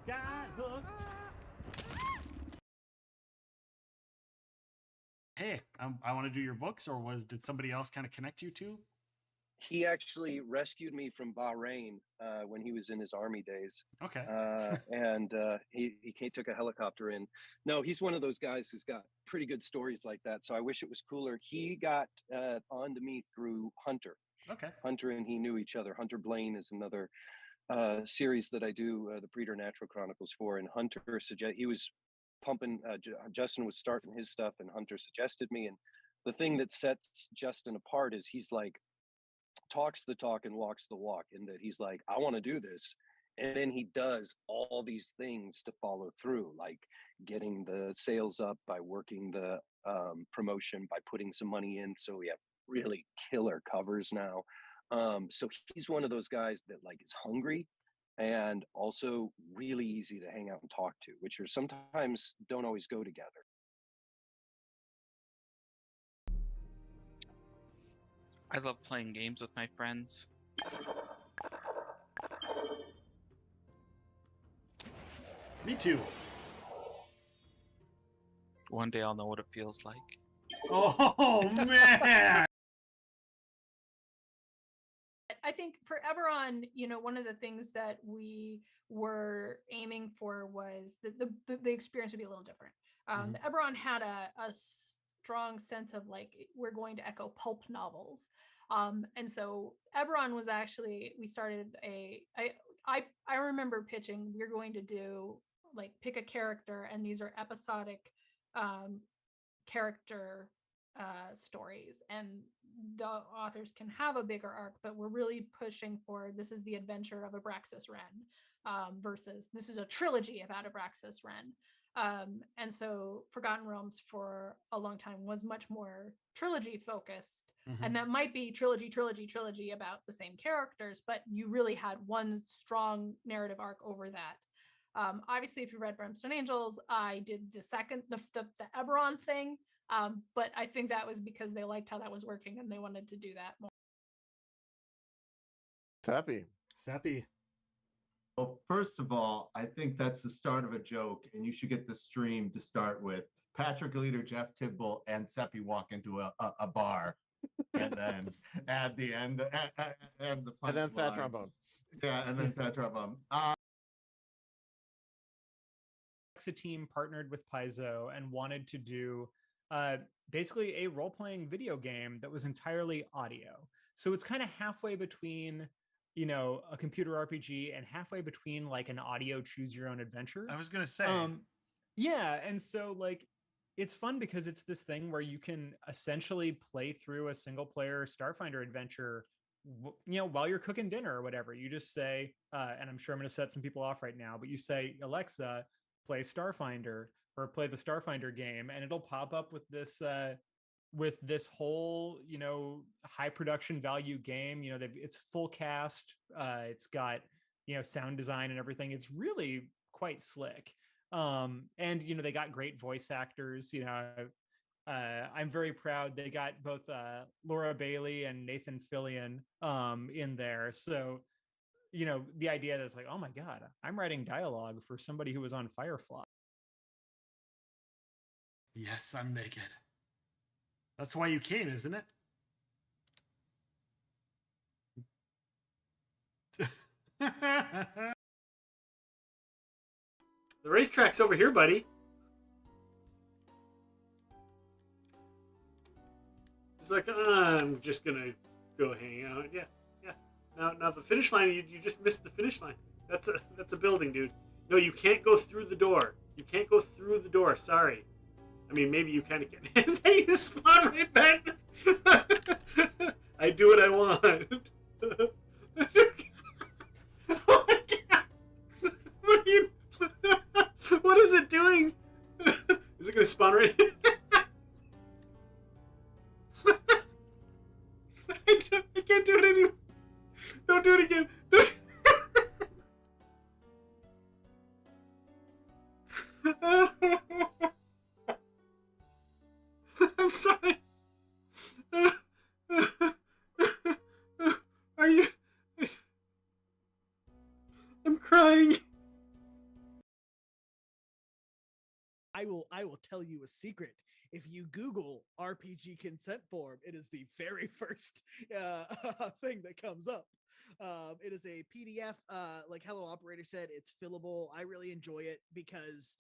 Got hooked. Hey, I want to do your books, or did somebody else kind of connect you to? He actually rescued me from Bahrain when he was in his army days. Okay. He took a helicopter in. No, he's one of those guys who's got pretty good stories like that. So I wish it was cooler. He got onto me through Hunter. Okay. Hunter and he knew each other. Hunter Blaine is another series that I do the Preternatural Chronicles for. And he was pumping. Justin was starting his stuff, and Hunter suggested me. And the thing that sets Justin apart is he's like talks the talk and walks the walk, in that he's like, I want to do this, and then he does all these things to follow through, like getting the sales up by working the promotion, by putting some money in, so we have really killer covers now. So he's one of those guys that like is hungry and also really easy to hang out and talk to, which are sometimes don't always go together. I love playing games with my friends. Me too. One day I'll know what it feels like. Oh man. I think for Eberron, one of the things that we were aiming for was the experience would be a little different. Eberron had a strong sense of like, we're going to echo pulp novels. And so Eberron was actually, we started I remember pitching, we're going to do like pick a character, and these are episodic character stories, and the authors can have a bigger arc, but we're really pushing for, this is the adventure of Abraxas Wren versus this is a trilogy about Abraxas Wren. And so Forgotten Realms for a long time was much more trilogy focused. And that might be trilogy about the same characters, but you really had one strong narrative arc over that. Obviously, if you read Brimstone Angels, I did the Eberron thing, but I think that was because they liked how that was working and they wanted to do that more. Seppi. Well, first of all, I think that's the start of a joke, and you should get the stream to start with Patrick Leader, Jeff Tidball, and Seppi walk into a bar, and then add the end and the and then Fat line. Trombone. Yeah, and then Fat Trombone. Team partnered with Paizo and wanted to do basically a role-playing video game that was entirely audio. So it's kind of halfway between, a computer RPG and halfway between like an audio choose your own adventure. I was gonna say. Yeah, and so like it's fun because it's this thing where you can essentially play through a single player Starfinder adventure while you're cooking dinner or whatever. You just say, and I'm sure I'm going to set some people off right now, but you say, Alexa, play Starfinder, or play the Starfinder game, and it'll pop up with this whole high production value game. It's full cast, it's got sound design and everything. It's really quite slick, and they got great voice actors. I'm very proud they got both Laura Bailey and Nathan Fillion in there. So the idea that it's like, oh my god, I'm writing dialogue for somebody who was on Firefly. Yes, I'm naked. That's why you came, isn't it? The racetrack's over here, buddy. It's like, I'm just gonna go hang out. Yeah. Now the finish line, you just missed the finish line. That's a building, dude. No, you can't go through the door. You can't go through the door. Sorry. I mean, maybe you kind of can. And then you spawn right back. I do what I want. Oh my god! What is it doing? Is it gonna spawn right? I can't do it anymore. Don't do it again. I'm sorry. Are you? I'm crying. I will tell you a secret. If you Google RPG consent form, it is the very first thing that comes up. It is a PDF. Like Hello Operator said, it's fillable. I really enjoy it because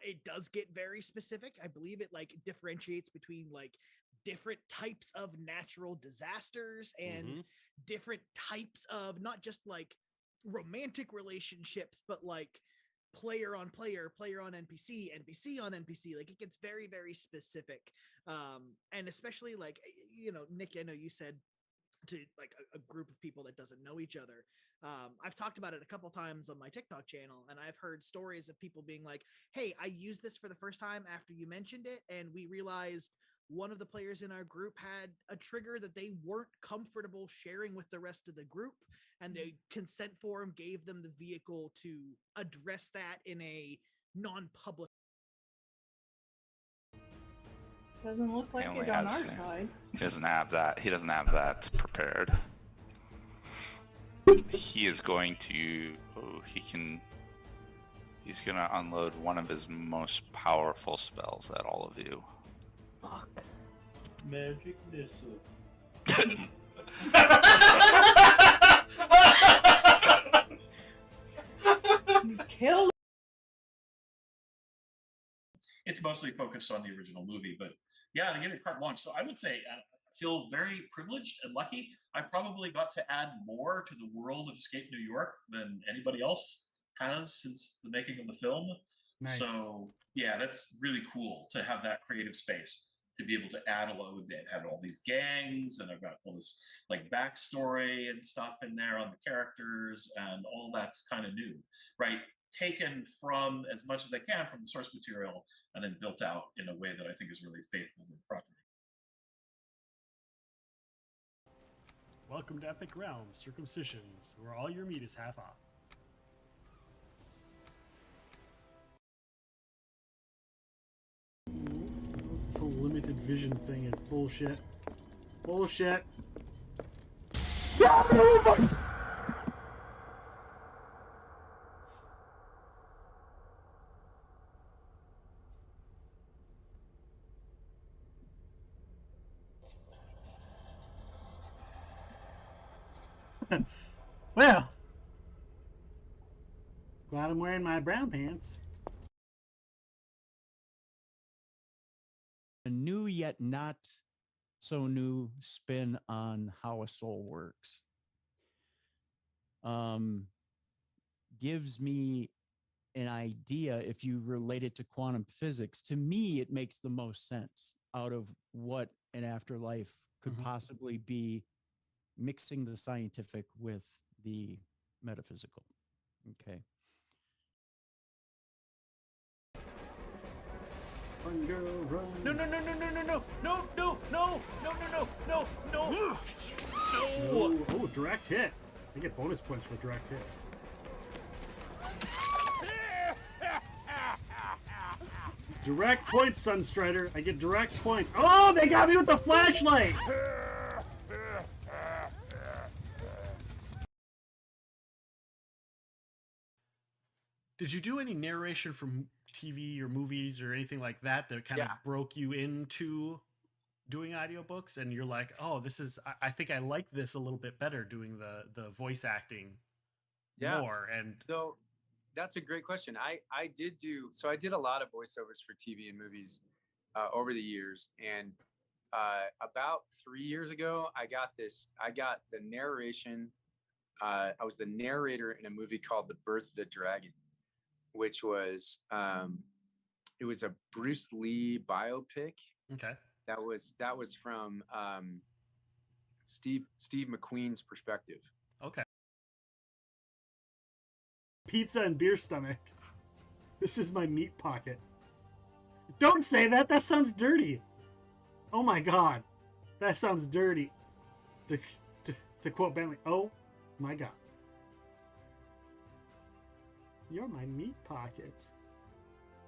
it does get very specific. I believe it like differentiates between like different types of natural disasters and different types of not just like romantic relationships, but like player on player, player on NPC, NPC on NPC. Like it gets very, very specific. And especially like, you know, Nick, I know you said to like a group of people that doesn't know each other. I've talked about it a couple times on my TikTok channel, and I've heard stories of people being like, hey, I used this for the first time after you mentioned it, and we realized one of the players in our group had a trigger that they weren't comfortable sharing with the rest of the group, and the consent form gave them the vehicle to address that in a non-public. Doesn't look like it on our side. He doesn't have that. He doesn't have that prepared. He is going to. Oh, he's gonna unload one of his most powerful spells at all of you. Fuck. Magic missile. You killed. It's mostly focused on the original movie, but yeah, they give it carte blanche. So I would say I feel very privileged and lucky. I probably got to add more to the world of Escape New York than anybody else has since the making of the film. Nice. So yeah, that's really cool to have that creative space to be able to add a load that had all these gangs, and I've got all this like backstory and stuff in there on the characters, and all that's kind of new, right? Taken from as much as I can from the source material and then built out in a way that I think is really faithful to the property. Welcome to Epic Realms Circumcisions, where all your meat is half off. This whole limited vision thing is bullshit. Bullshit. Well, glad I'm wearing my brown pants. A new yet not so new spin on how a soul works. Gives me an idea, if you relate it to quantum physics. To me, it makes the most sense out of what an afterlife could possibly be, mixing the scientific with the metaphysical. Okay. Run, girl, run. No, no, no, no, no, no, no, no, no, no, no, no, no, no, no. Oh, direct hit. I get bonus points for direct hits. Direct points, Sunstrider. I get direct points. Oh, they got me with the flashlight. Did you do any narration from TV or movies or anything like that that kind of broke you into doing audiobooks, and you're like, oh, this is, I think I like this a little bit better, doing the voice acting more? And so that's a great question. I did a lot of voiceovers for TV and movies over the years, and about 3 years ago, I got the narration. I was the narrator in a movie called The Birth of the Dragon, which was it was a Bruce Lee biopic. Okay. That was from Steve McQueen's perspective. Okay. Pizza and beer stomach. This is my meat pocket. Don't say that. That sounds dirty. Oh my god, that sounds dirty. To quote Bentley, oh my god. You're my meat pocket.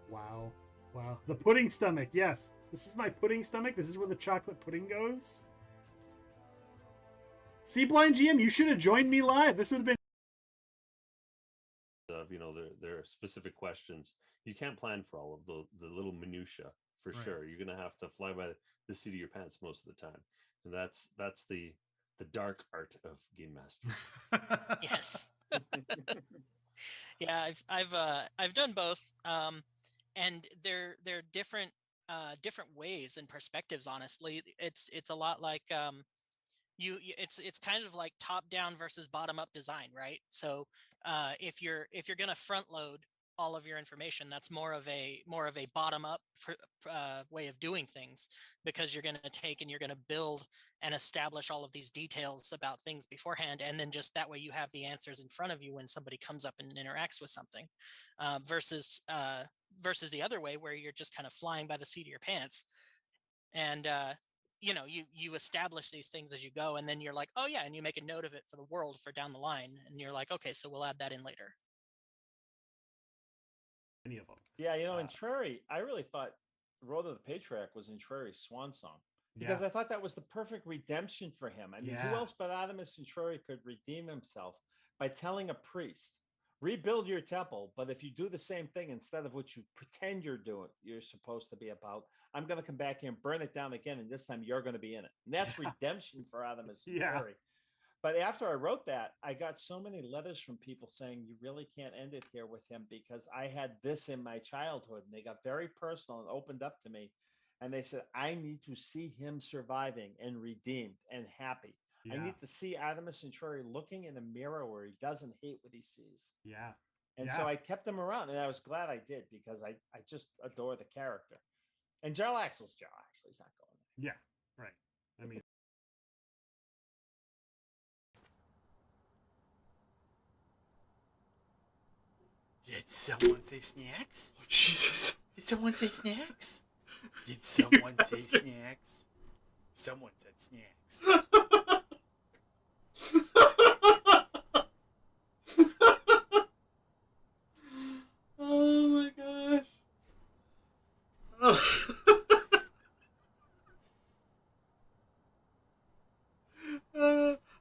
Wow. Wow. The pudding stomach, yes. This is my pudding stomach. This is where the chocolate pudding goes. See, Blind GM, you should have joined me live. This would have been... of, you know, there are specific questions. You can't plan for all of the little minutia for Right. sure. You're gonna have to fly by the seat of your pants most of the time, and that's the dark art of game master. Yes. Yeah, I've done both, and they're different different ways and perspectives. Honestly, it's a lot like it's kind of like top down versus bottom up design, right? So if you're gonna front load all of your information, that's more of a bottom up way of doing things, because you're going to take and you're going to build and establish all of these details about things beforehand, and then just that way you have the answers in front of you when somebody comes up and interacts with something, versus the other way where you're just kind of flying by the seat of your pants, and you know, you establish these things as you go, and then you're like, oh yeah, and you make a note of it for the world for down the line, and you're like, okay, so we'll add that in later. Any of them. Yeah, you know, in Trary, I really thought Road of the Patriarch was in Trary's swan song, because I thought that was the perfect redemption for him. I mean, who else but Adamus and Trary could redeem himself by telling a priest, rebuild your temple, but if you do the same thing instead of what you pretend you're supposed to be about, I'm going to come back here and burn it down again, and this time you're going to be in it. And that's redemption for Adamus and Trary. But after I wrote that, I got so many letters from people saying, you really can't end it here with him, because I had this in my childhood. And they got very personal and opened up to me. And they said, I need to see him surviving and redeemed and happy. I need to see Adamus and Trary looking in a mirror where he doesn't hate what he sees. And so I kept him around, and I was glad I did, because I just adore the character. And Jarl Axel's Jarl Axel. He's not going there. Yeah, right. I mean, did someone say snacks? Oh, Jesus. Did someone say snacks? Did someone say snacks? Someone said snacks. Oh my gosh. Oh.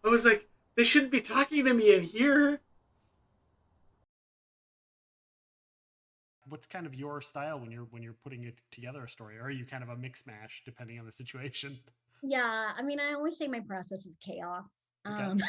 I was like, they shouldn't be talking to me in here. What's kind of your style when you're putting it together a story? Or are you kind of a mix mash depending on the situation? Yeah, I mean, I always say my process is chaos. Okay.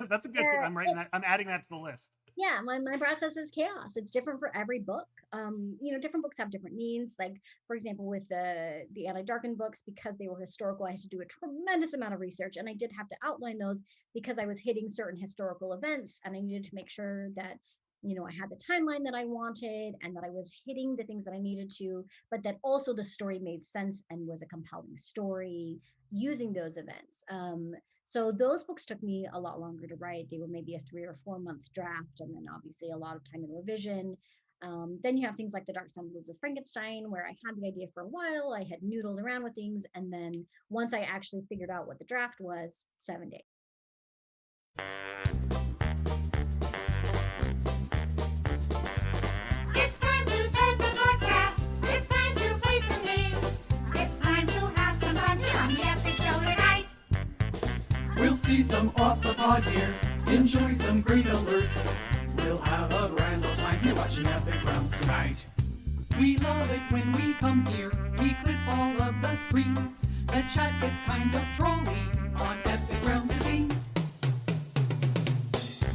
That's a good thing. I'm writing that. I'm adding that to the list. Yeah, my process is chaos. It's different for every book. You know, different books have different needs. Like, for example, with the Anti-Darken books, because they were historical, I had to do a tremendous amount of research, and I did have to outline those because I was hitting certain historical events, and I needed to make sure that, you know, I had the timeline that I wanted, and that I was hitting the things that I needed to, but that also the story made sense and was a compelling story using those events. So those books took me a lot longer to write. They were maybe a 3 or 4 month draft, and then obviously a lot of time in revision. Then you have things like The Dark Stumbles of Frankenstein, where I had the idea for a while, I had noodled around with things, and then once I actually figured out what the draft was, 7 days. It's time to start the podcast. It's time to play some games. It's time to have some fun here on the Epic Show tonight. We'll see some off the pod here, enjoy some great alerts. We'll have a grand old time here watching Epic Realms tonight. We love it when we come here, we clip all of the screens. The chat gets kind of trolly on Epic Realms things.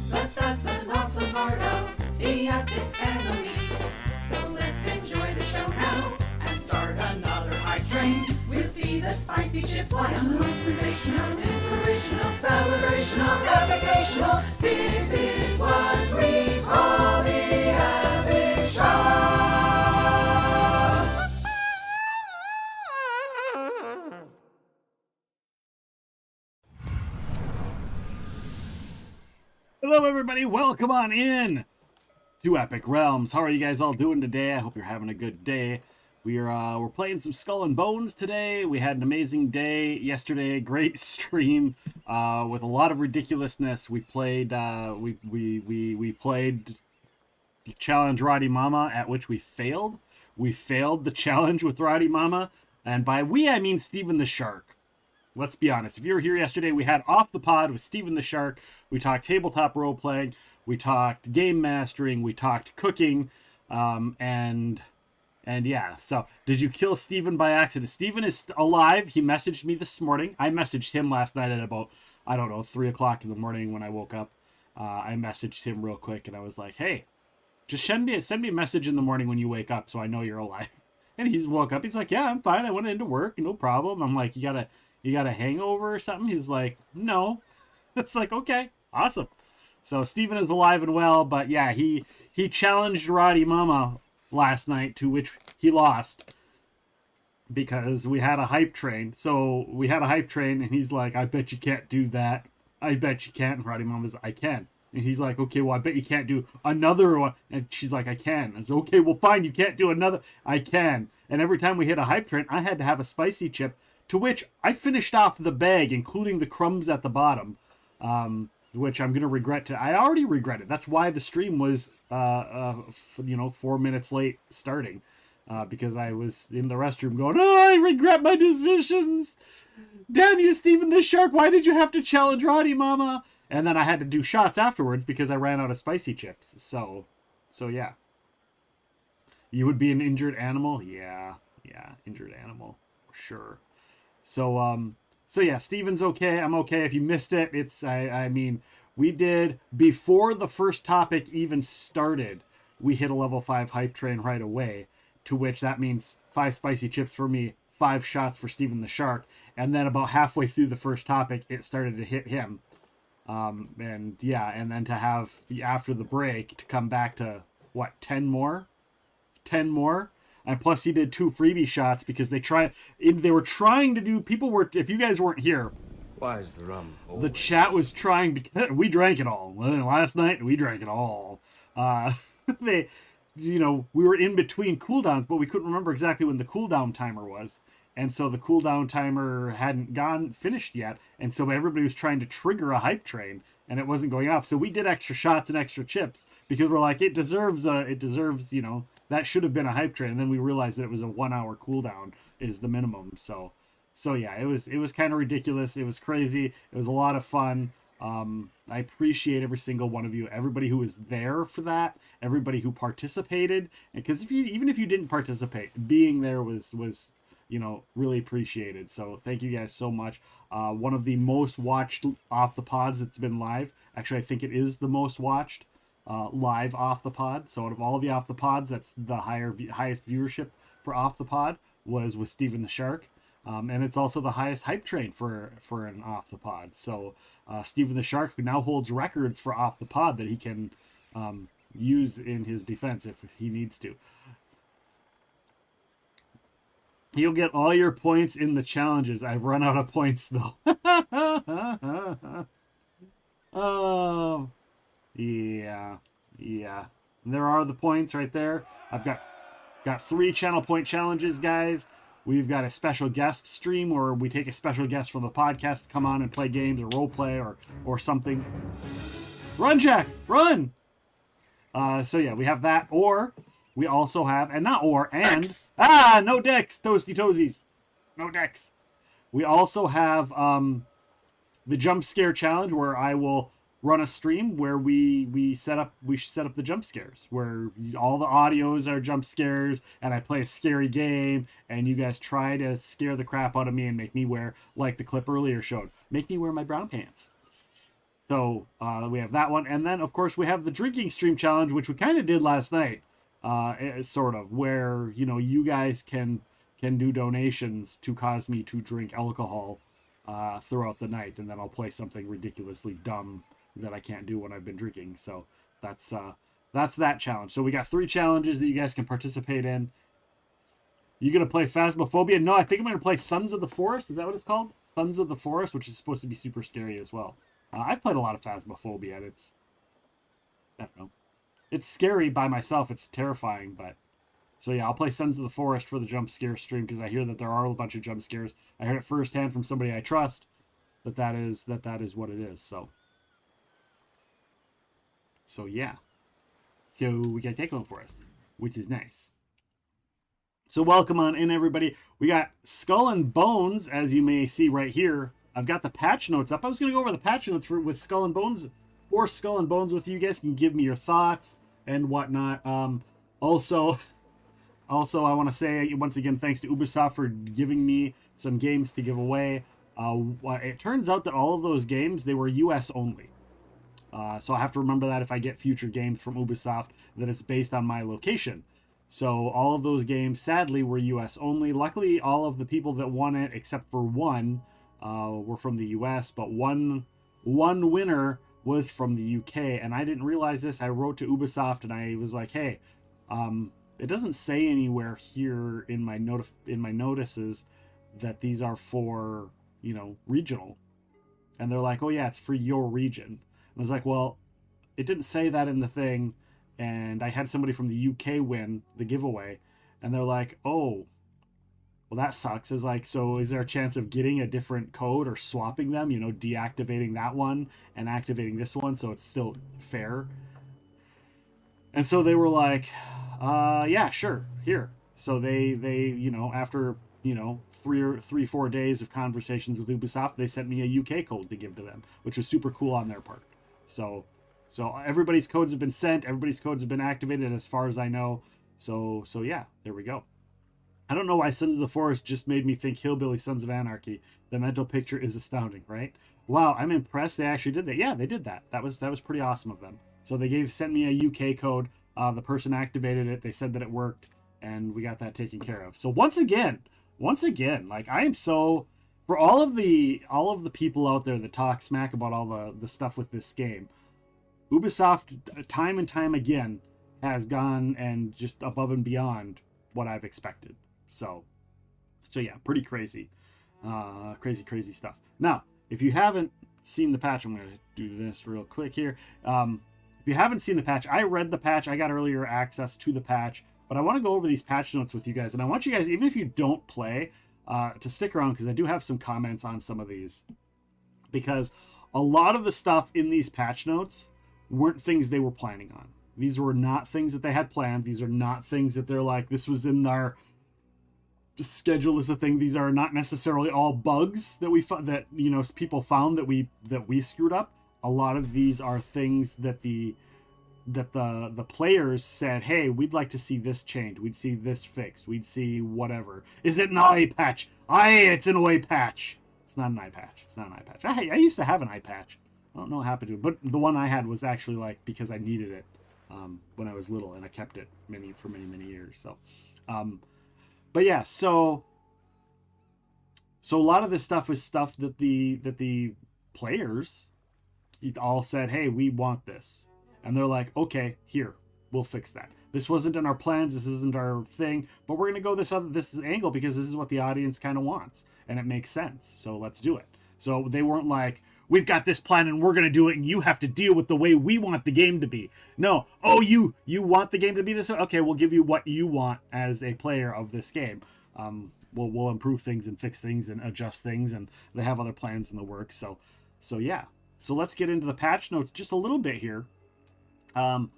But that's an awesome part of the Epic family. So let's enjoy the show now and start another hype train. We'll see the spicy chips fly on the most sensational, inspirational, celebrational, epicational. This is what we call the Epic Show. Hello, everybody. Welcome on in to Epic Realms. How are you guys all doing today? I hope you're having a good day. We're playing some Skull and Bones today. We had an amazing day yesterday. Great stream with a lot of ridiculousness. We played we played Challenge Roddy Mama, at which we failed. We failed the challenge with Roddy Mama, and by we I mean Steven the Shark. Let's be honest. If you were here yesterday, we had Off the Pod with Steven the Shark. We talked tabletop role playing. we talked game mastering, we talked cooking, and yeah. So did you kill Steven by accident? Steven is alive. He messaged me this morning. I messaged him last night at about, I don't know, 3 o'clock in the morning when I woke up. I messaged him real quick and I was like, hey, just send me a message in the morning when you wake up so I know you're alive. And he's woke up. He's like, yeah, I'm fine. I went into work, no problem. I'm like, you got a hangover or something? He's like, no. It's like, okay, awesome. So Steven is alive and well, but yeah, he challenged Roddy Mama last night, to which he lost because we had a hype train. So we had a hype train and he's like, I bet you can't do that. I bet you can't. And Roddy Mama's, I can. And he's like, okay, well, I bet you can't do another one. And she's like, I can. I was okay, well, fine, you can't do another. I can. And every time we hit a hype train, I had to have a spicy chip, to which I finished off the bag, including the crumbs at the bottom, which I'm going to regret. I already regret it. That's why the stream was, 4 minutes late starting, because I was in the restroom going, oh, I regret my decisions. Damn you, Steven the Shark. Why did you have to challenge Roddy Mama? And then I had to do shots afterwards because I ran out of spicy chips. So yeah. You would be an injured animal? Yeah, injured animal, sure. So yeah, Steven's okay. I'm okay. If you missed it, I mean, we did, before the first topic even started, we hit a level 5 hype train right away, to which that means 5 spicy chips for me, 5 shots for Steven the Shark. And then about halfway through the first topic, it started to hit him. And then to have, after the break, to come back to, 10 more? And plus he did 2 freebie shots because they were trying to do, if you guys weren't here, why is the rum the chat was trying to, we drank it all. Last night, we drank it all. We were in between cooldowns, but we couldn't remember exactly when the cooldown timer was. And so the cooldown timer hadn't finished yet. And so everybody was trying to trigger a hype train and it wasn't going off. So we did extra shots and extra chips because we're like, it deserves, that should have been a hype train. And then we realized that it was a 1 hour cooldown is the minimum. So yeah, it was kind of ridiculous. It was crazy. It was a lot of fun. I appreciate every single one of you, everybody who was there for that, everybody who participated. Because even if you didn't participate, being there was really appreciated. So thank you guys so much. One of the most watched Off the Pods that's been live. Actually, I think it is the most watched live Off the Pod. So out of all of the Off the Pods, that's the highest viewership for Off the Pod was with Steven the Shark. And it's also the highest hype train for an Off the Pod. So Steven the Shark now holds records for Off the Pod that he can use in his defense if he needs to. You'll get all your points in the challenges. I've run out of points though. Oh, yeah. There are the points right there. I've got 3 channel point challenges, guys. We've got a special guest stream where we take a special guest from the podcast to come on and play games or role play or something. Run, Jack, run! So yeah, we have that, or we also have, no decks, toasty toesies. No decks. We also have the jump scare challenge where I will run a stream where we set up the jump scares, where all the audios are jump scares and I play a scary game and you guys try to scare the crap out of me and make me wear, like the clip earlier showed, make me wear my brown pants. So we have that one. And then of course we have the drinking stream challenge, which we kind of did last night. Sort of, where you guys can do donations to cause me to drink alcohol throughout the night, and then I'll play something ridiculously dumb that I can't do when I've been drinking. So that's that challenge. So we got 3 challenges that you guys can participate in. You gonna play Phasmophobia? No, I think I'm gonna play Sons of the Forest. Is that what it's called? Sons of the Forest, which is supposed to be super scary as well. I've played a lot of Phasmophobia, and I don't know. It's scary by myself. It's terrifying, but so yeah, I'll play Sons of the Forest for the jump scare stream because I hear that there are a bunch of jump scares. I heard it firsthand from somebody I trust that is what it is. So yeah. So we got that going for us, which is nice. So welcome on in, everybody. We got Skull and Bones, as you may see right here. I've got the patch notes up. I was going to go over the patch notes with Skull and Bones or Skull and Bones with you. You guys can give me your thoughts and whatnot. Also, I want to say once again, thanks to Ubisoft for giving me some games to give away. It turns out that all of those games, they were US only. So I have to remember that if I get future games from Ubisoft, that it's based on my location. So all of those games, sadly, were US only. Luckily, all of the people that won it, except for one, were from the US, but one winner was from the UK, and I didn't realize this. I wrote to Ubisoft and I was like, hey, it doesn't say anywhere here in my notices that these are for, regional. And they're like, oh yeah, it's for your region. And I was like, well, it didn't say that in the thing. And I had somebody from the UK win the giveaway, and they're like, oh, well, that sucks. Is like, so is there a chance of getting a different code or swapping them, deactivating that one and activating this one so it's still fair? And so they were like, yeah, sure, here. So they after 4 days of conversations with Ubisoft, they sent me a UK code to give to them, which was super cool on their part. So everybody's codes have been sent. Everybody's codes have been activated as far as I know. So yeah, there we go. I don't know why Sons of the Forest just made me think Hillbilly Sons of Anarchy. The mental picture is astounding, right? Wow, I'm impressed they actually did that. Yeah, they did that. That was pretty awesome of them. So they sent me a UK code. The person activated it. They said that it worked, and we got that taken care of. So once again, like I am so, for all of the people out there that talk smack about all the stuff with this game, Ubisoft, time and time again, has gone and just above and beyond what I've expected. So yeah, pretty crazy. Crazy stuff. Now, if you haven't seen the patch, I'm going to do this real quick here. If you haven't seen the patch, I read the patch. I got earlier access to the patch. But I want to go over these patch notes with you guys. And I want you guys, even if you don't play, to stick around, because I do have some comments on some of these. Because a lot of the stuff in these patch notes weren't things they were planning on. These were not things that they had planned. These are not things that they're like, this was in our schedule as a thing. These are not necessarily all bugs that people found that we screwed up. A lot of these are things that the players said, hey, we'd like to see this change. We'd see this fixed. We'd see whatever. Is it an eye patch? It's an eye patch. It's not an eye patch. It's not an eye patch. I used to have an eye patch. I don't know what happened to it, but the one I had was actually like because I needed it when I was little, and I kept it for many years. So, but yeah, so a lot of this stuff was stuff that the players all said, hey, we want this, and they're like, okay, here, we'll fix that. This wasn't in our plans. This isn't our thing, but we're gonna go this angle because this is what the audience kind of wants, and it makes sense. So let's do it. So they weren't like, we've got this plan and we're going to do it and you have to deal with the way we want the game to be. No. Oh, you want the game to be this way? Okay, we'll give you what you want as a player of this game. We'll improve things and fix things and adjust things, and they have other plans in the works. So yeah. So let's get into the patch notes just a little bit here. And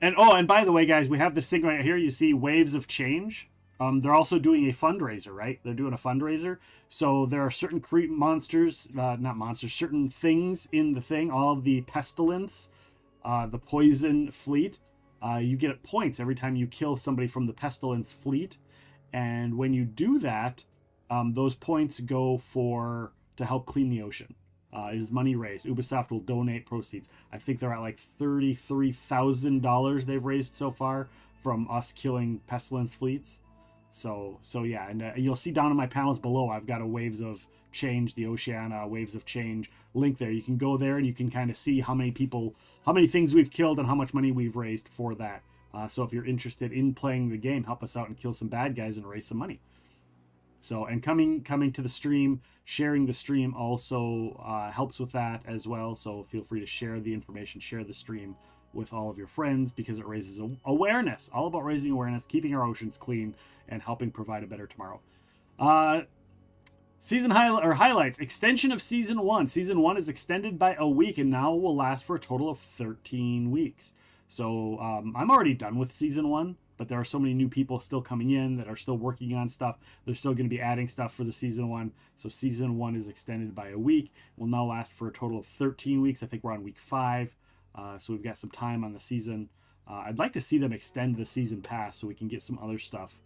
by the way, guys, we have this thing right here. You see Waves of Change. They're also doing a fundraiser, right? They're doing a fundraiser. So there are certain certain things in the thing. All of the Pestilence, the Poison Fleet. You get points every time you kill somebody from the Pestilence Fleet. And when you do that, those points go to help clean the ocean. Is money raised. Ubisoft will donate proceeds. I think they're at like $33,000 they've raised so far from us killing Pestilence Fleets. So yeah, and you'll see down in my panels below, I've got a Waves of Change, the Oceania Waves of Change link there. You can go there and you can kind of see how many things we've killed and how much money we've raised for that. So if you're interested in playing the game, help us out and kill some bad guys and raise some money. So, and coming to the stream, sharing the stream also helps with that as well. So feel free to share the information, share the stream with all of your friends, because it raises awareness. All about raising awareness, keeping our oceans clean, and helping provide a better tomorrow. Season highlights. Extension of Season 1. Season 1 is extended by a week and now will last for a total of 13 weeks. So I'm already done with season 1, but there are so many new people still coming in that are still working on stuff. They're still going to be adding stuff for the season 1. So season 1 is extended by a week. Will now last for a total of 13 weeks. I think we're on week 5. So we've got some time on the season. I'd like to see them extend the season pass so we can get some other stuff.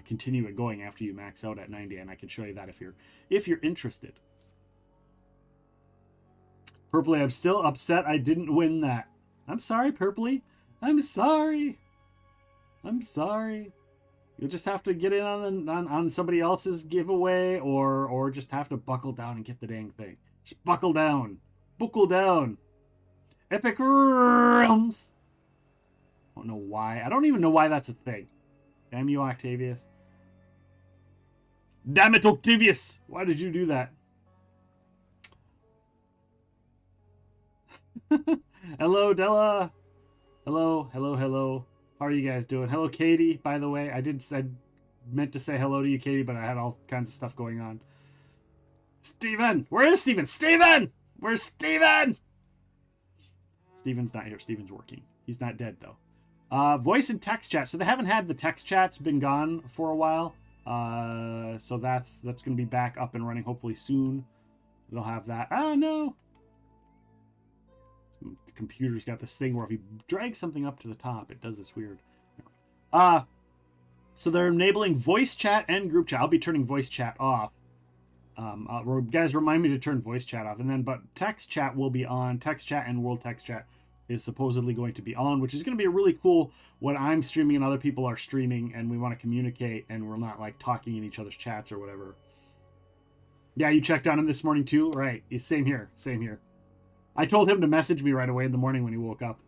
Continue it going after you max out at 90, and I can show you that if you're interested. Purpley, I'm still upset I didn't win that. I'm sorry, Purpley. I'm sorry. I'm sorry. You'll just have to get in on somebody else's giveaway, or just have to buckle down and get the dang thing. Just buckle down. Buckle down. Epic Realms. I don't know why. I don't even know why that's a thing. Damn you, Octavius. Damn it, Octavius! Why did you do that? Hello, Della. Hello, hello, hello. How are you guys doing? Hello, Katie, by the way. I meant to say hello to you, Katie, but I had all kinds of stuff going on. Steven! Where is Steven? Steven! Where's Steven? Steven's not here. Steven's working. He's not dead, though. Voice and text chat. So they haven't had the text chats, been gone for a while. So that's going to be back up and running hopefully soon. They'll have that. Oh, no. The computer's got this thing where if you drag something up to the top, it does this weird. So they're enabling voice chat and group chat. I'll be turning voice chat off. Guys, remind me to turn voice chat off. But text chat will be on. Text chat and world text chat is supposedly going to be on, which is going to be really cool when I'm streaming and other people are streaming and we want to communicate and we're not like talking in each other's chats or whatever. Yeah, you checked on him this morning too? Right. Same here. Same here. I told him to message me right away in the morning when he woke up.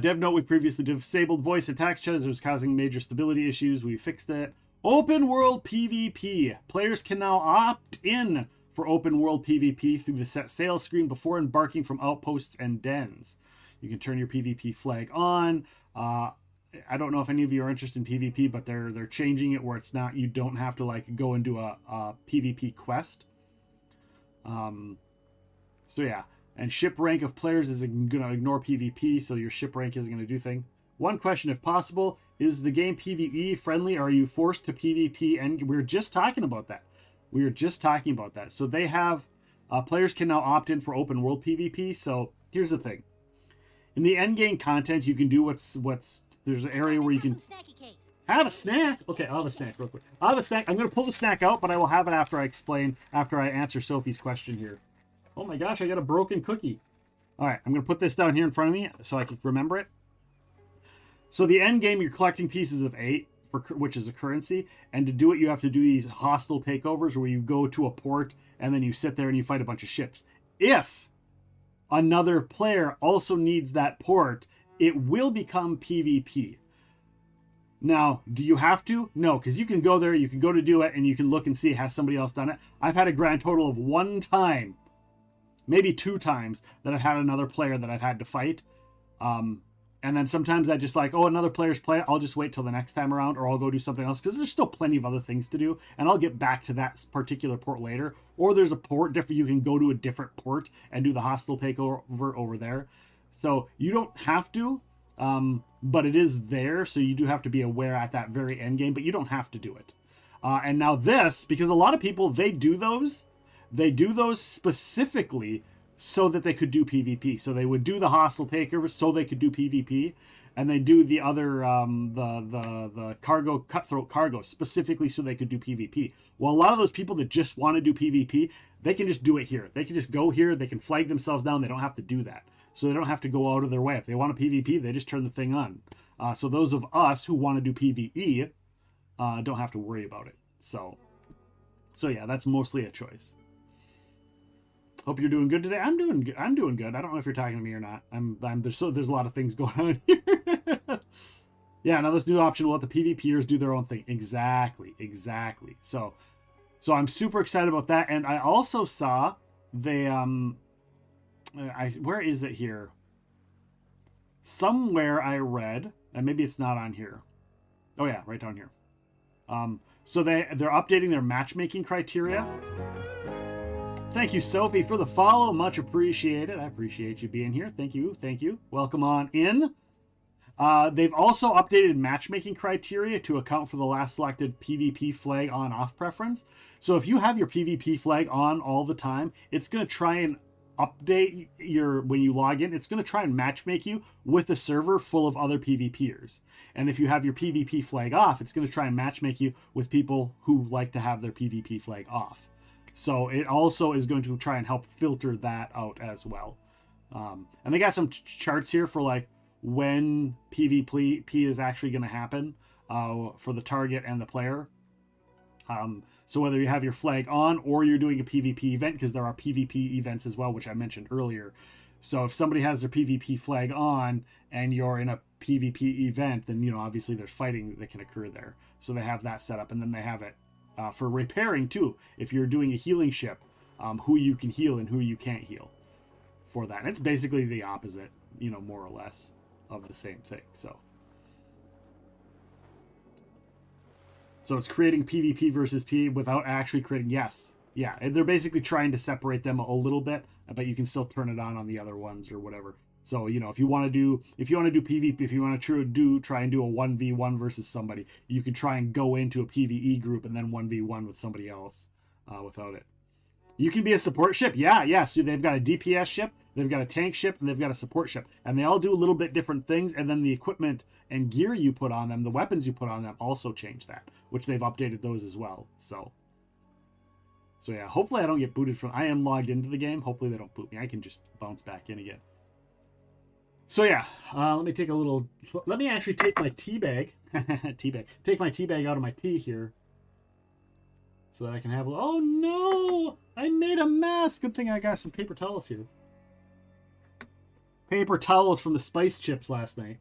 Dev note, we previously disabled voice and text chat as it was causing major stability issues. We fixed it. Open world PvP. Players can now opt in for open world PvP through the set sail screen before embarking from outposts and dens. You can turn your PvP flag on. I don't know if any of you are interested in PvP, but they're changing it where it's not, you don't have to like go and do a PvP quest. So yeah, and ship rank of players is going to ignore PvP, so your ship rank isn't going to do thing. One question, if possible, is the game PvE friendly? Are you forced to PvP? And we were just talking about that. So they have, players can now opt in for open world PvP. So here's the thing. In the end game content, you can do what's there's an area where you can have a snack. Okay, I'll have a snack real quick. I'll have a snack. I'm going to pull the snack out, but I will have it after I answer Sophie's question here. Oh my gosh, I got a broken cookie. All right, I'm going to put this down here in front of me so I can remember it. So the end game, you're collecting pieces of 8, which is a currency. And to do it, you have to do these hostile takeovers where you go to a port and then you sit there and you fight a bunch of ships. If another player also needs that port, it will become PvP. Now, do you have to? No, because you can go there, you can go to do it, and you can look and see, has somebody else done it? I've had a grand total of 1 time, maybe 2 times, that I've had another player that I've had to fight. And then sometimes I just like, oh, another player's play it. I'll just wait till the next time around, or I'll go do something else, because there's still plenty of other things to do, and I'll get back to that particular port later. Or there's a port, you can go to a different port and do the hostile takeover over there. So you don't have to, but it is there, so you do have to be aware at that very end game, but you don't have to do it. And now this, because a lot of people, they do those specifically so that they could do PvP. So they would do the hostile takeovers so they could do PvP, and they do the other the cargo, cutthroat cargo, specifically so they could do PvP. Well, a lot of those people that just want to do PvP, they can just do it here. They can just go here, they can flag themselves down, they don't have to do that. So they don't have to go out of their way. If they want to PvP, they just turn the thing on. So those of us who want to do PvE don't have to worry about it. So yeah, that's mostly a choice. Hope you're doing good today. I'm doing good. I don't know if you're talking to me or not. There's a lot of things going on here. Yeah, now this new option will let the PvPers do their own thing. Exactly. So I'm super excited about that. And I also saw they where is it here? Somewhere I read, and maybe it's not on here. Oh yeah, right down here. So they're updating their matchmaking criteria Thank you, Sophie, for the follow. Much appreciated. I appreciate you being here. Thank you. Thank you. Welcome on in. They've also updated matchmaking criteria to account for the last selected PvP flag on-off preference. So if you have your PvP flag on all the time, it's going to try and update when you log in, it's going to try and matchmake you with a server full of other PvPers. And if you have your PvP flag off, it's going to try and matchmake you with people who like to have their PvP flag off. So it also is going to try and help filter that out as well. And they got some charts here for like when PvP is actually going to happen for the target and the player. So whether you have your flag on or you're doing a PvP event, because there are PvP events as well, which I mentioned earlier. So if somebody has their PvP flag on and you're in a PvP event, then, you know, obviously there's fighting that can occur there. So they have that set up, and then they have it for repairing too. If you're doing a healing ship, who you can heal and who you can't heal for that. And it's basically the opposite, you know, more or less of the same thing. So it's creating PvP versus P without actually creating, yes. Yeah, and they're basically trying to separate them a little bit, but you can still turn it on the other ones or whatever. So, you know, if you want to do PvP, if you want to try and do a 1v1 versus somebody, you can try and go into a PvE group and then 1v1 with somebody else without it. You can be a support ship. Yeah. So they've got a DPS ship, they've got a tank ship, and they've got a support ship. And they all do a little bit different things. And then the equipment and gear you put on them, the weapons you put on them also change that, which they've updated those as well. So yeah, hopefully I don't get booted from... I am logged into the game. Hopefully they don't boot me. I can just bounce back in again. So yeah, let me actually take my tea bag. Take my tea bag out of my tea here. So that I can have oh no! I made a mess! Good thing I got some paper towels here. Paper towels from the spice chips last night.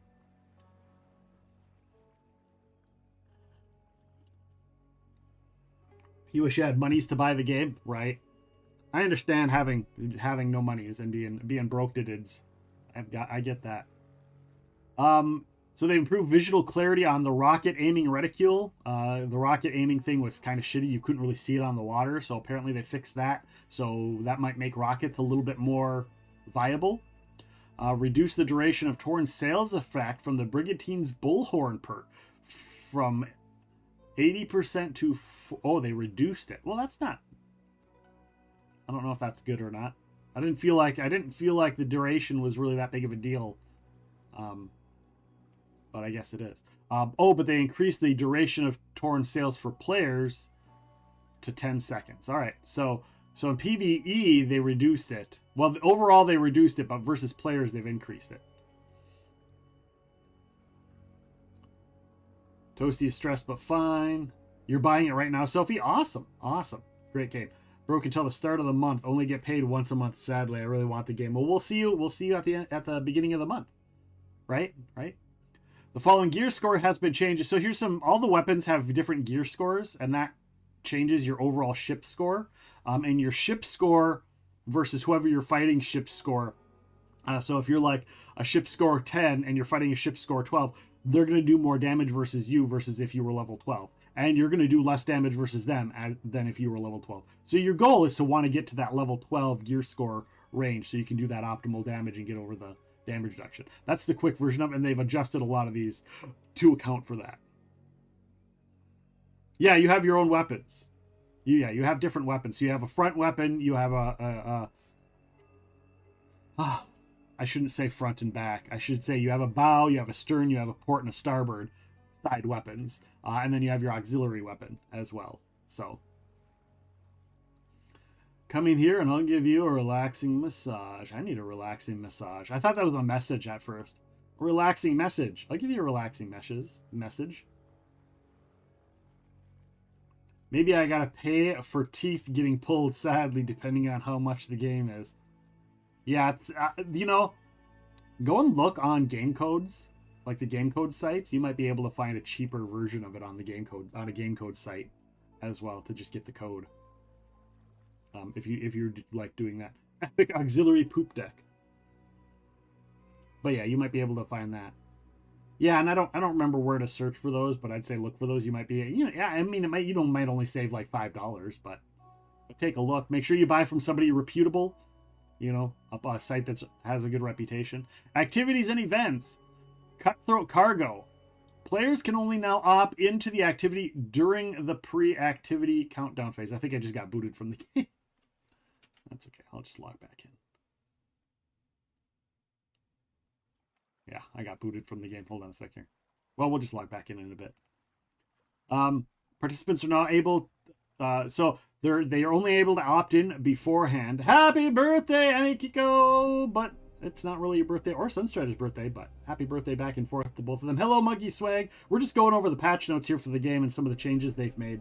You wish you had monies to buy the game, right? I understand having no monies and being broke to dids. I get that. So they improved visual clarity on the rocket aiming reticule. The rocket aiming thing was kind of shitty. You couldn't really see it on the water. So apparently they fixed that. So that might make rockets a little bit more viable. Reduce the duration of torn sails effect from the Brigantine's Bullhorn perk from 80% to... Oh, they reduced it. Well, that's not... I don't know if that's good or not. I didn't feel like the duration was really that big of a deal. But I guess it is. But they increased the duration of torn sails for players to 10 seconds. All right. So in PvE, they reduced it. Well, overall, they reduced it, but versus players, they've increased it. Toasty is stressed, but fine. You're buying it right now, Sophie? Awesome. Great game. Broke until the start of the month. Only get paid once a month. Sadly, I really want the game. Well, we'll see you at the beginning of the month. Right? The following gear score has been changed. So here's all the weapons have different gear scores, and that changes your overall ship score. And your ship score versus whoever you're fighting ship score. So if you're like a ship score 10 and you're fighting a ship score 12, they're going to do more damage versus you versus if you were level 12. And you're going to do less damage versus them than if you were level 12. So your goal is to want to get to that level 12 gear score range so you can do that optimal damage and get over the damage reduction. That's the quick version of it, and they've adjusted a lot of these to account for that. Yeah, you have your own weapons. You have different weapons. So you have a front weapon, you have I shouldn't say front and back. I should say you have a bow, you have a stern, you have a port, and a starboard side weapons. And then you have your auxiliary weapon as well. So come in here and I'll give you a relaxing massage. I need a relaxing massage. I thought that was a message at first. A relaxing message. I'll give you a relaxing message. Maybe I gotta pay for teeth getting pulled, sadly, depending on how much the game is. Yeah, it's, go and look on game codes, like the game code sites. You might be able to find a cheaper version of it on a game code site as well to just get the code. If you're like doing that. Epic auxiliary poop deck. But yeah, you might be able to find that. Yeah, and I don't remember where to search for those, but I'd say look for those. You might be, you might only save like $5, but take a look. Make sure you buy from somebody reputable, you know, a site that has a good reputation. Activities and events. Cutthroat Cargo. Players can only now opt into the activity during the pre-activity countdown phase. I think I just got booted from the game. That's okay. I'll just log back in. Yeah, I got booted from the game. Hold on a sec here. Well, we'll just log back in a bit. Participants are now able... so they are only able to opt in beforehand. Happy birthday, Amikiko! But it's not really your birthday or Sunstrider's birthday, but happy birthday back and forth to both of them. Hello, Muggy Swag. We're just going over the patch notes here for the game and some of the changes they've made.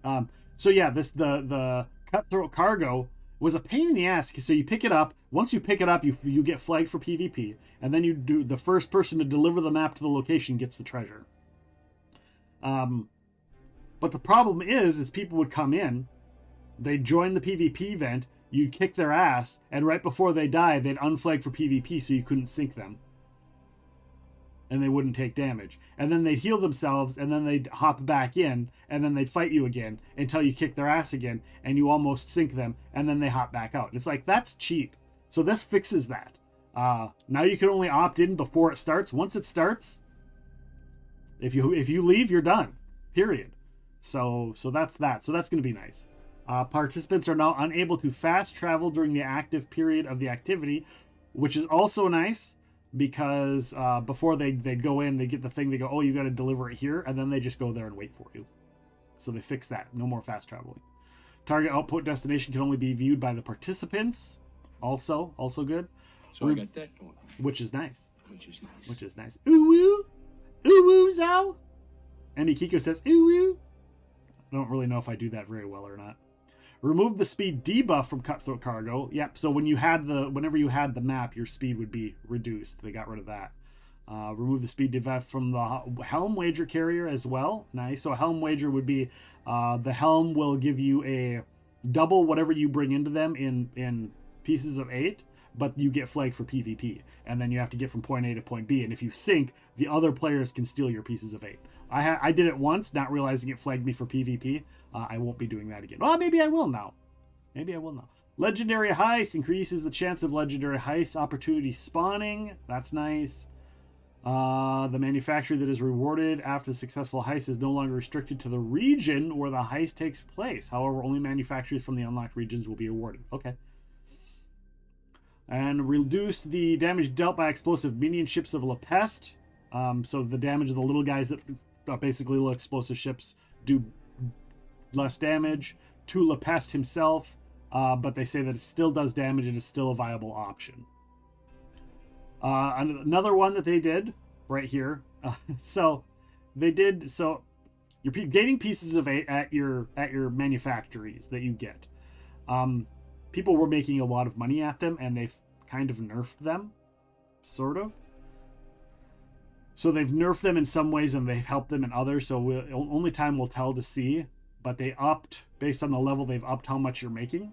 So yeah, the Cutthroat Cargo was a pain in the ass. So you pick it up. Once you pick it up, you get flagged for PvP, and then you do the first person to deliver the map to the location gets the treasure. But the problem is people would come in, they'd join the PvP event, you'd kick their ass, and right before they die, they'd unflag for PvP so you couldn't sink them. And they wouldn't take damage. And then they'd heal themselves, and then they'd hop back in, and then they'd fight you again until you kick their ass again, and you almost sink them, and then they hop back out. It's like, that's cheap. So this fixes that. Now you can only opt in before it starts. Once it starts, if you leave, you're done. Period. So that's that. So that's going to be nice. Participants are now unable to fast travel during the active period of the activity, which is also nice because before they'd go in, they get the thing, they go, oh, you got to deliver it here, and then they just go there and wait for you. So they fix that. No more fast traveling. Target output destination can only be viewed by the participants. Also good. So I got that going. Which is nice. Which is nice. Ooh woo. Ooh woo, Zao. And Ikiko says, ooh woo. I don't really know if I do that very well or not. Remove the speed debuff from Cutthroat Cargo. Yep, so whenever you had the map, your speed would be reduced. They got rid of that. Remove the speed debuff from the Helm Wager carrier as well. Nice. So a Helm Wager would be the Helm will give you a double whatever you bring into them in pieces of 8, but you get flagged for PvP. And then you have to get from point A to point B. And if you sink, the other players can steal your pieces of 8. I did it once, not realizing it flagged me for PvP. I won't be doing that again. Well, maybe I will now. Legendary Heist increases the chance of Legendary Heist opportunity spawning. That's nice. The manufacturer that is rewarded after the successful heist is no longer restricted to the region where the heist takes place. However, only manufacturers from the unlocked regions will be awarded. Okay. And reduce the damage dealt by explosive minion ships of La Peste. So the damage of the little guys that are basically little explosive ships do less damage to La Peste himself, but they say that it still does damage and it's still a viable option. Another one that they did right here. So you're gaining pieces of 8 at your manufactories that you get. People were making a lot of money at them, and they've kind of nerfed them, sort of. So they've nerfed them in some ways, and they've helped them in others. So only time will tell to see. But they upped, based on the level, they've upped how much you're making.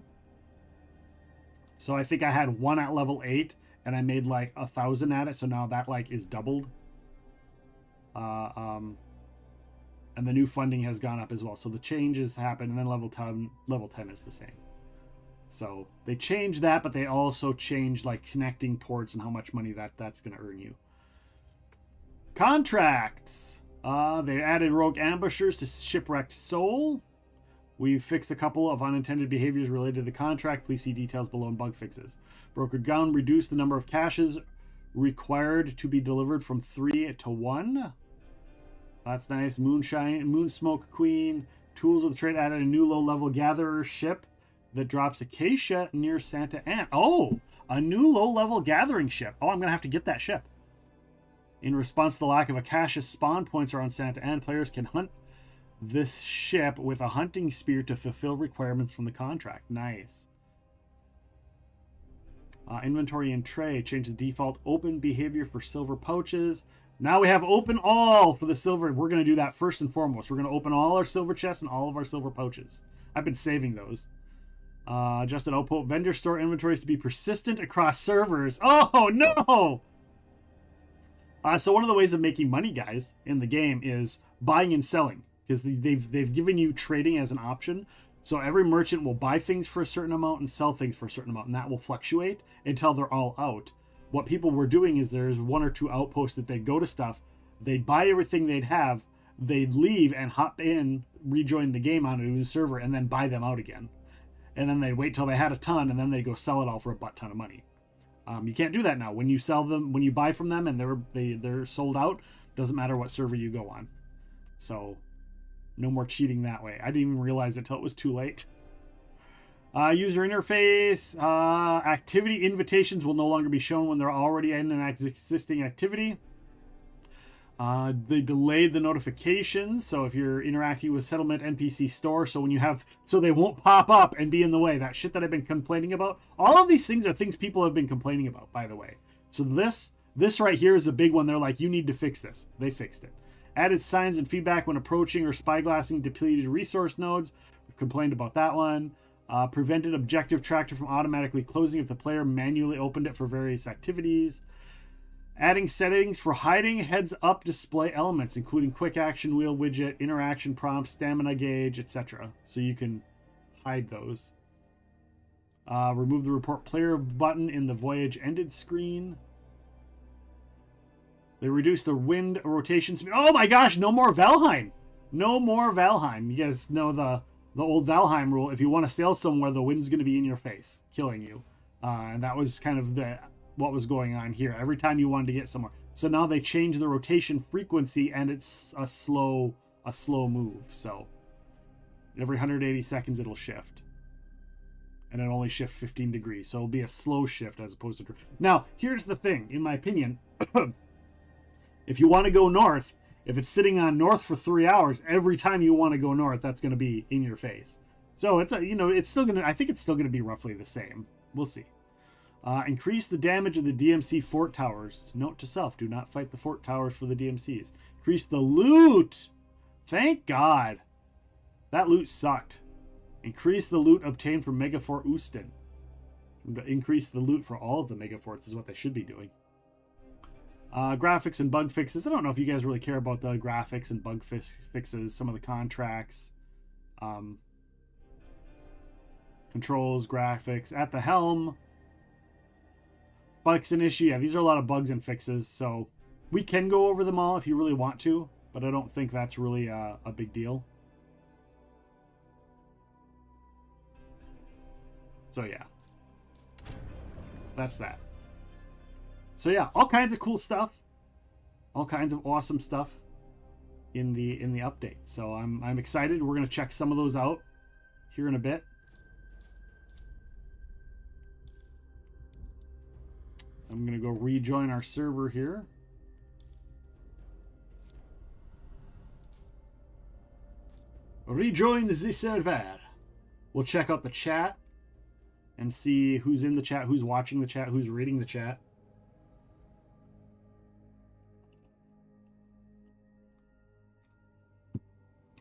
So I think I had one at level 8, and I made like 1,000 at it. So now that like is doubled. And the new funding has gone up as well. So the changes happen, and then level 10 is the same. So they changed that, but they also changed like connecting ports and how much money that's going to earn you. Contracts. They added rogue ambushers to Shipwrecked Soul. We fixed a couple of unintended behaviors related to the contract. Please see details below in bug fixes. Brokered Gun reduced the number of caches required to be delivered from 3 to 1. That's nice. Moonsmoke Queen. Tools of the Trade added a new low-level gatherer ship that drops Acacia near Santa Anne. Oh, a new low-level gathering ship. Oh, I'm going to have to get that ship. In response to the lack of Acacia's spawn points around Santa Anne, players can hunt this ship with a hunting spear to fulfill requirements from the contract. Nice. Inventory and tray. Change the default open behavior for silver pouches. Now we have open all for the silver. We're going to do that first and foremost. We're going to open all our silver chests and all of our silver pouches. I've been saving those. Adjusted output. Vendor store inventories to be persistent across servers. Oh, no! So one of the ways of making money, guys, in the game is buying and selling, because they've given you trading as an option. So every merchant will buy things for a certain amount and sell things for a certain amount, and that will fluctuate until they're all out. What people were doing is there's 1 or 2 outposts that they'd go to stuff, they'd buy everything they'd have, they'd leave and hop in, rejoin the game on a new server, and then buy them out again. And then they'd wait till they had a ton, and then they'd go sell it all for a butt ton of money. You can't do that now. When you sell them, when you buy from them and they're sold out, doesn't matter what server you go on. So no more cheating that way. I didn't even realize it till it was too late. User interface. Activity invitations will no longer be shown when they're already in an existing activity. They delayed the notifications, so if you're interacting with Settlement NPC Store, so when you have, so they won't pop up and be in the way. That shit that I've been complaining about. All of these things are things people have been complaining about, by the way. So this right here is a big one. They're like, you need to fix this. They fixed it. Added signs and feedback when approaching or spyglassing depleted resource nodes. We've complained about that one. Prevented objective tracker from automatically closing if the player manually opened it for various activities. Adding settings for hiding heads-up display elements, including quick action wheel widget, interaction prompts, stamina gauge, etc. So you can hide those. Remove the report player button in the voyage ended screen. They reduced the wind rotation speed. Oh my gosh, no more Valheim. No more Valheim. You guys know the old Valheim rule. If you want to sail somewhere, the wind's going to be in your face, killing you. And that was kind of what was going on here every time you wanted to get somewhere. So now they changed the rotation frequency, and it's a slow move. So every 180 seconds it'll shift, and it'll only shift 15 degrees. So it'll be a slow shift as opposed to. Now here's the thing, in my opinion, if you want to go north, if it's sitting on north for 3 hours, every time you want to go north, that's going to be in your face. So it's it's still gonna. I think it's still gonna be roughly the same. We'll see. Increase the damage of the DMC fort towers. Note to self, do not fight the fort towers for the DMCs. Increase the loot. Thank God. That loot sucked. Increase the loot obtained from Megafort Ustin. Increase the loot for all of the Megaforts is what they should be doing. Graphics and bug fixes. I don't know if you guys really care about the graphics and bug fixes. Some of the contracts. Controls, graphics. At the helm. Bugs an issue. Yeah, these are a lot of bugs and fixes, so we can go over them all if you really want to, but I don't think that's really a big deal. So yeah, that's that. So yeah, all kinds of cool stuff, all kinds of awesome stuff in the update. So I'm excited. We're gonna check some of those out here in a bit. I'm going to go rejoin our server here. Rejoin the server. We'll check out the chat and see who's in the chat, who's watching the chat, who's reading the chat.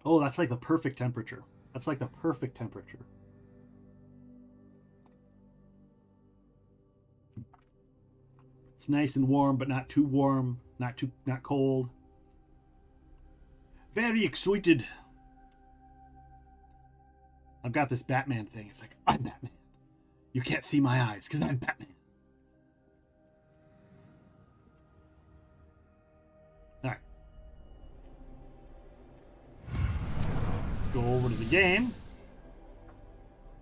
Oh, that's like the perfect temperature. That's like the perfect temperature. It's nice and warm, but not too warm, not cold. Very excited. I've got this Batman thing. It's like, I'm Batman. You can't see my eyes because I'm Batman. All right. Let's go over to the game.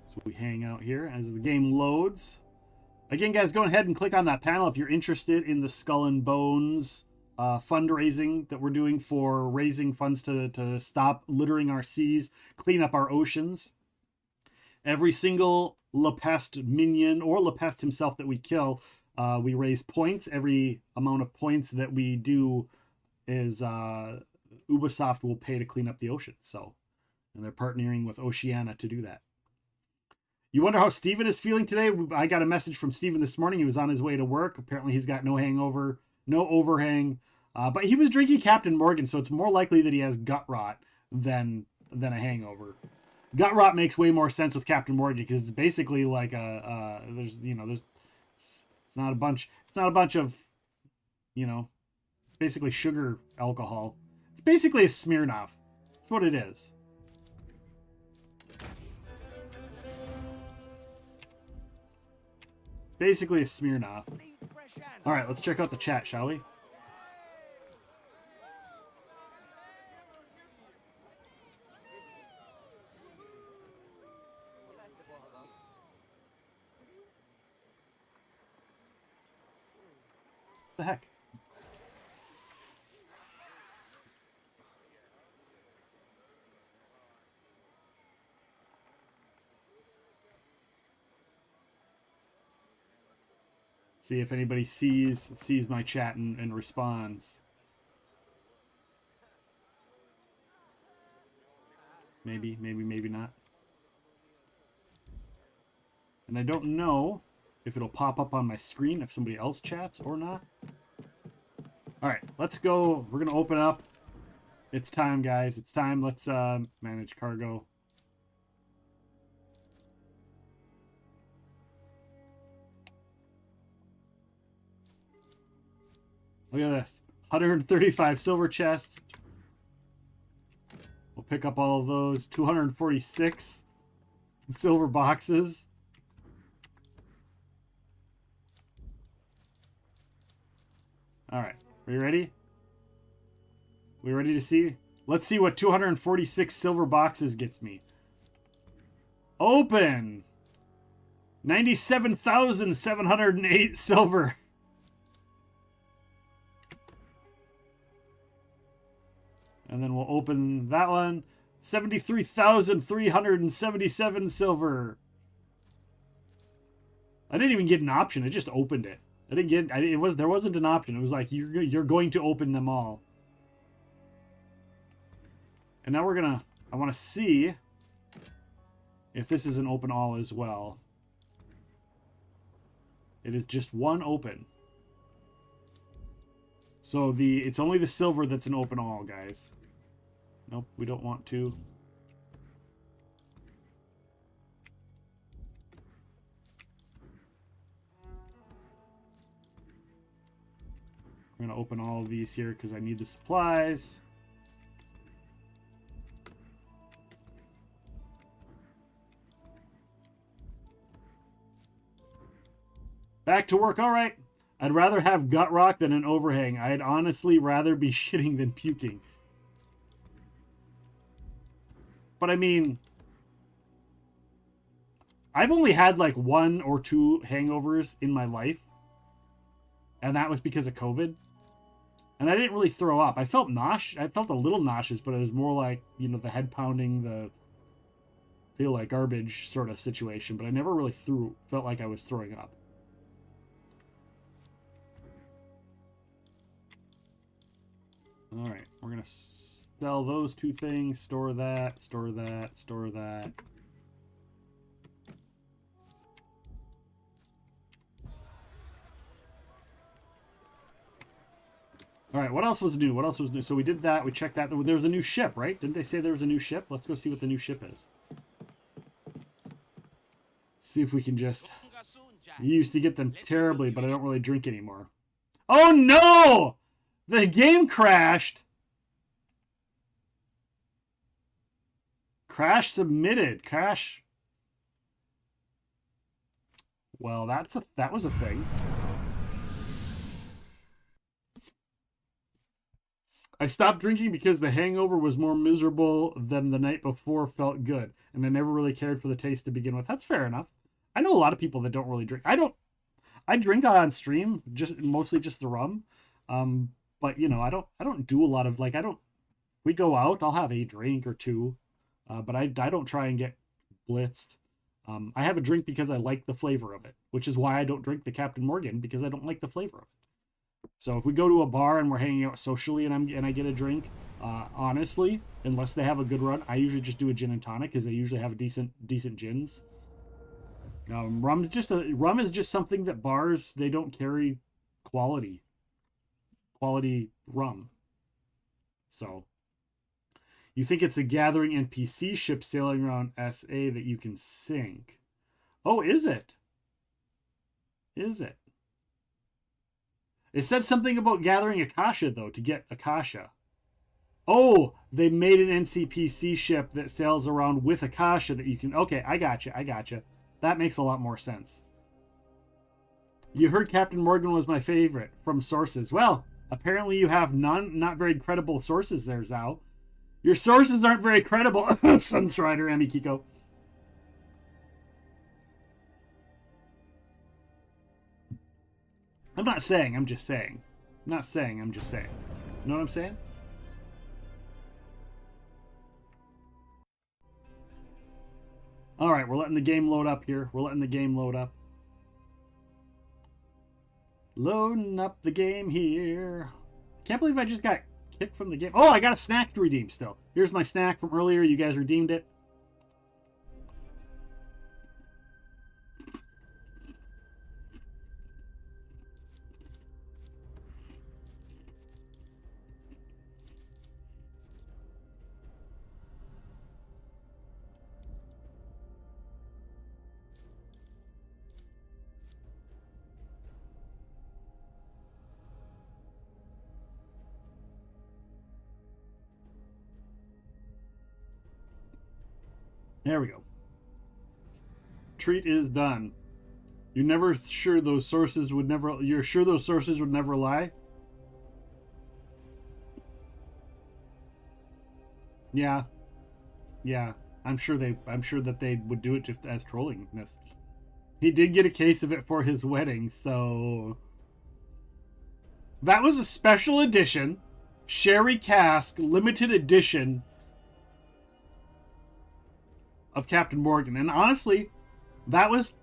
So we hang out here as the game loads. Again, guys, go ahead and click on that panel if you're interested in the Skull and Bones fundraising that we're doing for raising funds to stop littering our seas, clean up our oceans. Every single Lepest minion or Lepest himself that we kill, we raise points. Every amount of points that we do is Ubisoft will pay to clean up the ocean. So, and they're partnering with Oceania to do that. You wonder how Steven is feeling today? I got a message from Steven this morning. He was on his way to work. Apparently he's got no hangover, no overhang. But he was drinking Captain Morgan, so it's more likely that he has gut rot than a hangover. Gut rot makes way more sense with Captain Morgan because it's basically like it's not a bunch of, it's basically sugar alcohol. It's basically a Smirnoff. That's what it is. basically a Smirnoff. All right, let's check out the chat, shall we? The heck? See if anybody sees my chat and responds. Maybe not. And I don't know if it'll pop up on my screen if somebody else chats or not. All right, let's go. We're gonna open up. It's time, guys. It's time. Let's manage cargo. Look at this. 135 silver chests. We'll pick up all of those. 246 silver boxes. All right. Are you ready? We ready to see? Let's see what 246 silver boxes gets me. Open. 97,708 silver. And then we'll open that one. 73,377 silver. I didn't even get an option. I just opened it. I didn't get there wasn't an option. It was like you're going to open them all. And now I want to see if this is an open all as well. It is just one open. So it's only the silver that's an open all, guys. Nope, we don't want to. I'm going to open all of these here because I need the supplies. Back to work, all right. I'd rather have gut rock than an overhang. I'd honestly rather be shitting than puking. But I mean, I've only had like 1 or 2 hangovers in my life. And that was because of COVID. And I didn't really throw up. I felt nauseous. I felt a little nauseous, but it was more like, you know, the head pounding, the feel like garbage sort of situation. But I never really felt like I was throwing up. All right, we're going to sell those 2 things, store that, store that, store that. All right, what else was new? What else was new? So we did that. We checked that. There was a new ship, right? Didn't they say there was a new ship? Let's go see what the new ship is. See if we can just... You used to get them terribly, but I don't really drink anymore. Oh, no! The game crashed. Crash submitted. Crash. Well, that was a thing. I stopped drinking because the hangover was more miserable than the night before felt good, and I never really cared for the taste to begin with. That's fair enough. I know a lot of people that don't really drink. I drink on stream, mostly just the rum. But you know, I don't do a lot of we go out, I'll have a drink or 2. But I don't try and get blitzed. I have a drink because I like the flavor of it, which is why I don't drink the Captain Morgan, because I don't like the flavor of it. So if we go to a bar and we're hanging out socially and I get a drink, honestly, unless they have a good run, I usually just do a gin and tonic because they usually have decent gins. Rum is just something that bars, they don't carry quality rum. So you think it's a gathering NPC ship sailing around SA that you can sink. Oh, is it? Is it? It said something about gathering Akasha, though, to get Akasha. Oh, they made an NCPC ship that sails around with Akasha that you can... Okay, I gotcha. That makes a lot more sense. You heard Captain Morgan was my favorite from sources. Well, apparently you have not very credible sources there, Zao. Your sources aren't very credible, Sunstrider, Amikiko. I'm not saying, I'm just saying. I'm not saying, I'm just saying. You know what I'm saying? Alright, we're letting the game load up here. We're letting the game load up. Loading up the game here. Can't believe I just got kicked from the game. Oh, I got a snack to redeem still. Here's my snack from earlier. You guys redeemed it. There we go. Treat is done. You're never sure those sources would never. You're sure those sources would never lie? Yeah. Yeah. I'm sure that they would do it just as trollingness. He did get a case of it for his wedding, so that was a special edition Sherry Cask limited edition of Captain Morgan. And honestly, that was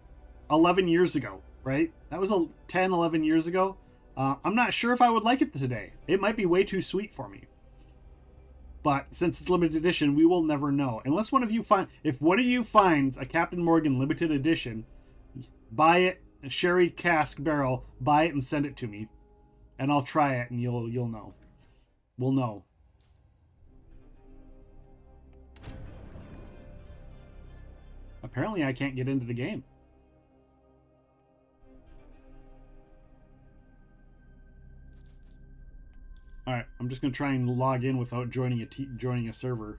11 years ago, right? That was 10, 11 years ago. I'm not sure if I would like it today. It might be way too sweet for me. But since it's limited edition, we will never know. Unless one of you if one of you finds a Captain Morgan limited edition, buy it, a Sherry Cask barrel, buy it and send it to me. And I'll try it and you'll know. We'll know. Apparently I can't get into the game. Alright, I'm just going to try and log in without joining a server.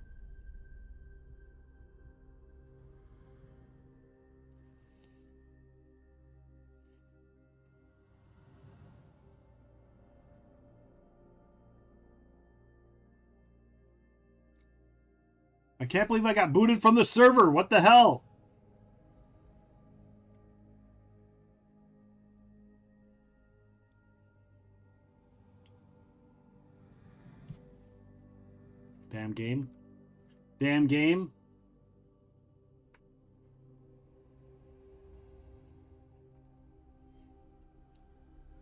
I can't believe I got booted from the server. What the hell? Damn game. Damn game.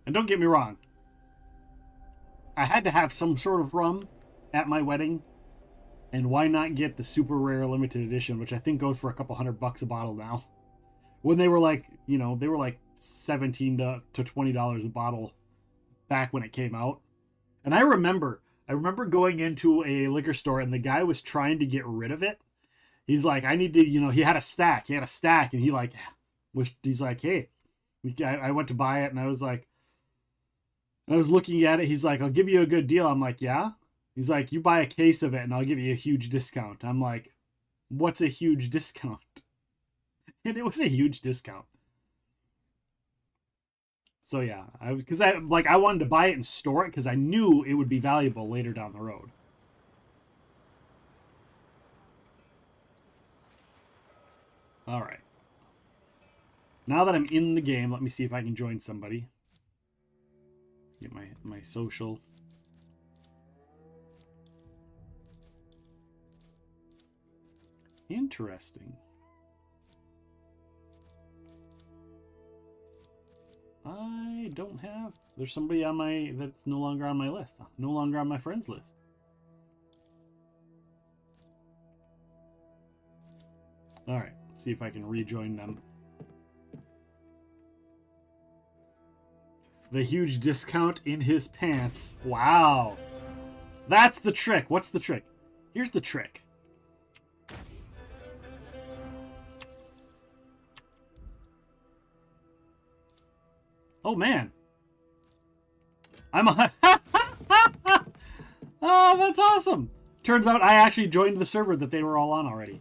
And don't get me wrong. I had to have some sort of rum at my wedding. And why not get the super rare limited edition, which I think goes for a couple $100 a bottle now. When they were like, you know, they were like $17 to $20 a bottle back when it came out. And I remember going into a liquor store and the guy was trying to get rid of it. He's like, I need to, you know, he had a stack and he's like, hey, I went to buy it and I was like, I was looking at it. He's like, I'll give you a good deal. I'm like, yeah. He's like, you buy a case of it and I'll give you a huge discount. I'm like, what's a huge discount? And it was a huge discount. So yeah, because I wanted to buy it and store it because I knew it would be valuable later down the road. All right. Now that I'm in the game, let me see if I can join somebody. Get my social. Interesting. I don't have... There's somebody on that's no longer on my list. No longer on my friends list. Alright, let's see if I can rejoin them. The huge discount in his pants. Wow. That's the trick. What's the trick? Here's the trick. Oh, man. I'm on... Oh, that's awesome. Turns out I actually joined the server that they were all on already.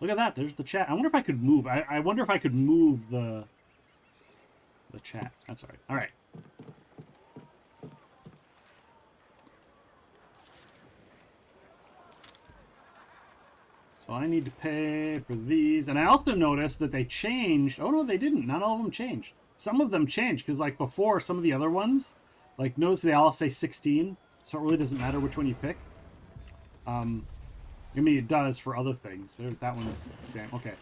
Look at that. There's the chat. I wonder if I could move. I wonder if I could move the chat. That's all right. All right. So I need to pay for these. And I also noticed that they changed. Oh, no, they didn't. Not all of them changed. Some of them changed because, like, before, some of the other ones, like, notice they all say 16. So it really doesn't matter which one you pick. I mean, it does for other things. That one's the same. Okay.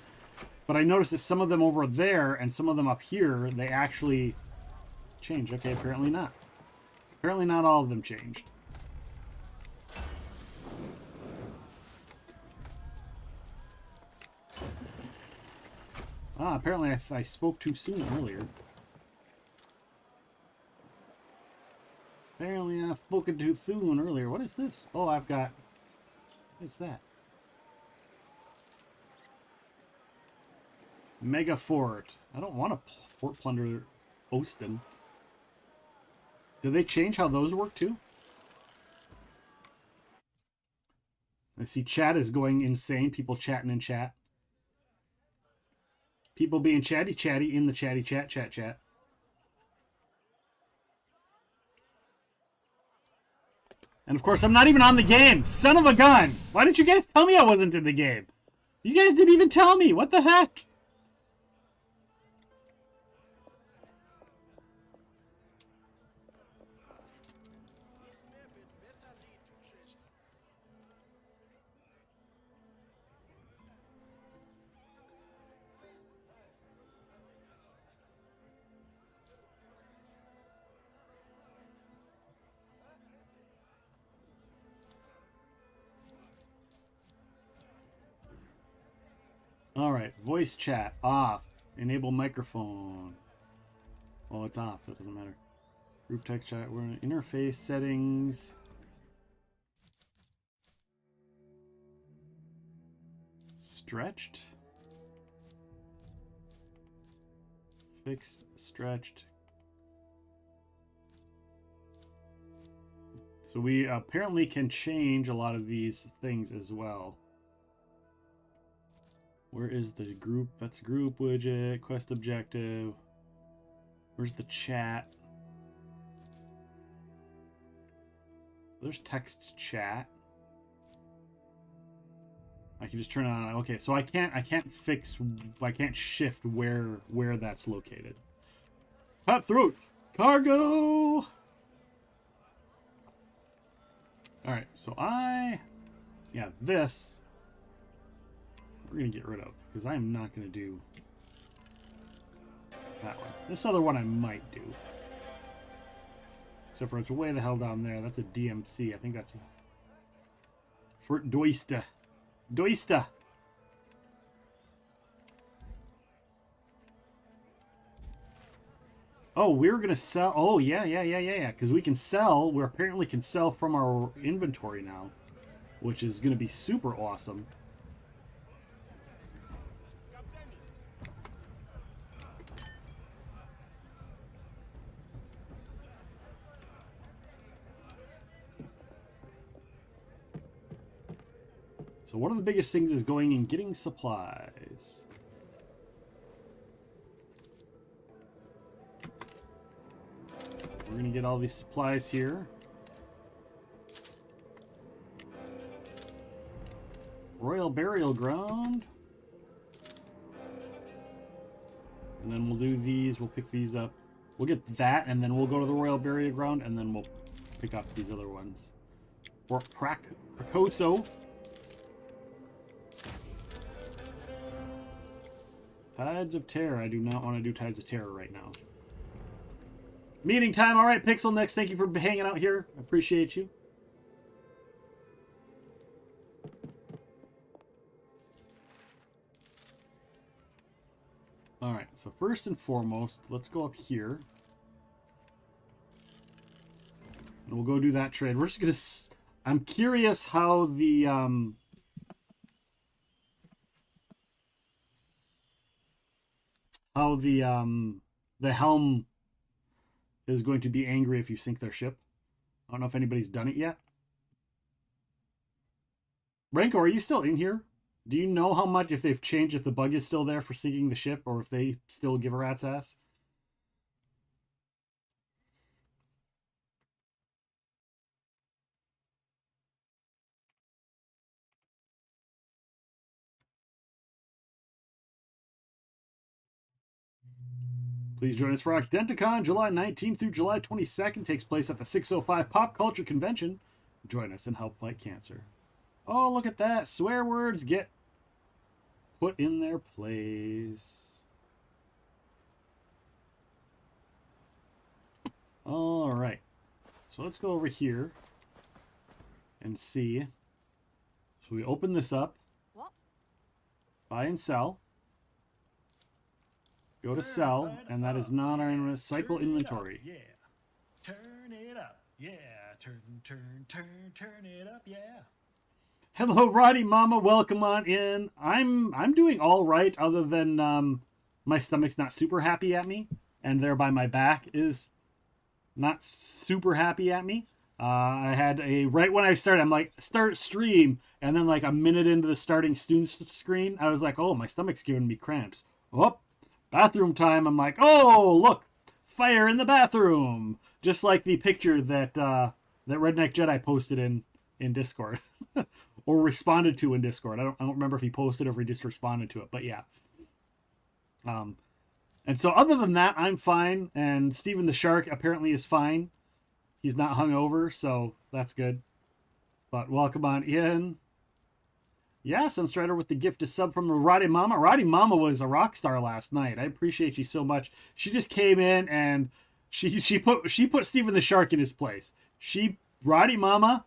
But I noticed that some of them over there and some of them up here, they actually changed. Okay, apparently not. Apparently not all of them changed. Ah, apparently I spoke too soon earlier. Apparently I've spoken too soon earlier. What is this? Oh, I've got... What's that? Mega Fort. I don't want to fort plunder Ostin. Did they change how those work too? I see chat is going insane. People chatting in chat. People being chatty in the chatty chat. And of course, I'm not even on the game. Son of a gun. Why didn't you guys tell me I wasn't in the game? You guys didn't even tell me. What the heck? Alright, voice chat off. Enable microphone. Well, it's off. That doesn't matter. Group text chat. We're in interface settings. Stretched. Fixed, stretched. So we apparently can change a lot of these things as well. Where is the group? That's group widget, quest objective. Where's the chat? There's text chat. I can just turn it on. Okay, so I can't shift where that's located. Cutthroat cargo. All right, so this we're gonna get rid of because I'm not gonna do that one. This other one I might do, except for it's way the hell down there. That's a DMC. I think that's a Fort Doista. Doista. Oh, we're gonna sell. Oh yeah. Because we can sell. We apparently can sell from our inventory now, which is gonna be super awesome. So one of the biggest things is going and getting supplies. We're going to get all these supplies here. Royal Burial Ground. And then we'll do these. We'll pick these up. We'll get that, and then we'll go to the Royal Burial Ground, and then we'll pick up these other ones. Fort Pracoso. Tides of Terror. I do not want to do Tides of Terror right now. Meeting time. All right, Pixel Next. Thank you for hanging out here. I appreciate you. All right, so first and foremost, let's go up here. And we'll go do that trade. We're just going to... I'm curious how the... the helm is going to be angry if you sink their ship. I don't know if anybody's done it yet. Ranko, are you still in here? Do you know how much, if they've changed, if the bug is still there for sinking the ship, or if they still give a rat's ass? Please join us for Occidenticon, July 19th through July 22nd. Takes place at the 605 Pop Culture Convention. Join us and help fight cancer. Oh, look at that. Swear words get put in their place. All right. So let's go over here and see. So we open this up. Buy and sell. Go to sell, and that is not our cycle inventory. Yeah. Turn it up. Yeah. Turn it up. Yeah. Hello, Roddy Mama. Welcome on in. I'm doing all right, other than my stomach's not super happy at me, and thereby my back is not super happy at me. I had right when I started, I'm like, start stream, and then like a minute into the starting student screen, I was like, oh, my stomach's giving me cramps. Oh, bathroom time. I'm like, oh, look, fire in the bathroom, just like the picture that that Redneck Jedi posted in Discord. Or responded to in Discord. I don't remember if he posted or if he just responded to it, but yeah. And so other than that, I'm fine. And Steven the Shark apparently is fine. He's not hungover, so that's good. But welcome on in. Yeah, Sunstrider with the gift of sub from Roddy Mama. Roddy Mama was a rock star last night. I appreciate you so much. She just came in and she put Steven the Shark in his place. Roddy Mama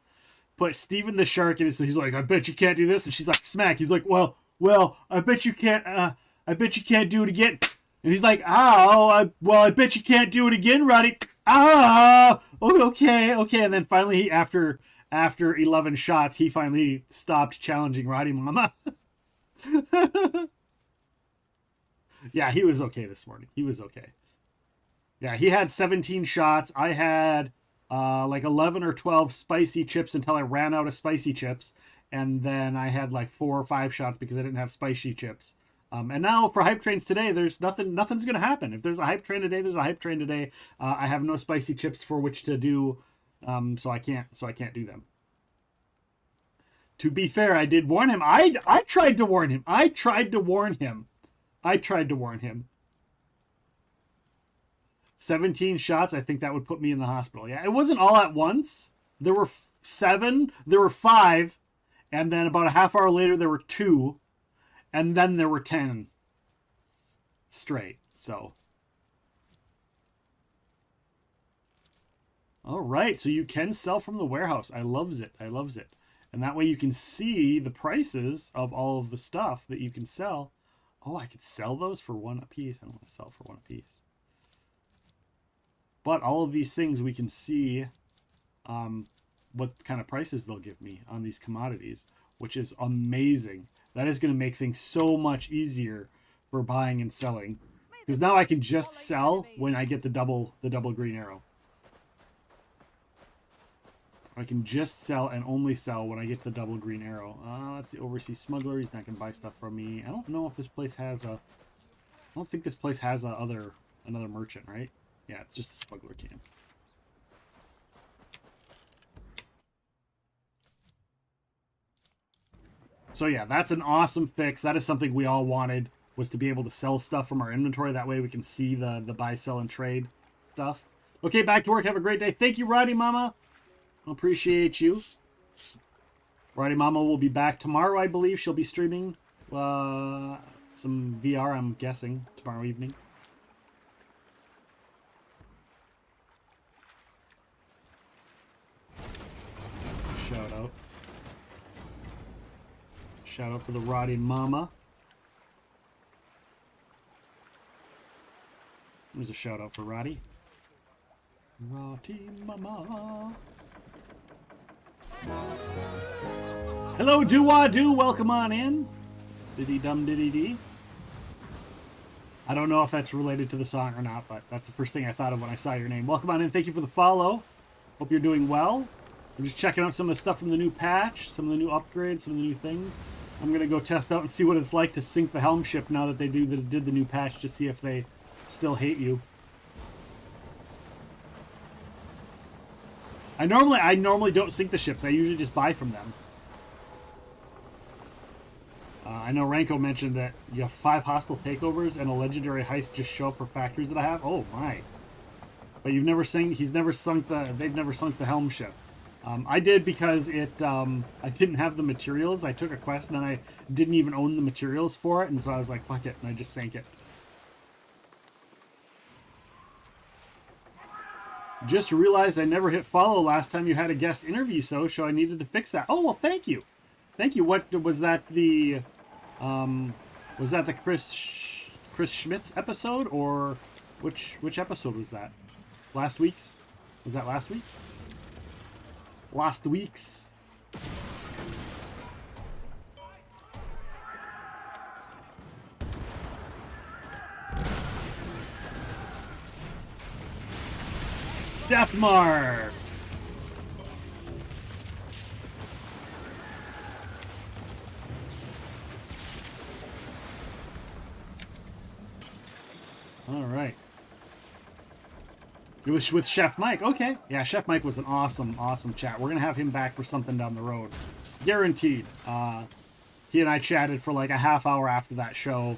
put Steven the Shark in his. He's like, I bet you can't do this, and she's like, smack. He's like, well, I bet you can't. I bet you can't do it again. And he's like, I bet you can't do it again, Roddy. Okay. And then finally, after 11 shots, he finally stopped challenging Roddy Mama. Yeah, he was okay this morning. He was okay. Yeah, he had 17 shots. I had like 11 or 12 spicy chips until I ran out of spicy chips. And then I had like 4 or 5 shots because I didn't have spicy chips. And now for hype trains today, there's nothing's going to happen. If there's a hype train today, there's a hype train today. I have no spicy chips for which to do, so I can't do them. To be fair, I did warn him. I tried to warn him. 17 shots, I think that would put me in the hospital. Yeah, it wasn't all at once. There were 7, there were 5, and then about a half hour later there were 2, and then there were 10 straight. So, all right, so you can sell from the warehouse. I loves it. And that way you can see the prices of all of the stuff that you can sell. Oh, I could sell those for 1 apiece. I don't want to sell for 1 apiece. But all of these things we can see what kind of prices they'll give me on these commodities, which is amazing. That is going to make things so much easier for buying and selling. Because now I can just sell when I get the double green arrow. I can just sell and only sell when I get the double green arrow. That's the overseas smuggler. He's not going to buy stuff from me. I don't know if this place has a... I don't think this place has another merchant, right? Yeah, it's just a smuggler camp. So yeah, that's an awesome fix. That is something we all wanted, was to be able to sell stuff from our inventory. That way we can see the buy, sell, and trade stuff. Okay, back to work. Have a great day. Thank you, Roddy Mama. Appreciate you. Roddy Mama will be back tomorrow, I believe. She'll be streaming some VR, I'm guessing, tomorrow evening. Shout out for the Roddy Mama. There's a shout out for Roddy. Roddy Mama. Hello, do-wah-do. Welcome on in. Diddy-dum-diddy-dee. I don't know if that's related to the song or not, but that's the first thing I thought of when I saw your name. Welcome on in. Thank you for the follow. Hope you're doing well. I'm just checking out some of the stuff from the new patch, some of the new upgrades, some of the new things. I'm gonna go test out and see what it's like to sink the helm ship now that they did the new patch, to see if they still hate you. I normally don't sink the ships. I usually just buy from them. I know Ranko mentioned that you have 5 hostile takeovers and a legendary heist just show up for factories that I have. Oh my! But they've never sunk the helm ship. I did because I didn't have the materials. I took a quest and then I didn't even own the materials for it, and so I was like, fuck it, and I just sank it. Just realized I never hit follow last time you had a guest interview, so I needed to fix that. Oh well, thank you. What was that? Was that the Chris Schmitz episode, or which episode was that? Last week's? Was that last week's? Last week's. Deathmark! All right. It was with Chef Mike. Okay. Yeah, Chef Mike was an awesome chat. We're going to have him back for something down the road. Guaranteed. He and I chatted for like a half hour after that show.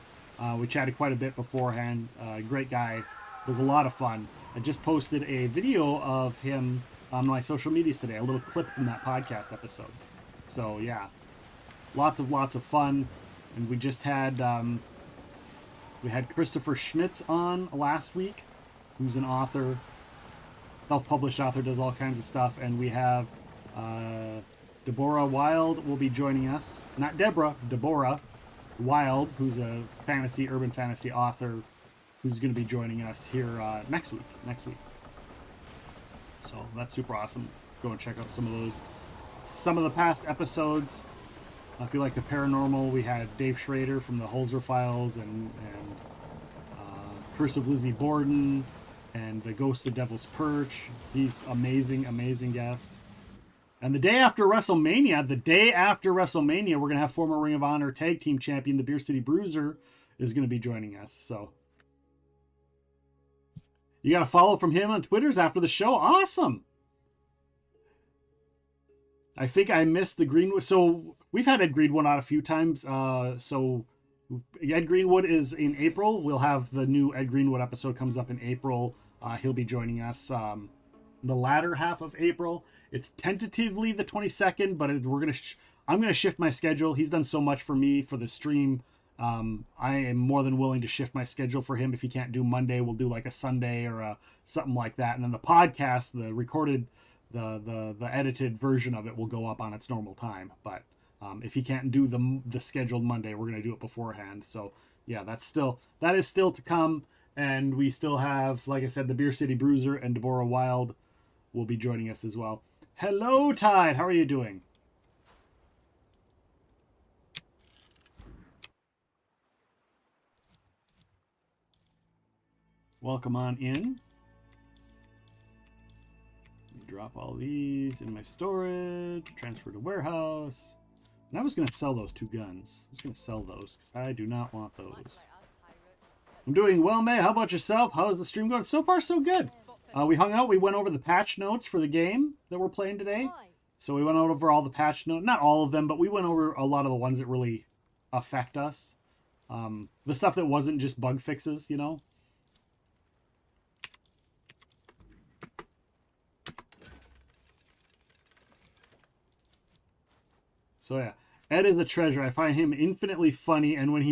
We chatted quite a bit beforehand. Great guy. It was a lot of fun. I just posted a video of him on my social medias today, a little clip from that podcast episode. So yeah, lots of fun. And we just had Christopher Schmitz on last week, who's an author, self-published author, does all kinds of stuff. And we have Deborah Wild will be joining us. Not Deborah, Deborah Wild, who's a urban fantasy author, who's going to be joining us here next week. So that's super awesome. Go and check out some of the past episodes. If you like the paranormal, we had Dave Schrader from the Holzer Files and Curse of Lizzie Borden and the Ghosts of Devil's Perch. He's amazing guest. And the day after WrestleMania, we're going to have former Ring of Honor Tag Team Champion, the Beer City Bruiser, is going to be joining us. So you got to follow from him on Twitters after the show. Awesome. I think I missed the Greenwood. So we've had Ed Greenwood on a few times. So Ed Greenwood is in April. We'll have the new Ed Greenwood episode comes up in April. He'll be joining us the latter half of April. It's tentatively the 22nd, but I'm going to shift my schedule. He's done so much for me for the stream. I am more than willing to shift my schedule for him. If he can't do Monday, we'll do like a Sunday or something like that. And then the podcast, the recorded, the edited version of it will go up on its normal time. But if he can't do the scheduled Monday, we're going to do it beforehand. So yeah, that is still to come. And we still have, like I said, the Beer City Bruiser and Deborah Wild will be joining us as well. Hello, Tide. How are you doing? Welcome on in. Drop all these in my storage. Transfer to warehouse. And I was going to sell those 2 guns. I was going to sell those because I do not want those. I'm doing well, May. How about yourself? How is the stream going? So far, so good. We hung out. We went over the patch notes for the game that we're playing today. So we went over all the patch notes. Not all of them, but we went over a lot of the ones that really affect us. The stuff that wasn't just bug fixes, you know? So yeah, Ed is a treasure. I find him infinitely funny, and when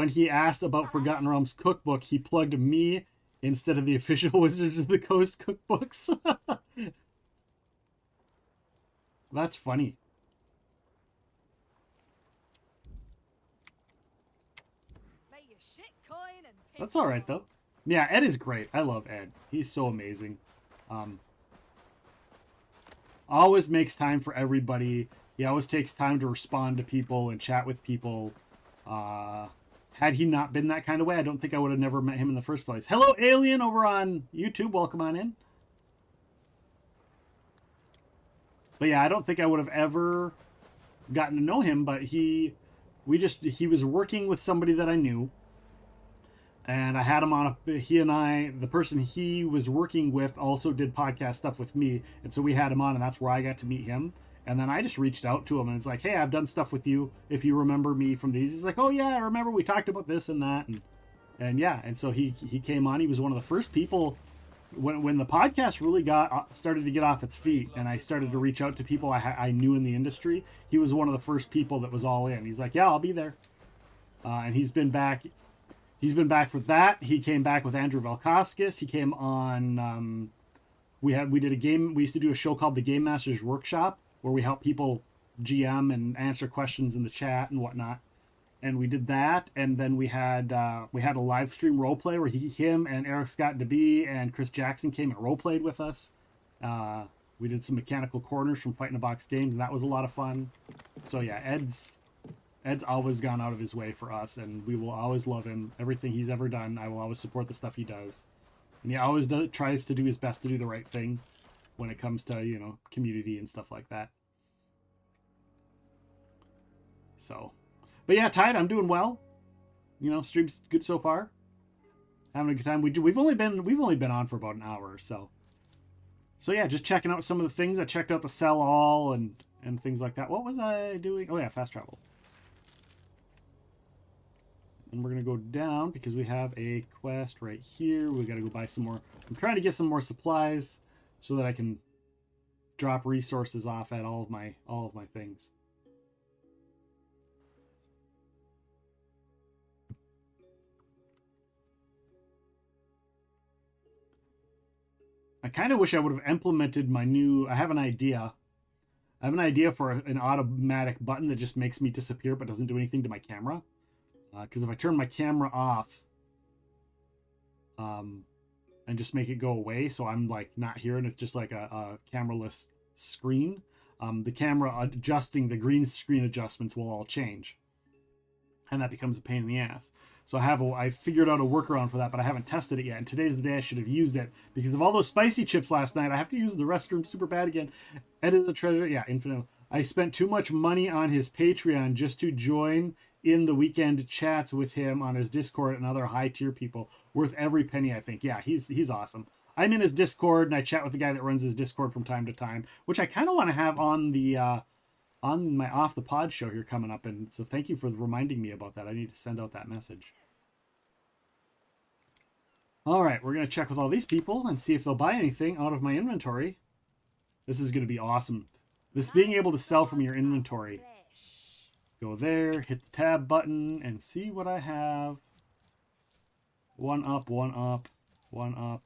he asked about Forgotten Realms cookbook, he plugged me instead of the official Wizards of the Coast cookbooks. That's funny. That's all right though. Yeah, Ed is great. I love Ed. He's so amazing. Always makes time for everybody. He always takes time to respond to people and chat with people. Had he not been that kind of way, I don't think I would have never met him in the first place. Hello, Alien, over on YouTube. Welcome on in. But yeah, I don't think I would have ever gotten to know him, but he was working with somebody that I knew, and I had him on the person he was working with also did podcast stuff with me, and so we had him on, and that's where I got to meet him. And then I just reached out to him, and it's like, hey, I've done stuff with you. If you remember me from these, he's like, oh yeah, I remember. We talked about this and that, and yeah, and so he came on. He was one of the first people when the podcast really started to get off its feet, and I started to reach out to people I knew in the industry. He was one of the first people that was all in. He's like, yeah, I'll be there, and he's been back. He's been back for that. He came back with Andrew Valkoskis. He came on. We did a game. We used to do a show called the Game Masters Workshop, where we help people GM and answer questions in the chat and whatnot. And we did that, and then we had a live stream role play where him and Eric Scott DeBee and Chris Jackson came and role played with us. We did some mechanical corners from Fight in a Box Games, and that was a lot of fun. So yeah, Ed's always gone out of his way for us, and we will always love him. Everything he's ever done, I will always support the stuff he does. And he always tries to do his best to do the right thing when it comes to, community and stuff like that. So, but yeah, Tide, I'm doing well. Stream's good so far. Having a good time. We've only been on for about an hour or so. So yeah, just checking out some of the things. I checked out the Sell All and things like that. What was I doing? Oh yeah, fast travel. And we're gonna go down because we have a quest right here. We gotta go buy some more. I'm trying to get some more supplies so that I can drop resources off at all of my things. I kind of wish I would have implemented my new. I have an idea. I have an idea for an automatic button that just makes me disappear but doesn't do anything to my camera. Because if I turn my camera off, and just make it go away, so I'm like not here and it's just like a cameraless screen, the camera adjusting the green screen adjustments will all change, and that becomes a pain in the ass. So I figured out a workaround for that, but I haven't tested it yet. And today's the day I should have used it because of all those spicy chips last night. I have to use the restroom super bad again. Edit the treasure, yeah, infinite. I spent too much money on his Patreon just to join in the weekend chats with him on his Discord and other high tier people. Worth every penny, I think. Yeah, he's awesome. I'm in his Discord and I chat with the guy that runs his Discord from time to time, which I kind of want to have on the on my Off the Pod show here coming up. And so thank you for reminding me about that. I need to send out that message. All right, we're going to check with all these people and see if they'll buy anything out of my inventory. This is going to be awesome. This being able to sell from your inventory. Go there, hit the tab button, and see what I have. One up, one up, one up.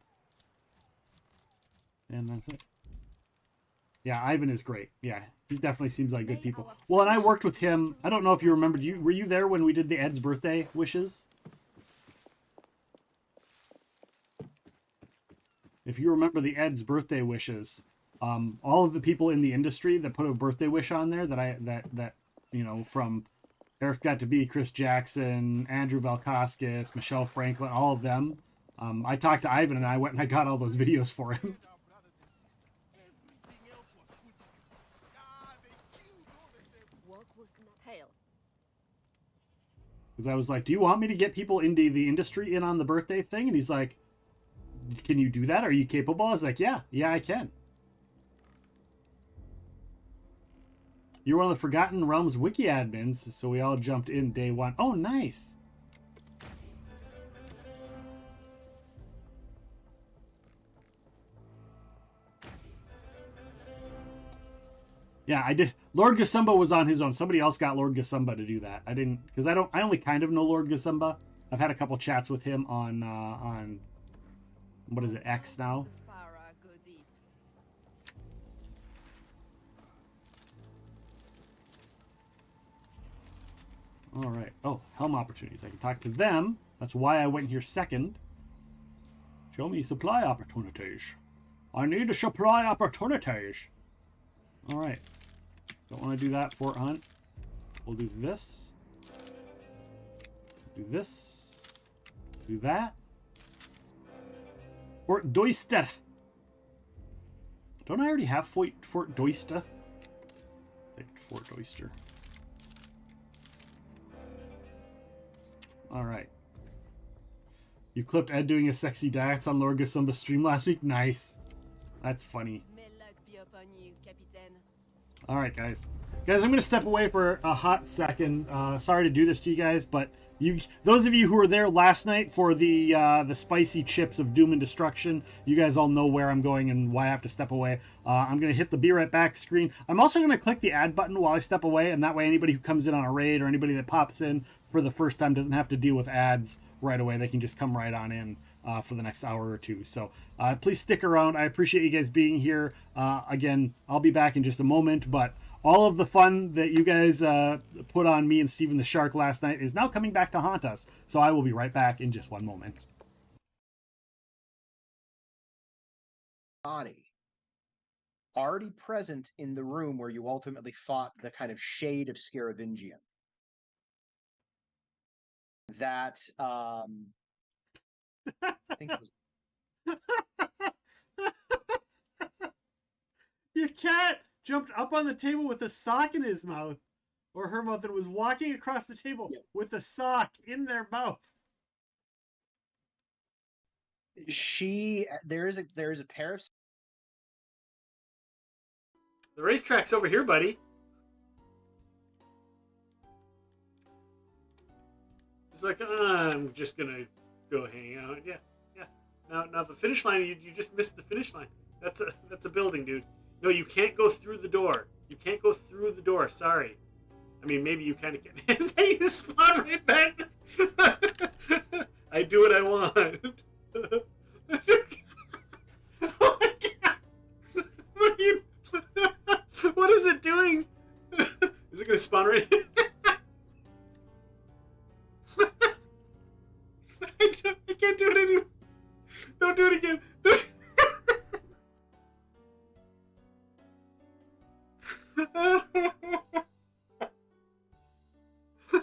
And that's it. Yeah, Ivan is great. Yeah, he definitely seems like good people. Well, and I worked with him. I don't know if you remember. Were you there when we did the Ed's birthday wishes? If you remember the Ed's birthday wishes, all of the people in the industry that put a birthday wish on there that from Eric Got to Be, Chris Jackson, Andrew Valkoskis, Michelle Franklin, all of them. I talked to Ivan and I went and I got all those videos for him. Because I was like, do you want me to get people into the industry in on the birthday thing? And he's like, can you do that? Are you capable? I was like, yeah, I can. You're one of the Forgotten Realms wiki admins, so we all jumped in day one. Oh, nice. Yeah, I did. Lord Gasumba was on his own. Somebody else got Lord Gasumba to do that. I didn't, because I only kind of know Lord Gasumba. I've had a couple chats with him on what is it, X now? All right. Oh, helm opportunities. I can talk to them. That's why I went here second. Show me supply opportunities. I need a supply opportunities. All right. Don't want to do that, Fort Hunt. We'll do this. Do this. Do that. Fort Doister. Don't I already have Fort Doister? Fort Doister. All right. You clipped Ed doing a sexy dance on Lord Gasumba's stream last week. Nice. That's funny. All right, guys. Guys, I'm going to step away for a hot second. Sorry to do this to you guys, but those of you who were there last night for the spicy chips of doom and destruction, you guys all know where I'm going and why I have to step away. I'm going to hit the be right back screen. I'm also going to click the add button while I step away, and that way anybody who comes in on a raid or anybody that pops in for the first time doesn't have to deal with ads right away. They can just come right on in for the next hour or two. So please stick around. I appreciate you guys being here. Again, I'll be back in just a moment, but all of the fun that you guys put on me and Steven the Shark last night is now coming back to haunt us. So I will be right back in just one moment. Body already present in the room where you ultimately fought the kind of shade of Scaravingian. That I think it was Your cat jumped up on the table with a sock in his mouth, or her mouth, and was walking across the table with a sock in their mouth. There is a pair of The racetrack's over here, buddy. It's like, I'm just gonna go hang out. Yeah. Now the finish line, you just missed the finish line. That's a building, dude. No, you can't go through the door. You can't go through the door. Sorry. I mean, maybe you kind of can. And then you spawn right back. I do what I want. Oh my god! What is it doing? Is it gonna spawn right? I can't do it anymore. Don't do it again.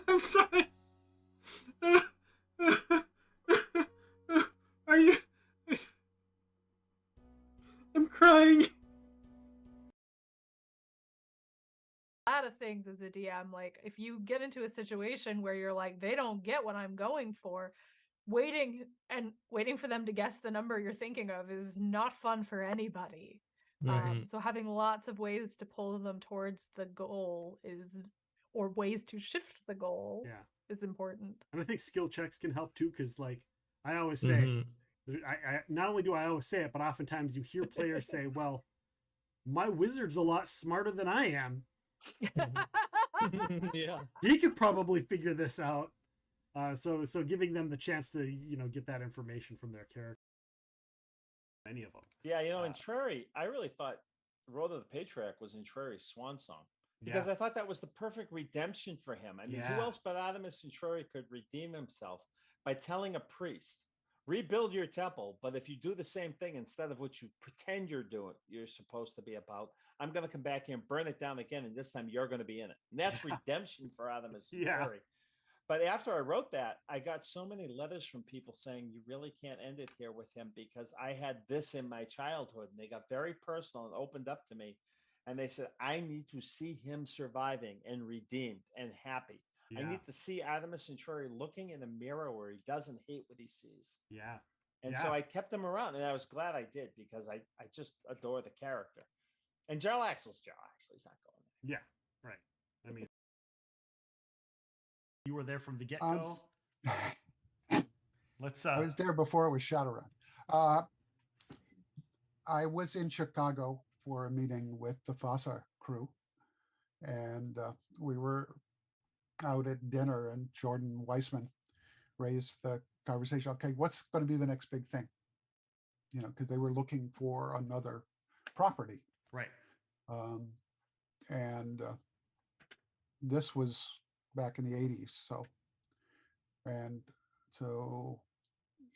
I'm sorry. Are you? I'm crying. A lot of things as a DM, like if you get into a situation where you're like, they don't get what I'm going for, waiting for them to guess the number you're thinking of is not fun for anybody. So having lots of ways to pull them towards the goal or ways to shift the goal is important. And I think skill checks can help too, because like I always say, I not only do I always say it, but oftentimes you hear players say, well, my wizard's a lot smarter than I am. Yeah, he could probably figure this out. So giving them the chance to get that information from their character. Any of them. Yeah, in Trary, I really thought Road of the Patriarch was in Trary's swan song, because I thought that was the perfect redemption for him. I mean, who else but Artemis Centauri could redeem himself by telling a priest, rebuild your temple, but if you do the same thing instead of what you pretend you're supposed to be about, I'm going to come back here and burn it down again, and this time you're going to be in it. And that's redemption for Artemis Centauri. But after I wrote that, I got so many letters from people saying, you really can't end it here with him because I had this in my childhood. And they got very personal and opened up to me. And they said, I need to see him surviving and redeemed and happy. I need to see Artemis Centauri looking in a mirror where he doesn't hate what he sees. And so I kept him around, and I was glad I did, because I just adore the character. And Jarlaxle's Jarlaxle. He's not going there. Yeah, right. I mean, you were there from the get-go. Let's. I was there before it was Shadowrun. I was in Chicago for a meeting with the Fossa crew, and we were out at dinner, and Jordan Weissman raised the conversation. Okay, what's going to be the next big thing? Because they were looking for another property. Right. And this was back in the 80s. So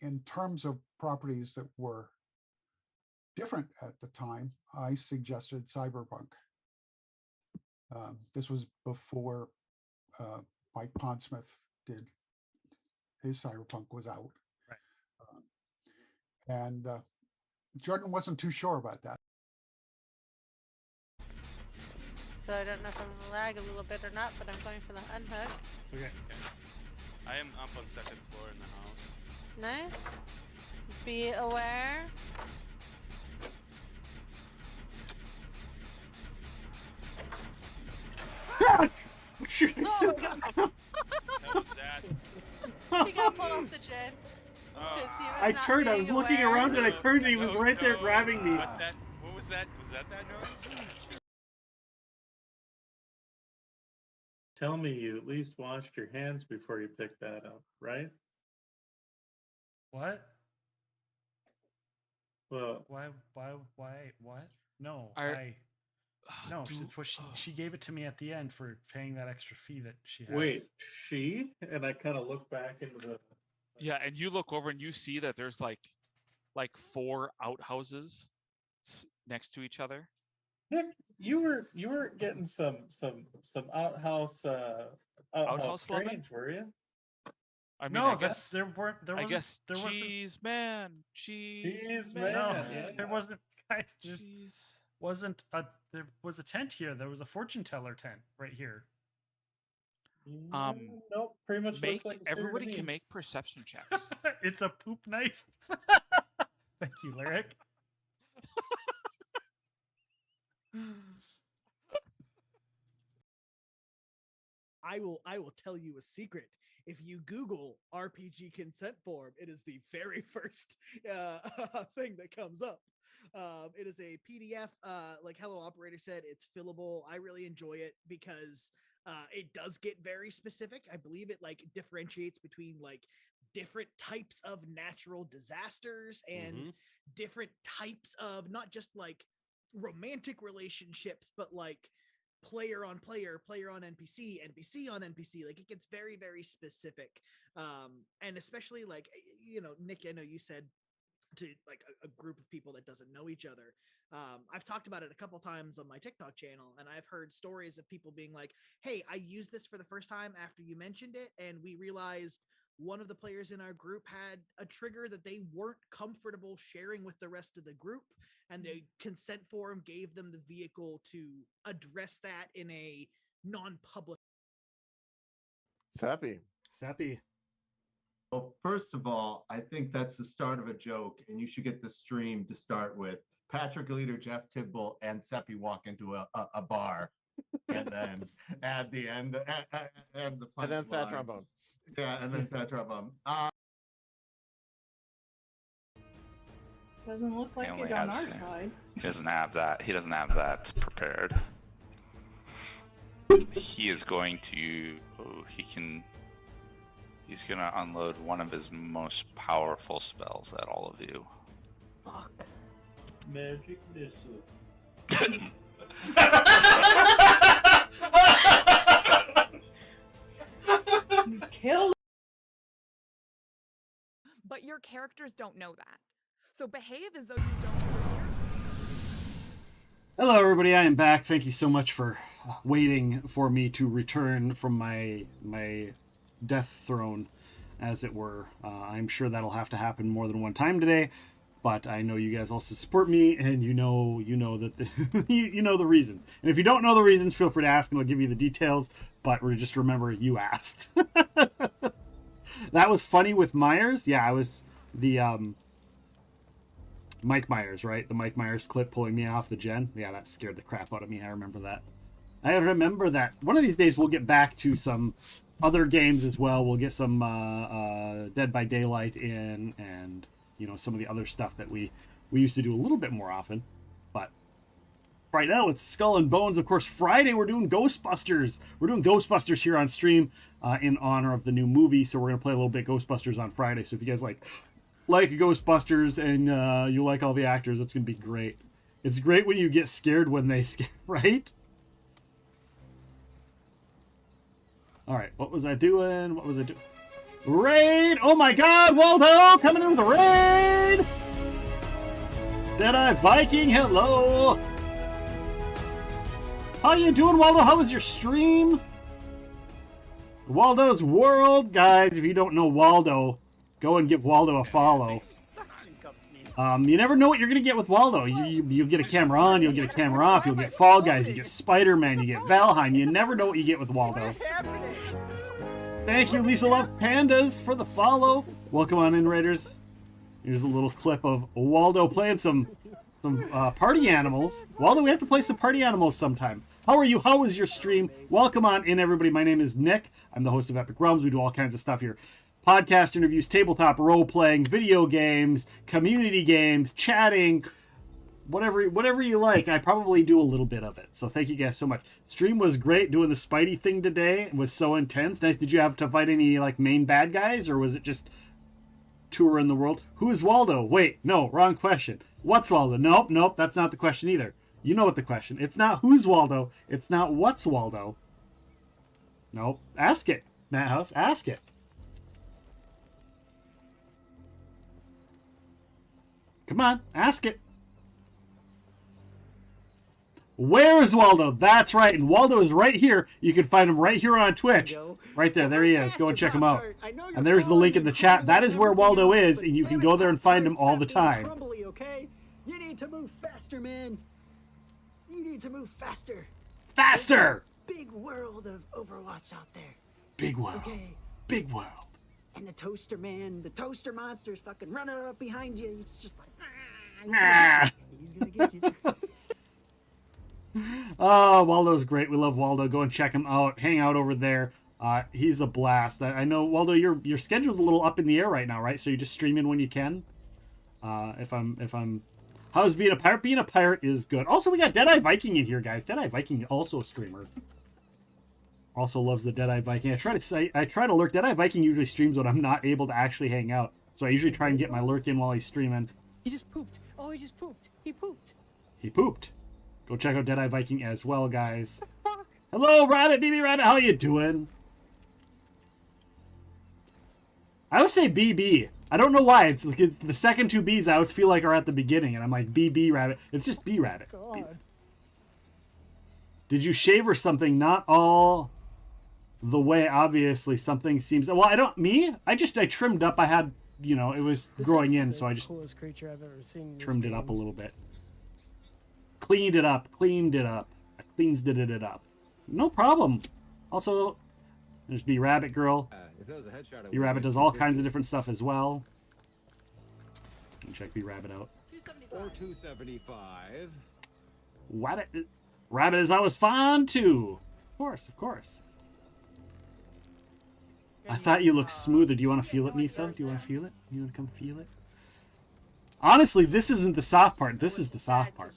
in terms of properties that were different at the time, I suggested Cyberpunk. This was before Mike Pondsmith did his Cyberpunk was out. Right. And Jordan wasn't too sure about that. So I don't know if I'm gonna lag a little bit or not, but I'm going for the unhook. Okay. I am up on second floor in the house. Nice. Be aware. Should I sit down? He got pulled off the jet. I turned, I was looking around and I turned and he was right there grabbing me. What was that? Was that noise? Tell me you at least washed your hands before you picked that up, right? What? Well, Why? What? No, Are- No, it's what she gave it to me at the end for paying that extra fee that she has. wait, she? And I kind of look back into the. Yeah, and you look over and you see that there's like 4 outhouses next to each other. Nick, you were getting some outhouse Outhouse loving? strange, were you? I mean, No, I that's guess there weren't. There I wasn't. guess There wasn't. cheese man, cheese man. No, yeah. there wasn't. Guys, there Cheese. wasn't a. There was a tent here. There was a fortune teller tent right here. Nope, pretty much looks like a Everybody sword to can me. make perception checks. It's a poop knife. Thank you, Lyric. I will tell you a secret. If you Google RPG consent form, it is the very first thing that comes up. It is a PDF. Like Hello Operator said, it's fillable. I really enjoy it because it does get very specific. I believe it like differentiates between like different types of natural disasters and different types of not just like romantic relationships, but like player on player, player on NPC, NPC on NPC. Like it gets very, very specific. And especially like, you know, Nick, I know you said to like a group of people that doesn't know each other. I've talked about it a couple times on my TikTok channel, and I've heard stories of people being like, hey, I used this for the first time after you mentioned it, and we realized one of the players in our group had a trigger that they weren't comfortable sharing with the rest of the group, and the consent form gave them the vehicle to address that in a non-public. Sappy. Well, first of all, I think that's the start of a joke, and you should get the stream to start with Patrick Leader, Jeff Tidball, and Seppi walk into a bar, and then add the end and the And then Fat punchline. Trombone. Yeah, and then Fat Trombone. Doesn't look like only it on our has- side. He doesn't have that. He doesn't have that prepared. He is going to. Oh, he's gonna unload one of his most powerful spells at all of you. Magic missile. Kill. But your characters don't know that. So behave as though you don't know your character. Hello, everybody. I am back. Thank you so much for waiting for me to return from my death throne, as it were. I'm sure that'll have to happen more than one time today, but I know you guys also support me, and you know that you know the reasons. And if you don't know the reasons, feel free to ask, and I'll give you the details. But just remember, you asked. That was funny with Myers. Yeah, I was the Mike Myers, right? The Mike Myers clip pulling me off the gen. Yeah, that scared the crap out of me. I remember that. One of these days we'll get back to some other games as well. We'll get some Dead by Daylight in, and some of the other stuff that we used to do a little bit more often. But right now it's Skull and Bones. Of course, Friday we're doing Ghostbusters. We're doing Ghostbusters here on stream in honor of the new movie. So we're gonna play a little bit Ghostbusters on Friday. So if you guys like Ghostbusters and you like all the actors, it's gonna be great. It's great when you get scared when they scare, right? All right, what was I doing? Raid! Oh my God, Waldo coming in with a raid! Deadeye Viking, hello! How you doing, Waldo? How was your stream? Waldo's World, guys. If you don't know Waldo, go and give Waldo a follow. You never know what you're gonna get with Waldo. You'll get a camera on, you'll get a camera off, you'll get Fall Guys, you get Spider-Man, you get Valheim. You never know what you get with Waldo. Thank you, Lisa Love Pandas, for the follow. Welcome on in, Raiders. Here's a little clip of Waldo playing some party animals. Waldo, we have to play some party animals sometime. How are you? How was your stream? Welcome on in, everybody. My name is Nick. I'm the host of Epic Realms. We do all kinds of stuff here. Podcast interviews, tabletop role-playing, video games, community games, chatting, whatever you like. I probably do a little bit of it. So thank you guys so much. Stream was great. Doing the Spidey thing today was so intense. Nice. Did you have to fight any like main bad guys, or was it just tour in the world? Who is Waldo? Wait, no, wrong question. What's Waldo? Nope, that's not the question either. You know what the question. It's not who's Waldo. It's not what's Waldo. Nope. Ask it, Matt House. Ask it. Come on, ask it. Where's Waldo? That's right. And Waldo is right here. You can find him right here on Twitch. Right there. There he is. Go and check him out. And there's the link in the chat. That is where Waldo is, and you can go there and find him all the time. Crumbly, okay? You need to move faster, man. You need to move faster. Faster! Big world of Overwatch out there. Big world. Okay. Big world. And the toaster man, the toaster monster's fucking running up behind you. It's just like, he's gonna get you. Oh, Waldo's great. We love Waldo. Go and check him out. Hang out over there. He's a blast. I know, Waldo, your schedule's a little up in the air right now, right? So you just stream in when you can. How's being a pirate? Being a pirate is good. Also, we got Deadeye Viking in here, guys. Deadeye Viking, also a streamer. Also loves the Deadeye Viking. I try to lurk. Deadeye Viking usually streams when I'm not able to actually hang out. So I usually try and get my lurk in while he's streaming. He just pooped. Oh, he just pooped. He pooped. He pooped. Go check out Deadeye Viking as well, guys. Hello, Rabbit, BB Rabbit. How you doing? I always say BB. I don't know why. It's like the second two B's I always feel like are at the beginning, and I'm like BB Rabbit. It's just B Rabbit. God. Did you shave or something? Not all the way, obviously. Something seems. Well, I don't. Me? I trimmed up. I had, it was growing in, so I just coolest creature I've ever seen. Trimmed it up a little bit. Cleaned it up. I cleans it up. No problem. Also, there's B Rabbit Girl. If that was a headshot, B Rabbit does all kinds of different stuff as well. You can check B Rabbit out. 275. Rabbit is always fun too. Of course. I thought you looked smoother. Do you want to feel it, Misa? Do you want to feel it? You want to come feel it? Honestly, this isn't the soft part. This is the soft part.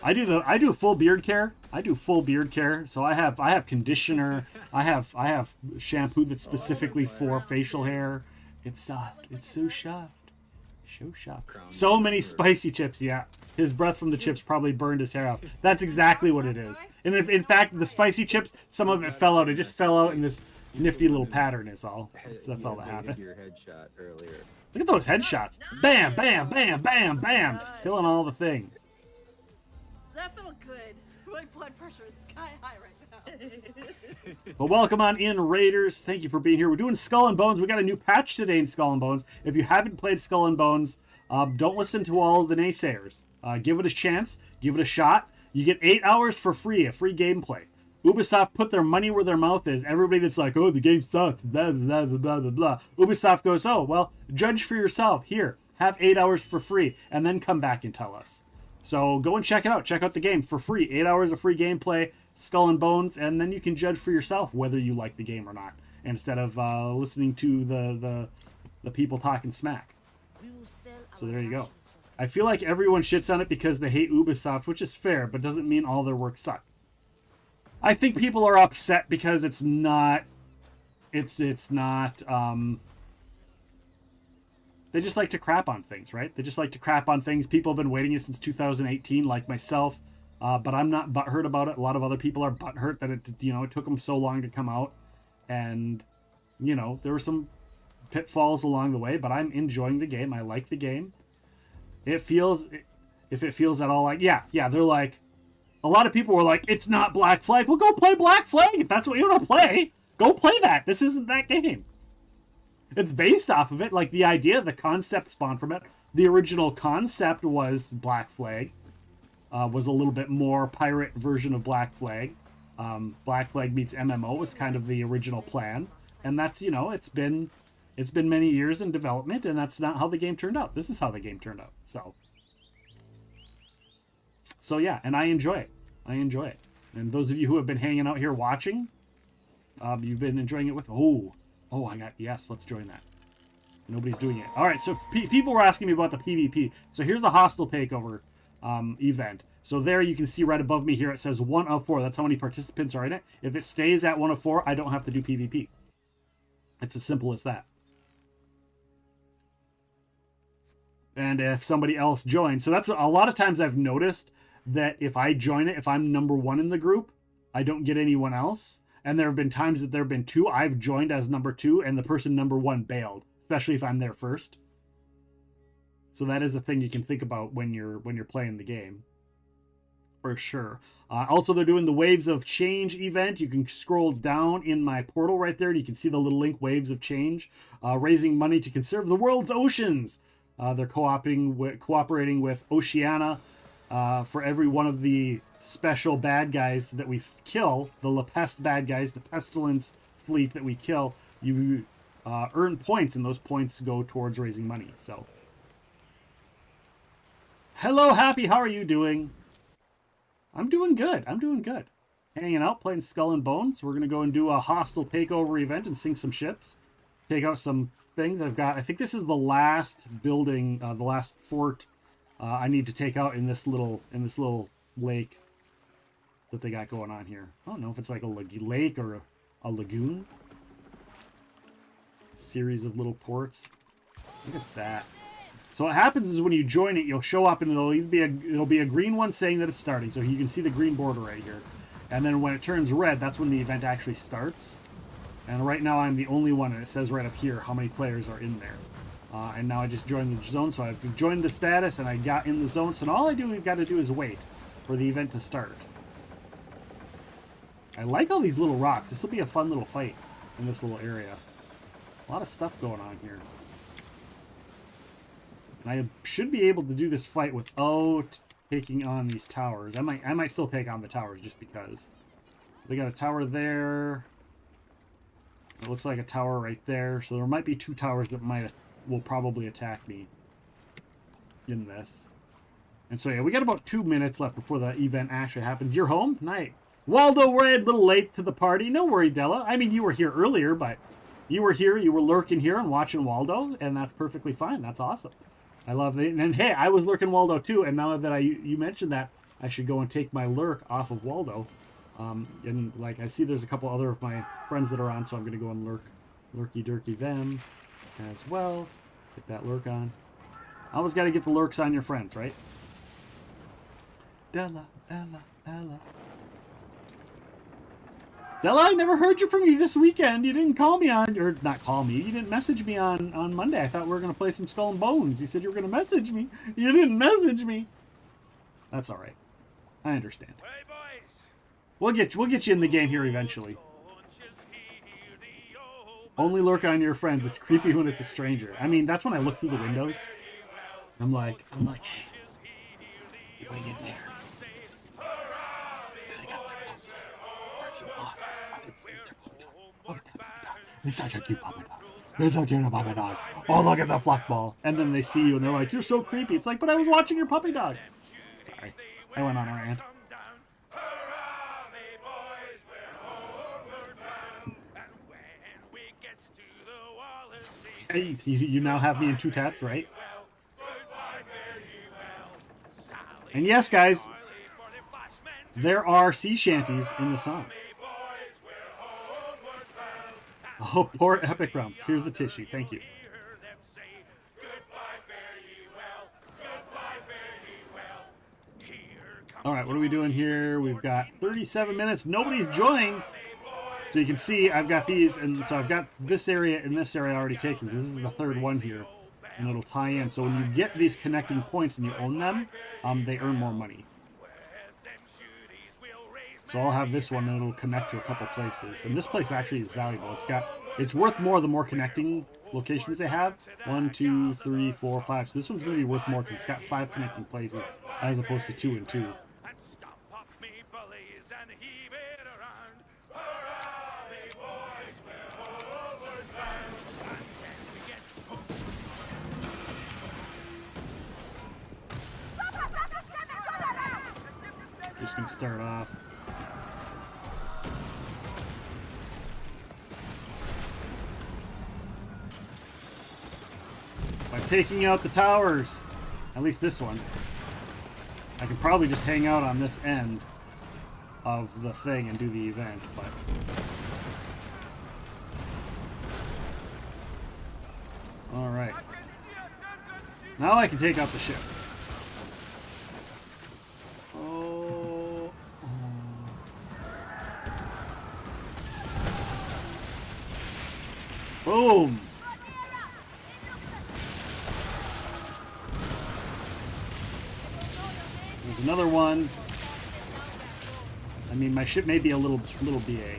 I do full beard care. So I have conditioner. I have shampoo that's specifically for facial hair. It's soft. It's so soft. So soft. So many spicy chips. Yeah, his breath from the chips probably burned his hair out. That's exactly what it is. And in fact, the spicy chips, some of it fell out. It just fell out in this nifty little pattern. Is all. That's all that happened. Your headshot earlier. Look at those headshots. Bam, bam, bam, bam, bam. Just killing all the things. That felt good. My blood pressure is sky high right now. But welcome on in, Raiders. Thank you for being here. We're doing Skull and Bones. We got a new patch today in Skull and Bones. If you haven't played Skull and Bones, don't listen to all the naysayers. Give it a chance. Give it a shot. You get 8 hours for free, a free gameplay. Ubisoft put their money where their mouth is. Everybody that's like, oh, the game sucks, blah, blah, blah, blah, blah, blah. Ubisoft goes, oh, well, judge for yourself. Here, have 8 hours for free, and then come back and tell us. So go and check it out. Check out the game for free. 8 hours of free gameplay, Skull and Bones, and then you can judge for yourself whether you like the game or not, instead of listening to the people talking smack. So there you go. I feel like everyone shits on it because they hate Ubisoft, which is fair, but doesn't mean all their work sucks. I think people are upset because it's not they just like to crap on things, right? They just like to crap on things. People have been waiting it since 2018, like myself, but I'm not butthurt about it. A lot of other people are butthurt that it took them so long to come out, and there were some pitfalls along the way, but I'm enjoying the game. I like the game. If it feels at all like, yeah, they're like, a lot of people were like, it's not Black Flag. Well, go play Black Flag. If that's what you want to play, go play that. This isn't that game. It's based off of it. Like, the idea, the concept spawned from it. The original concept was Black Flag. Was a little bit more pirate version of Black Flag. Black Flag meets MMO was kind of the original plan, and that's, you know, it's been many years in development, and that's not how the game turned out. This is how the game turned out. So yeah, and I enjoy it. And those of you who have been hanging out here watching, you've been enjoying it with. Yes, let's join that. Nobody's doing it. All right, so people were asking me about the PvP. So here's the hostile takeover event. So there you can see right above me here, it says 1 of 4. That's how many participants are in it. If it stays at 1 of 4, I don't have to do PvP. It's as simple as that. And if somebody else joins, so that's a lot of times I've noticed that if I join it, if I'm number 1 in the group, I don't get anyone else. And there have been times that there have been 2 I've joined as number 2 and the person number 1 bailed, especially if I'm there first. So that is a thing you can think about when you're playing the game. For sure. Also, they're doing the Waves of Change event. You can scroll down in my portal right there, and you can see the little link, Waves of Change. Raising money to conserve the world's oceans. They're cooperating with Oceania for every one of the special bad guys that we kill, the La Peste bad guys, the Pestilence fleet that we kill. You earn points, and those points go towards raising money. So, hello, Happy. How are you doing? I'm doing good. Hanging out, playing Skull and Bones. We're going to go and do a hostile takeover event and sink some ships. Take out some things I've got. I think this is the last building, the last fort I need to take out in this little lake that they got going on here. I don't know if it's like a lake or a lagoon. Series of little ports. Look at that. So what happens is when you join it, you'll show up and it'll be a green one saying that it's starting. So you can see the green border right here. And then when it turns red, that's when the event actually starts. And right now I'm the only one, and it says right up here how many players are in there. And now I just joined the zone, so I've joined the status and I got in the zone. So all we've got to do is wait for the event to start. I like all these little rocks. This will be a fun little fight in this little area. A lot of stuff going on here. And I should be able to do this fight without taking on these towers. I might still take on the towers just because. They got a tower there. It looks like a tower right there. So there might be 2 towers that will probably attack me in this. And so yeah, we got about 2 minutes left before the event actually happens. You're home? Night. Waldo, we're a little late to the party. No worry, Della. I mean, you were here earlier, but you were here, you were lurking here and watching Waldo, and that's perfectly fine. That's awesome. I love it. And hey, I was lurking Waldo too, and now that you mentioned that, I should go and take my lurk off of Waldo. And like I see there's a couple other of my friends that are on, so I'm gonna go and lurky durky them as well. Get that lurk on. Always gotta get the lurks on your friends, right? Della. Della, I never heard from you this weekend. You didn't call me or not call me. You didn't message me on Monday. I thought we were going to play some Skull and Bones. You said you were going to message me. You didn't message me. That's all right. I understand. We'll get you in the game here eventually. Only lurk on your friends. It's creepy when it's a stranger. I mean, that's when I look through the windows. I'm like, hey, you going in there? They got their clothes on. Where's it on? They're such a cute puppy dog. They're so cute, a puppy dog. Oh, look at the fluff ball. And then they see you and they're like, you're so creepy. It's like, but I was watching your puppy dog. Sorry. I went on a rant. Hey, you now have me in 2 taps, right? And yes, guys, there are sea shanties in the song. Oh, poor Epic Realms. Here's the tissue. Thank you. All right, what are we doing here? We've got 37 minutes. Nobody's joined. So you can see I've got these, and so I've got this area and this area already taken. This is the 3rd one here, and it'll tie in. So when you get these connecting points and you own them, they earn more money. So I'll have this one, and it'll connect to a couple places. And this place actually is valuable. It's worth more the more connecting locations they have. 1, 2, 3, 4, 5. So this one's going to be worth more because it's got 5 connecting places as opposed to 2 and 2. just gonna start off. By taking out the towers. At least this one. I can probably just hang out on this end of the thing and do the event, but... Alright. Now I can take out the ship. Oh. Boom! There's another one. I mean, my ship may be a little BA.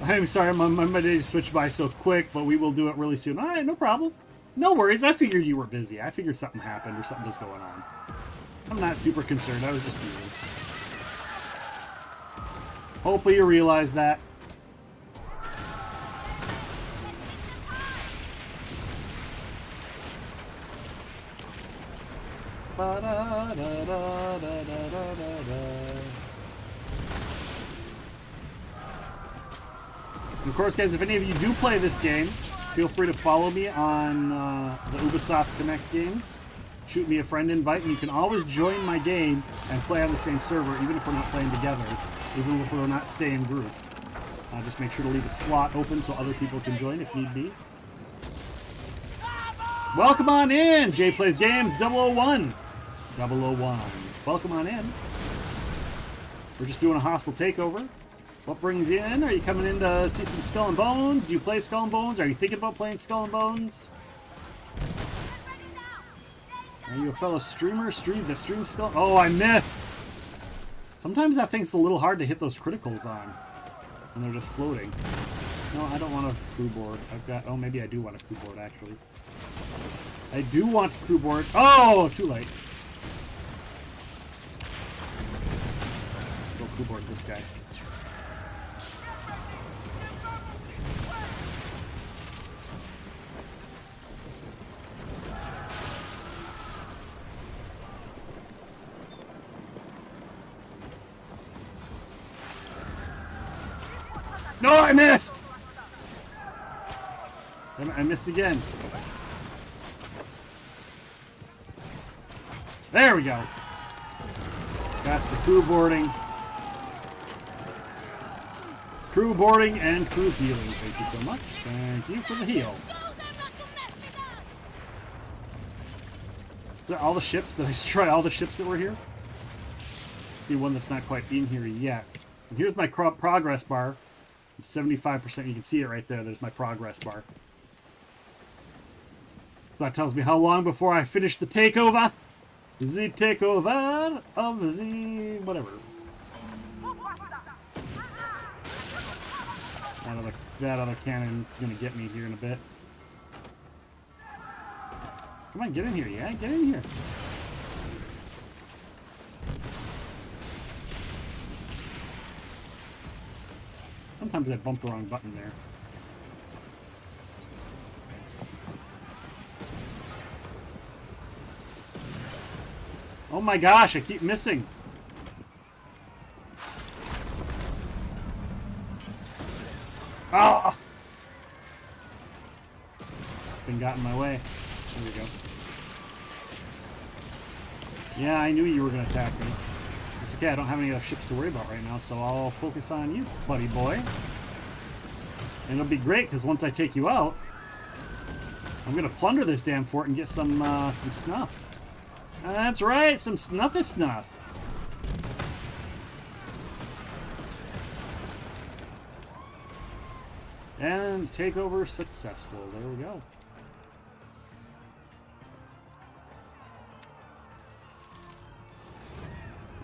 I'm sorry, my day switched by so quick, but we will do it really soon. All right, no problem. No worries. I figured you were busy. I figured something happened or something was going on. I'm not super concerned. I was just teasing. Hopefully you realize that. And of course, guys, if any of you do play this game, feel free to follow me on the Ubisoft Connect games. Shoot me a friend invite, and you can always join my game and play on the same server, even if we're not playing together, even if we're not staying group. Just make sure to leave a slot open so other people can join if need be. Welcome on in, Jay Plays Game 001. 001. Welcome on in. We're just doing a hostile takeover. What brings you in? Are you coming in to see some Skull and Bones? Do you play Skull and Bones? Are you thinking about playing Skull and Bones? Are you a fellow streamer? Stream Skull? Oh, I missed! Sometimes that thing's a little hard to hit those criticals on. And they're just floating. No, I don't want a crew board. I've got... Oh, maybe I do want a crew board, actually. I do want a crew board. Oh, too late. Go crew board this guy. No, I missed! I missed again. There we go. That's the crew boarding. Crew boarding and crew healing. Thank you so much. Thank you for the heal. Is that all the ships? Did I destroy all the ships that were here? The one that's not quite in here yet. And here's my progress bar. 75%. You can see it right there. There's my progress bar. That tells me how long before I finish the takeover. The takeover of the whatever. That other cannon's gonna get me here in a bit. Come on, get in here. Yeah, get in here. Sometimes I bumped the wrong button there. Oh my gosh, I keep missing. Oh! Been got in my way. There we go. Yeah, I knew you were going to attack me. It's okay, I don't have any other ships to worry about right now, so I'll focus on you, buddy boy. And it'll be great, because once I take you out, I'm going to plunder this damn fort and get some snuff. That's right, some snuffy snuff. And takeover successful. There we go.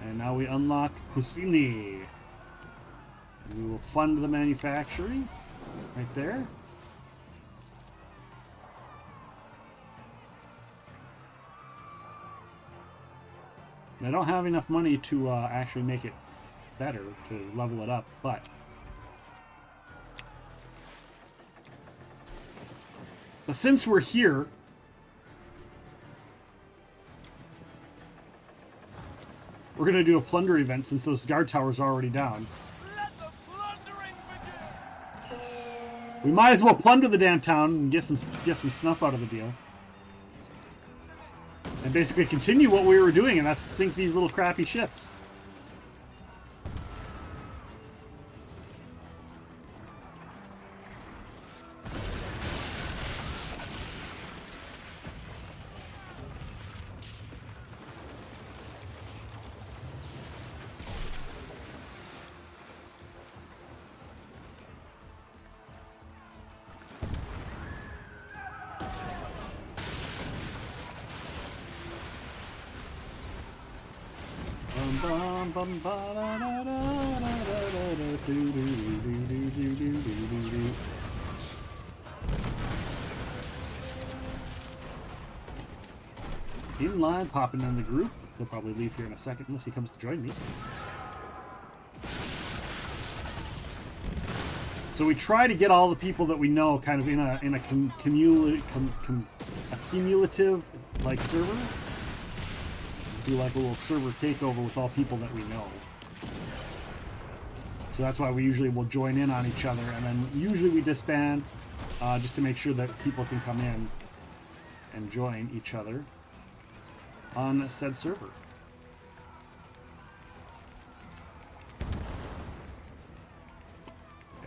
And now we unlock Husini. We will fund the manufacturing right there. I don't have enough money to actually make it better, to level it up, but since we're here, We're gonna do a plunder event since those guard towers are already down. We might as well plunder the damn town and get some snuff out of the deal. And basically continue what we were doing, and that's sink these little crappy ships. Inline popping in the group. He'll probably leave here in a second unless he comes to join me. So we try to get all the people that we know kind of in a cumulative like server. Do like a little server takeover with all people that we know. So that's why we usually will join in on each other, and then usually we disband just to make sure that people can come in and join each other on said server.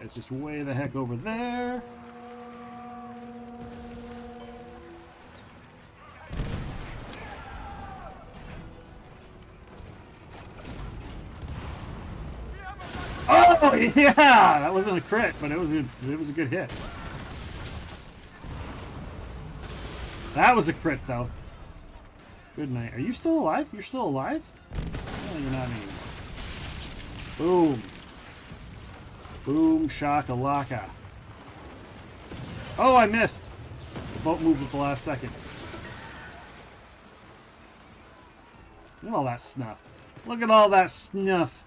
It's just way the heck over there. Oh yeah, that wasn't a crit, but it was a good hit. That was a crit though. Good night. Are you still alive? You're still alive? No, you're not anymore. Boom. Boom shakalaka. Oh, I missed. The boat moved at the last second. Look at all that snuff. Look at all that snuff.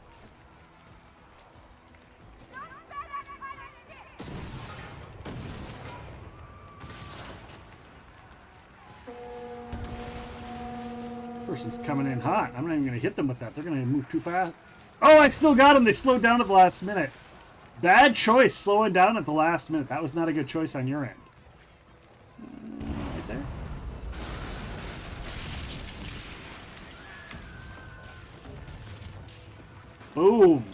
Person's coming in hot. I'm not even going to hit them with that. They're going to move too fast. Oh, I still got them. They slowed down at the last minute. Bad choice slowing down at the last minute. That was not a good choice on your end. Right there. Boom.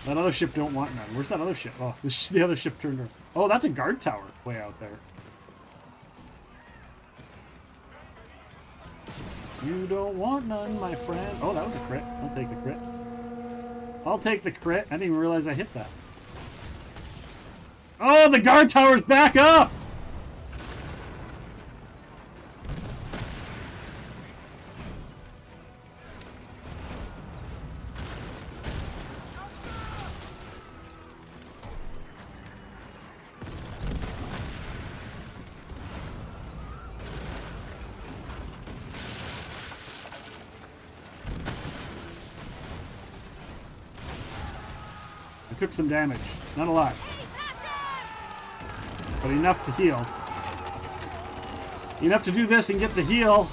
That other ship don't want none. Where's that other ship? Oh, the other ship turned around. Oh, that's a guard tower way out there. You don't want none, my friend. Oh, that was a crit. I'll take the crit. I'll take the crit. I didn't even realize I hit that. Oh, the guard tower's back up! Took some damage. Not a lot. But enough to heal. Enough to do this and get the heal.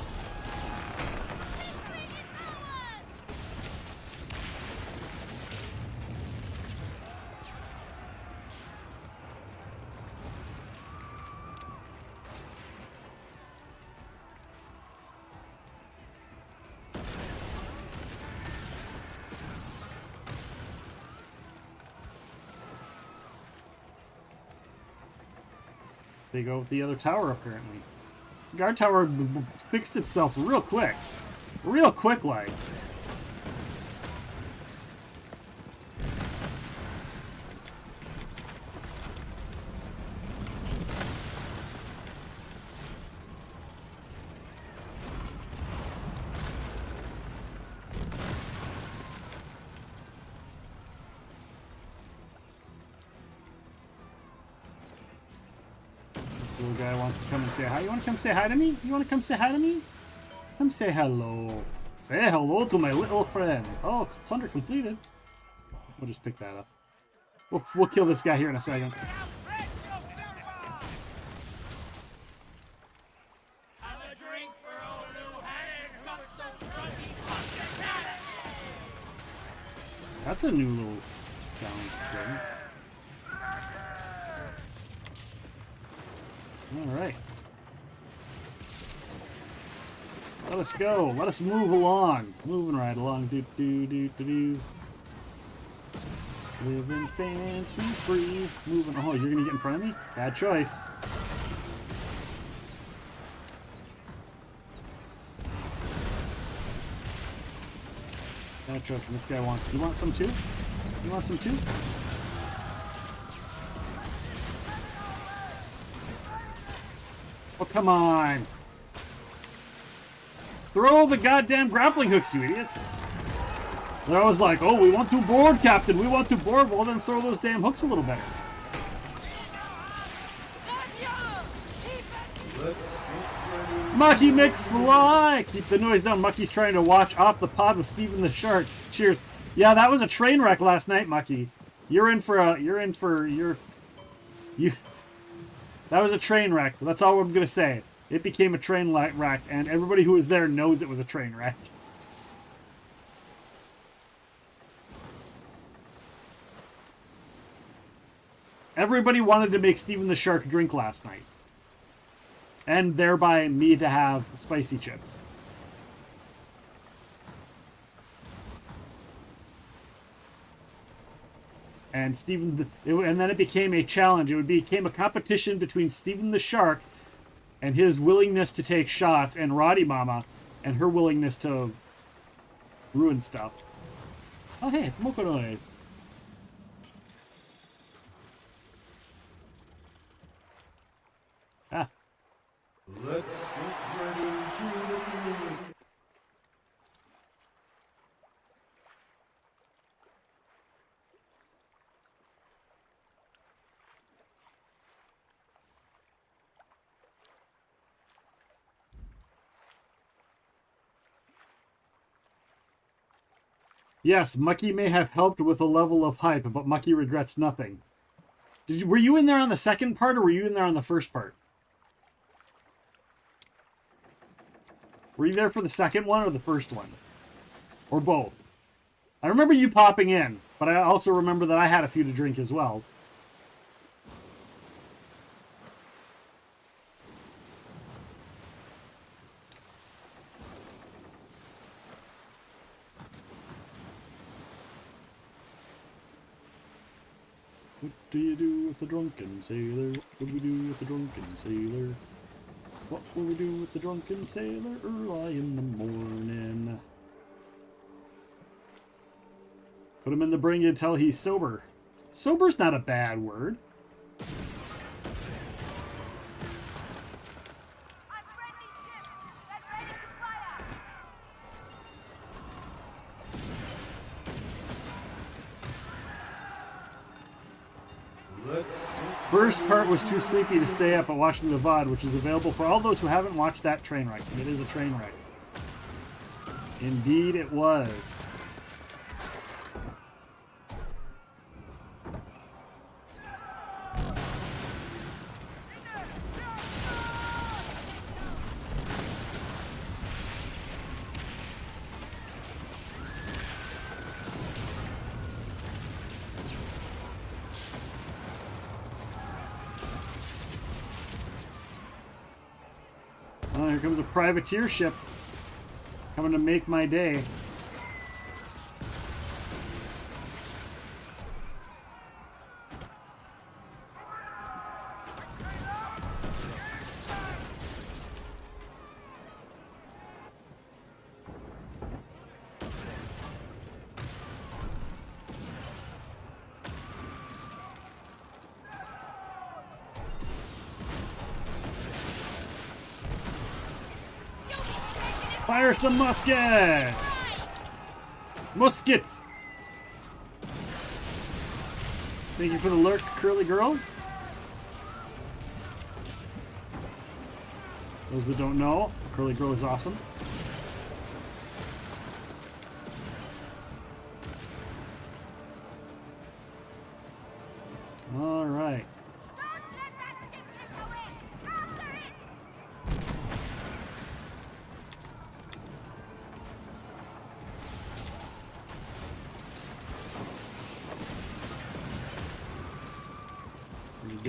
They go with the other tower, apparently. Guard tower fixed itself real quick. Real quick, like. Little guy wants to come and say hi. You want to come say hi to me? You want to come say hi to me? Come say hello. Say hello to my little friend. Oh, plunder completed. We'll just pick that up. We'll kill this guy here in a second. That's a new little sound thing. All right. Let us go. Let us move along. Moving right along. Do do do do do. Living fancy free. Moving. Oh, you're gonna get in front of me? Bad choice. Bad choice. This guy wants. You want some too? You want some too? Oh, come on. Throw the goddamn grappling hooks, you idiots. They're always like, oh, we want to board, Captain. We want to board. Well, then throw those damn hooks a little better. Mucky McFly! Keep the noise down. Mucky's trying to watch Off the Pod with Steven the Shark. Cheers. Yeah, that was a train wreck last night, Mucky. That was a train wreck. That's all I'm gonna say. It became a train wreck, and everybody who was there knows it was a train wreck. Everybody wanted to make Steven the Shark drink last night. And thereby me to have spicy chips. And and then it became a challenge. It became a competition between Steven the Shark and his willingness to take shots, and Roddy Mama and her willingness to ruin stuff. Oh hey, it's Moko Noise. Ah. Let's get ready to look. Yes, Mucky may have helped with a level of hype, but Mucky regrets nothing. Were you in there on the second part, or were you in there on the first part? Were you there for the second one or the first one? Or both? I remember you popping in, but I also remember that I had a few to drink as well. What do you do with the drunken sailor? What do we do with the drunken sailor? What will we do with the drunken sailor early in the morning? Put him in the bring until he's sober. Sober's not a bad word. First part was too sleepy to stay up, but watching the VOD, which is available for all those who haven't watched that train wreck. It is a train wreck. Indeed it was. Oh, here comes a privateer ship coming to make my day. Fire some muskets! Muskets! Thank you for the lurk, Curly Girl. Those that don't know, Curly Girl is awesome. All right.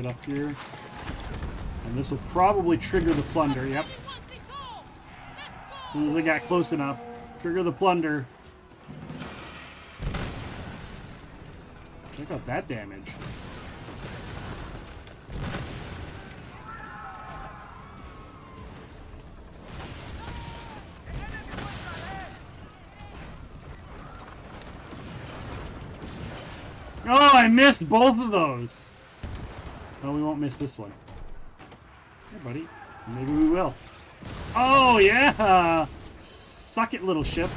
get up here. And this will probably trigger the plunder. Yep. As soon as I got close enough, trigger the plunder. Check out that damage. Oh, I missed both of those. Oh, we won't miss this one. Hey, buddy. Maybe we will. Oh, yeah! Suck it, little ship.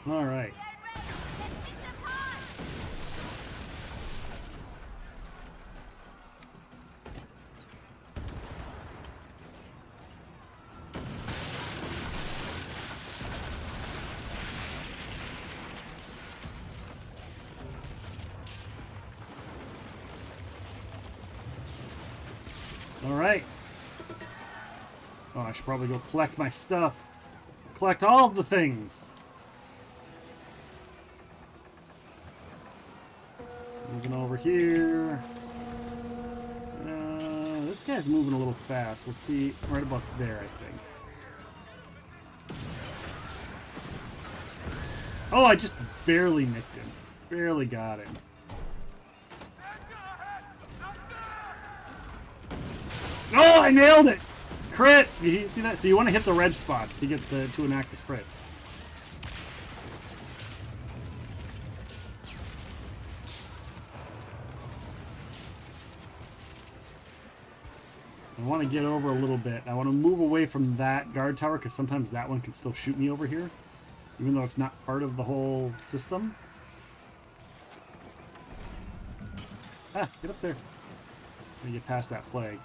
All right. All right. Oh, I should probably go collect my stuff. Collect all of the things. Moving over here. This guy's moving a little fast. We'll see right about there, I think. Oh, I just barely nicked him. Barely got him. Oh, I nailed it! Crit! You see that? So you want to hit the red spots to get to enact the crits. I want to get over a little bit. I want to move away from that guard tower because sometimes that one can still shoot me over here, even though it's not part of the whole system. Ah, get up there. Let me get past that flag.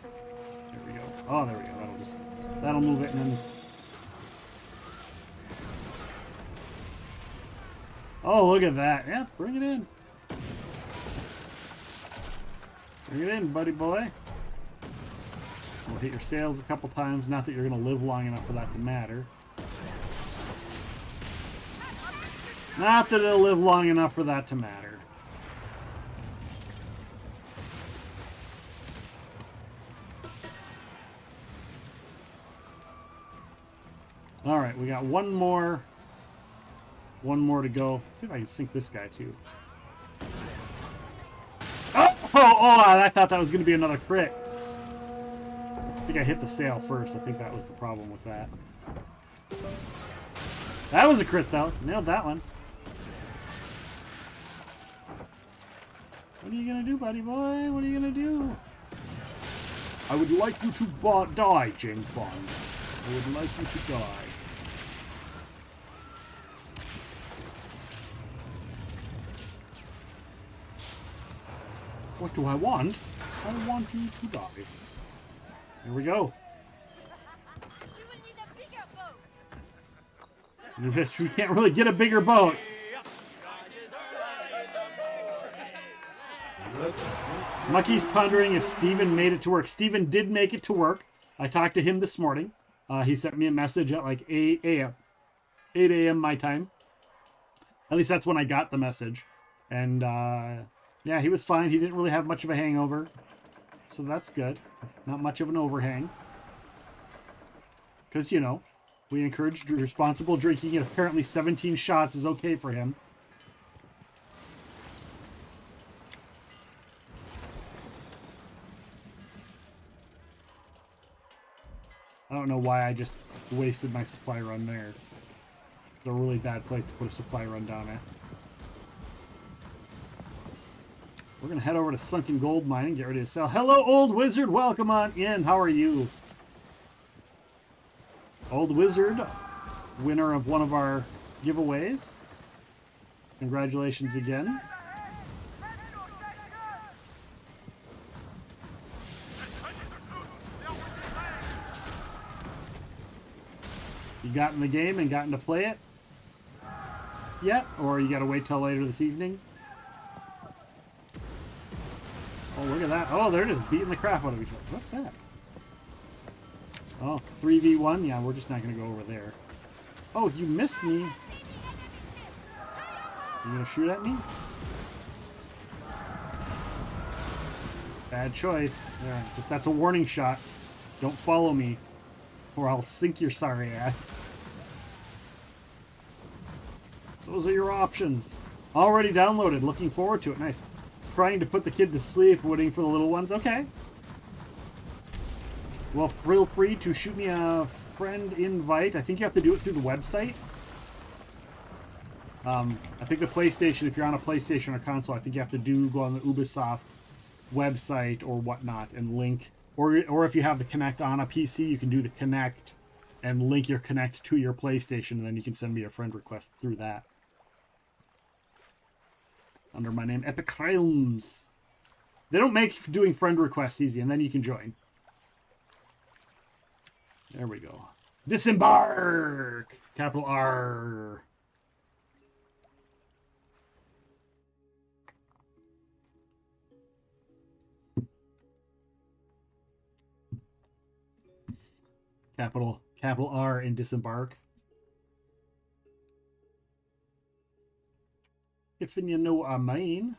There we go. Oh, there we go. That'll move it and then. Oh, look at that. Yeah, bring it in. Bring it in, buddy boy. We'll hit your sails a couple times. Not that you're going to live long enough for that to matter. Not that it'll live long enough for that to matter. All right, we got one more to go. Let's see if I can sink this guy too. Oh, I thought that was going to be another crit. I think I hit the sail first. I think that was the problem with that. That was a crit, though. Nailed that one. What are you going to do, buddy boy? What are you going to do? I would like you to die, James Bond. I would like you to die. What do I want? I want you to die. Here we go. We can't really get a bigger boat. Mucky's pondering if Steven made it to work. Steven did make it to work. I talked to him this morning. He sent me a message at like 8 a.m. 8 a.m. my time. At least that's when I got the message. And yeah, he was fine. He didn't really have much of a hangover. So that's good. Not much of an overhang. Because, you know, we encourage responsible drinking, and apparently 17 shots is okay for him. I don't know why I just wasted my supply run there. It's a really bad place to put a supply run down at. We're going to head over to Sunken Gold Mine and get ready to sell. Hello, Old Wizard. Welcome on in. How are you? Old Wizard, winner of one of our giveaways. Congratulations again. You got in the game and gotten to play it yet? Or you gotta wait till later this evening? Oh, look at that. Oh, they're just beating the crap out of each other. What's that? Oh, 3v1? Yeah, we're just not gonna go over there. Oh, you missed me. You gonna shoot at me? Bad choice. There, just that's a warning shot. Don't follow me, or I'll sink your sorry ass. Those are your options. Already downloaded. Looking forward to it. Nice. Trying to put the kid to sleep, waiting for the little ones. Okay. Well, feel free to shoot me a friend invite. I think you have to do it through the website. I think the PlayStation, if you're on a PlayStation or console, I think you have to go on the Ubisoft website or whatnot and link. Or if you have the Kinect on a PC, you can do the Kinect and link your Kinect to your PlayStation, and then you can send me a friend request through that. Under my name, Epic Realms. They don't make doing friend requests easy, and then you can join. There we go. Disembark! Capital R. Capital R in disembark. If you know what I mean.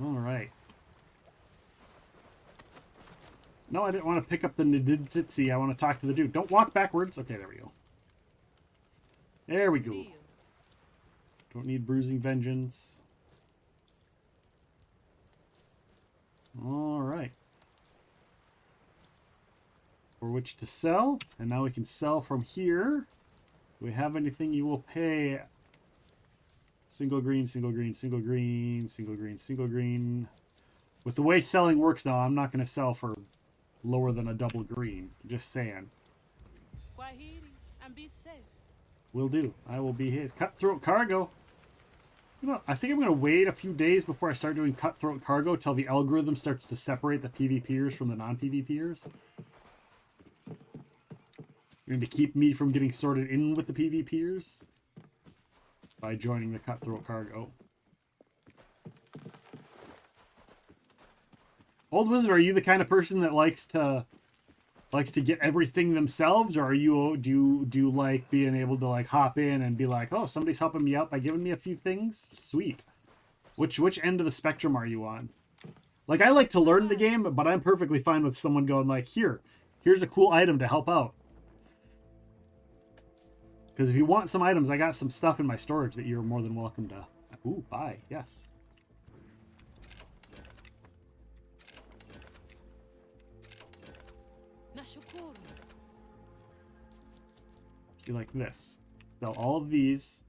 All right. No, I didn't want to pick up the Niditsitsi. I want to talk to the dude. Don't walk backwards. Okay, there we go. There we go. Don't need bruising vengeance. All right. For which to sell. And now we can sell from here. Do we have anything you will pay? Single green, single green, single green, single green, single green. With the way selling works now, I'm not going to sell for lower than a double green. Just saying. And be safe. Will do. I will be his. Cutthroat cargo. You know, I think I'm going to wait a few days before I start doing cutthroat cargo till the algorithm starts to separate the PvPers from the non-PvPers. You're going to keep me from getting sorted in with the PvPers by joining the cutthroat cargo. Old Wizard, are you the kind of person that likes to get everything themselves, or do you like being able to like hop in and be like, oh, somebody's helping me out by giving me a few things? Sweet. Which end of the spectrum are you on? Like, I like to learn the game, but I'm perfectly fine with someone going like, here's a cool item to help out. Because if you want some items, I got some stuff in my storage that you're more than welcome to. Ooh, buy. Yes. See, like this. Sell all of these.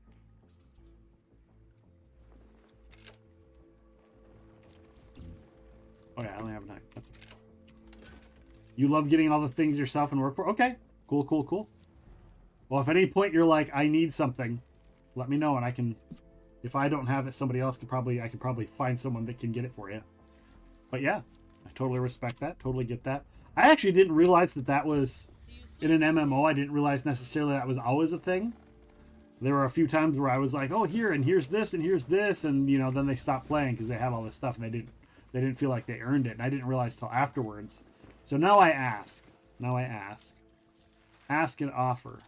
Oh yeah, I only have 9. You love getting all the things yourself and work for? Okay. Cool, cool, cool. Well, if at any point you're like, I need something, let me know and I can, if I don't have it, somebody else could probably, I could probably find someone that can get it for you. But yeah, I totally respect that. Totally get that. I actually didn't realize that was in an MMO. I didn't realize necessarily that was always a thing. There were a few times where I was like, oh, here, and here's this, and here's this, and you know, then they stopped playing because they had all this stuff and they didn't feel like they earned it, and I didn't realize till afterwards. So now I ask. Now I ask. Ask and offer.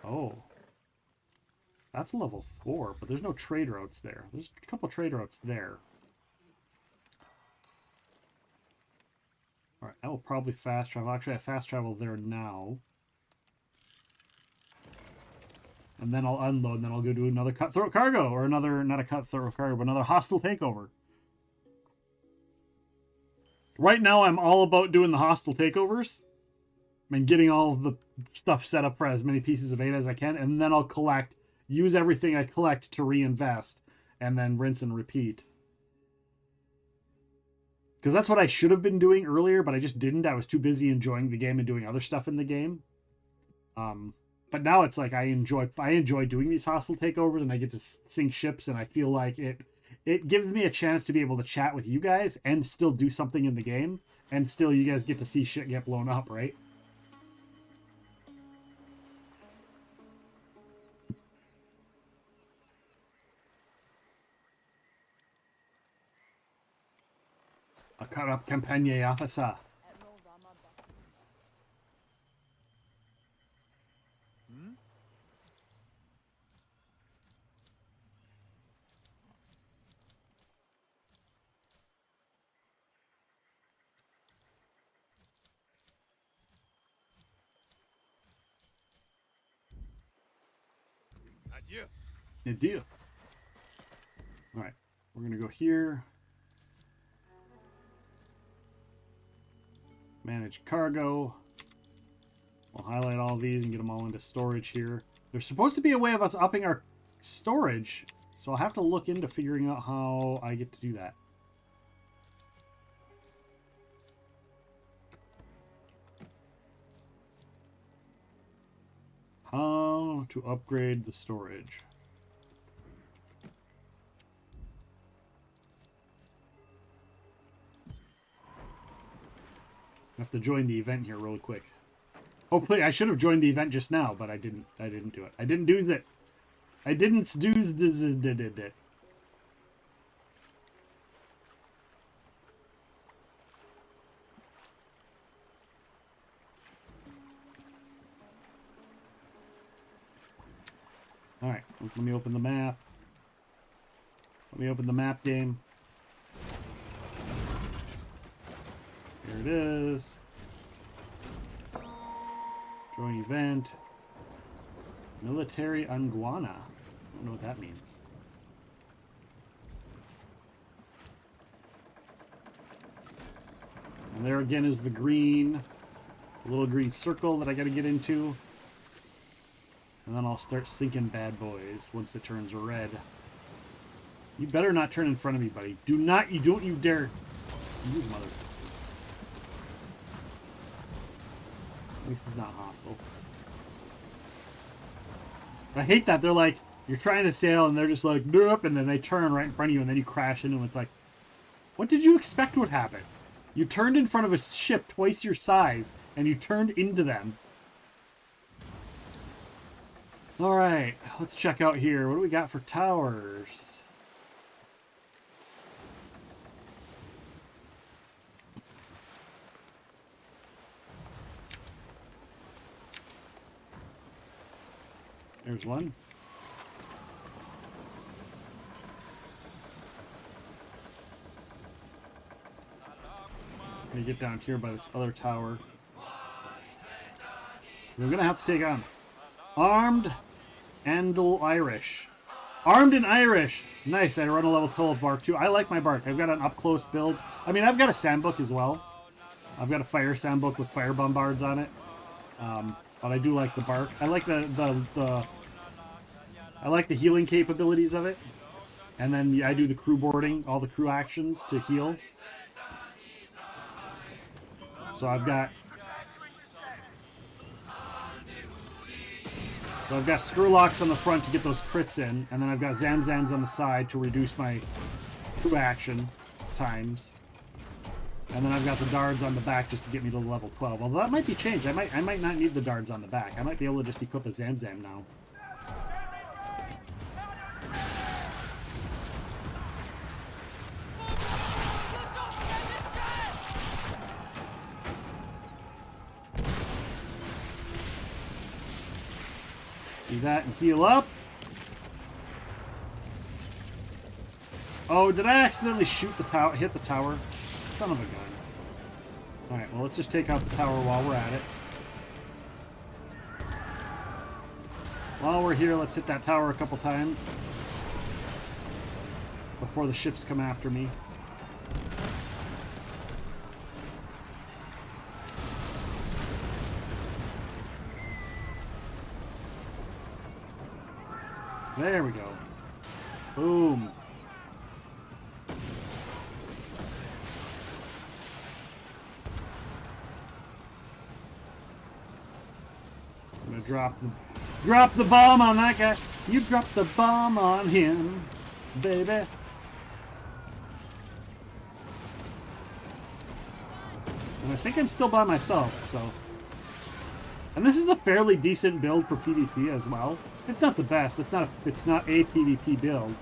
Oh. That's level 4, but there's no trade routes there. There's a couple trade routes there. Alright, I will probably fast travel. Actually, I fast travel there now. And then I'll unload, and then I'll go do another cutthroat cargo, or another, not a cutthroat cargo, but another hostile takeover. Right now, I'm all about doing the hostile takeovers and getting all of the stuff set up for as many pieces of 8 as I can, and then I'll use everything I collect to reinvest, and then rinse and repeat. Because that's what I should have been doing earlier, but I just didn't. I was too busy enjoying the game and doing other stuff in the game. But now it's like I enjoy doing these hostile takeovers, and I get to sink ships, and I feel like it gives me a chance to be able to chat with you guys and still do something in the game, and still you guys get to see shit get blown up, right? A cut up campagne officer. Adieu. All right, we're gonna go here. Manage cargo. We'll highlight all these and get them all into storage here. There's supposed to be a way of us upping our storage, so I'll have to look into figuring out how I get to do that. How to upgrade the storage. I have to join the event here really quick. Hopefully, I should have joined the event just now, but I didn't. I didn't do it. I didn't do that. I didn't do it. All right, let me open the map. Let me open the map game. Here it is. Join event. Military Anguana. I don't know what that means. And there again is the green, little green circle that I got to get into. And then I'll start sinking bad boys once it turns red. You better not turn in front of me, buddy. Do not, you don't you dare. You mother. At least it's not hostile. I hate that. They're like, you're trying to sail and they're just like, nope, and then they turn right in front of you and then you crash into it. It's like, what did you expect would happen? You turned in front of a ship twice your size and you turned into them. All right, let's check out here. What do we got for towers? There's one. Let me get down here by this other tower. We're gonna have to take on Armed Andal Irish. Armed and Irish. Nice. I run a level 12 bark too. I like my bark. I've got an up close build. I mean, I've got a sandbook as well. I've got a fire sandbook with fire bombards on it. But I do like the bark. I like I like the healing capabilities of it. And then I do the crew boarding, all the crew actions to heal. So I've got Skurlocks on the front to get those crits in, and then I've got Zamzams on the side to reduce my crew action times. And then I've got the dards on the back just to get me to level 12. Although that might be changed. I might not need the dards on the back. I might be able to just equip a Zamzam now. Do that and heal up. Oh, did I accidentally shoot the tower? Hit the tower? Son of a gun. Alright, well, let's just take out the tower while we're at it. While we're here, let's hit that tower a couple times before the ships come after me. There we go. Boom. I'm gonna drop the bomb on that guy. You dropped the bomb on him, baby. And I think I'm still by myself, so. And this is a fairly decent build for PvP as well. It's not the best. It's not a PvP build,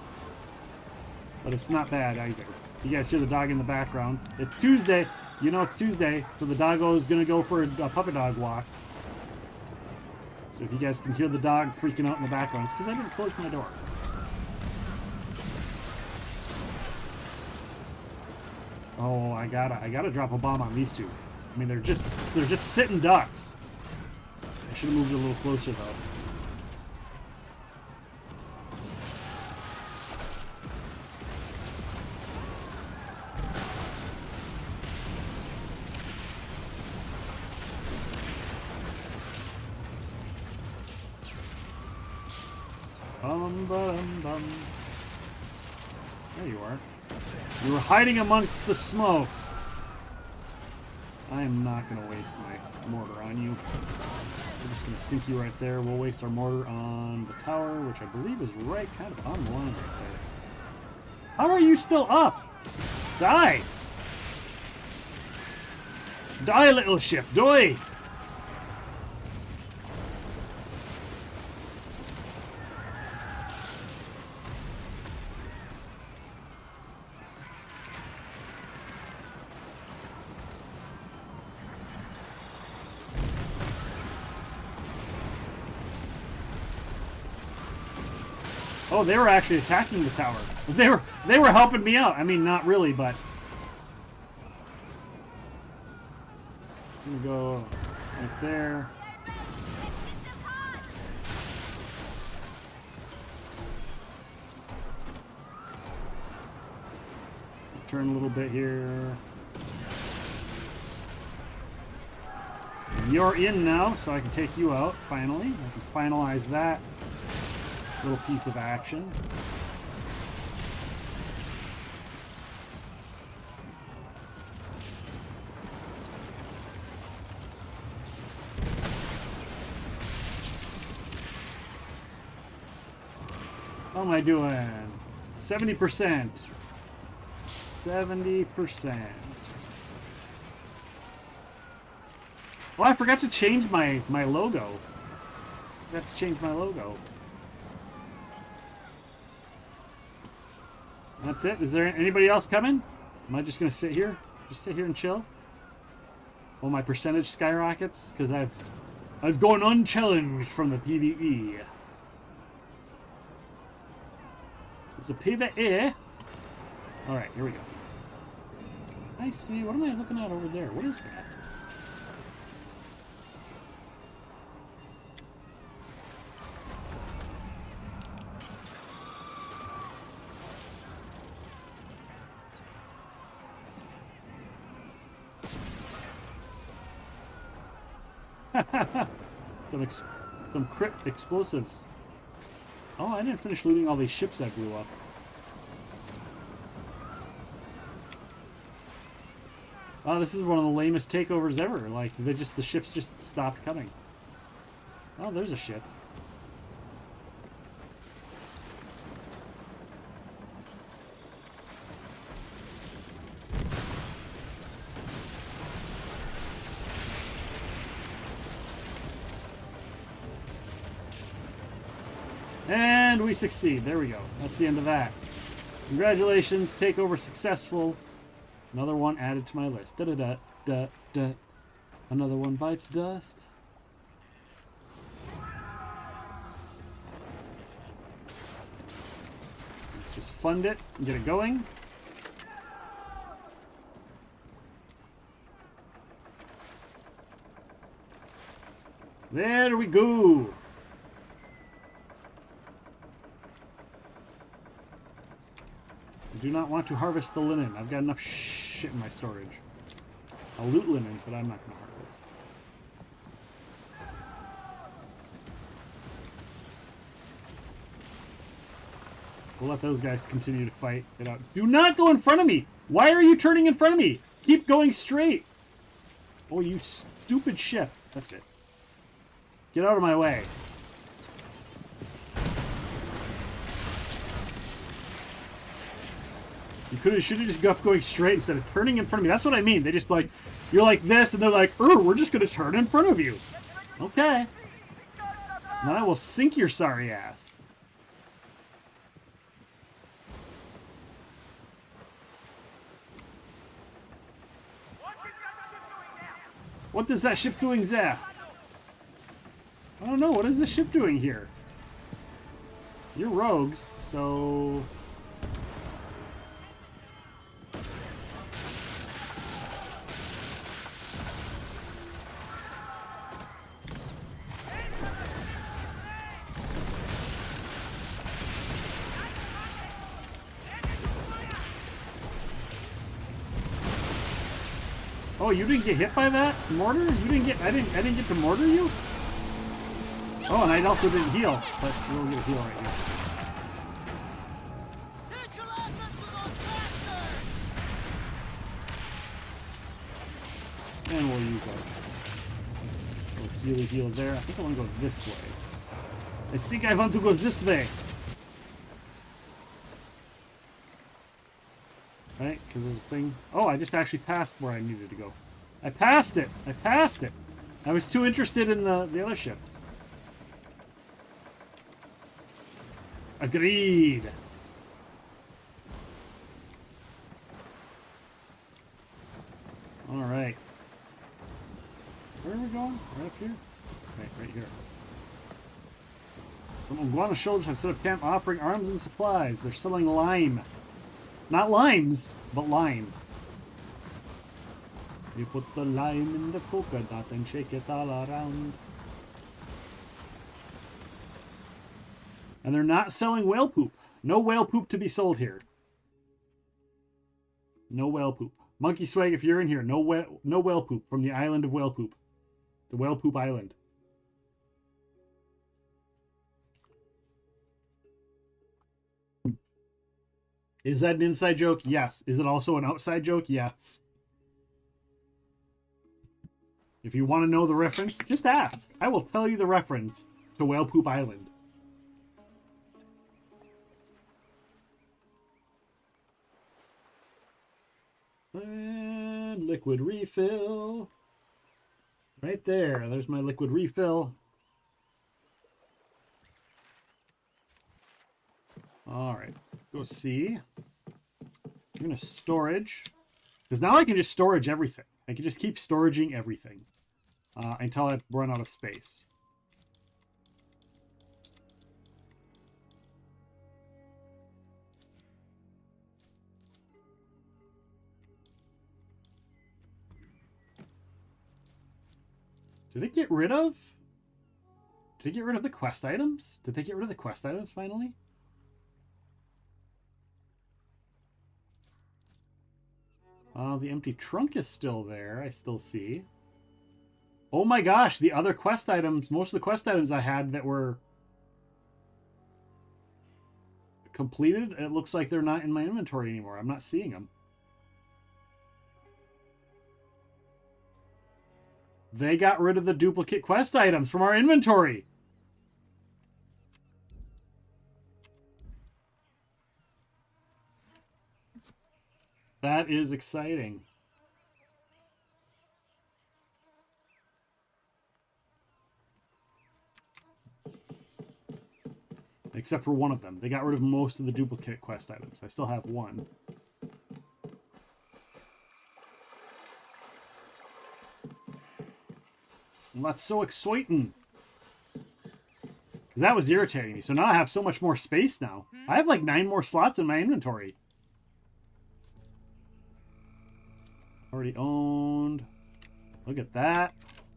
but it's not bad either. You guys hear the dog in the background. It's Tuesday. You know it's Tuesday, so the doggo is gonna go for a puppy dog walk. So if you guys can hear the dog freaking out in the background, it's because I didn't close my door. Oh, I gotta drop a bomb on these two. I mean, they're just sitting ducks. I should have moved a little closer though. Bum. There you are. You were hiding amongst the smoke. I am not going to waste my mortar on you. We're just going to sink you right there. We'll waste our mortar on the tower, which I believe is right kind of on the line right there. How are you still up? Die! Die, little ship, die! Oh, they were actually attacking the tower. They were helping me out. I mean, not really, but I'm gonna go right there. Turn a little bit here. And you're in now, so I can take you out finally. I can finalize that little piece of action. How am I doing? 70%. 70%. Well, I forgot to change my logo. I forgot to change my logo. That's it. Is there anybody else coming? Am I just gonna sit here? Just sit here and chill? Oh, my percentage skyrockets because I've gone unchallenged from the PvE. It's a PvE. All right, here we go. I see. What am I looking at over there? What is that? some crit explosives. Oh, I didn't finish looting all these ships that blew up. Oh, this is one of the lamest takeovers ever. Like, the ships just stopped coming. Oh, there's a ship. And we succeed. There we go. That's the end of that. Congratulations. Takeover successful. Another one added to my list. Da-da-da-da-da. Another one bites dust. Just fund it and get it going. There we go. I do not want to harvest the linen. I've got enough shit in my storage. I'll loot linen, but I'm not going to harvest. We'll let those guys continue to fight it out. Do not go in front of me! Why are you turning in front of me? Keep going straight! Oh, you stupid ship. That's it. Get out of my way. You should have just kept going straight instead of turning in front of me. That's what I mean. They just like, you're like this, and they're like, we're just going to turn in front of you. Okay. Now I will sink your sorry ass. What is that ship doing there? I don't know. What is this ship doing here? You're rogues, so... Oh, you didn't get hit by that mortar? You didn't get. I didn't get to mortar you. Oh, and I also didn't heal, but we'll get a heal right here. And we'll use our little heal there. I think I want to go this way. I think I want to go this way. Right, because there's a thing. Oh, I just actually passed where I needed to go. I passed it. I passed it. I was too interested in the other ships. Agreed. All right. Where are we going? Right up here? Right here. Some Iguana soldiers have set up camp offering arms and supplies. They're selling lime. Not limes, but lime. You put the lime in the polka dot and shake it all around. And they're not selling whale poop. No whale poop to be sold here. No whale poop. Monkey Swag, if you're in here, no whale poop from the island of whale poop. The whale poop island. Is that an inside joke? Yes. Is it also an outside joke? Yes. If you want to know the reference, just ask. I will tell you the reference to Whale Poop Island. And liquid refill. Right there. There's my liquid refill. All right. Go see. I'm going to storage. Because now I can just storage everything. I can just keep storaging everything. Until I run out of space. Did it get rid of? Did it get rid of the quest items? Did they get rid of the quest items finally? The empty trunk is still there. I still see. Oh my gosh, the other quest items, most of the quest items I had that were completed, it looks like they're not in my inventory anymore. I'm not seeing them. They got rid of the duplicate quest items from our inventory. That is exciting. Except for one of them. They got rid of most of the duplicate quest items. I still have one. Well, that's so exciting. That was irritating me. So now I have so much more space now. I have like 9 more slots in my inventory. Already owned. Look at that.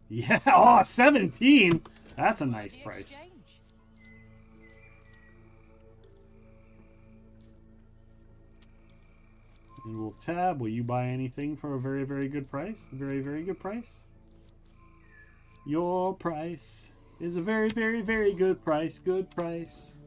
Yeah. Oh, 17. That's a nice price. And we'll tab. Will you buy anything for a very, very good price? A very, very good price? Your price is a very, very, very good price. Good price.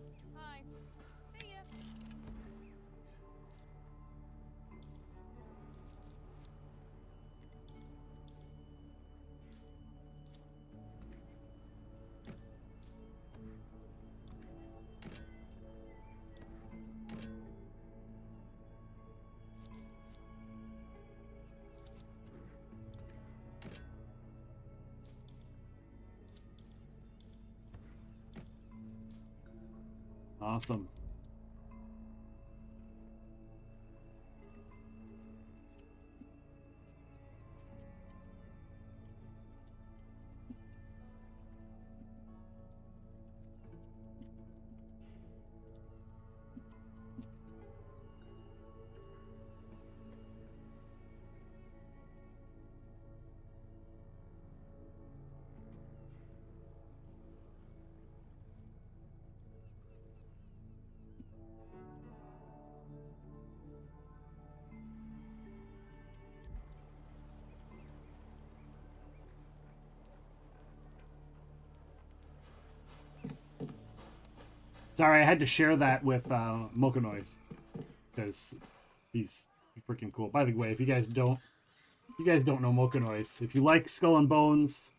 Awesome. Sorry, I had to share that with Mocha Noise because he's freaking cool. By the way, if you guys don't know Mocha Noise, if you like Skull and Bones,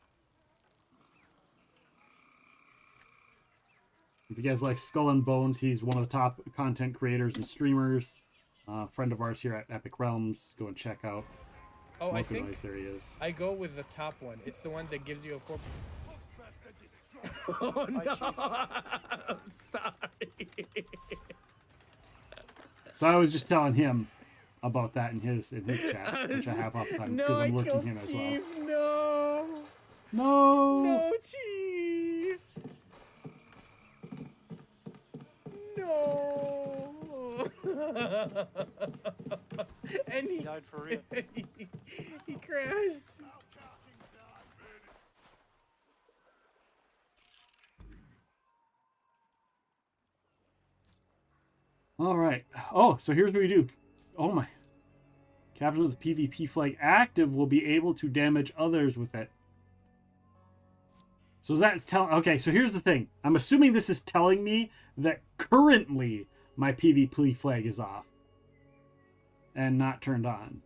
if you guys like Skull and Bones, he's one of the top content creators and streamers. Friend of ours here at Epic Realms. Go and check out. Oh, Mocha I think Noise. There he is. I go with the top one. It's the one that gives you a 4. Oh no! I'm sorry. So I was just telling him about that in his chat, which I have up time because I'm looking him as well. No. No. No, Chief. No. And he died for real. he crashed. All right. Oh, so here's what we do. Oh my. Captain with the PvP flag active will be able to damage others with it. So that's telling. Okay, so here's the thing. I'm assuming this is telling me that currently my PvP flag is off and not turned on.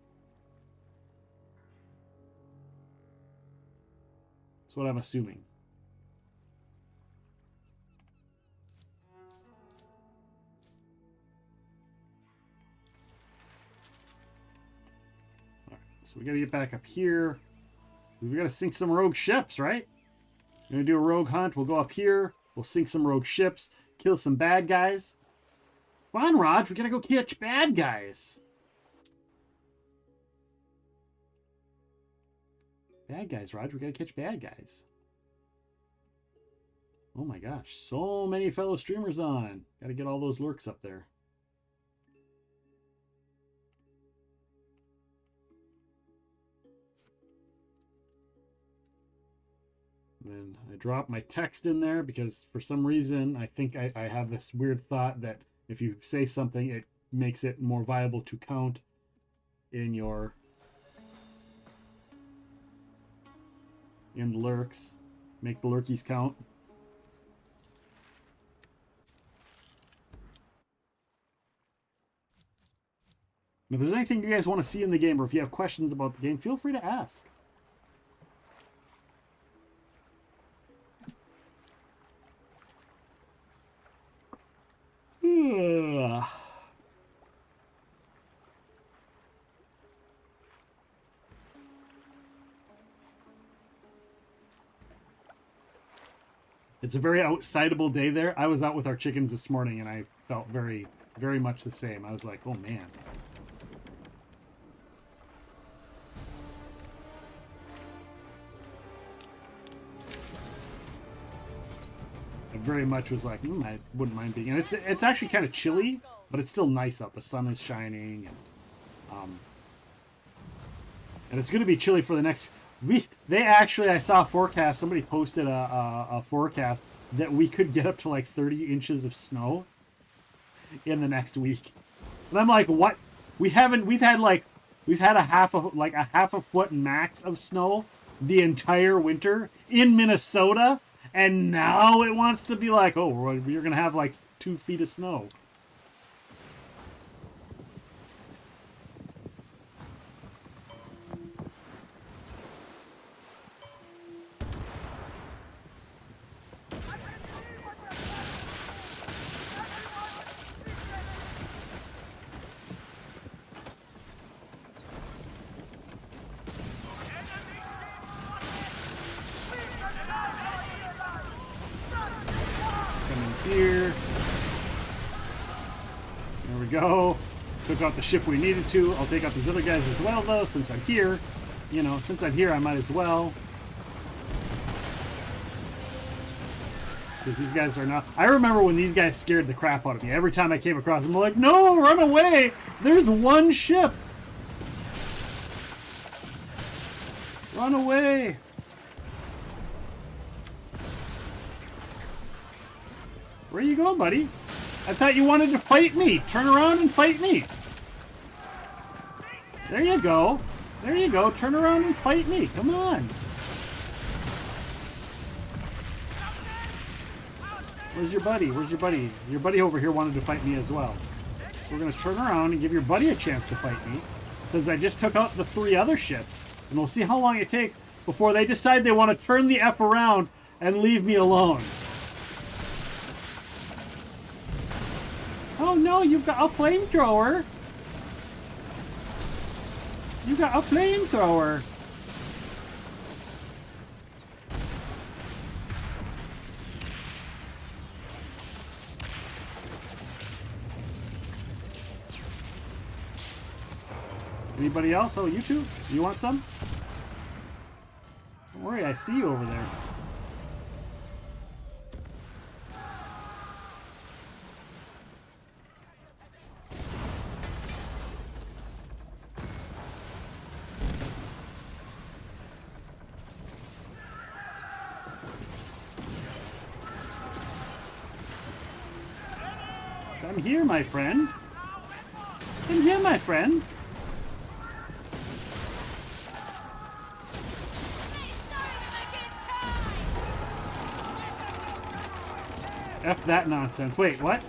That's what I'm assuming. So we gotta get back up here. We gotta sink some rogue ships, right? We're gonna do a rogue hunt. We'll go up here. We'll sink some rogue ships. Kill some bad guys. Come on, Raj. We gotta go catch bad guys. Bad guys, Raj. We gotta catch bad guys. Oh my gosh. So many fellow streamers on. Gotta get all those lurks up there. And I dropped my text in there because for some reason I think I have this weird thought that if you say something, it makes it more viable to count in your lurks. Make the lurkies count. And if there's anything you guys want to see in the game or if you have questions about the game, feel free to ask. It's a very outsideable day there. I was out with our chickens this morning and I felt very, very much the same. I was like, oh man. I very much was like, I wouldn't mind being. And it's actually kind of chilly, but it's still nice out. The sun is shining, and it's going to be chilly for the next. I saw a forecast. Somebody posted a forecast that we could get up to like 30 inches of snow in the next week. And I'm like, what? We've had a half a foot max of snow the entire winter in Minnesota. And now it wants to be like, oh, you're going to have like 2 feet of snow. Here. go. Took out the ship we needed to. I'll take out these other guys as well, though, since I'm here. You know, since I'm here, I might as well. Because these guys are not... I remember when these guys scared the crap out of me. Every time I came across them, I'm like, no, run away! There's one ship! Run away! Where you going, buddy? I thought you wanted to fight me. Turn around and fight me. There you go. There you go. Turn around and fight me. Come on. Where's your buddy? Where's your buddy? Your buddy over here wanted to fight me as well. So we're going to turn around and give your buddy a chance to fight me. Because I just took out the 3 other ships. And we'll see how long it takes before they decide they want to turn the F around and leave me alone. Oh no, you've got a flamethrower. You got a flamethrower. Anybody else? Oh, you two? You want some? Don't worry, I see you over there. Come here, my friend. Come here, my friend. F that nonsense. Wait, what?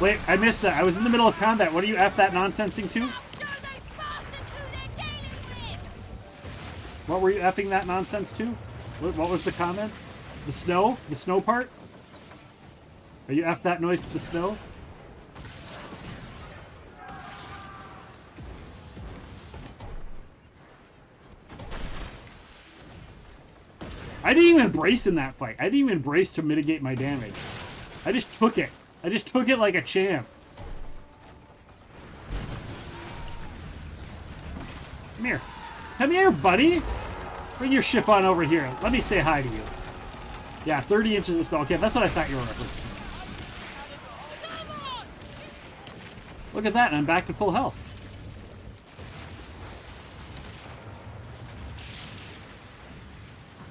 Wait, I missed that. I was in the middle of combat. What are you F that nonsensing to? What were you effing that nonsense to? What was the comment? The snow? The snow part? Are you F that noise to the snow? I didn't even brace in that fight. I didn't even brace to mitigate my damage. I just took it. I just took it like a champ. Come here. Come here, buddy. Bring your ship on over here. Let me say hi to you. Yeah, 30 inches of snow. Okay, that's what I thought you were referencing. Look at that, and I'm back to full health.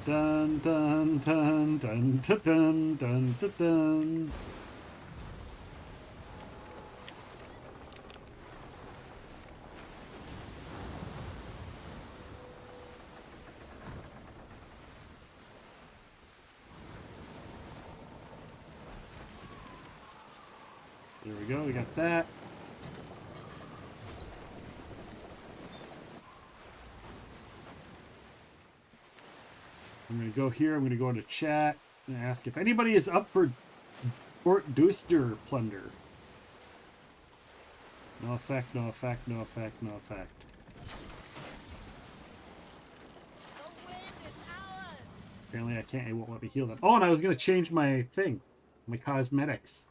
Dun dun dun dun dun dun dun dun dun. There we go, we got that. I'm going to go here. I'm going to go into chat and ask if anybody is up for Fort Deuster plunder. No effect, no effect, no effect, no effect. Apparently I can't, it won't let me heal them. Oh, and I was going to change my thing, my cosmetics.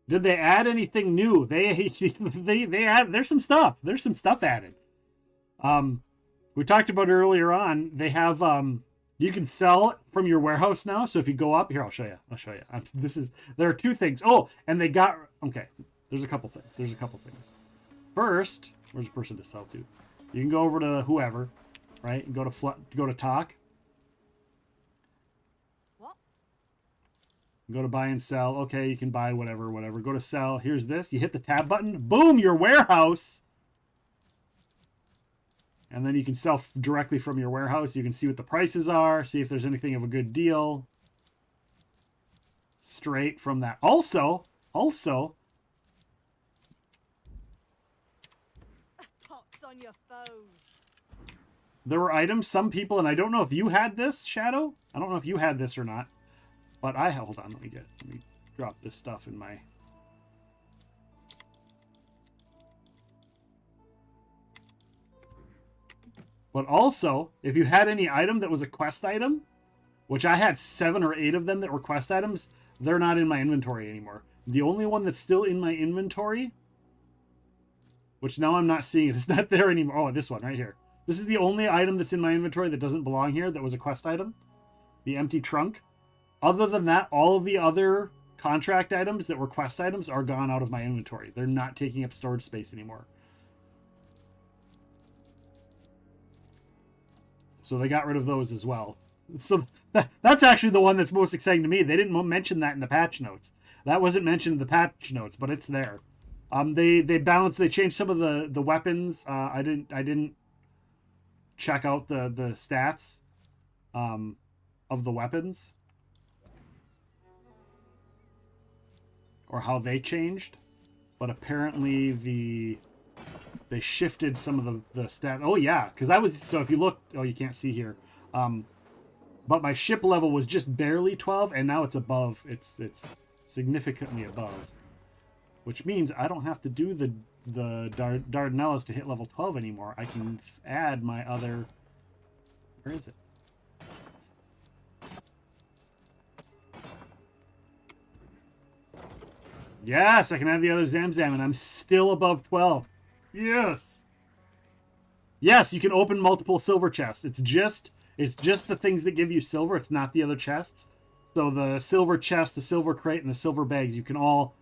Did they add anything new? They add, there's some stuff. There's some stuff added. We talked about it earlier on. They have you can sell from your warehouse now. So if you go up here, I'll show you. I'll show you. There are 2 things. Oh, and they got okay. There's a couple things. First, where's the person to sell to? You can go over to whoever, right? And go to talk. What? Go to buy and sell. Okay, you can buy whatever. Go to sell. Here's this. You hit the tab button. Boom, your warehouse. And then you can sell directly from your warehouse. You can see what the prices are, see if there's anything of a good deal. Straight from that. Also, Pox on your foes. there were items, some people, and I don't know if you had this, Shadow. I don't know if you had this or not. But hold on, let me drop this stuff in my... But also, if you had any item that was a quest item, which I had 7 or 8 of them that were quest items, they're not in my inventory anymore. The only one that's still in my inventory, which now I'm not seeing it. It's not there anymore. Oh, this one right here. This is the only item that's in my inventory that doesn't belong here. That was a quest item. The empty trunk. Other than that, all of the other contract items that were quest items are gone out of my inventory. They're not taking up storage space anymore. So they got rid of those as well. So that's actually the one that's most exciting to me. They didn't mention that in the patch notes. That wasn't mentioned in the patch notes, but it's there. They balanced. They changed some of the weapons. I didn't check out the stats of the weapons or how they changed, but apparently they shifted some of the stats. Oh yeah, because if you look, oh, you can't see here, but my ship level was just barely 12, and now it's above. It's significantly above, which means I don't have to do the Dardanelles to hit level 12 anymore. I can add my other. Where is it? Yes, I can add the other Zamzam, and I'm still above 12. Yes. Yes, you can open multiple silver chests. It's just the things that give you silver. It's not the other chests. So the silver chest, the silver crate, and the silver bags, you can all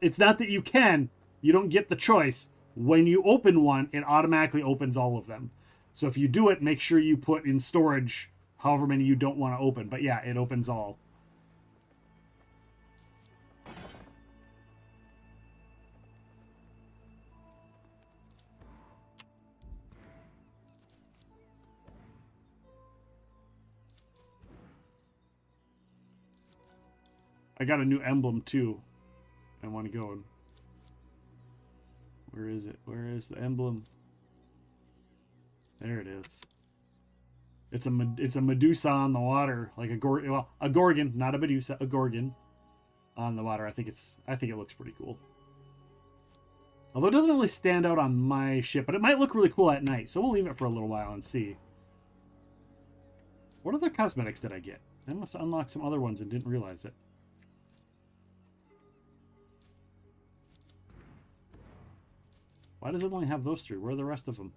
it's not that you don't get the choice. When you open one, it automatically opens all of them. So if you do it, make sure you put in storage however many you don't want to open. But yeah, it opens all. I got a new emblem too. I want to go. Where is it? Where is the emblem? There it is. It's a Medusa on the water, like a Gorgon, not a Medusa, a Gorgon on the water. I think it looks pretty cool. Although it doesn't really stand out on my ship, but it might look really cool at night. So we'll leave it for a little while and see. What other cosmetics did I get? I must have unlocked some other ones and didn't realize it. Why does it only have those three? Where are the rest of them?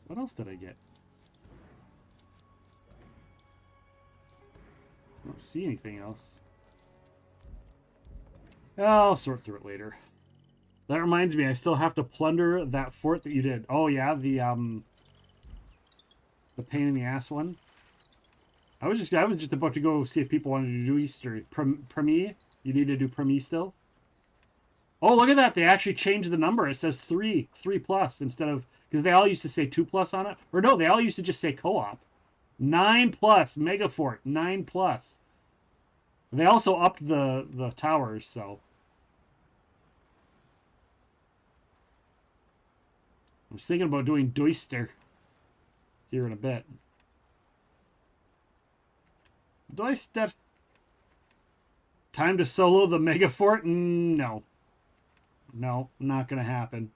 What else did I get? I don't see anything else. I'll sort through it later. That reminds me, I still have to plunder that fort that you did. Oh yeah, the pain in the ass one. I was just about to go see if people wanted to do Easter. Premi? You need to do Premi still? Oh, look at that. They actually changed the number. It says 3 plus instead of, because they all used to say 2 plus on it. Or no, they all used to just say co-op. 9 plus, Megafort, 9 plus. They also upped the towers, so. I was thinking about doing Doister here in a bit. Doister. Time to solo the Megafort? No. No, not going to happen.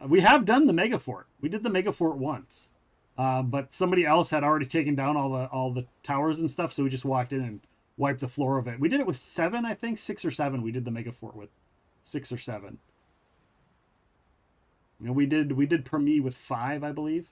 We have done the Megafort. We did the Megafort once. But somebody else had already taken down all the towers and stuff, so we just walked in and wiped the floor of it. We did it with 7, I think. 6 or 7 we did the Megafort with. 6 or 7. You know, we did Premi with 5, I believe.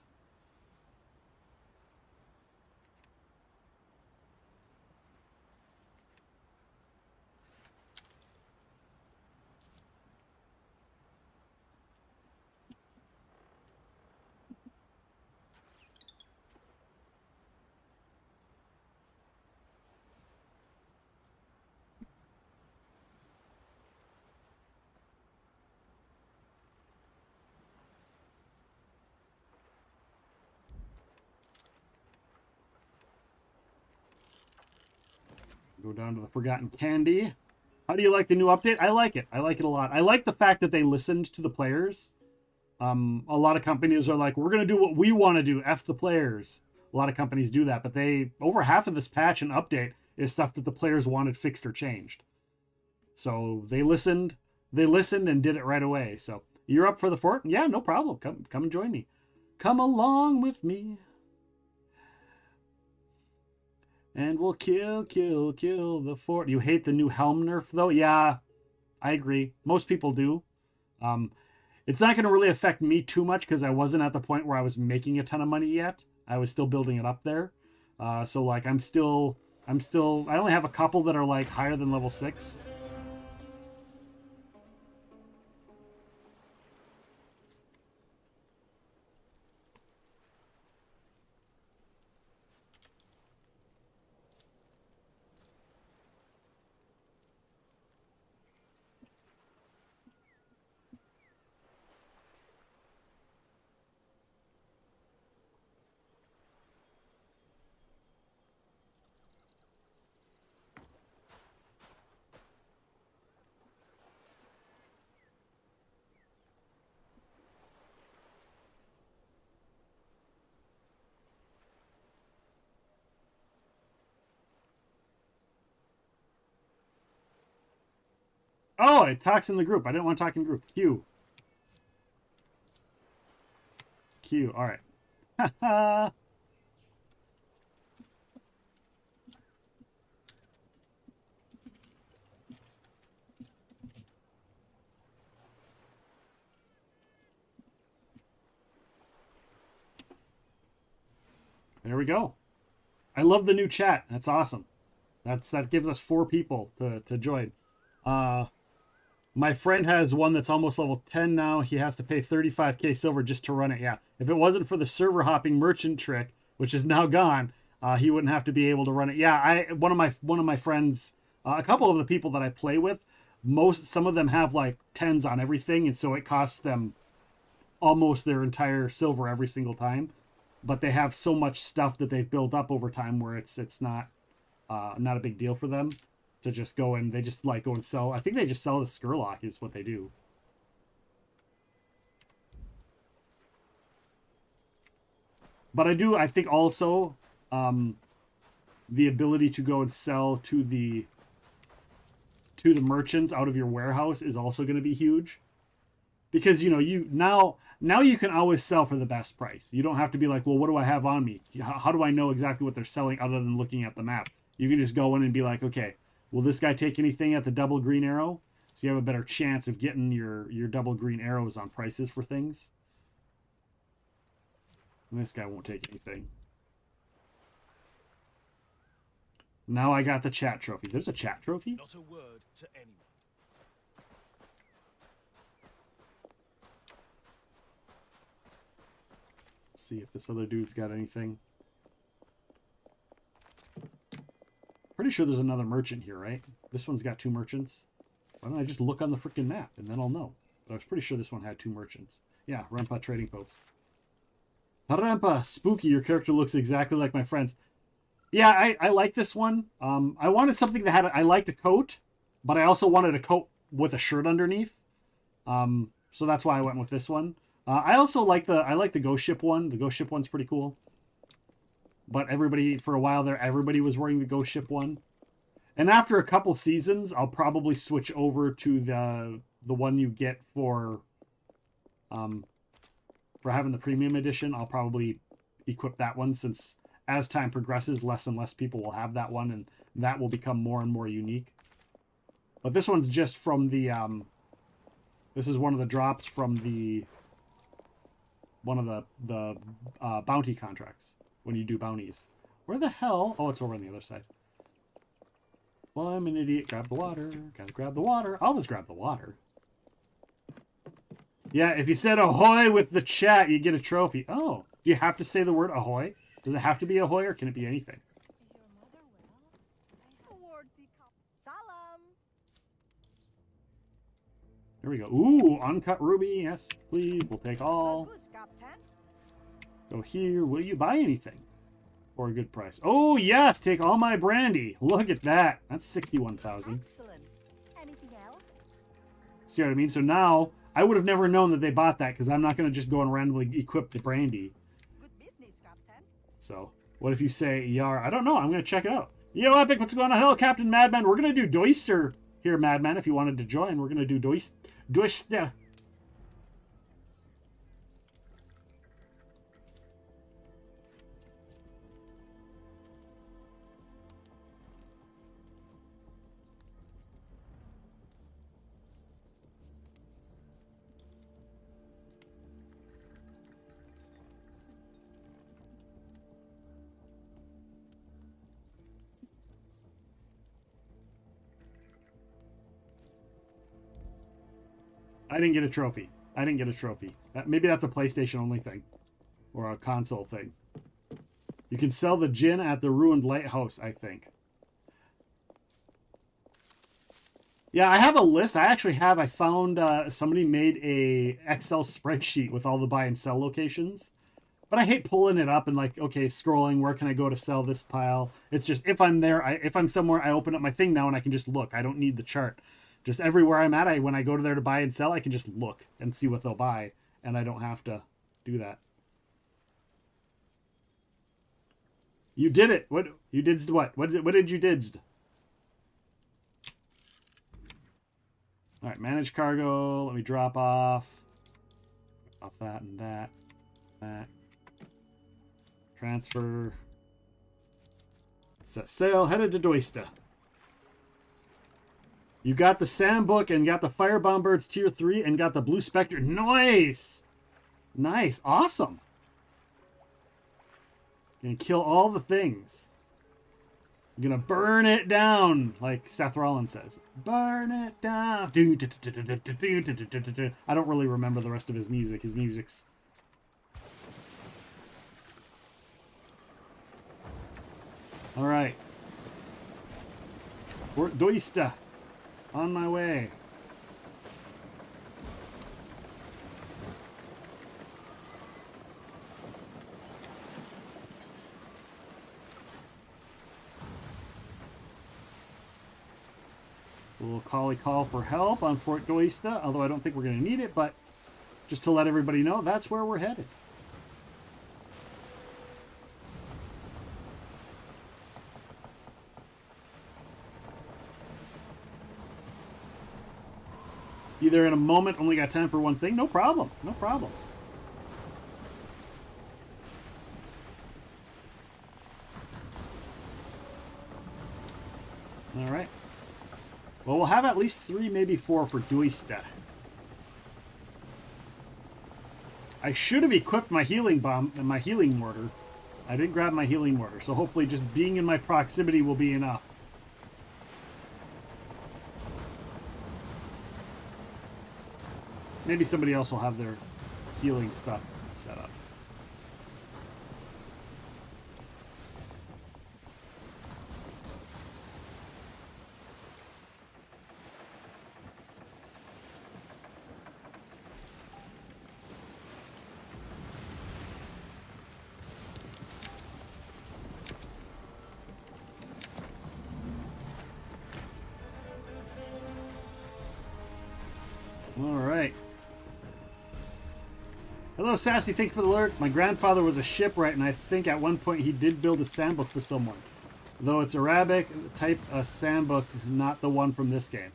Go down to the Forgotten Candy. How do you like the new update? I like it. I like it a lot. I like the fact that they listened to the players A lot of companies are like, we're going to do what we want to do. F the players. A lot of companies do that, but over half of this patch and update is stuff that the players wanted fixed or changed. So they listened and did it right away. So you're up for the fort? Yeah, no problem. Come and join me. Come along with me. And we'll kill the fort. You hate the new helm nerf though? Yeah, I agree. Most people do. It's not going to really affect me too much because I wasn't at the point where I was making a ton of money yet. I was still building it up there. So like I only have a couple that are like higher than level 6. Oh, it talks in the group. I didn't want to talk in group. Q. All right. There we go. I love the new chat. That's awesome. That gives us 4 people to join. My friend has one that's almost level 10 now. He has to pay 35k silver just to run it. Yeah. If it wasn't for the server hopping merchant trick, which is now gone, he wouldn't have to be able to run it. Yeah, one of my friends, a couple of the people that I play with, some of them have like 10s on everything, and so it costs them almost their entire silver every single time. But they have so much stuff that they've built up over time where it's not a big deal for them to just go and they just like go and sell. I think they just sell the Skurlock is what they do. But I think also the ability to go and sell to the merchants out of your warehouse is also going to be huge. Because, you know, now you can always sell for the best price. You don't have to be like, well, what do I have on me? How do I know exactly what they're selling other than looking at the map? You can just go in and be like, okay, will this guy take anything at the double green arrow? So you have a better chance of getting your double green arrows on prices for things. And this guy won't take anything. Now I got the chat trophy. There's a chat trophy? Not a word to anyone. See if this other dude's got anything. Pretty sure there's another merchant here, right? This one's got 2 merchants. Why don't I just look on the freaking map and then I'll know. But I was pretty sure this one had 2 merchants. Yeah, Rempa Trading Post. Rempa, spooky, your character looks exactly like my friend's. Yeah, I like this one. I wanted something that I liked a coat, but I also wanted a coat with a shirt underneath. So that's why I went with this one. I also like the Ghost Ship one. The Ghost Ship one's pretty cool. But for a while there, everybody was wearing the Ghost Ship one. And after a couple seasons, I'll probably switch over to the one you get for having the premium edition. I'll probably equip that one, since as time progresses, less and less people will have that one, and that will become more and more unique. But this one's just from the this is one of the drops from one of the bounty contracts when you do bounties. Where the hell? Oh, it's over on the other side. Well, I'm an idiot. Grab the water. Gotta grab the water. I always grab the water. Yeah, if you said ahoy with the chat, you get a trophy. Oh, do you have to say the word ahoy? Does it have to be ahoy, or can it be anything? There we go. Ooh, uncut ruby. Yes, please. We'll take all. Go here. Will you buy anything for a good price? Oh, yes. Take all my brandy. Look at that. That's 61,000. Anything else? See what I mean? So now I would have never known that they bought that because I'm not going to just go and randomly equip the brandy. So, what if you say Yar? I don't know. I'm going to check it out. Yo, Epic, what's going on? Hello, Captain Madman. We're going to do Doister here, Madman. If you wanted to join, we're going to do Doister. I didn't get a trophy. I didn't get a trophy. Maybe that's a PlayStation only thing. Or a console thing. You can sell the gin at the ruined lighthouse, I think. Yeah, I have a list. I found somebody made a Excel spreadsheet with all the buy and sell locations. But I hate pulling it up and like, okay, scrolling, where can I go to sell this pile? It's just, if I'm there, if I'm somewhere, I open up my thing now and I can just look. I don't need the chart. Just everywhere I'm at, when I go to there to buy and sell, I can just look and see what they'll buy, and I don't have to do that. You did it. What you did? What? What did you did? All right, manage cargo. Let me drop off that and that. Transfer. Set sail. Headed to Doista. You got the Sam book and got the Firebomb Birds tier 3 and got the Blue Spectre. Nice! Nice. Awesome. Gonna kill all the things. I'm gonna burn it down, like Seth Rollins says. Burn it down. I don't really remember the rest of his music. His music's... Alright. Doista. On my way. We'll call for help on Fort Doista, although I don't think we're going to need it, but just to let everybody know, that's where we're headed. Be there in a moment. Only got time for one thing. No problem. No problem. All right. Well, we'll have at least 3, maybe 4 for Doista. I should have equipped my healing bomb and my healing mortar. I didn't grab my healing mortar, so hopefully just being in my proximity will be enough. Maybe somebody else will have their healing stuff set up. All right. Hello, Sassy. Thank you for the alert. My grandfather was a shipwright, and I think at one point he did build a sandbook for someone. Though it's Arabic type of sandbook, not the one from this game.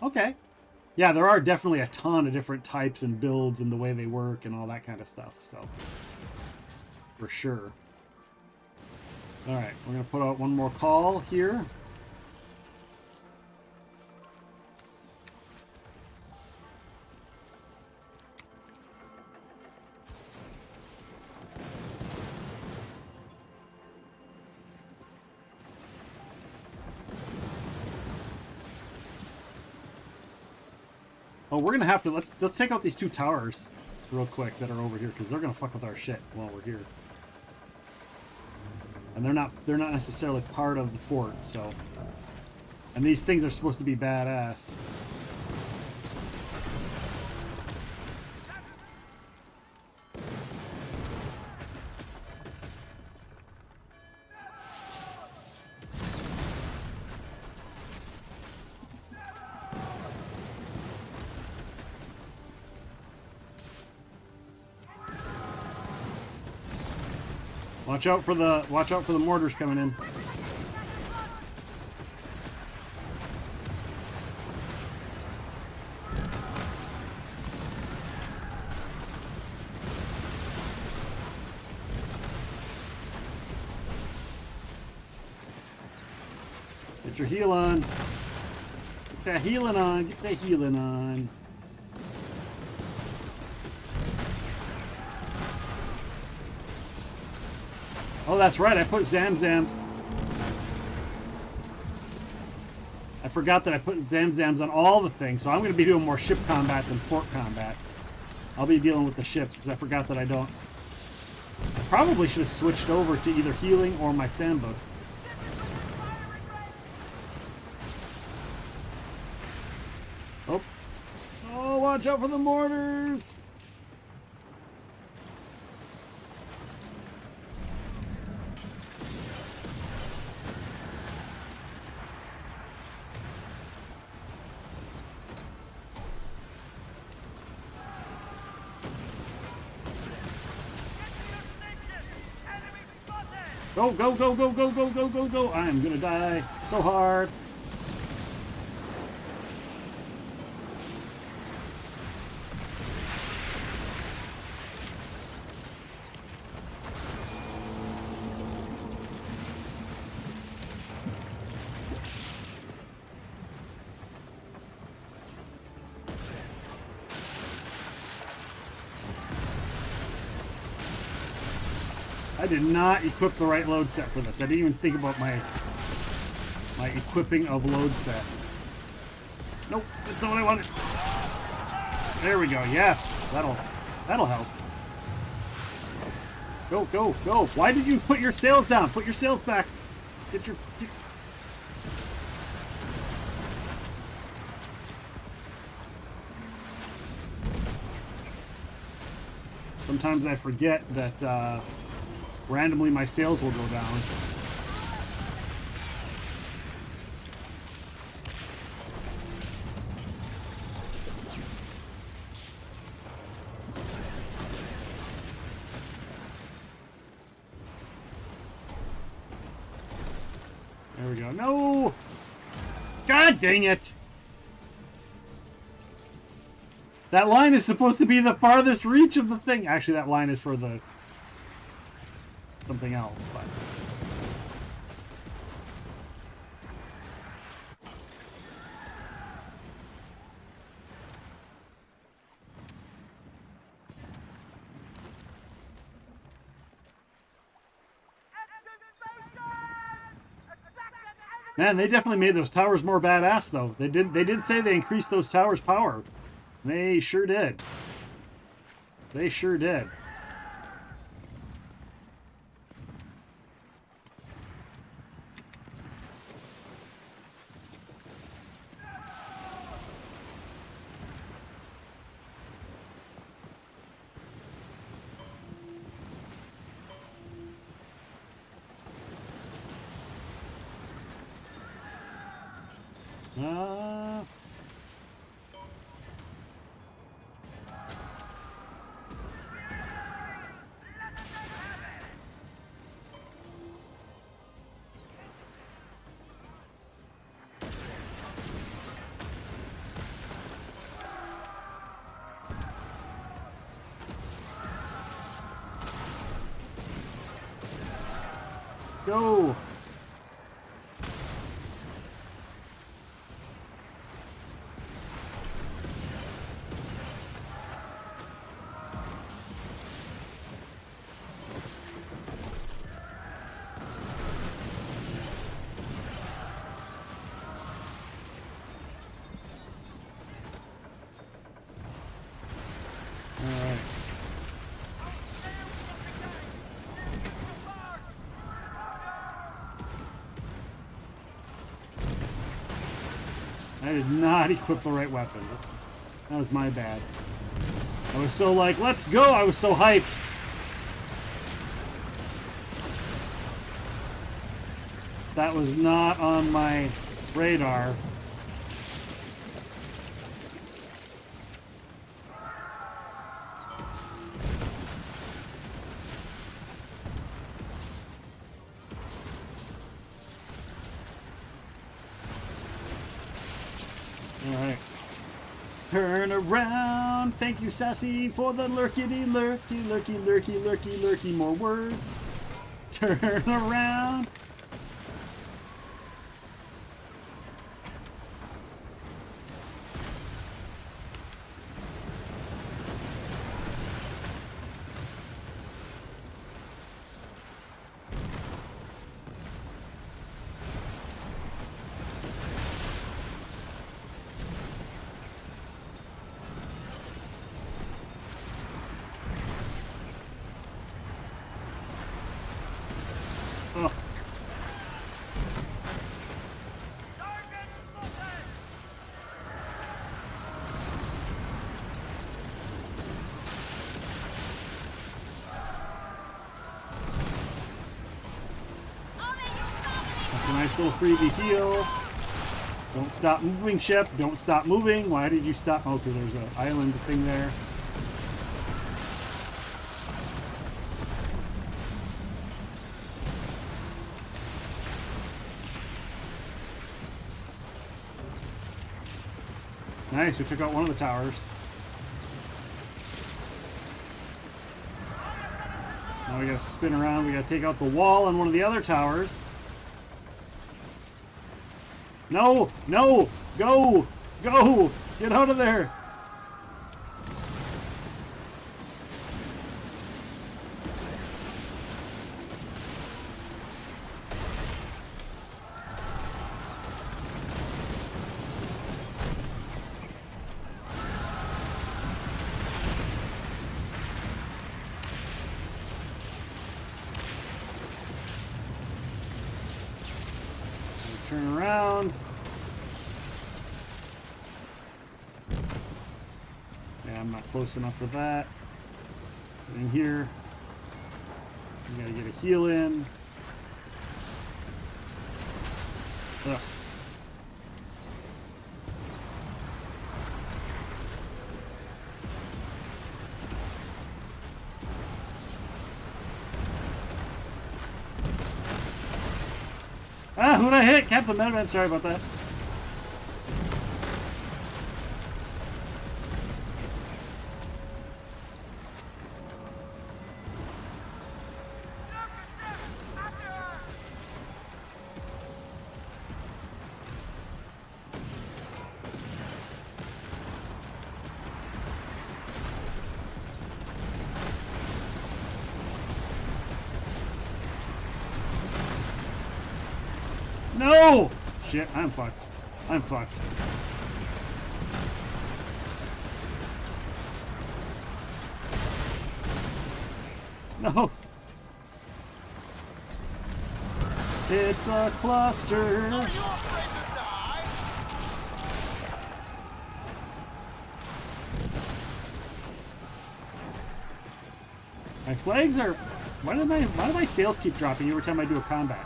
Okay. Yeah, there are definitely a ton of different types and builds and the way they work and all that kind of stuff. So, for sure. All right, we're going to put out one more call here. Oh, we're gonna have to let's take out these 2 towers real quick that are over here because they're gonna fuck with our shit while we're here. And they're not necessarily part of the fort, so. And these things are supposed to be badass. Watch out for the mortars coming in. Get your heal on. Get that healing on. Get that healing on. Oh, that's right. I put Zamzams. I forgot that I put Zamzams on all the things. So I'm going to be doing more ship combat than port combat. I'll be dealing with the ships because I forgot that I don't. I probably should have switched over to either healing or my sandbook. Oh. Oh, watch out for the mortars. Go, go, go, go, go, go, go, go, go. I'm gonna die so hard. I did not equip the right load set for this. I didn't even think about my equipping of load set. Nope, that's not what I wanted. There we go. Yes, that'll help. Go, go, go. Why did you put your sails down? Put your sails back. Get your... Sometimes I forget that randomly my sails will go down. There we go. No! God dang it! That line is supposed to be the farthest reach of the thing. Actually, that line is for the something else, but man, they definitely made those towers more badass though. They did say they increased those towers' power. They sure did. They sure did. Go! I did not equip the right weapon. That was my bad. I was so like, let's go! I was so hyped. That was not on my radar. Turn around. Thank you, Sassy, for the lurkity, lurky, lurky, lurky, lurky, lurky. More words. Turn around. Oh. That's a nice little freebie heal. Don't stop moving, ship. Don't stop moving. Why did you stop? Oh, because there's an island thing there. Nice, we took out one of the towers. Now we gotta spin around, we gotta take out the wall on one of the other towers. No! No! Go! Go! Get out of there! Turn around. Yeah, I'm not close enough for that. Get in here. We gotta get a heal in. Ugh. Ah, who'd I hit? Captain Medman, sorry about that. No! Shit, I'm fucked. I'm fucked. No! It's a cluster! My flags are... Why do my sails keep dropping every time I do a combat?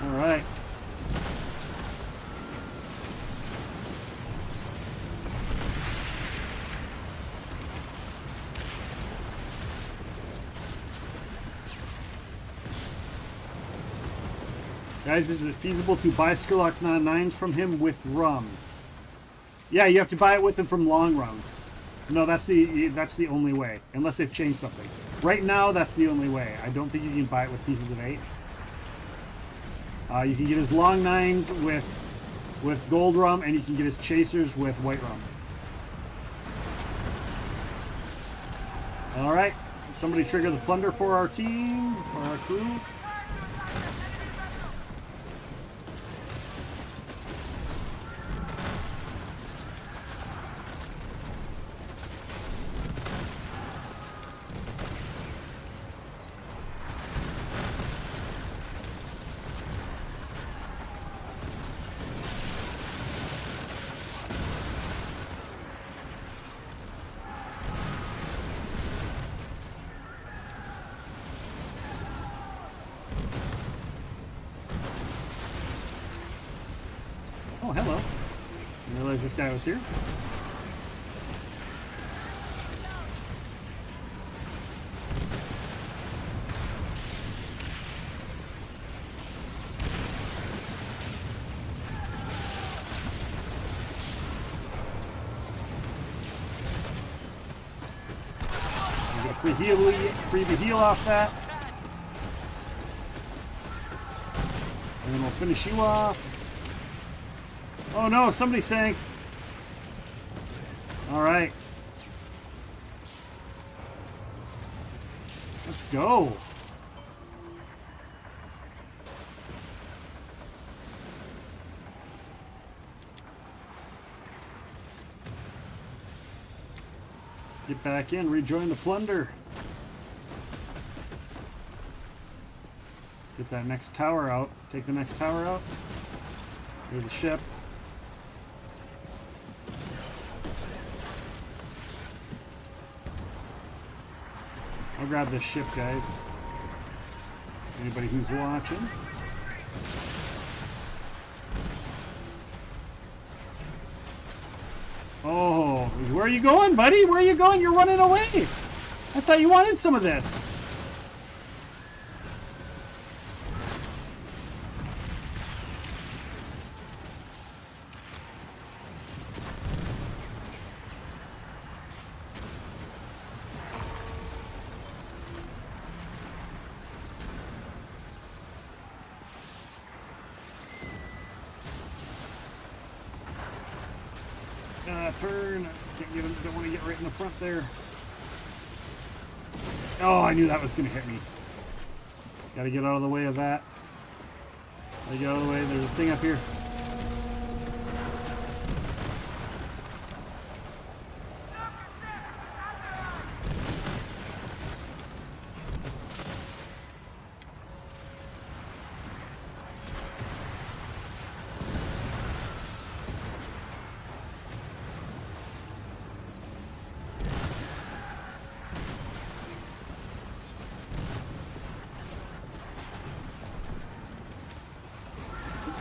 Alright. Guys, is it feasible to buy Skurlock's 9 from him with rum? Yeah, you have to buy it with him from long rum. No, that's the only way, unless they've changed something. Right now, that's the only way. I don't think you can buy it with pieces of 8. You can get his long 9s with gold rum, and you can get his chasers with white rum. All right, somebody trigger the plunder for our team, for our crew. Oh, hello. Didn't realize this guy was here. Free the heal off that. And then we'll finish you off. Oh no, somebody sank. Alright. Let's go. Get back in, rejoin the plunder. Get that next tower out. Take the next tower out. Clear the ship. I'll grab this ship, guys. Anybody who's watching. Oh, where are you going, buddy? Where are you going? You're running away. I thought you wanted some of this. Turn. Don't want to get right in the front there. Oh, I knew that was going to hit me. Got to get out of the way of that. Gotta get out of the way. There's a thing up here.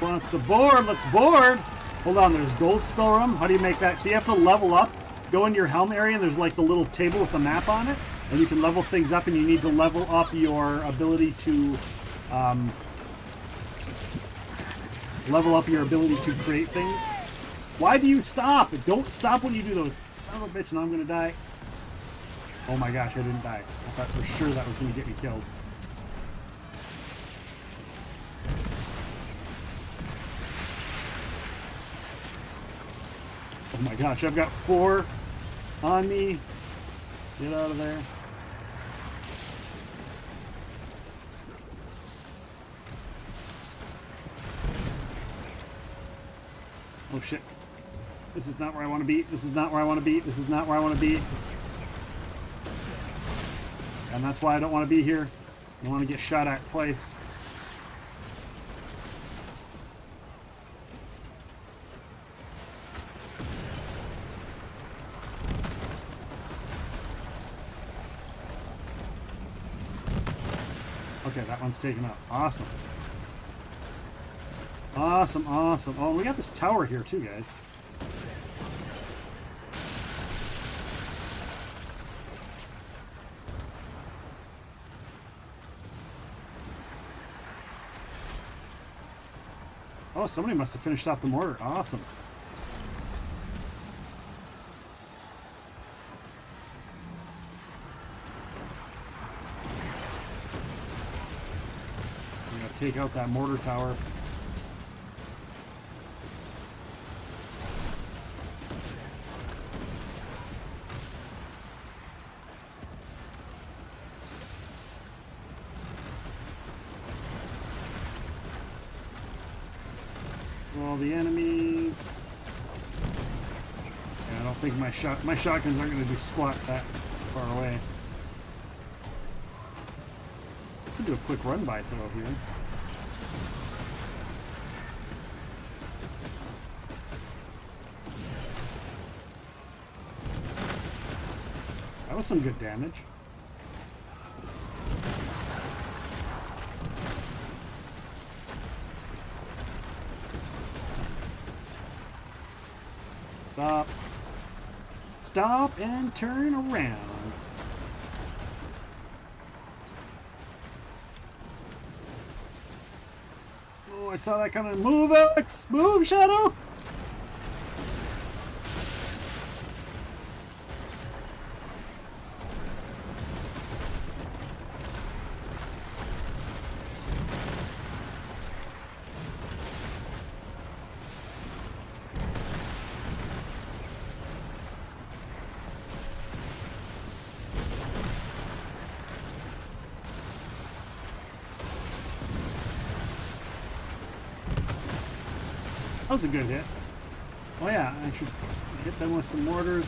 Wants to board. Let's board. Hold on. There's gold scorum. How do you make that? So you have to level up. Go in your helm area, and there's like the little table with the map on it, and you can level things up. And you need to level up your ability to create things. Why do you stop? Don't stop when you do those. Son of a bitch! Now I'm gonna die. Oh my gosh! I didn't die. I thought for sure that was gonna get me killed. Oh my gosh, I've got 4 on me. Get out of there. Oh shit. This is not where I want to be. This is not where I want to be. This is not where I want to be. And that's why I don't want to be here. I want to get shot at twice. Okay, that one's taken out. Awesome. Awesome, awesome. Oh, we got this tower here too, guys. Oh, somebody must have finished off the mortar. Awesome. Take out that mortar tower. All the enemies. Yeah, I don't think my shotguns aren't going to do squat that far away. I could do a quick run by throw here. That was some good damage. Stop. Stop and turn around. Oh, I saw that coming. Move, Alex! Move, Shadow! was a good hit. Oh yeah, I should hit them with some mortars.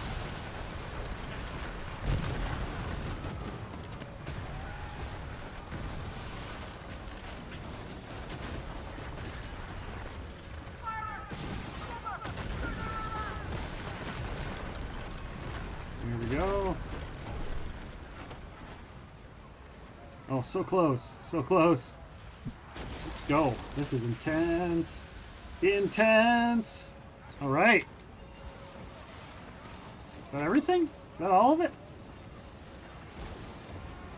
Here we go. Oh, so close, so close. Let's go. This is intense. Intense. All right. Is that everything? Is that all of it?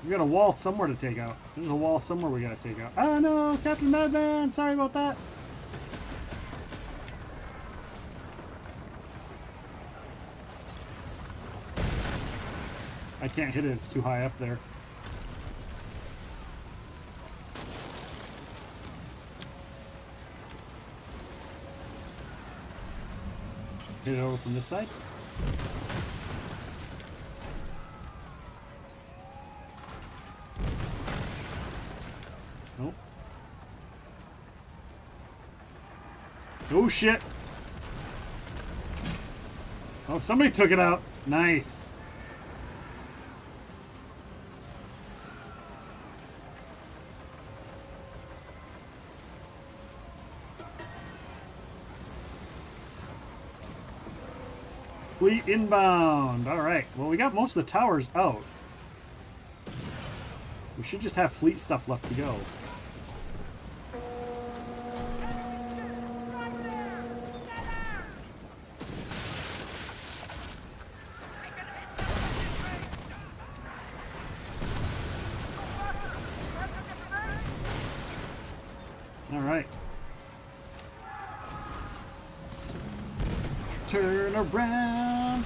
We got a wall somewhere to take out. There's a wall somewhere we gotta take out. Oh no, Captain Madman, sorry about that. I can't hit it, it's too high up there. Hit it over from this side. Nope. Oh shit. Oh, somebody took it out. Nice. Fleet inbound. All right. Well, we got most of the towers out. We should just have fleet stuff left to go. All right. Turn around.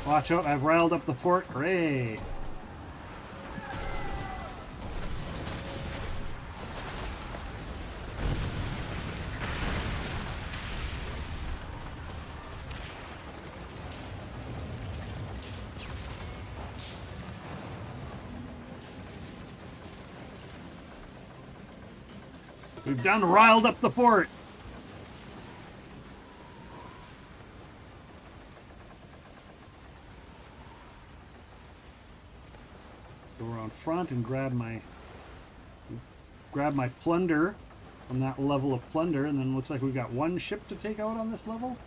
Watch out, I've riled up the fort. Great. We've done riled up the fort. Front and grab my plunder from that level of plunder, and then looks like we've got one ship to take out on this level.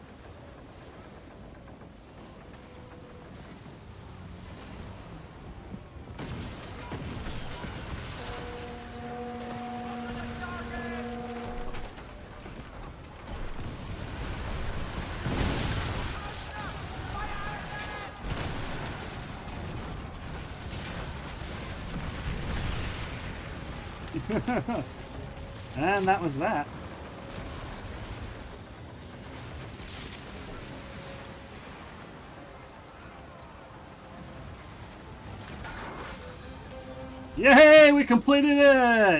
And that was that. Yay, we completed it! I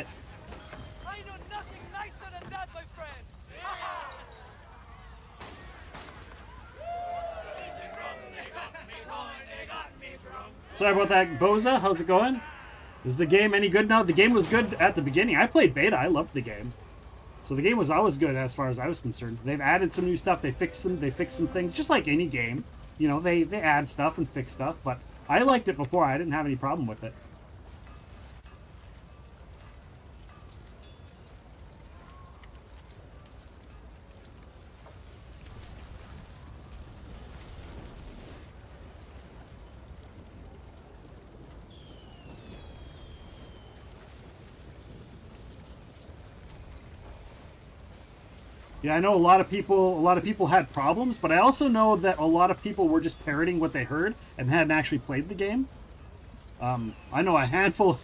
know nothing nicer than that, my friends! Sorry about that, Boza. How's it going? Is the game any good now? The game was good at the beginning. I played beta. I loved the game. So the game was always good as far as I was concerned. They've added some new stuff. They fixed some things, just like any game. You know, they add stuff and fix stuff. But I liked it before. I didn't have any problem with it. Yeah, I know a lot of people had problems, but I also know that a lot of people were just parroting what they heard and hadn't actually played the game. I know a handful.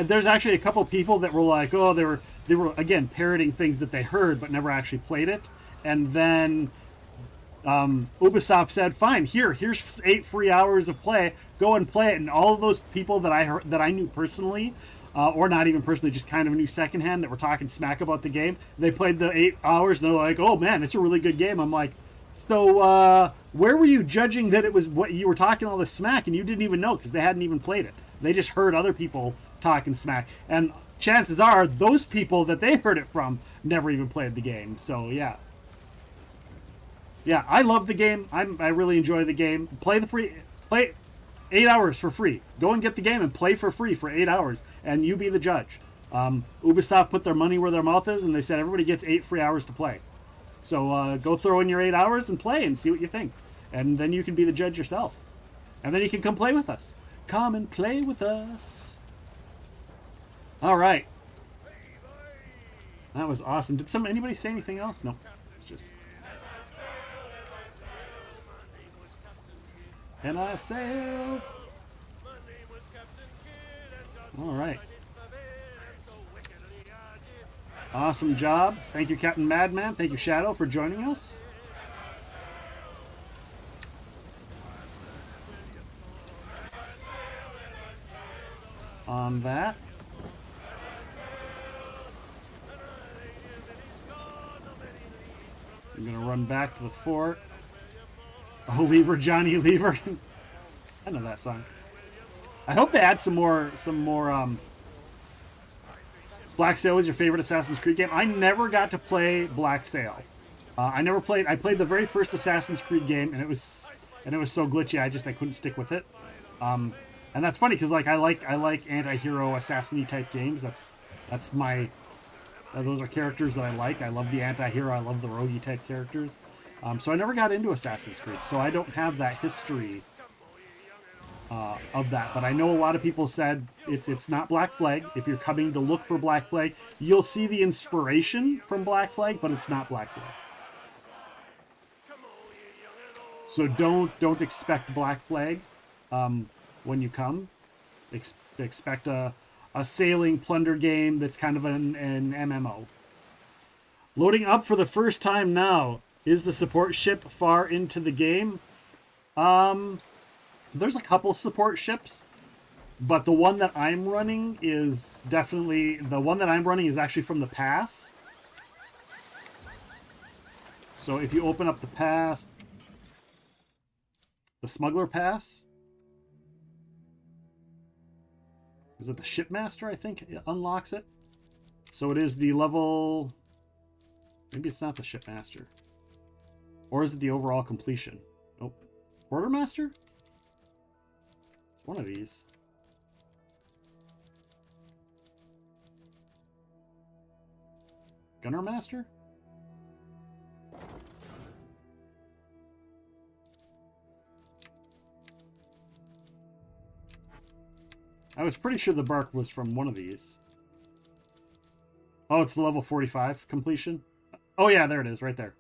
There's actually a couple people that were like, oh, they were again parroting things that they heard but never actually played it. And then Ubisoft said, "Fine, here's 8 free hours of play. Go and play it." And all of those people that I knew personally. Or not even personally, just kind of knew secondhand that were talking smack about the game. They played the 8 hours and they're like, "Oh man, it's a really good game." I'm like, so where were you judging that it was what you were talking all this smack and you didn't even know because they hadn't even played it? They just heard other people talking smack. And chances are those people that they heard it from never even played the game. So yeah. Yeah, I love the game. I really enjoy the game. Play 8 hours for free. Go and get the game and play for free for 8 hours, and you be the judge. Ubisoft put their money where their mouth is, and they said everybody gets 8 free hours to play. So go throw in your 8 hours and play and see what you think. And then you can be the judge yourself. And then you can come play with us. Come and play with us. All right. That was awesome. Did anybody say anything else? No. It's just... And I sailed. All right. Awesome job. Thank you, Captain Madman. Thank you, Shadow, for joining us. On that. I'm going to run back to the fort. Oh, Lever, Johnny Lever. I know that song. I hope they add some more Black Sail was your favorite Assassin's Creed game? I never got to play Black Sail. I played the very first Assassin's Creed game, and it was so glitchy. I couldn't stick with it. And that's funny because I like anti-hero assassin-y type games. That's my those are characters that I like. I love the anti-hero. I love the roguey type characters. So I never got into Assassin's Creed, so I don't have that history of that. But I know a lot of people said it's not Black Flag. If you're coming to look for Black Flag, you'll see the inspiration from Black Flag, but it's not Black Flag. So don't expect Black Flag when you come. Expect a sailing plunder game that's kind of an MMO. Loading up for the first time now. Is the support ship far into the game? There's a couple support ships, but the one that I'm running is actually from the pass. So if you open up the pass, the Smuggler Pass, is it the Shipmaster? I think it unlocks it. So it is the level. Maybe it's not the Shipmaster. Or is it the overall completion? Nope. Quartermaster? It's one of these. Gunner Master? I was pretty sure the bark was from one of these. Oh, it's the level 45 completion? Oh yeah, there it is, right there.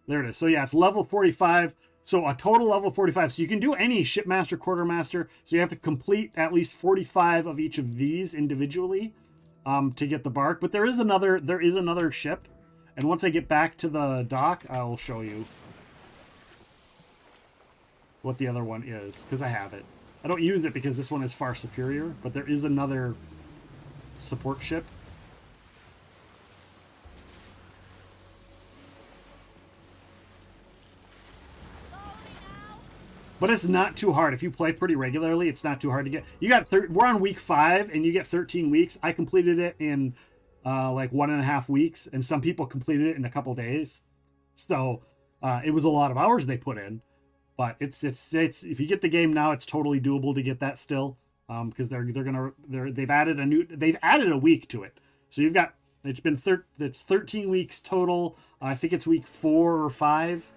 There it is. So yeah, it's level 45. So a total level 45. So you can do any Shipmaster, Quartermaster. So you have to complete at least 45 of each of these individually to get the bark. But there is another ship. And once I get back to the dock, I'll show you what the other one is, because I have it. I don't use it because this one is far superior, but there is another support ship. But it's not too hard. If you play pretty regularly, it's not too hard to get. We're on week 5, and you get 13 weeks. I completed it in like 1.5 weeks, and some people completed it in a couple days. So it was a lot of hours they put in. But it's if you get the game now, it's totally doable to get that still, because they've added a week to it. So it's 13 weeks total. I think it's week 4 or 5.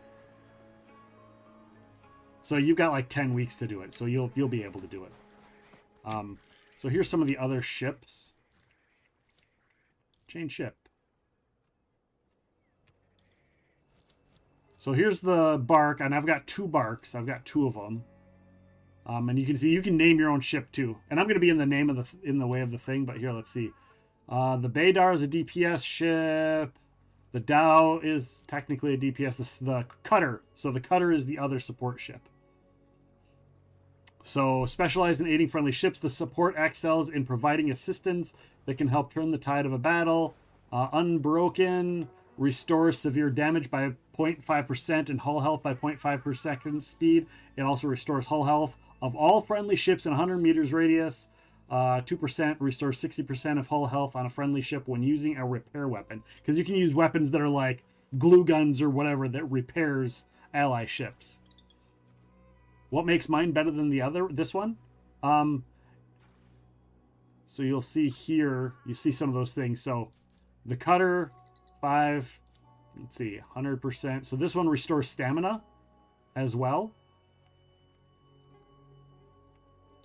So you've got like 10 weeks to do it. So you'll be able to do it. So here's some of the other ships. Change ship. So here's the bark, and I've got 2 barks. I've got 2 of them. And you can see you can name your own ship too. And I'm going to be in the way of the thing, but here, let's see. The Baydar is a DPS ship. The Dow is technically a DPS. The Cutter. So the Cutter is the other support ship. So specialized in aiding friendly ships, the support excels in providing assistance that can help turn the tide of a battle. Unbroken restores severe damage by 0.5% and hull health by 0.5 per second speed. It also restores hull health of all friendly ships in 100 meters radius. 2% restores 60% of hull health on a friendly ship when using a repair weapon. Because you can use weapons that are like glue guns or whatever that repairs ally ships. What makes mine better than this one? So you'll see here, you see some of those things. So the cutter, 5, let's see, 100%. So this one restores stamina as well.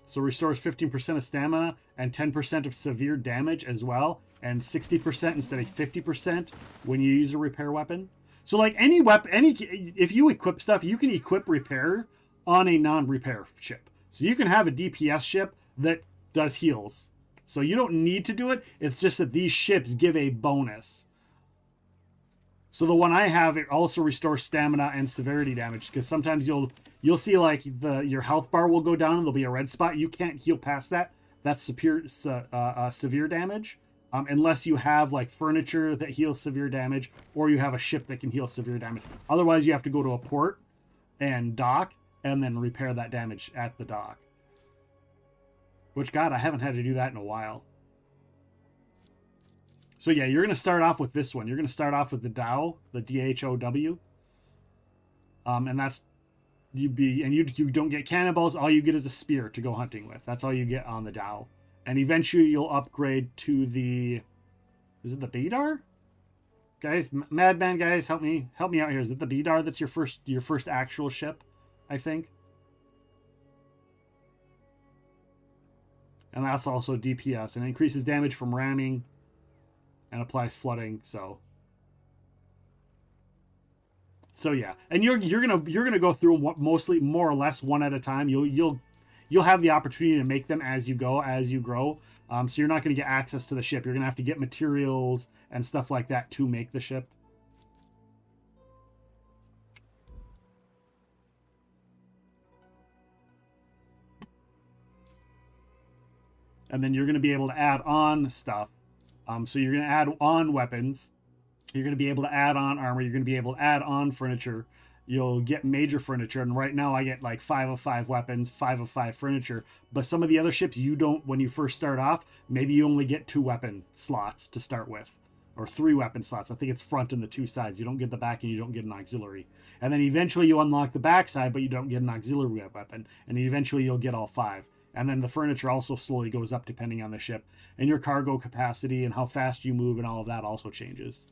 So restores 15% of stamina and 10% of severe damage as well. And 60% instead of 50% when you use a repair weapon. So like any weapon, if you equip stuff, you can equip repair on a non-repair ship. So you can have a DPS ship that does heals. So you don't need to do it. It's just that these ships give a bonus. So the one I have, it also restores stamina and severity damage, because sometimes you'll see like your health bar will go down and there'll be a red spot. You can't heal past that. That's severe damage. Unless you have like furniture that heals severe damage, or you have a ship that can heal severe damage. Otherwise, you have to go to a port and dock and then repair that damage at the dock. Which, God, I haven't had to do that in a while. So yeah, you're going to start off with this one. You're going to start off with the Dow, the DHOW. And that's, you don't get cannonballs. All you get is a spear to go hunting with. That's all you get on the Dow. And eventually you'll upgrade to the, is it the Bedar? Guys, Madman guys, help me out here. Is it the Bedar that's your first actual ship, I think? And that's also DPS, and it increases damage from ramming and applies flooding. So yeah, and you're gonna go through them mostly more or less one at a time. You'll have the opportunity to make them as you go, as you grow. So you're not going to get access to the ship. You're going to have to get materials and stuff like that to make the ship. And then you're going to be able to add on stuff. So you're going to add on weapons. You're going to be able to add on armor. You're going to be able to add on furniture. You'll get major furniture, and right now I get like 5 of 5 weapons, 5 of 5 furniture. But some of the other ships you don't, when you first start off, maybe you only get 2 weapon slots to start with, or 3 weapon slots. I think it's front and the 2 sides. You don't get the back and you don't get an auxiliary. And then eventually you unlock the back side, but you don't get an auxiliary weapon. And eventually you'll get all 5. And then the furniture also slowly goes up depending on the ship. And your cargo capacity and how fast you move and all of that also changes.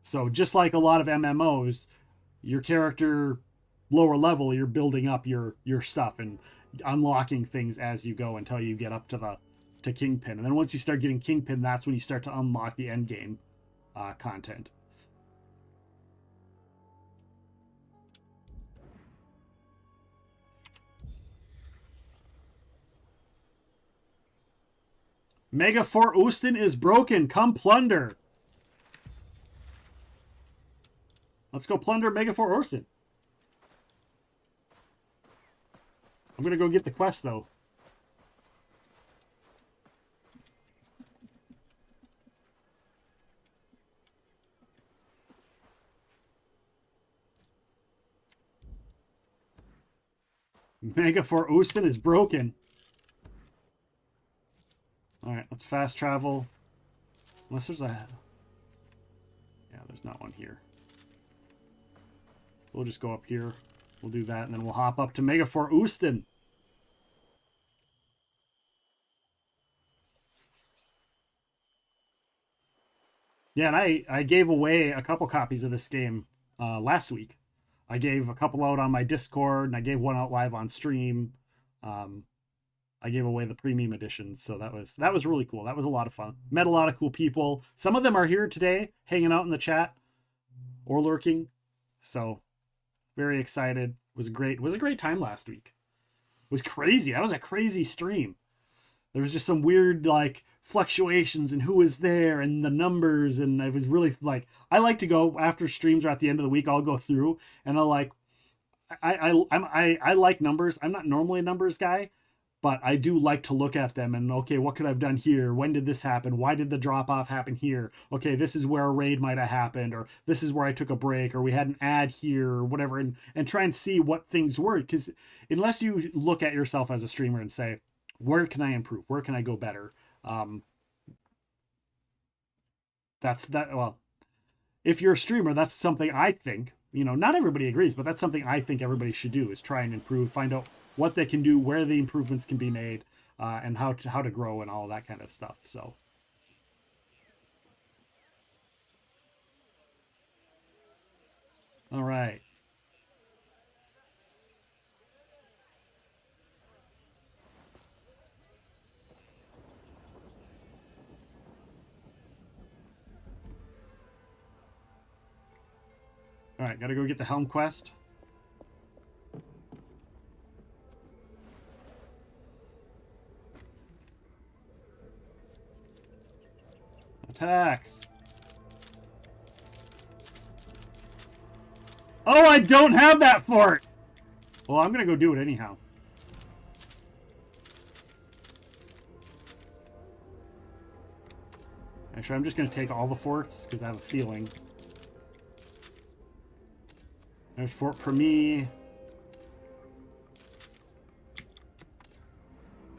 So just like a lot of MMOs, your character, lower level, you're building up your stuff and unlocking things as you go until you get up to Kingpin. And then once you start getting Kingpin, that's when you start to unlock the end game content. Mega Fort Houston is broken. Come plunder. Let's go plunder Mega Fort Houston. I'm going to go get the quest, though. Mega Fort Houston is broken. Alright, let's fast travel. Unless there's a... Yeah, there's not one here. We'll just go up here. We'll do that, and then we'll hop up to Mega Fort Houston. Yeah, and I gave away a couple copies of this game last week. I gave a couple out on my Discord, and I gave one out live on stream. I gave away the premium edition, so that was really cool. That was a lot of fun. Met a lot of cool people. Some of them are here today, hanging out in the chat or lurking. So very excited. It was a great time last week. It was crazy. That was a crazy stream. There was just some weird like fluctuations in who was there and the numbers, and it was really like, I like to go after streams or at the end of the week. I'll go through and I'll like, I like numbers. I'm not normally a numbers guy, but I do like to look at them and, okay, what could I have done here? When did this happen? Why did the drop off happen here? Okay, this is where a raid might have happened, or this is where I took a break, or we had an ad here, or whatever, and try and see what things were. Because unless you look at yourself as a streamer and say, where can I improve? Where can I go better? Well, if you're a streamer, that's something I think, not everybody agrees, but that's something I think everybody should do, is try and improve, find out what they can do, where the improvements can be made, and how to grow and all that kind of stuff. So. All right. All right, gotta go get the Helm quest. Attacks. Oh, I don't have that fort! Well, I'm gonna go do it anyhow. Actually, I'm just gonna take all the forts, because I have a feeling. There's Fort Permis.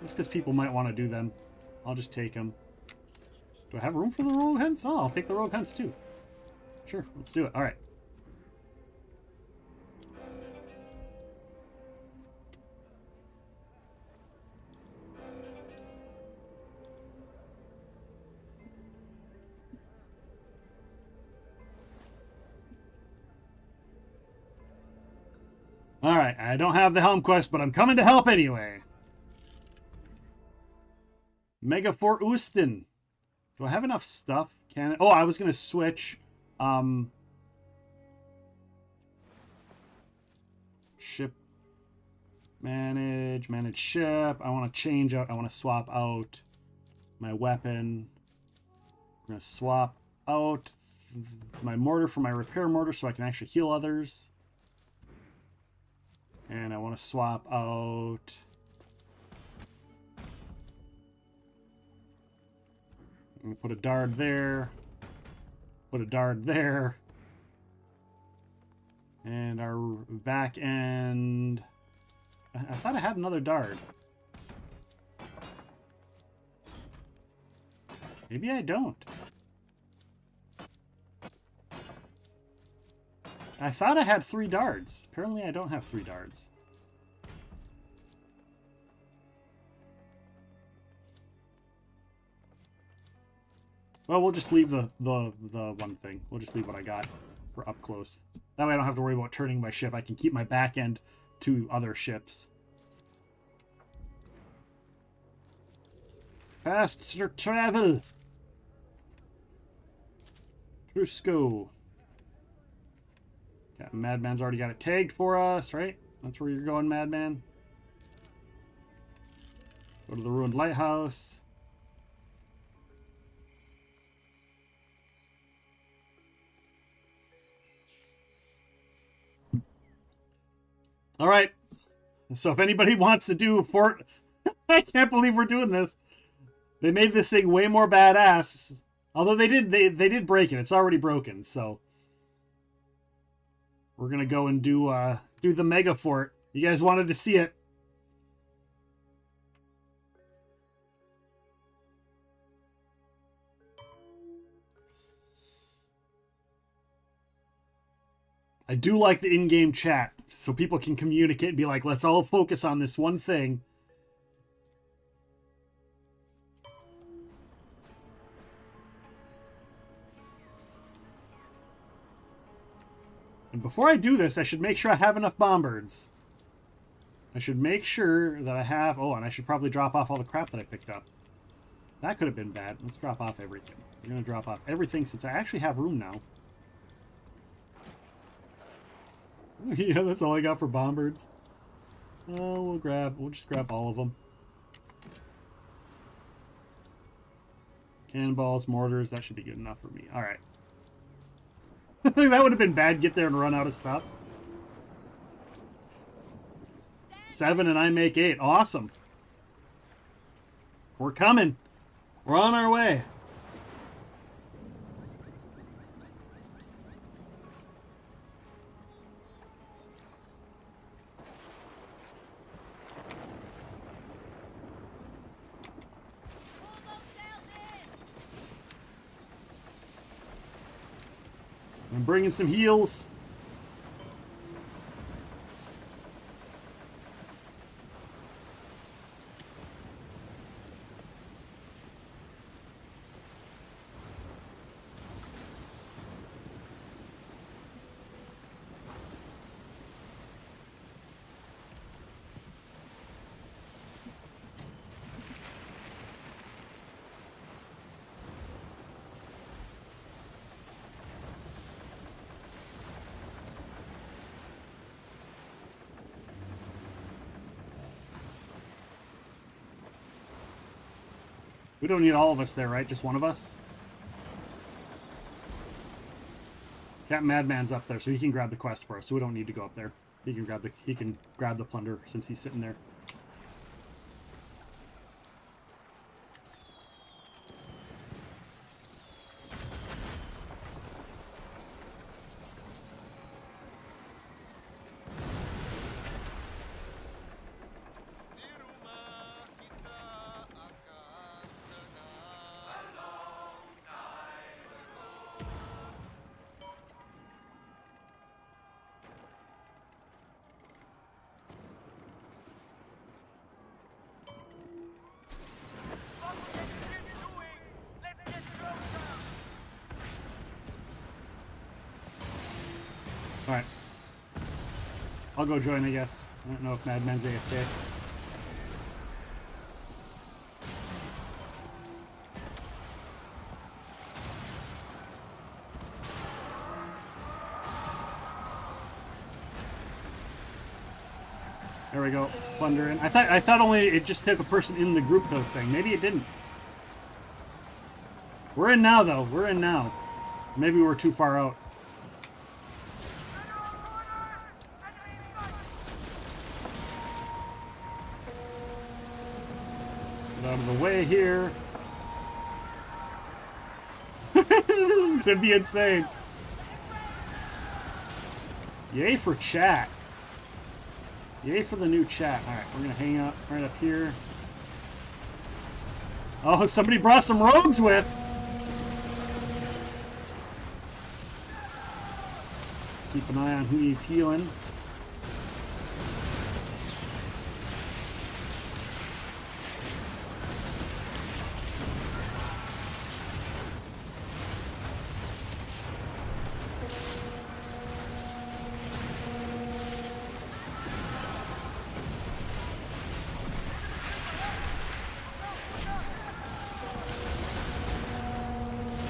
Just because people might want to do them. I'll just take them. Do I have room for the rogue hunts? Oh, I'll take the rogue hunts too. Sure, let's do it. All right. All right, I don't have the Helm quest, but I'm coming to help anyway. Mega Fort Oostin. Do I have enough stuff? Oh, I was going to switch. Ship. Manage ship. I want to change out. I want to swap out my weapon. I'm going to swap out my mortar for my repair mortar so I can actually heal others. And I want to swap out... I'm going to put a dart there. Put a dart there. And our back end... I thought I had another dart. Maybe I don't. I thought I had 3 darts. Apparently I don't have 3 darts. Well, we'll just leave the one thing. We'll just leave what I got for up close. That way I don't have to worry about turning my ship. I can keep my back end to other ships. Faster travel! Trusco. Yeah, Madman's already got it tagged for us, right? That's where you're going, Madman. Go to the ruined lighthouse. All right. So if anybody wants to do Fort... I can't believe we're doing this. They made this thing way more badass. Although they did break it. It's already broken, so... We're gonna go and do the Mega Fort. You guys wanted to see it. I do like the in-game chat, so people can communicate and be like, let's all focus on this one thing. And before I do this, I should make sure I have enough bombards. I should make sure that I have... Oh, and I should probably drop off all the crap that I picked up. That could have been bad. Let's drop off everything. I'm going to drop off everything since I actually have room now. Yeah, that's all I got for bombards. Oh, we'll just grab all of them. Cannonballs, mortars, that should be good enough for me. All right. That would have been bad. Get there and run out of stuff. 7 and I make 8. Awesome. We're coming. We're on our way. I'm bringing some heals. We don't need all of us there, right? Just one of us? Captain Madman's up there, so he can grab the quest for us, so we don't need to go up there. He can grab the plunder since he's sitting there. Alright. I'll go join, I guess. I don't know if Madman's AFK. There we go. Plundering. I thought only it just took a person in the group though thing. Maybe it didn't. We're in now though. We're in now. Maybe we're too far out. Get out of the way here. This is gonna be insane. Yay for chat. Yay for the new chat. Alright, we're gonna hang out right up here. Oh, somebody brought some rogues with. Keep an eye on who needs healing.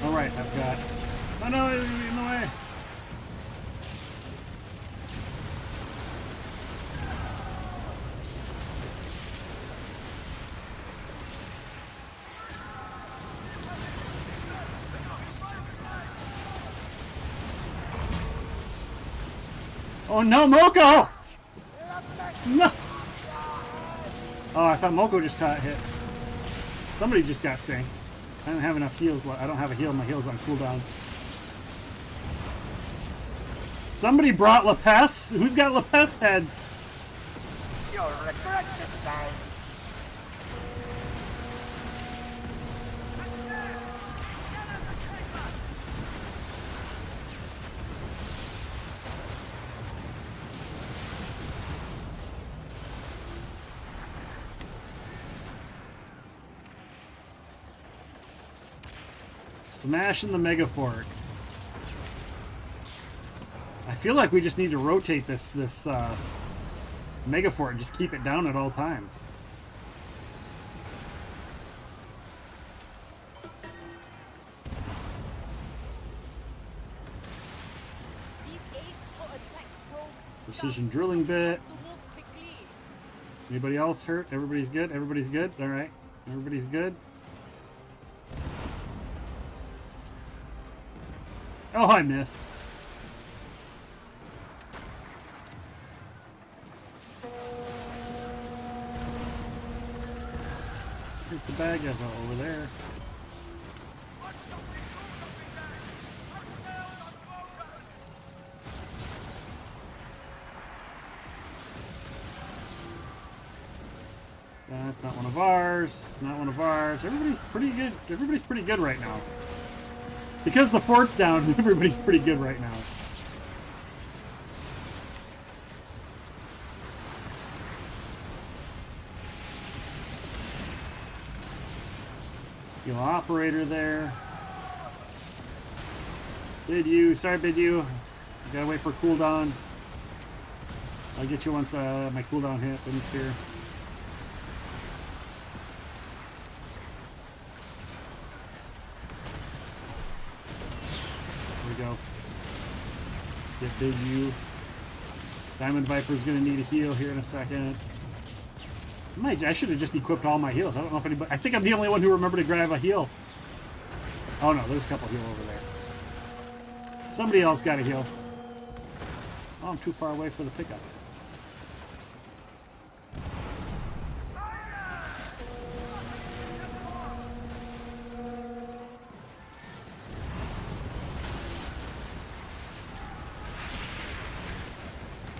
Alright, I've got... Oh no, in the way! Oh no, Moko! No! Oh, I thought Moko just got hit. Somebody just got synced. I don't have enough heals. I don't have a heal. My heal's on cooldown. Somebody brought Lepes. Who's got Lepes heads? You'll regret this time. Smashing the Megafort. I feel like we just need to rotate this Megafort and just keep it down at all times. Precision drilling bit. Anybody else hurt? Everybody's good? Everybody's good? Alright. Everybody's good? Oh, I missed. Where's the bad guy? Oh, over there. That's not one of ours. Not one of ours. Everybody's pretty good. Everybody's pretty good right now. Because the fort's down, everybody's pretty good right now. Heal operator there. Bid you. Sorry, bid you. Gotta wait for cooldown. I'll get you once my cooldown happens here. Go. Get big U. Diamond Viper's gonna need a heal here in a second. I should have just equipped all my heals. I don't know if anybody. I think I'm the only one who remembered to grab a heal. Oh no, there's a couple heal over there. Somebody else got a heal. Oh, I'm too far away for the pickup.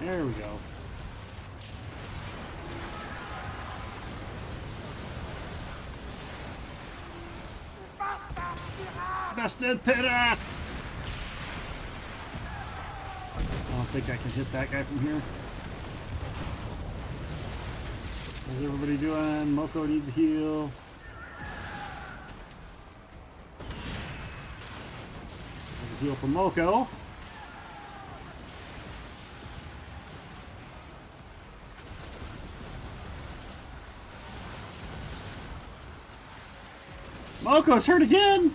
There we go. Bastard pirates! I don't think I can hit that guy from here. How's everybody doing? Moko needs a heal. There's a heal for Moko. Moko's hurt again!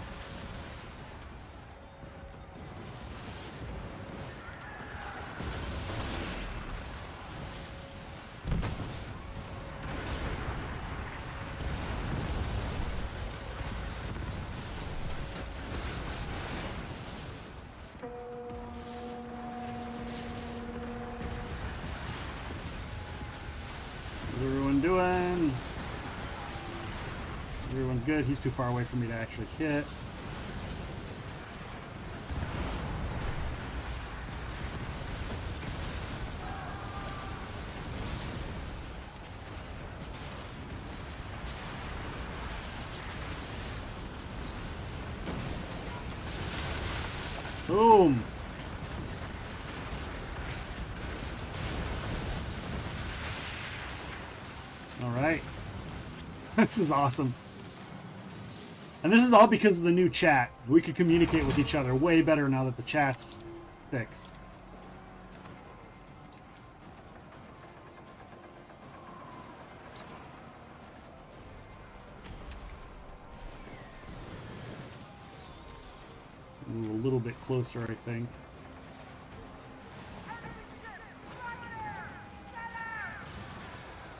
How's everyone doing? Everyone's good. He's too far away for me to actually hit. Boom! All right. This is awesome. And this is all because of the new chat. We could communicate with each other way better now that the chat's fixed. Ooh, a little bit closer, I think.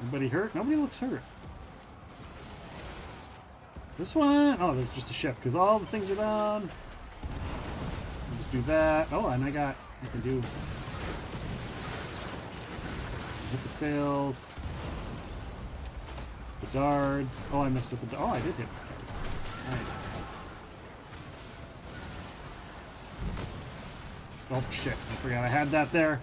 Anybody hurt? Nobody looks hurt. This one? Oh, there's just a ship, because all the things are down. I'll just do that. Oh, and I can do... Hit the sails. The darts. Oh, I missed with the... Oh, I did hit the darts. Nice. Oh, shit. I forgot I had that there.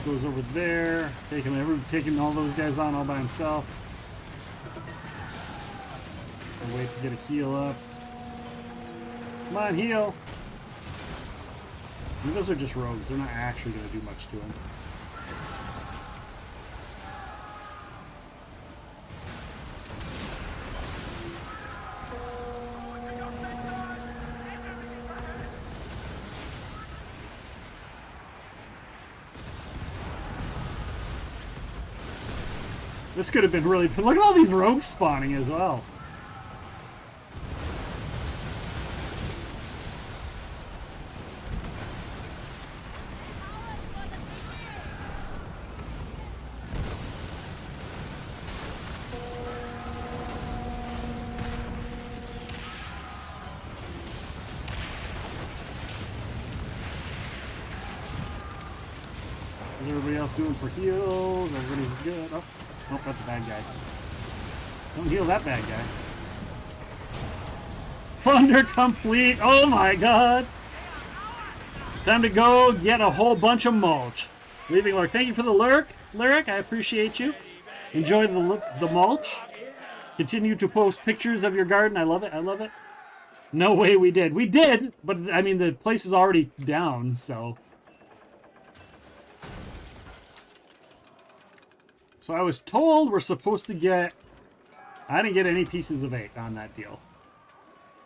Goes over there, taking all those guys on all by himself. I'll wait to get a heal up. Come on, heal! I mean, those are just rogues. They're not actually going to do much to him. This could have been really... Look at all these rogues spawning as well. What's everybody else doing for heals? Everybody's good. Oh, oh, that's a bad guy. Don't heal that bad guy. Thunder complete. Oh my god. Time to go get a whole bunch of mulch. Leaving lurk. Thank you for the lurk, Lyric. I appreciate you. Enjoy the mulch. Continue to post pictures of your garden. I love it. I love it. No way we did. We did, but I mean the place is already down, so. So I was told we're supposed to get. I didn't get any pieces of 8 on that deal.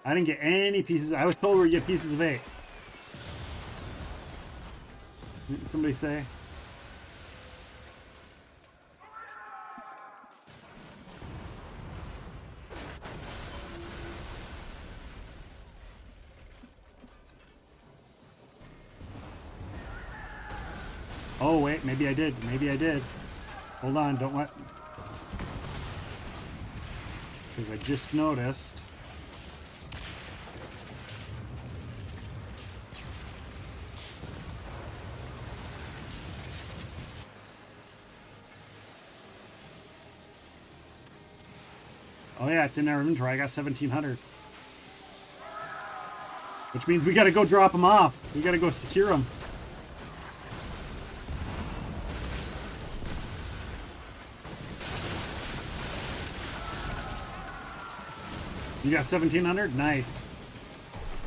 I didn't get any pieces. I was told we'd get pieces of 8. Did somebody say? Oh wait, maybe I did. Maybe I did. Hold on, don't let. Because I just noticed. Oh yeah, it's in our inventory. I got 1,700. Which means we gotta go drop them off. We gotta go secure them. You got 1,700? Nice.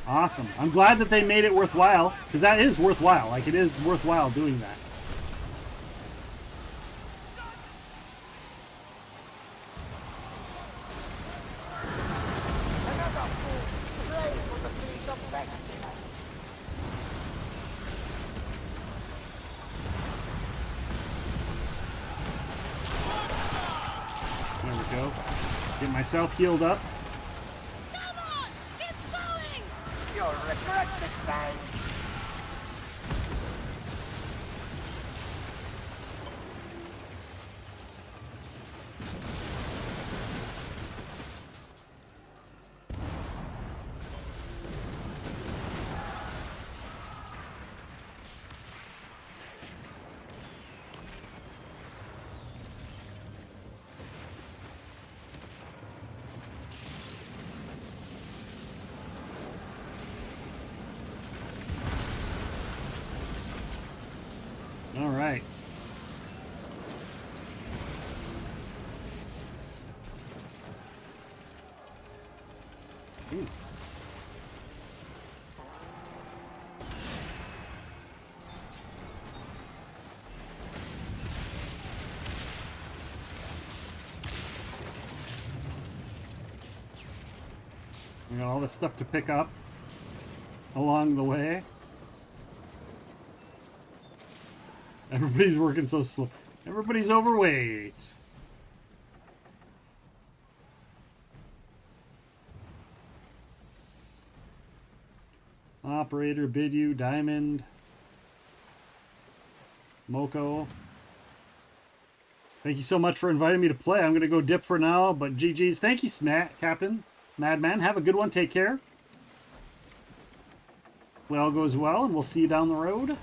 Awesome. I'm glad that they made it worthwhile, because that is worthwhile. Like, it is worthwhile doing that. There we go. Get myself healed up. You'll regret this time. All right. Ooh. We got all this stuff to pick up along the way. Everybody's working so slow. Everybody's overweight. Operator, Bidyu, Diamond, Moko. Thank you so much for inviting me to play. I'm going to go dip for now, but GG's. Thank you, Captain. Madman. Have a good one. Take care. Well goes well, and we'll see you down the road.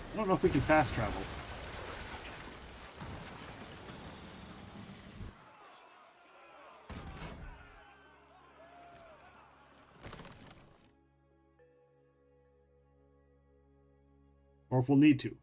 I don't know if we can fast travel. Or if we'll need to.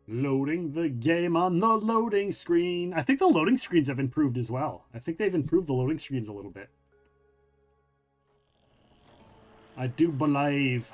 Loading the game on the loading screen. I think the loading screens have improved as well. I think they've improved the loading screens a little bit. I do believe.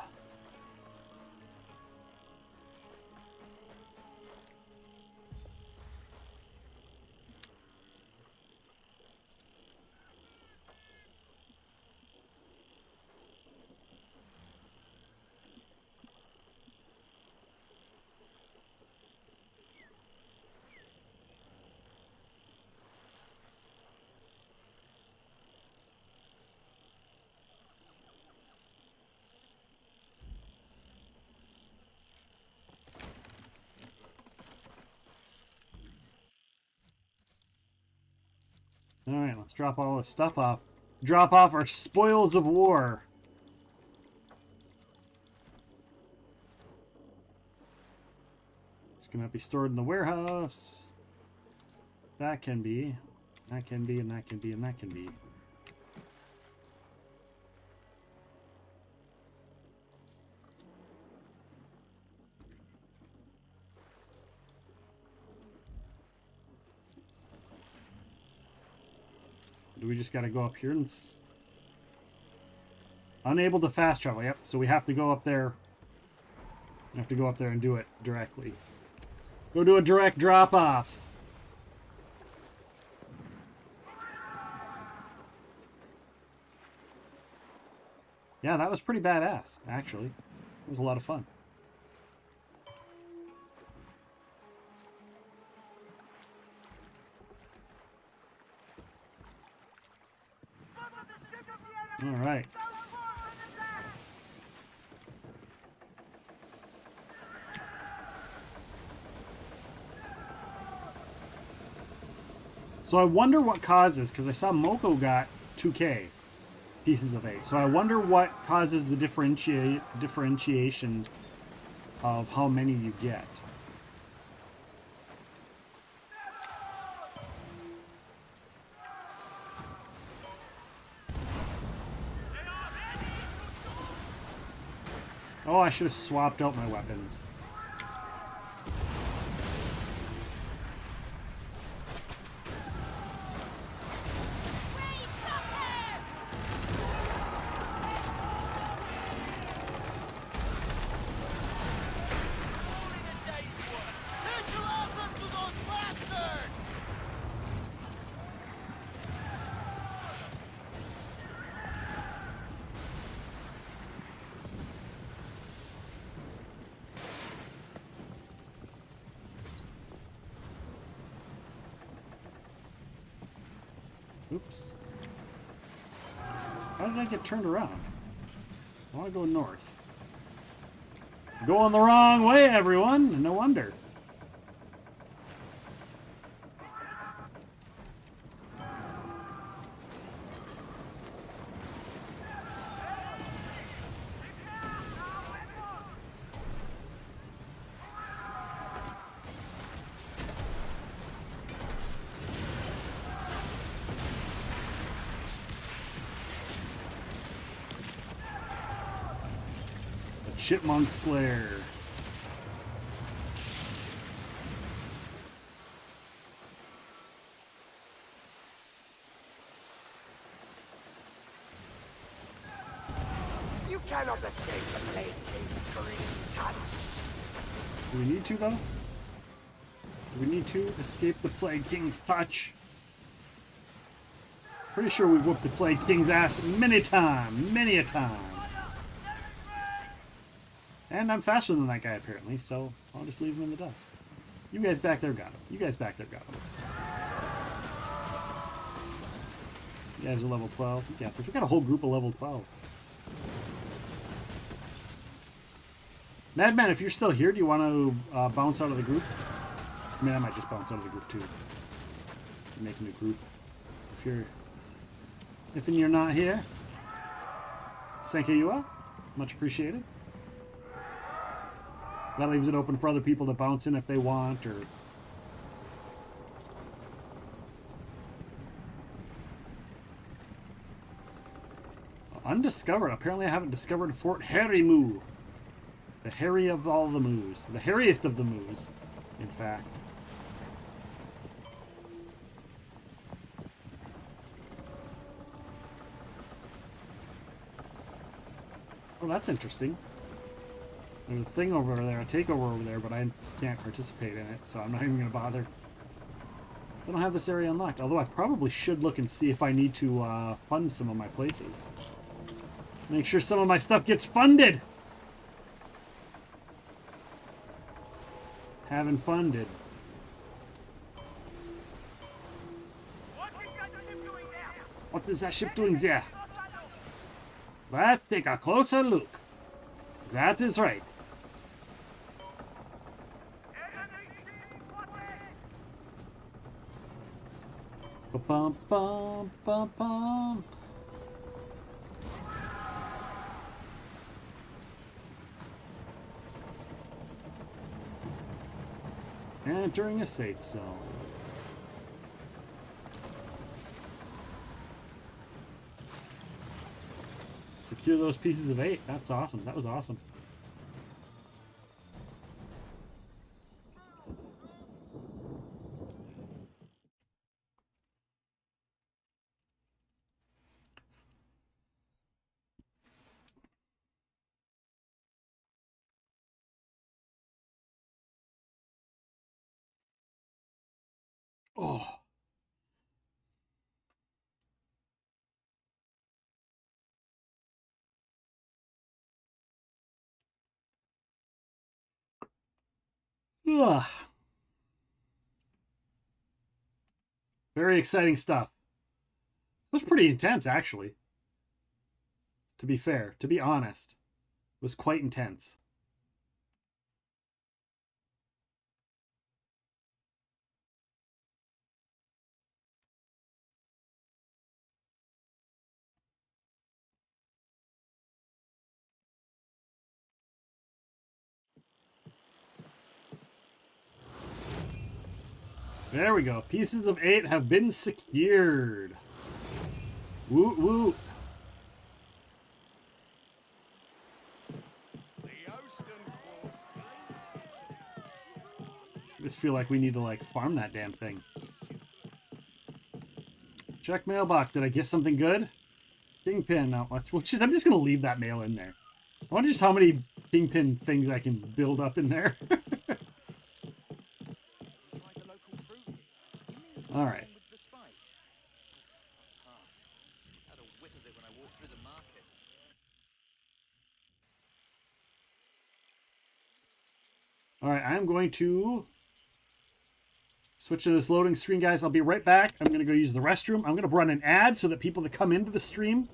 All right, let's drop all this stuff off. Drop off our spoils of war. It's gonna be stored in the warehouse. That can be, and that can be, and that can be, and that can be. Do we just got to go up here and... Unable to fast travel. Yep, so we have to go up there. We have to go up there and do it directly. Go do a direct drop-off. Yeah, that was pretty badass, actually. It was a lot of fun. All right. So I wonder what causes, because I saw Moko got 2K pieces of A. So I wonder what causes the differentiation of how many you get. Oh, I should have swapped out my weapons. Oops. How did I get turned around? I want to go north. Going the wrong way, everyone! No wonder. Chipmunk Slayer. You cannot escape the Plague King's green touch. Do we need to, though? Do we need to escape the Plague King's touch? Pretty sure we whooped the Plague King's ass many a time. And I'm faster than that guy, apparently, so I'll just leave him in the dust. You guys back there got him. You guys back there got him. You guys are level 12. Yeah, we got a whole group of level 12s. Madman, if you're still here, do you want to bounce out of the group? I mean, I might just bounce out of the group, too. Make a new group. If you're not here, thank you. Much appreciated. That leaves it open for other people to bounce in if they want, or... Undiscovered. Apparently I haven't discovered Fort Harry Moo. The hairy of all the moos. The hairiest of the moos, in fact. Oh, that's interesting. There's a thing over there, a takeover over there, but I can't participate in it, so I'm not even going to bother. So I don't have this area unlocked, although I probably should look and see if I need to fund some of my places. Make sure some of my stuff gets funded! Haven't funded. What is that ship doing there? Let's take a closer look. That is right. Ba-bum, bum, bum, bum. Entering a safe zone. Secure those pieces of 8. That's awesome. That was awesome. Oh. Ugh. Very exciting stuff. It was pretty intense, actually. To be fair, to be honest, it was quite intense. There we go. Pieces of 8 have been secured. Woot woot. I just feel like we need to like farm that damn thing. Check mailbox. Did I get something good? Kingpin. No, I'm just gonna leave that mail in there. I wonder just how many Kingpin things I can build up in there. All right. All right, I'm going to switch to this loading screen, guys. I'll be right back. I'm going to go use the restroom. I'm going to run an ad so that people that come into the stream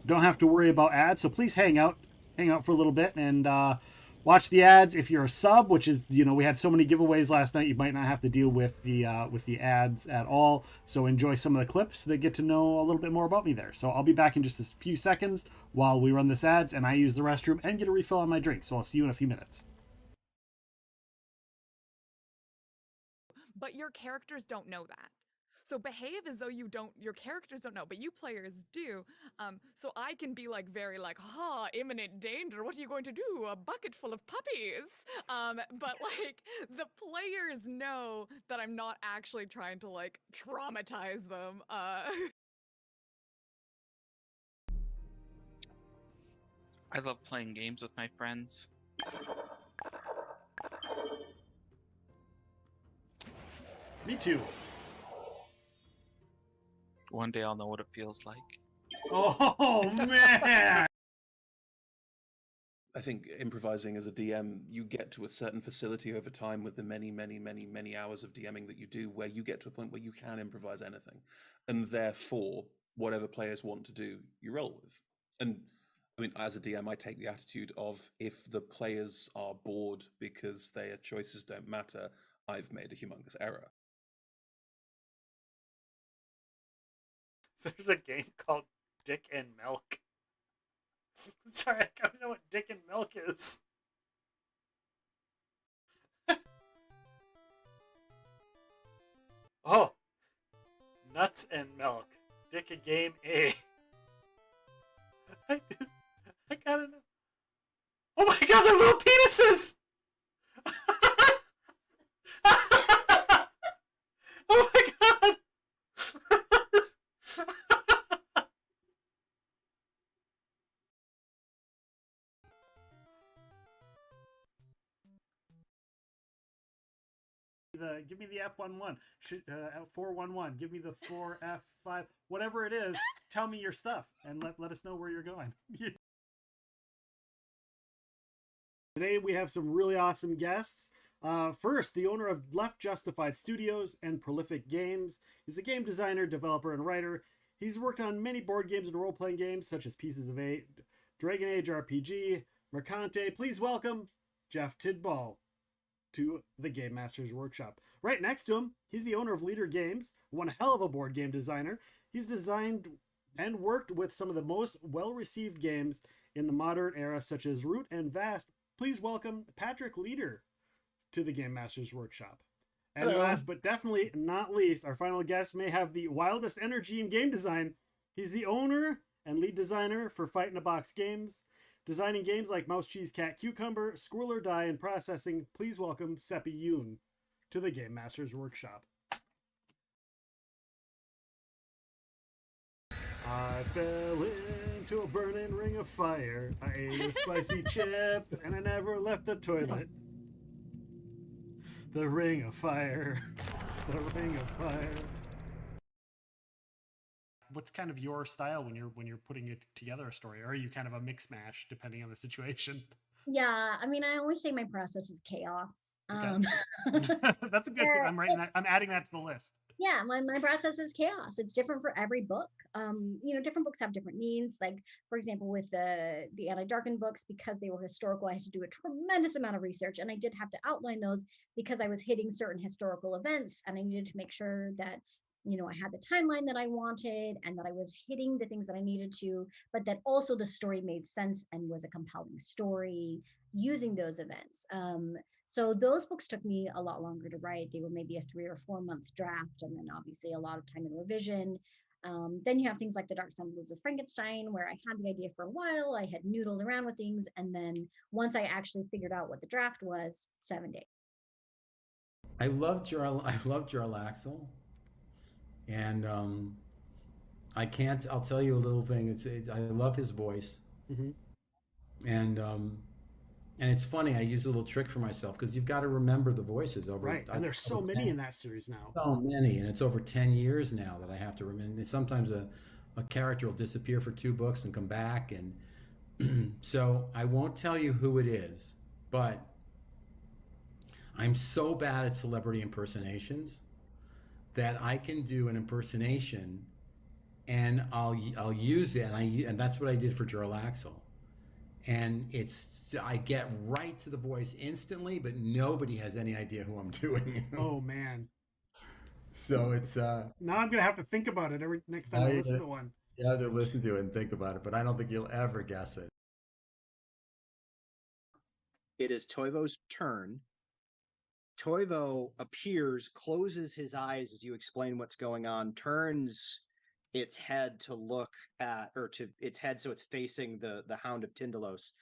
don't have to worry about ads. So please hang out for a little bit and watch the ads. If you're a sub, which is, you know, we had so many giveaways last night, you might not have to deal with the ads at all. So enjoy some of the clips that get to know a little bit more about me there. So I'll be back in just a few seconds while we run this ads and I use the restroom and get a refill on my drink. So I'll see you in a few minutes. But your characters don't know that. So behave as though your characters don't know, but you players do. So I can be like very like, imminent danger. What are you going to do? A bucket full of puppies. But like the players know that I'm not actually trying to like traumatize them. I love playing games with my friends. Me too. One day I'll know what it feels like. Oh, man! I think improvising as a DM, you get to a certain facility over time with the many hours of DMing that you do, where you get to a point where you can improvise anything. And therefore, whatever players want to do, you roll with. And I mean, as a DM, I take the attitude of if the players are bored because their choices don't matter, I've made a humongous error. There's a game called Dick and Milk. Sorry, I don't know what Dick and Milk is. Oh, Nuts and Milk. Dick a game A. I gotta know. Oh my god, they're little penises! Oh my god! Give me the F11. 411. Give me the 4F5. Whatever it is, tell me your stuff and let us know where you're going. Today we have some really awesome guests. First, the owner of Left Justified Studios and Prolific Games. He's a game designer, developer, and writer. He's worked on many board games and role-playing games such as Pieces of 8, Dragon Age RPG, Mercante. Please welcome Jeff Tidball. to the Game Masters Workshop. Right next to him, he's the owner of Leader Games, one hell of a board game designer. He's designed and worked with some of the most well-received games in the modern era, such as Root and Vast. Please welcome Patrick Leader to the Game Masters Workshop. And Hello. last but definitely not least, our final guest may have the wildest energy in game design. He's the owner and lead designer for Fight in a Box Games, designing games like Mouse, Cheese, Cat, Cucumber, Squirrel or Die, and Processing. Please welcome Seppi Yoon to the Game Masters Workshop. I fell into a burning ring of fire. I ate a spicy chip and I never left the toilet. The ring of fire. The ring of fire. What's kind of your style when you're putting it together a story? Or are you kind of a mix mash depending on the situation? Yeah, I mean, I always say my process is chaos. Okay. That's a good thing. I'm adding that to the list. Yeah, my process is chaos. It's different for every book. Different books have different needs. Like, for example, with the Anti-Darken books, because they were historical, I had to do a tremendous amount of research, and I did have to outline those because I was hitting certain historical events, and I needed to make sure that I had the timeline that I wanted and that I was hitting the things that I needed to, but that also the story made sense and was a compelling story using those events. So those books took me a lot longer to write. They were maybe a 3 or 4 month draft, and then obviously a lot of time in revision. Then you have things like The Dark Samples of Frankenstein, where I had the idea for a while, I had noodled around with things, and then once I actually figured out what the draft was, 7 days. I love Jarlaxle. And I'll tell you a little thing. I love his voice. Mm-hmm. And it's funny, I use a little trick for myself because you've got to remember the voices over. Right, and there's so many in that series now. So many, and it's over 10 years now that I have to remember. Sometimes a character will disappear for 2 books and come back, and so I won't tell you who it is, but I'm so bad at celebrity impersonations that I can do an impersonation, and I'll use it, and that's what I did for Jarlaxle. And I get right to the voice instantly, but nobody has any idea who I'm doing. Oh man! So it's now I'm gonna have to think about it every next time I listen to one. You have to listen to it and think about it, but I don't think you'll ever guess it. It is Toivo's turn. Toivo appears, closes his eyes as you explain what's going on, turns its head to look at, or to its head so it's facing the Hound of Tindalos.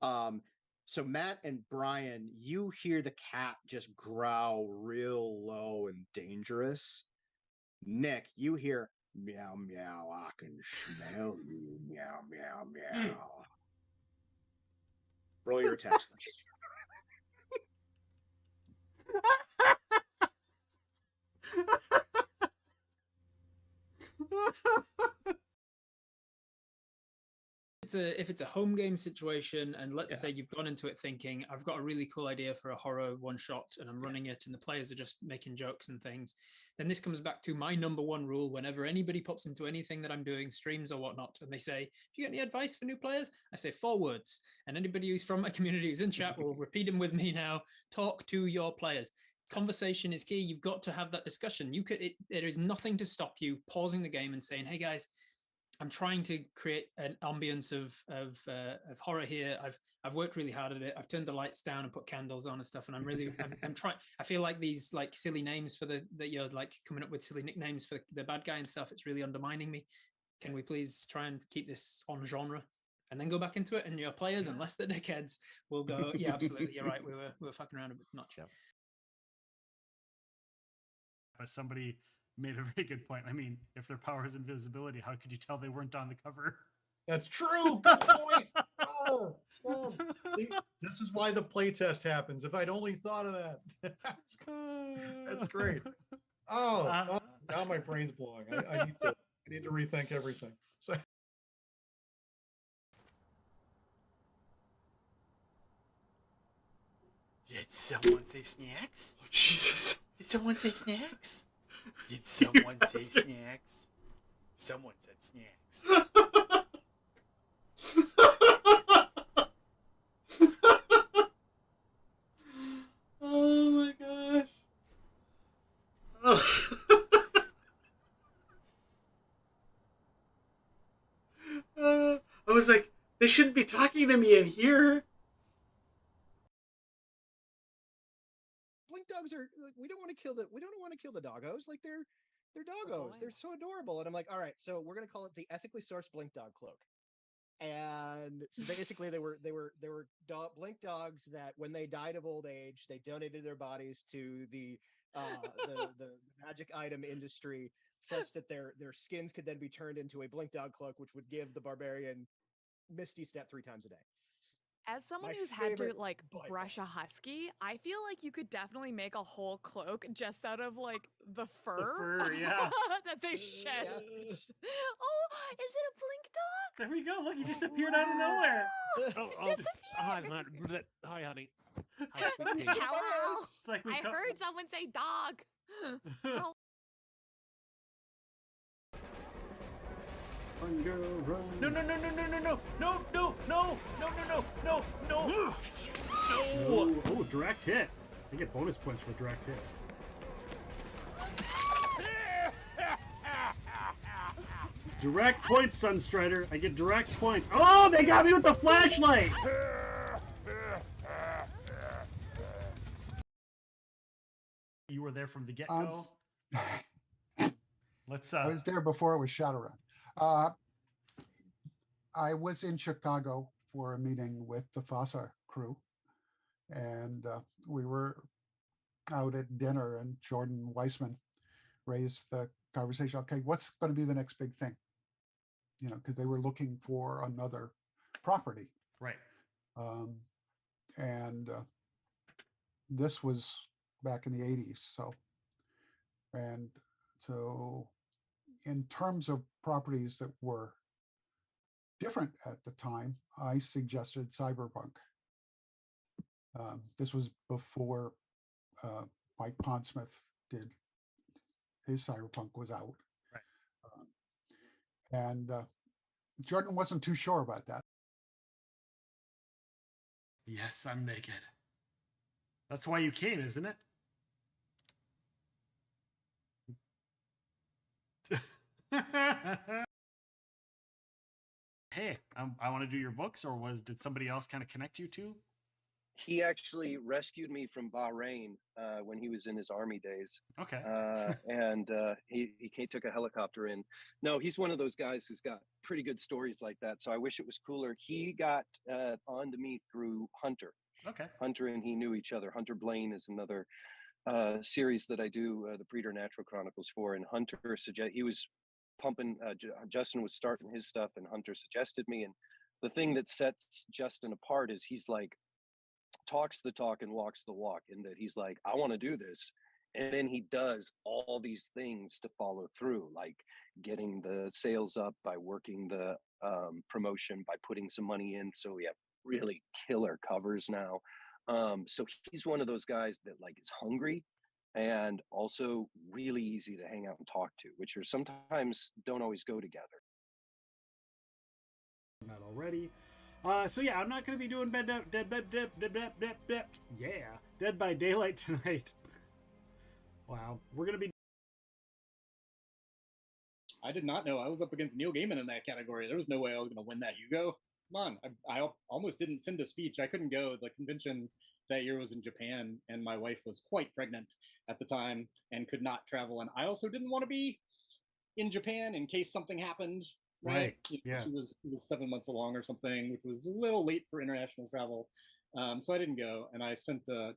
So Matt and Brian, you hear the cat just growl real low and dangerous. Nick, you hear meow meow, I can smell you, meow meow meow. Roll your attacks, please. If it's a home game situation, and let's say you've gone into it thinking, I've got a really cool idea for a horror one shot and I'm running it and the players are just making jokes and things, then this comes back to my number one rule whenever anybody pops into anything that I'm doing, streams or whatnot, and they say, if you get any advice for new players, I say 4 words. And anybody who's from my community who's in chat will repeat them with me now. Talk to your players. Conversation is key. You've got to have that discussion. There is nothing to stop you pausing the game and saying, hey guys, I'm trying to create an ambience of horror here. I've worked really hard at it. I've turned the lights down and put candles on and stuff. And I'm trying. I feel like these like silly names that you're like coming up with silly nicknames for the bad guy and stuff. It's really undermining me. Can we please try and keep this on genre? And then go back into it. And your players, unless they're dickheads, will go, yeah, absolutely, you're right. We were fucking around a bit much. Yeah. But somebody made a very good point. I mean, if their power is invisibility, how could you tell they weren't on the cover? That's true. Good point. Oh. See, this is why the playtest happens. If I'd only thought of that. That's great. Oh, now my brain's blowing. I need to rethink everything. So. Did someone say snacks? Oh, Jesus. Did someone say snacks? Did someone say snacks? Someone said snacks. Oh shouldn't be talking to me in here. Blink dogs are like, we don't want to kill the doggos. Like they're doggos. They're so adorable. And I'm like, all right, so we're gonna call it the ethically sourced blink dog cloak. And so basically they were blink dogs that when they died of old age, they donated their bodies to the magic item industry, such that their skins could then be turned into a blink dog cloak, which would give the barbarian Misty Step 3 times a day. As someone My who's had to favorite like brush a husky, I feel like you could definitely make a whole cloak just out of like the fur, yeah. that they shed. Yes. Oh, is it a blink dog? There we go. Look, he just appeared out of nowhere. Hi, man. Hi, honey. Hello. It's like we I heard someone say dog. Oh, Run, girl, run. No. Oh, direct hit. I get bonus points for direct hits. Direct points, Sunstrider. I get direct points. Oh, they got me with the flashlight. You were there from the get-go. Let's. I was there before it was Shadowrun. I was in Chicago for a meeting with the FASA crew, and we were out at dinner, and Jordan Weissman raised the conversation. Okay, what's going to be the next big thing? You know, because they were looking for another property. Right. And this was back in the 80s. So in terms of properties that were different at the time, I suggested Cyberpunk. This was before Mike Pondsmith did his Cyberpunk was out. Right. And Jordan wasn't too sure about that. Yes, I'm naked. That's why you came, isn't it? Hey, I want to do your books, or did somebody else kind of connect you to? He actually rescued me from Bahrain when he was in his army days. Okay. And he took a helicopter in. No, he's one of those guys who's got pretty good stories like that. So I wish it was cooler. He got onto me through Hunter. Okay. Hunter and he knew each other. Hunter Blaine is another series that I do the Preternatural Chronicles for. And Hunter he was pumping. Justin was starting his stuff, and Hunter suggested me. And the thing that sets Justin apart is he's like, talks the talk and walks the walk, in that he's like, I want to do this, and then he does all these things to follow through, like getting the sales up by working the promotion, by putting some money in, so we have really killer covers now. So he's one of those guys that like is hungry and also really easy to hang out and talk to, which are sometimes don't always go together. Not already. So yeah, I'm not going to be doing Dead by Daylight tonight. Wow, we're going to be. I did not know I was up against Neil Gaiman in that category. There was no way I was going to win that Hugo. Come on, I almost didn't send a speech. I couldn't go. The convention that year was in Japan, and my wife was quite pregnant at the time and could not travel. And I also didn't want to be in Japan in case something happened. Right. Yeah. She was 7 months along or something, which was a little late for international travel. So I didn't go, and I sent a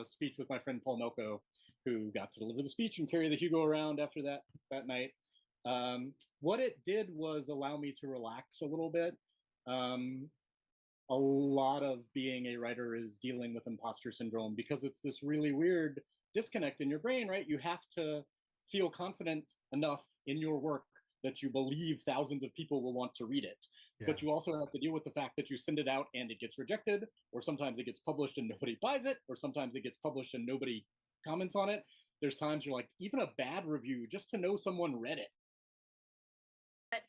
speech with my friend Paul Melko, who got to deliver the speech and carry the Hugo around after that night. What it did was allow me to relax a little bit. A lot of being a writer is dealing with imposter syndrome, because it's this really weird disconnect in your brain, right? You have to feel confident enough in your work that you believe thousands of people will want to read it. Yeah. But you also have to deal with the fact that you send it out and it gets rejected, or sometimes it gets published and nobody buys it, or sometimes it gets published and nobody comments on it. There's times you're like, even a bad review, just to know someone read it.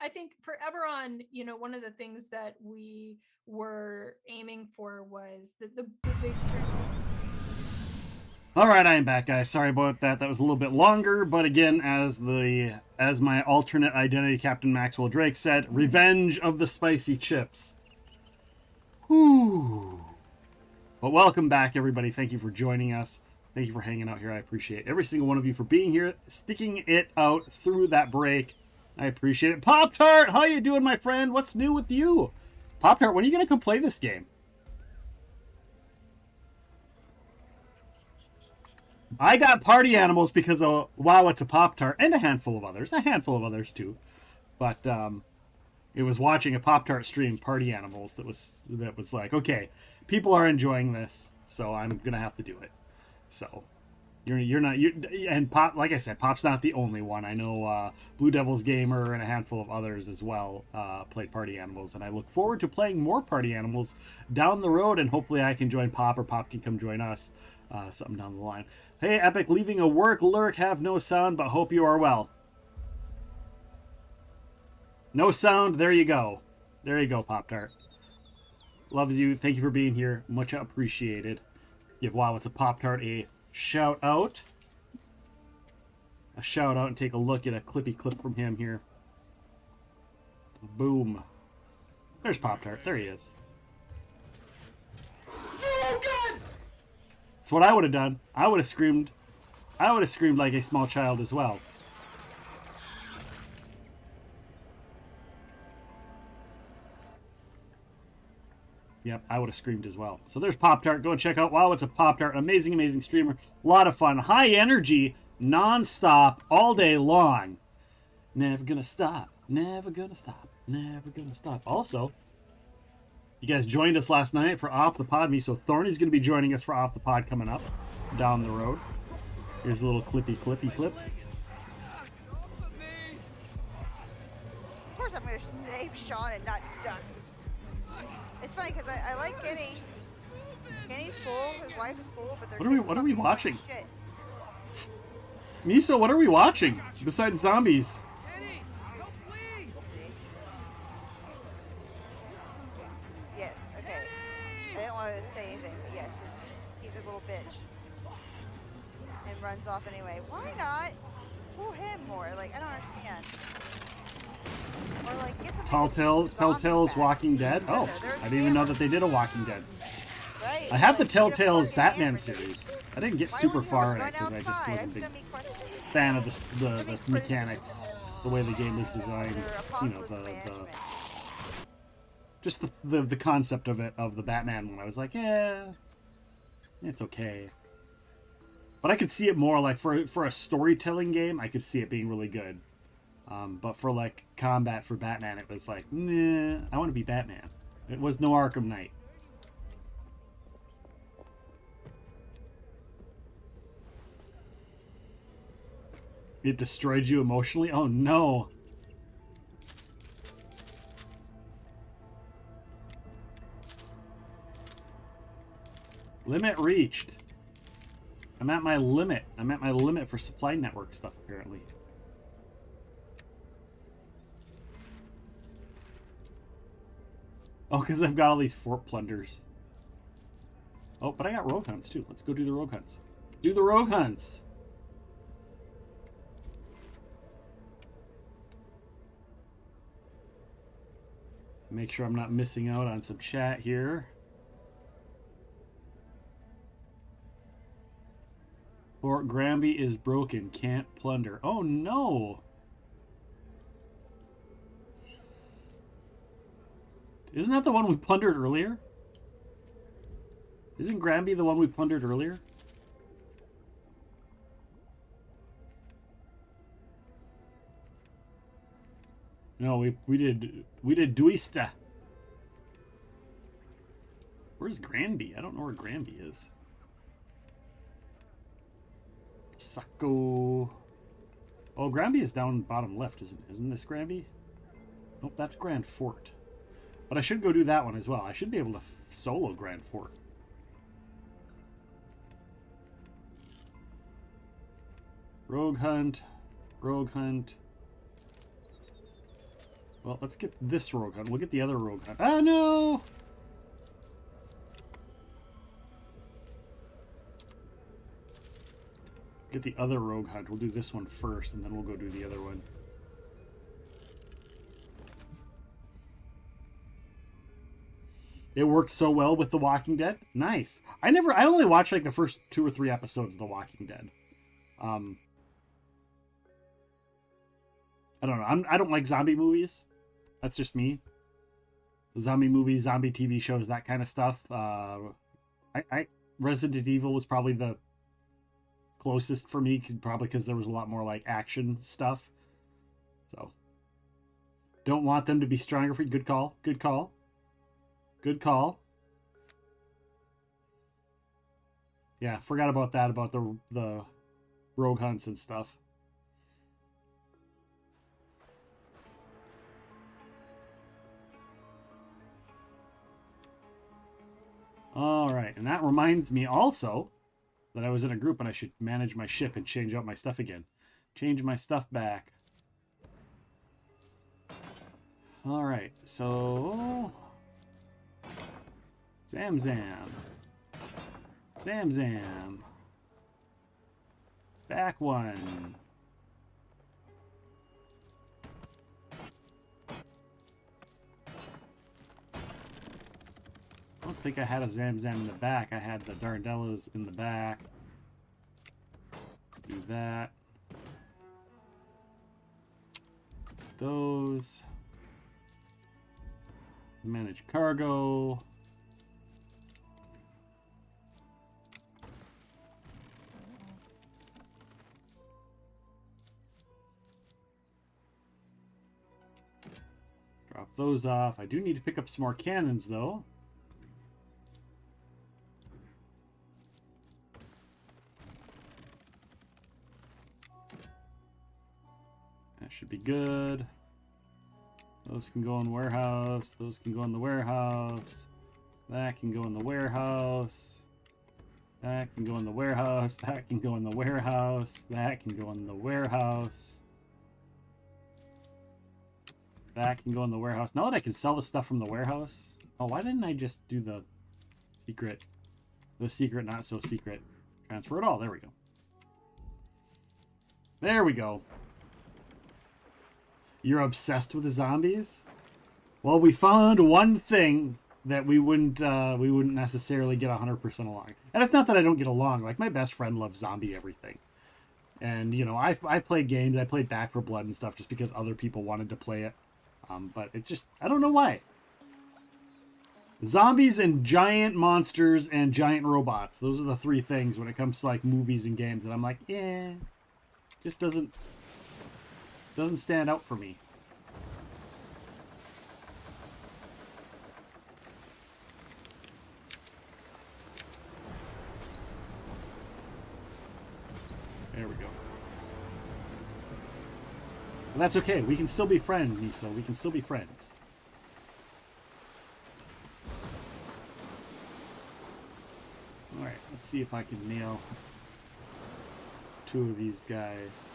I think for Eberron, one of the things that we were aiming for was the big experience. All right, I am back, guys. Sorry about that. That was a little bit longer, but again, as my alternate identity, Captain Maxwell Drake, said, revenge of the spicy chips. Whew. But welcome back, everybody. Thank you for joining us. Thank you for hanging out here. I appreciate every single one of you for being here, sticking it out through that break. I appreciate it. Pop-Tart, how you doing, my friend? What's new with you? Pop-Tart, when are you going to come play this game? I got Party Animals because of Wow, It's a Pop-Tart, and a handful of others too. But it was watching a Pop-Tart stream, Party Animals, that was like, okay, people are enjoying this, so I'm gonna have to do it. So and Pop, like I said, Pop's not the only one. I know Blue Devils Gamer and a handful of others as well played Party Animals, and I look forward to playing more Party Animals down the road, and hopefully I can join Pop, or Pop can come join us something down the line. Hey, Epic, leaving a work lurk, have no sound, but hope you are well. No sound, there you go. There you go, Pop-Tart. Love you, thank you for being here, much appreciated. Give Wow, It's a Pop-Tart a shout out. A shout out and take a look at a clippy clip from him here. Boom. There's Pop-Tart, there he is. Oh, God! That's what I would have done. I would have screamed like a small child as well. Yep, I would have screamed as well. So there's Pop-Tart. Go and check out Wow, It's a Pop-Tart. Amazing, amazing streamer. A lot of fun. High energy, non-stop, all day long. Never gonna stop. Never gonna stop. Never gonna stop. Also, you guys joined us last night for Off the Pod Me, so Thorny's going to be joining us for Off the Pod coming up down the road. Here's a little clippy clip. Of course I'm going to save Sean and not Duck. It's funny because I like Kenny. Kenny's cool, his wife is cool, but they're What are we watching? shit. Miso, what are we watching besides zombies? Yes, okay. I didn't want to say anything, but yes, he's a little bitch. And runs off anyway. Why not pull him more? Like, I don't understand. Or like, get some Telltale's Walking Dead? Oh, I didn't even know that they did a Walking Dead. Right? I have the Telltale's Batman series. I didn't get super far in it because I just wasn't a big fan of the mechanics, the way the game was designed, you know, just the concept of it, of the Batman one. I was like, yeah, it's okay. But I could see it more like for a storytelling game, I could see it being really good. But for like combat for Batman, it was like, nah, I want to be Batman. It was no Arkham Knight. It destroyed you emotionally? Oh no. Limit reached. I'm at my limit. I'm at my limit for supply network stuff, apparently. Oh, because I've got all these fort plunders. Oh, but I got rogue hunts, too. Let's go do the rogue hunts. Do the rogue hunts! Make sure I'm not missing out on some chat here. Fort Granby is broken. Can't plunder. Oh, no! Isn't that the one we plundered earlier? Isn't Granby the one we plundered earlier? No, we did Duista. Where's Granby? I don't know where Granby is. Saco. Oh, Granby is down bottom left, isn't this Granby? Nope, that's Grand Fort. But I should go do that one as well. I should be able to solo Grand Fort. Rogue Hunt. Rogue Hunt. Well, let's get this Rogue Hunt. We'll get the other Rogue Hunt. Oh, no! Get the other Rogue Hunt. We'll do this one first, and then we'll go do the other one. It worked so well with The Walking Dead. Nice. I only watched like the first 2 or 3 episodes of The Walking Dead. I don't know. I don't like zombie movies. That's just me. Zombie movies, zombie TV shows, that kind of stuff. Resident Evil was probably the closest for me, probably because there was a lot more like action stuff. So, don't want them to be stronger for you. Good call. Good call. Good call. Yeah, forgot about that, about the rogue hunts and stuff. All right, and that reminds me also that I was in a group and I should manage my ship and change out my stuff again. Change my stuff back. All right, so Zamzam. Zamzam. Back one. I don't think I had a Zamzam in the back. I had the Dardanellos in the back. Do that. Those. Manage cargo. Drop those off. I do need to pick up some more cannons, though. That should be good. Those can go in the warehouse. Those can go in the warehouse. That can go in the warehouse. That can go in the warehouse. That can go in the warehouse. That can go in the warehouse. That can go in the warehouse. Now that I can sell the stuff from the warehouse. Oh, why didn't I just do the secret not so secret transfer it all? There we go. There we go. You're obsessed with the zombies? Well, we found one thing that we wouldn't necessarily get 100% along. And it's not that I don't get along. Like, my best friend loves zombie everything. And, you know, I played games. I played Back 4 Blood and stuff just because other people wanted to play it. But it's just, I don't know why. Zombies and giant monsters and giant robots. Those are the 3 things when it comes to, like, movies and games. And I'm like, yeah, just doesn't stand out for me. There we go. Well, that's okay. We can still be friends, Miso. We can still be friends. Alright, let's see if I can nail 2 of these guys.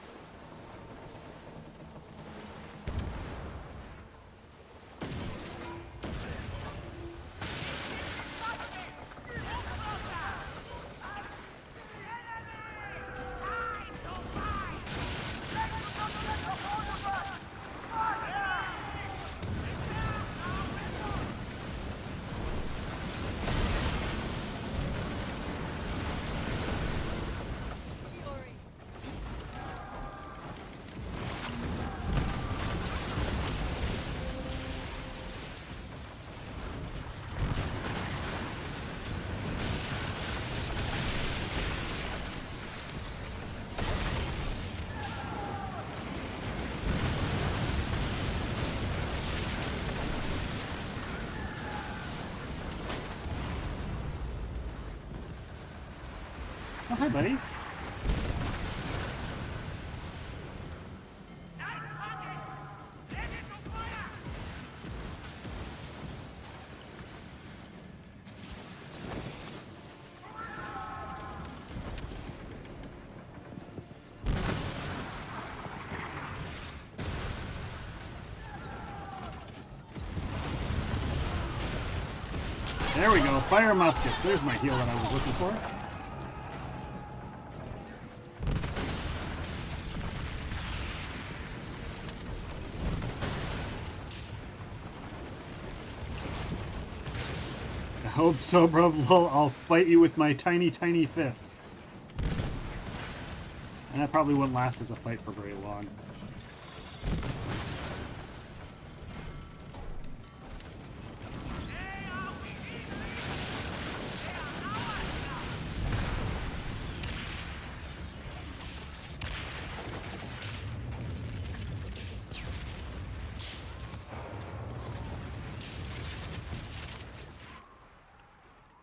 Oh, hi, buddy. There we go. Fire muskets. There's my heal that I was looking for. hope so, bro. Lol, I'll fight you with my tiny, tiny fists. And that probably wouldn't last as a fight for very long.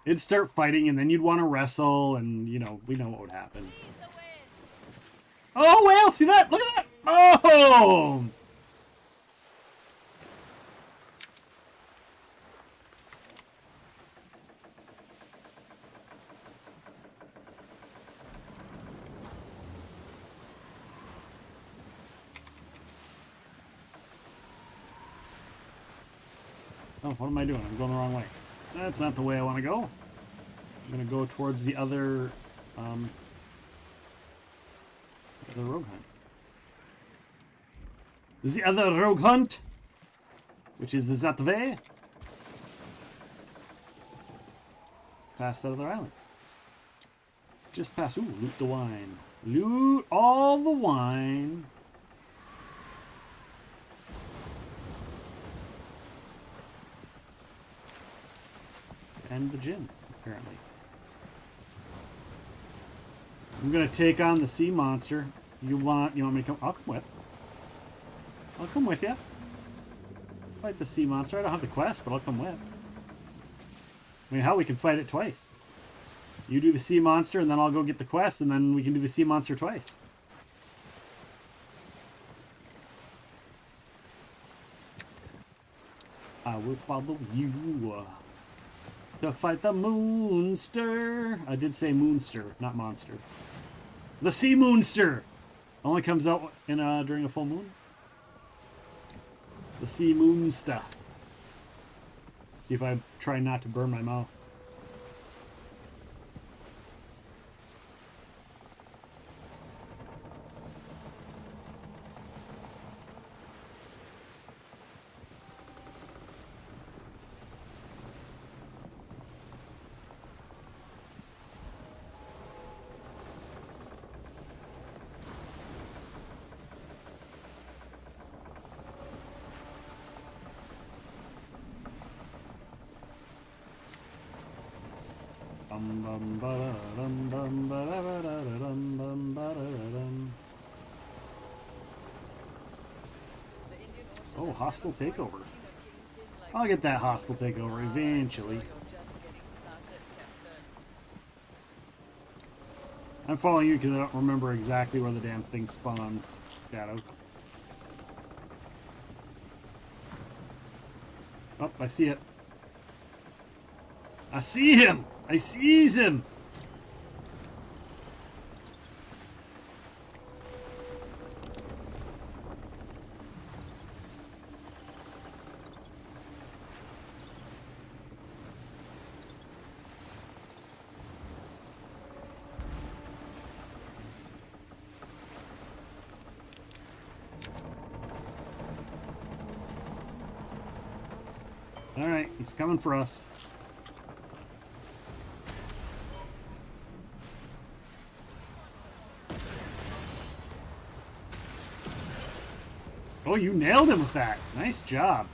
It'd start fighting, and then you'd want to wrestle, and, you know, we know what would happen. Oh, whale! See that? Look at that! Oh! Oh, what am I doing? I'm going the wrong way. That's not the way I want to go. I'm going to go towards the other rogue hunt. The other rogue hunt, which is that way. Let's pass that other island. Just pass. Ooh, loot the wine. Loot all the wine. And the gin, apparently. I'm gonna take on the sea monster. You want me to come? I'll come with. I'll come with you. Fight the sea monster. I don't have the quest, but I'll come with. I mean, hell, we can fight it twice. You do the sea monster, and then I'll go get the quest, and then we can do the sea monster twice. I will follow you. To fight the moonster. I did say moonster, not monster. The sea moonster only comes out in during a full moon. The sea moonster. See if I try not to burn my mouth. Oh, hostile takeover. I'll get that hostile takeover eventually. I'm following you because I don't remember exactly where the damn thing spawns. Shadow. Oh, I see it. I see him! I seize him! Alright, he's coming for us. Oh, you nailed him with that. Nice job.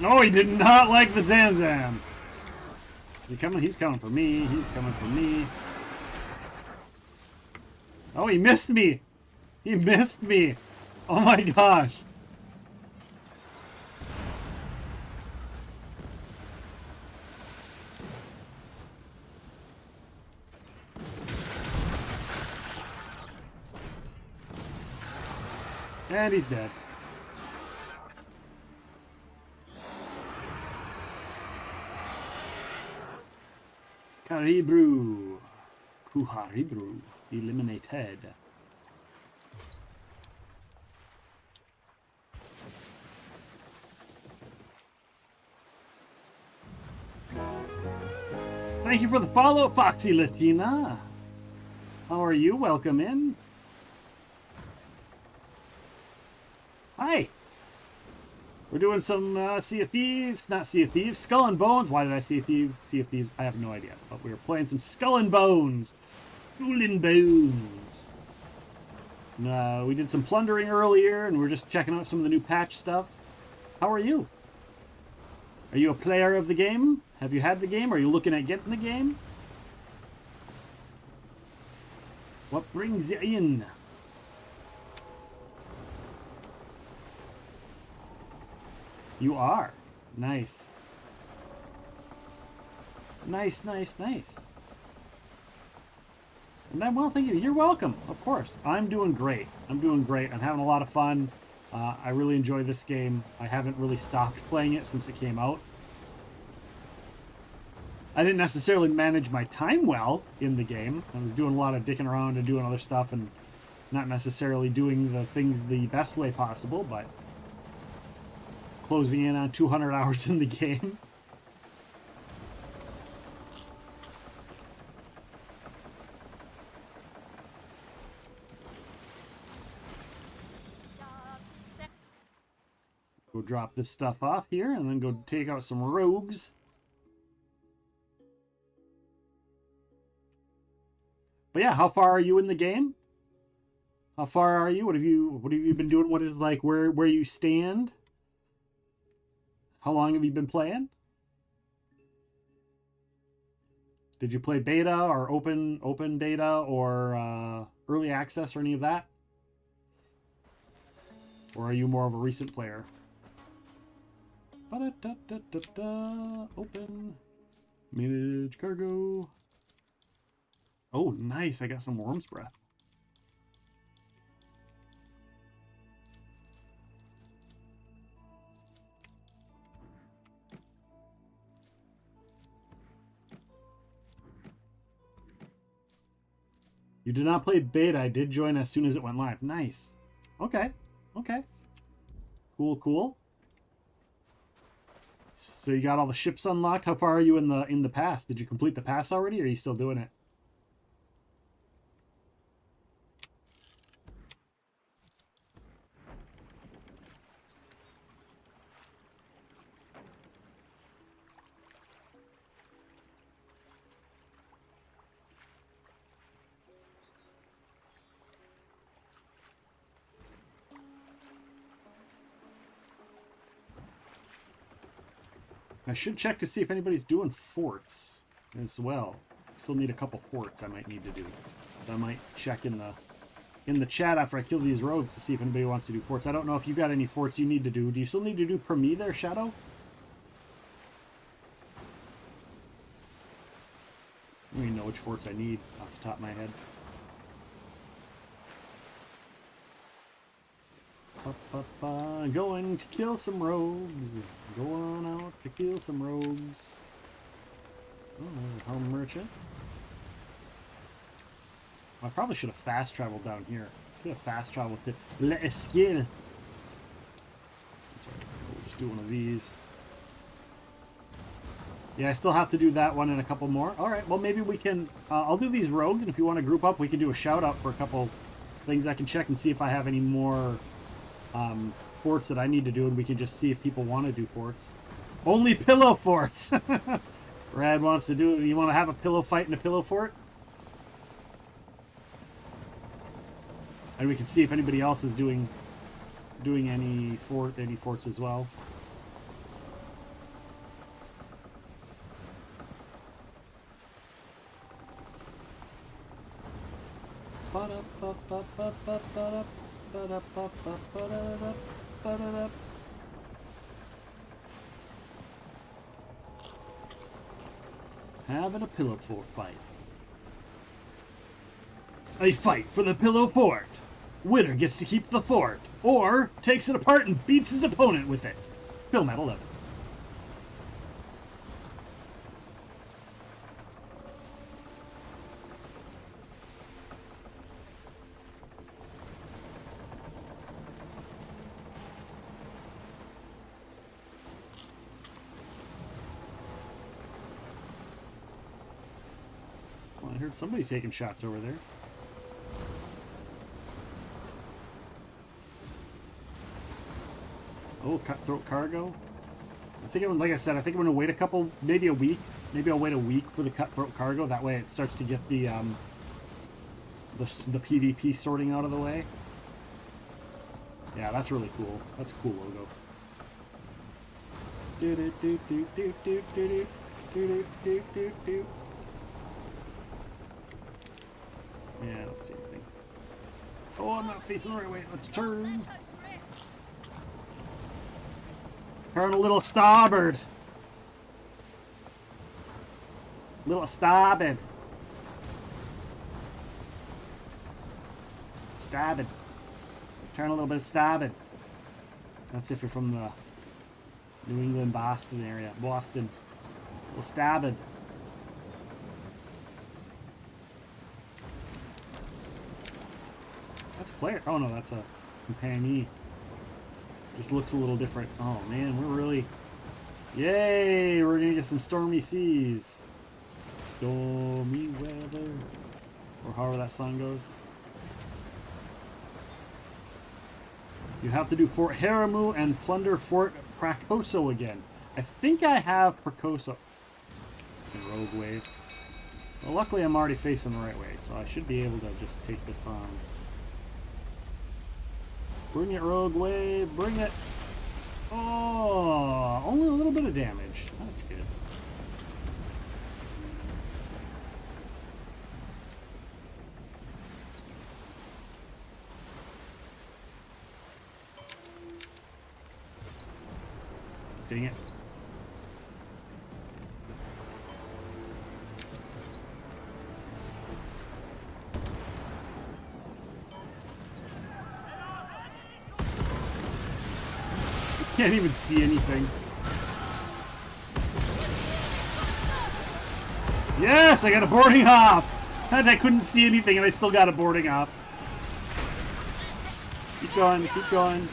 No, he did not like the Zamzam. He's coming for me. He's coming for me. Oh, he missed me. He missed me. Oh my gosh. And he's dead. Karibru. Kuharibru. Eliminated. Thank you for the follow, Foxy Latina. How are you? Welcome in. We're doing some Sea of Thieves, not Sea of Thieves, Skull and Bones. Why did I say Thieves? Sea of Thieves, I have no idea. But we were playing some Skull and Bones. Skull and Bones. We did some plundering earlier, and we're just checking out some of the new patch stuff. How are you? Are you a player of the game? Have you had the game? Are you looking at getting the game? What brings you in? You are. Nice. Nice, nice, nice. And then, well, thank you. You're welcome. Of course. I'm doing great. I'm doing great. I'm having a lot of fun. I really enjoy this game. I haven't really stopped playing it since it came out. I didn't necessarily manage my time well in the game. I was doing a lot of dicking around and doing other stuff and not necessarily doing the things the best way possible, but closing in on 200 hours in the game. Go drop this stuff off here and then go take out some rogues. But yeah, how far are you in the game? How far are you? What have you been doing? What is like where you stand? How long have you been playing? Did you play beta or open beta or early access or any of that? Or are you more of a recent player? Open. Manage cargo. Oh, nice. I got some worm's breath. You did not play beta. I did join as soon as it went live. Nice. Okay. Okay. Cool, cool. So you got all the ships unlocked. How far are you in the pass? Did you complete the pass already, or are you still doing it? I should check to see if anybody's doing forts as well. Still need a couple forts I might need to do. So I might check in the chat after I kill these rogues to see if anybody wants to do forts. I don't know if you got any forts you need to do. Do you still need to do per me there, Shadow? I don't even know which forts I need off the top of my head. Going to kill some rogues. Going out to kill some rogues. Oh, home merchant. I probably should have fast traveled down here. Should have fast traveled to L'Esquile. We'll just do one of these. Yeah, I still have to do that one and a couple more. Alright, well maybe we can... I'll do these rogues, and if you want to group up, we can do a shout out for a couple things I can check and see if I have any more forts that I need to do, and we can just see if people want to do forts. Only pillow forts! Brad wants to do... You want to have a pillow fight in a pillow fort? And we can see if anybody else is doing any forts as well. Having a pillow fort fight. A fight for the pillow fort. Winner gets to keep the fort, or takes it apart and beats his opponent with it. Film at 11. Well, I heard somebody taking shots over there. Oh, Cutthroat Cargo. I think like I said, I think I'm gonna wait maybe a week. Maybe I'll wait a week for the Cutthroat Cargo. That way, it starts to get the PvP sorting out of the way. Yeah, that's really cool. That's a cool logo. Yeah, I don't see anything. Oh, I'm not facing the right way. Let's turn. Turn a little starboard. Little starboard. Starboard. Turn a little bit of starboard. That's if you're from the New England, Boston area. Boston. A little starboard. That's a player. Oh no, that's a companion. Just looks a little different. Oh man, we're really... Yay! We're gonna get some stormy seas. Stormy weather. Or however that song goes. You have to do Fort Haramu and plunder Fort Pracoso again. I think I have Pracoso. And Rogue Wave. Well, luckily I'm already facing the right way, so I should be able to just take this on. Bring it, Rogue Wave, bring it. Oh, only a little bit of damage. That's good. Dang it. Can't even see anything. Yes, I got a boarding off. And I couldn't see anything, and I still got a boarding off. Keep going, keep going.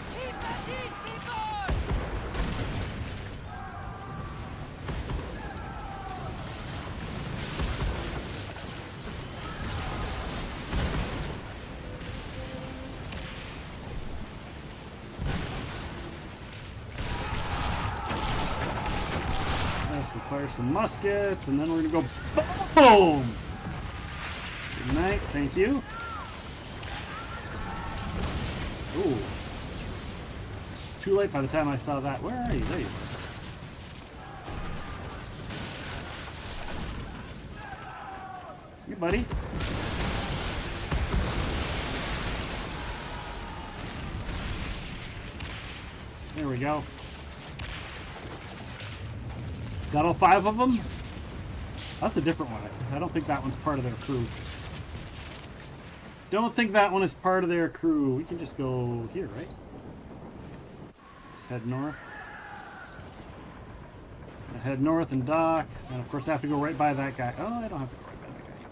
Fire some muskets, and then we're gonna go boom! Good night, thank you. Ooh. Too late by the time I saw that. Where are you? There you are. Hey, buddy. There we go. Is that all 5 of them? That's a different one. I don't think that one's part of their crew. Don't think that one is part of their crew. We can just go here, right? Just head north. I head north and dock. And of course I have to go right by that guy. Oh, I don't have to go right by that guy.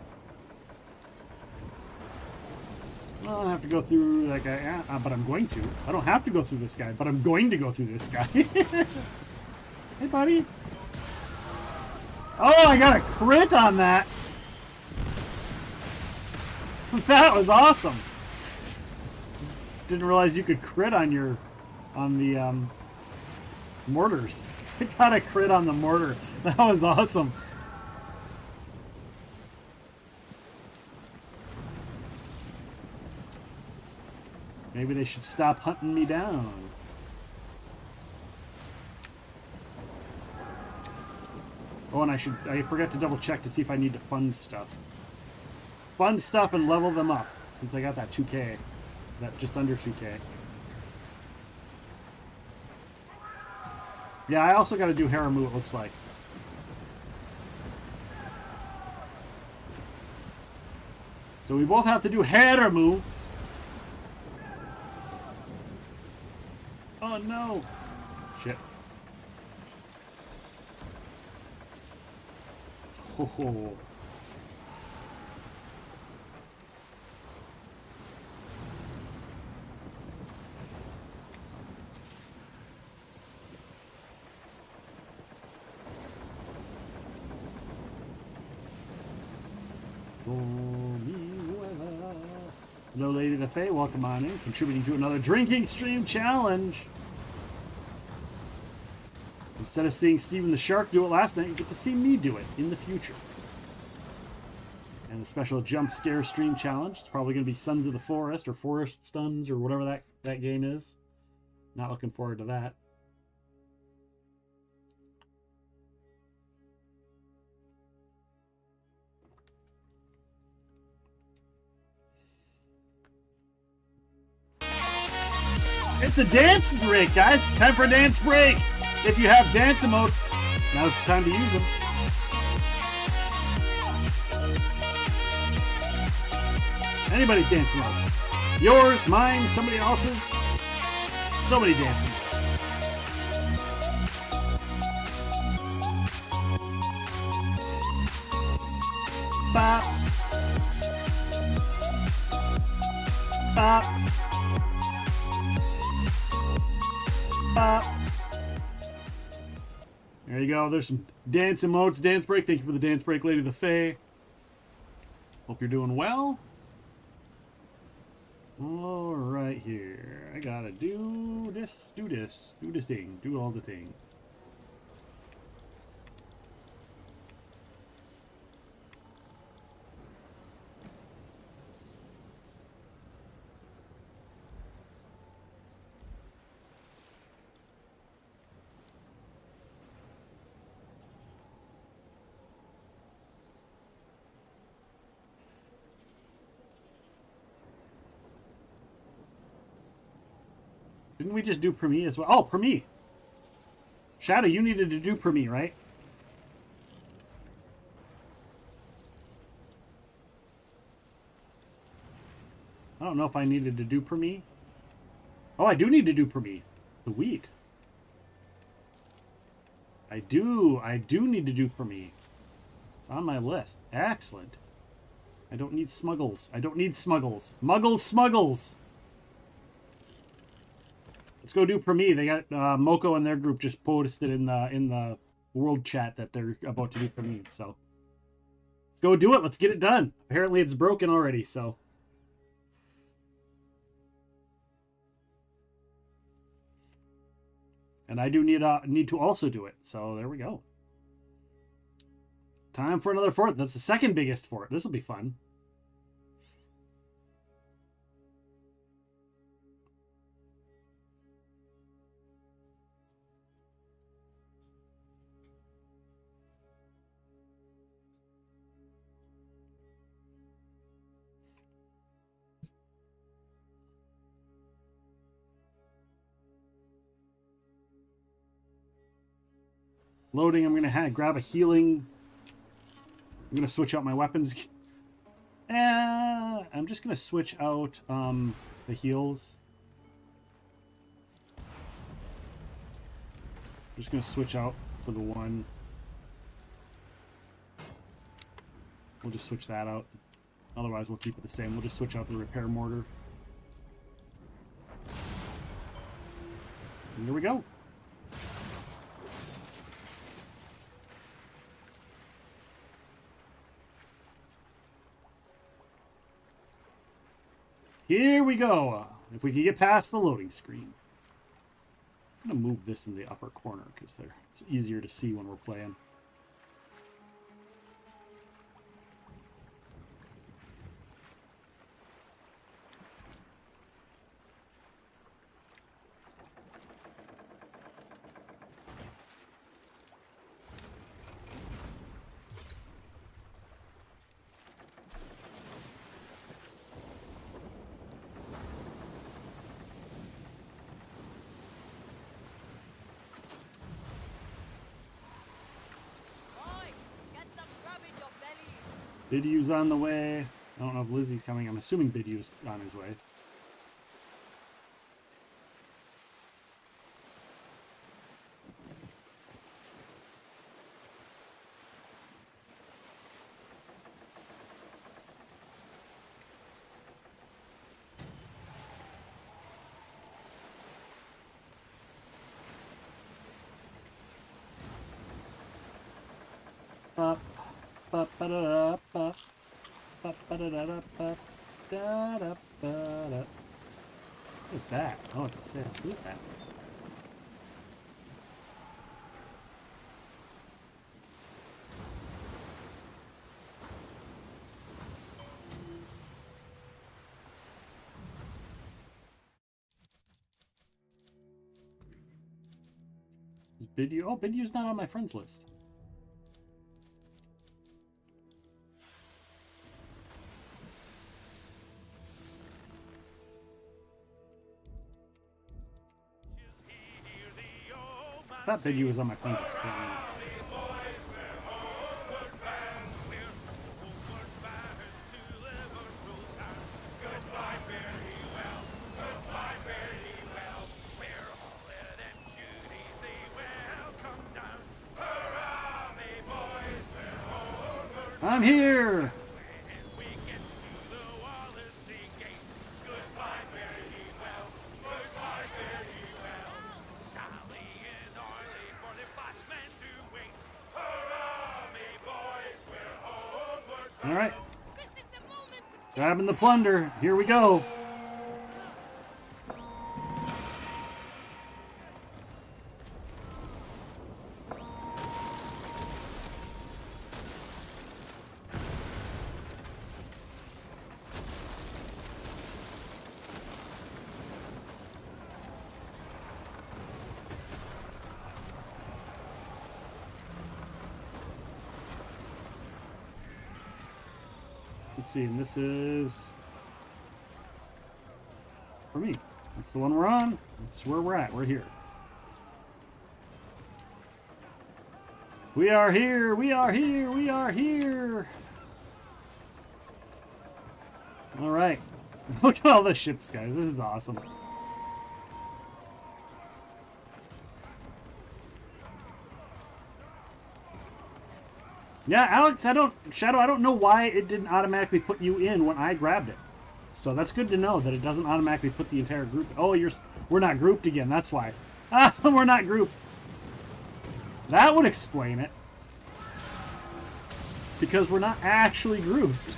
Well, I have to go through that guy. Yeah, but I'm going to. I don't have to go through this guy, but I'm going to go through this guy. Hey, buddy. Oh, I got a crit on that. That was awesome. Didn't realize you could crit on the mortars. I got a crit on the mortar. That was awesome. Maybe they should stop hunting me down. Oh, and I forgot to double check to see if I need to fund stuff. Fund stuff and level them up, since I got that 2K. That just under 2K. Yeah, I also got to do Haramu, it looks like. So we both have to do Haramu. Oh no! Shit. Ho ho. Hello, Lady the Fae. Welcome on in. Contributing to another drinking stream challenge. Instead of seeing Steven the Shark do it last night, you get to see me do it in the future. And a special jump scare stream challenge. It's probably going to be Sons of the Forest or Forest Stuns or whatever that game is. Not looking forward to that. It's a dance break, guys. Time for a dance break. If you have dance emotes, now's the time to use them. Anybody's dance emotes. Yours, mine, somebody else's. So many dance emotes. Bop. Bop. There you go. There's some dance emotes. Dance break. Thank you for the dance break, Lady of the Fae. Hope you're doing well. All right, here. I gotta do this thing. Do all the thing. Didn't we just do Premi as well? Oh, Premi. Shadow, you needed to do Premi, right? I don't know if I needed to do Premi. Oh, I do need to do Premi. The wheat. I do need to do Premi. It's on my list. Excellent. I don't need smuggles. I don't need smuggles. Smuggles! Let's go do Premi. They got Moko and their group just posted in the world chat that they're about to do Premi. So let's go do it. Let's get it done. Apparently it's broken already. So and I do need to also do it. So there we go. Time for another fort. That's the second biggest fort. This will be fun. Loading, I'm going to grab a healing. I'm going to switch out my weapons. I'm just going to switch out the heals. I'm just going to switch out for the one. We'll just switch that out. Otherwise, we'll keep it the same. We'll just switch out the repair mortar. And here we go. Here we go. If we can get past the loading screen. I'm going to move this in the upper corner because it's easier to see when we're playing. Bidyu's on the way. I don't know if Lizzie's coming. I'm assuming Bidyu's on his way. What's that? Oh, it's a sale. Who's that? Is Bidyu? Oh, Bidyu's not on my friends list. I thought Bidyu was on my friends list. I'm here! All right. Grabbing the plunder. Here we go. Let's see, and this is for me. That's the one we're on. That's where we're at. We're here. We are here. We are here. We are here. All right. Look at all the ships, guys. This is awesome. Yeah, Alex, Shadow, I don't know why it didn't automatically put you in when I grabbed it. So that's good to know that it doesn't automatically put the entire group. Oh, we're not grouped again. That's why. We're not grouped. That would explain it. Because we're not actually grouped.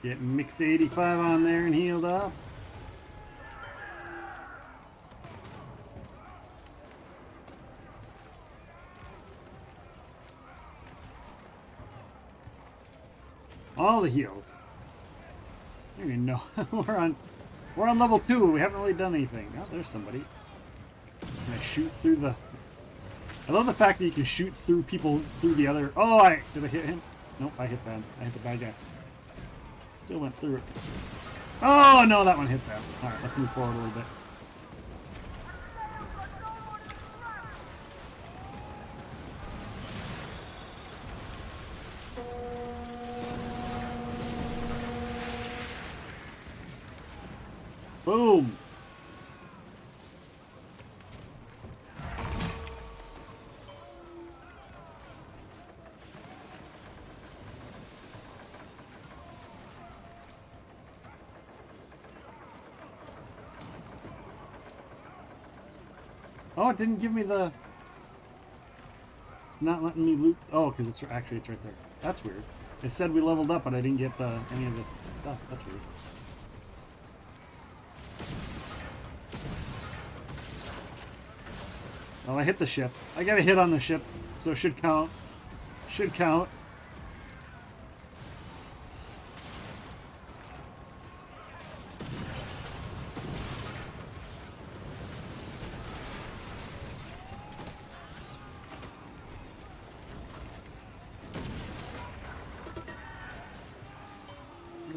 Getting mixed 85 on there and healed up. All the heals. I don't even know. we're on level 2. We haven't really done anything. Oh, there's somebody. Can I shoot through the... I love the fact that you can shoot through people through the other... Oh, did I hit him? Nope, I hit them. I hit the bad guy. Still went through it. Oh, no, that one hit them. All right, let's move forward a little bit. Boom. Oh, it didn't give me the... It's not letting me loot... Oh, because it's right there. That's weird. It said we leveled up, but I didn't get any of the stuff. That's weird. Well, I hit the ship. I got a hit on the ship, so it should count. Should count.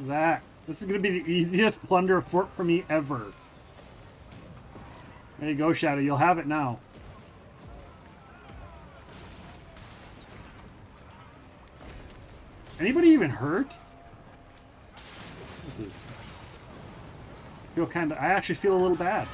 That. This is going to be the easiest plunder fort for me ever. There you go, Shadow. You'll have it now. Is anybody even hurt? This is... I actually feel a little bad.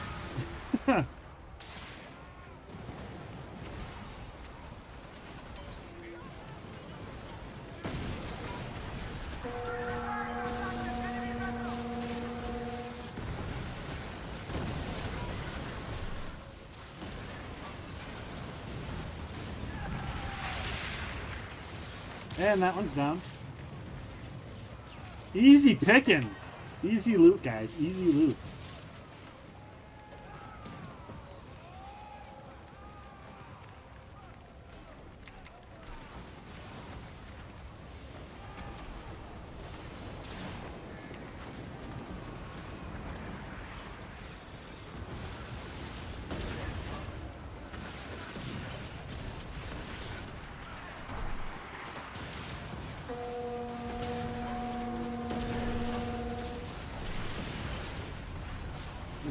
And that one's down. Easy pickings. Easy loot, guys. Easy loot.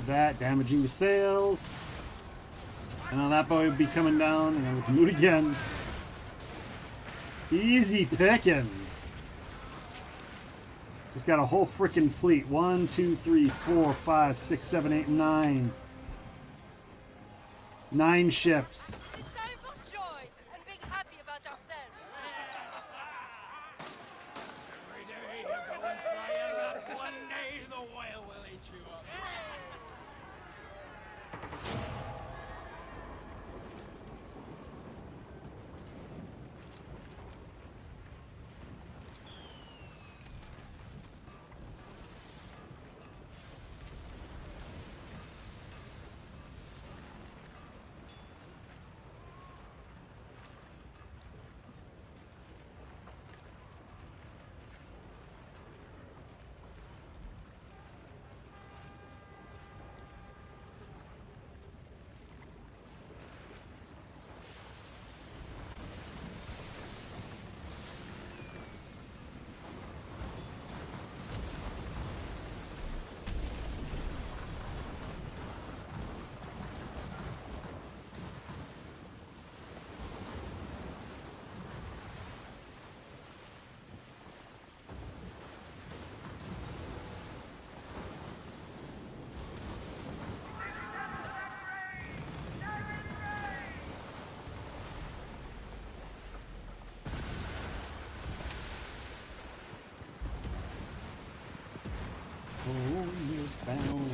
That damaging the sails, and then that boy would be coming down, and then we can loot again. Easy pickings. Just got a whole freaking fleet. 1, 2, 3, 4, 5, 6, 7, 8, 9. 9 ships. Time for joy and being happy about ourselves. Every day you're going flying up. One day the whale will eat you up. Oh, you're bound.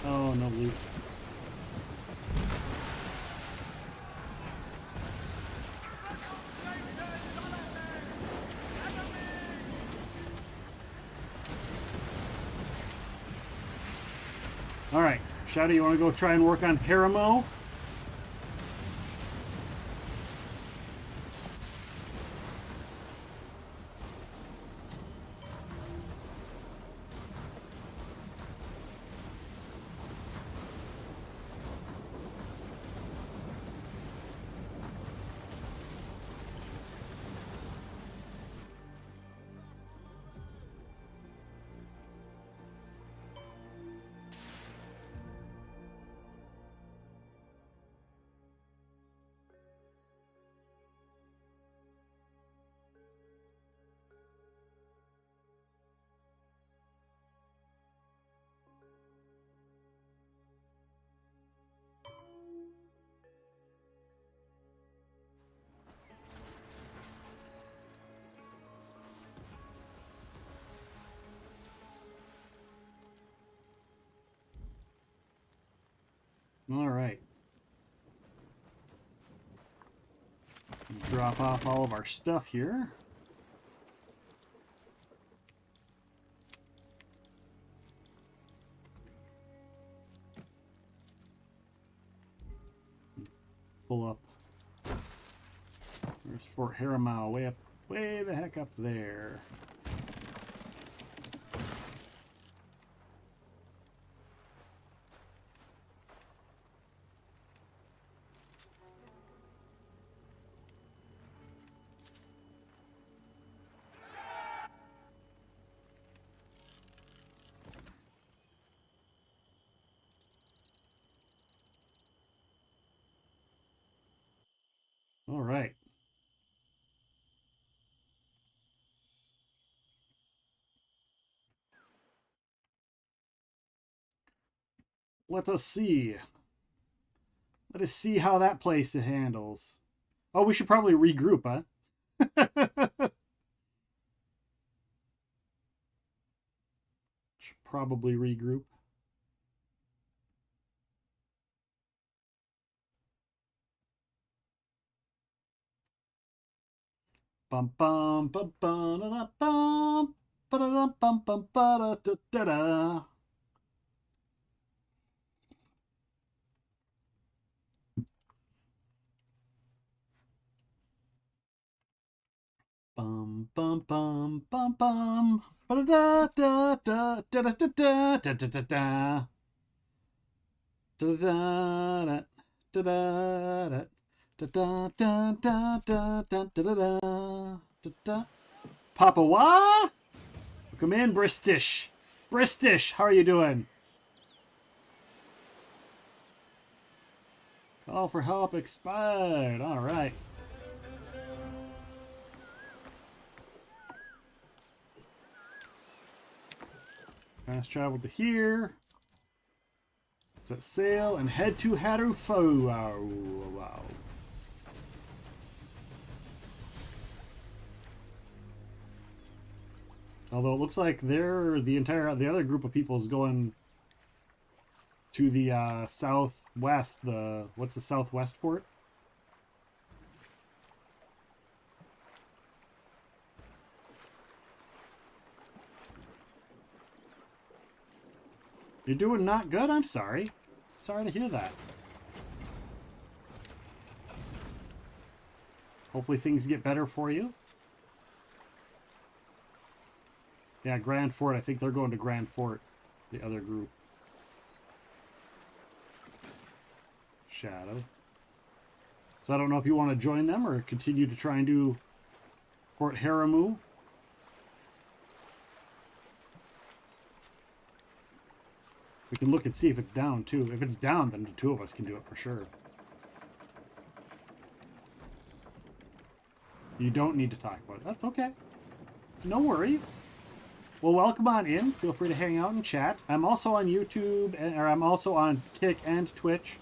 Oh, no loot. All right, Shouty, you want to go try and work on Haramo? All right. Drop off all of our stuff here. Pull up. There's Fort Haramo, way the heck up there. All right. Let us see. Let us see how that place handles. Oh, we should probably regroup, huh? Should probably regroup. Bum bum bum bum da bum ba da bum bum ba da da da. Bum bum bum bum bum ba da da da da da da da da da da. Da da da da da da da da da da da da da da. Papa Wah? Come in, Bristish. Bristish, how are you doing? Call for help expired. All right. Fast travel to here. Set sail and head to Harufo. Wow. Although it looks like the other group of people is going to the southwest. What's the southwest port? You're doing not good? I'm sorry. Sorry to hear that. Hopefully things get better for you. Yeah, Grand Fort. I think they're going to Grand Fort, the other group. Shadow. So I don't know if you want to join them or continue to try and do Port Haramu. We can look and see if it's down, too. If it's down, then the two of us can do it for sure. You don't need to talk about it. That's okay. No worries. Well, welcome on in. Feel free to hang out and chat. I'm also on YouTube, or I'm also on Kick and Twitch.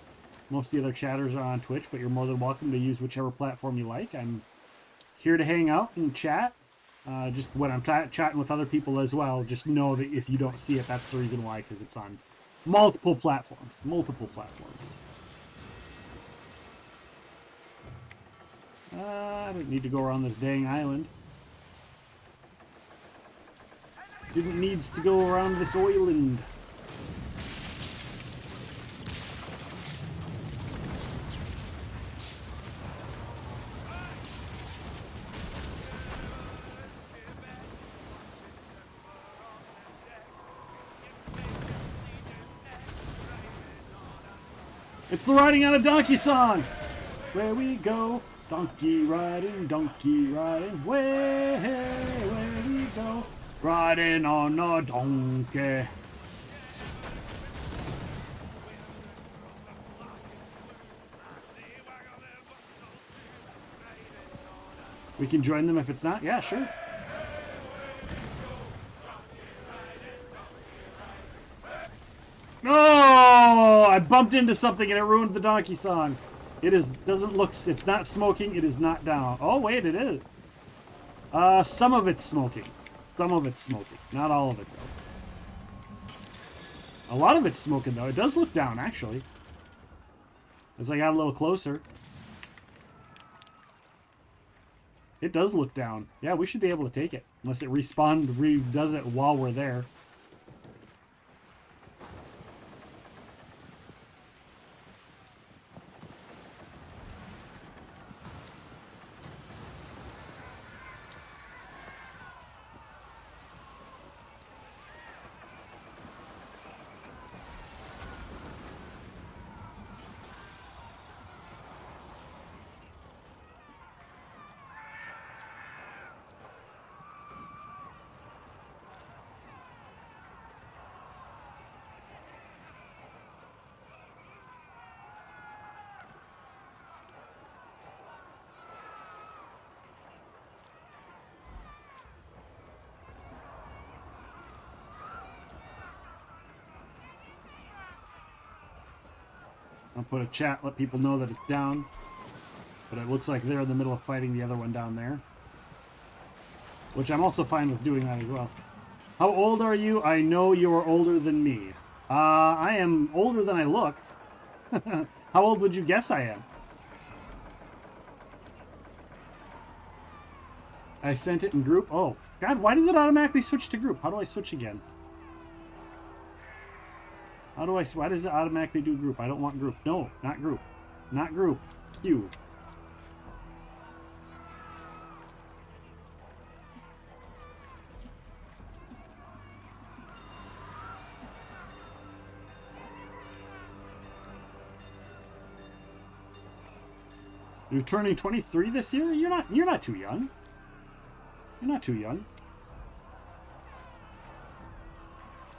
Most of the other chatters are on Twitch, but you're more than welcome to use whichever platform you like. I'm here to hang out and chat. Just when I'm chatting with other people as well, just know that if you don't see it, that's the reason why, because it's on multiple platforms. I don't need to go around this dang island. Didn't needs to go around this island. It's the Riding on a Donkey song! Where we go, donkey riding, where we go, riding on a donkey. We can join them if it's not? Yeah, sure. No! I bumped into something and it ruined the donkey song. It's not smoking, it is not down. Oh, wait, it is. Some of it's smoking. Not all of it, though. A lot of it's smoking, though. It does look down, actually. As I got a little closer. It does look down. Yeah, we should be able to take it. Unless it redoes it while we're there. I'll put a chat, let people know that it's down. But it looks like they're in the middle of fighting the other one down there. Which I'm also fine with doing that as well. How old are you? I know you're older than me. I am older than I look. How old would you guess I am? I sent it in group. Oh, God, why does it automatically switch to group? How do I switch again? Why does it automatically do group? I don't want group. No, not group. Not group. Q. You're turning 23 this year? You're not too young. You're not too young.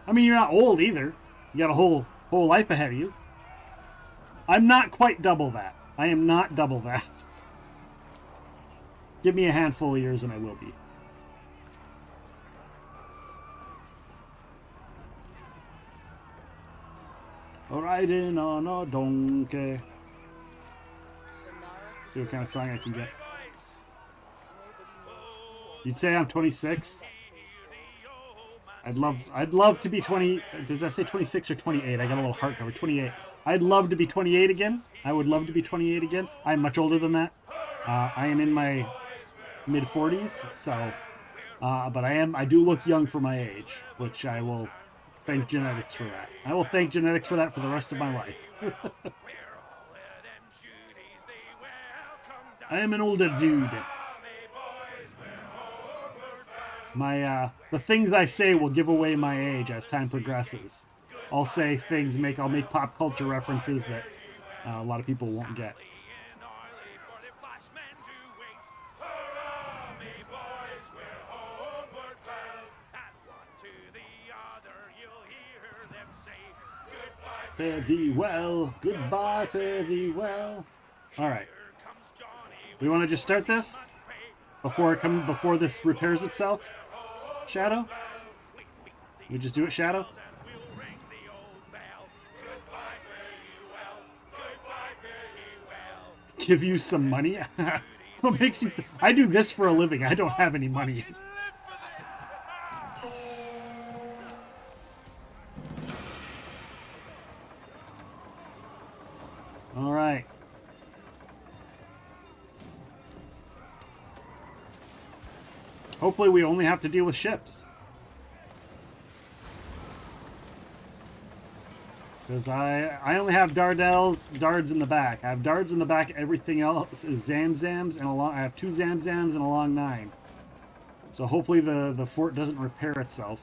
I mean, you're not old either. You got a whole life ahead of you. I'm not quite double that. I am not double that. Give me a handful of years and I will be. Riding on a donkey. See what kind of song I can get. You'd say I'm 26? I'd love to be 20. Does that say 26 or 28? I got a little heart cover. 28. I'd love to be 28 again. I would love to be 28 again. I'm much older than that. I am in my mid 40s, so but I do look young for my age, which I will thank genetics for that. I will thank genetics for that for the rest of my life. I am an older dude. The things I say will give away my age as time progresses. I'll say things, I'll make pop culture references that a lot of people won't get. Fare thee well, goodbye, fare thee well. All right. We want to just start this before this repairs itself. Shadow? We just do it, Shadow? Give you some money? What makes you... I do this for a living. I don't have any money. All right. Hopefully we only have to deal with ships. Because I only have dards in the back. I have dards in the back. Everything else is Zamzams and I have 2 Zamzams and a long 9. So hopefully the fort doesn't repair itself.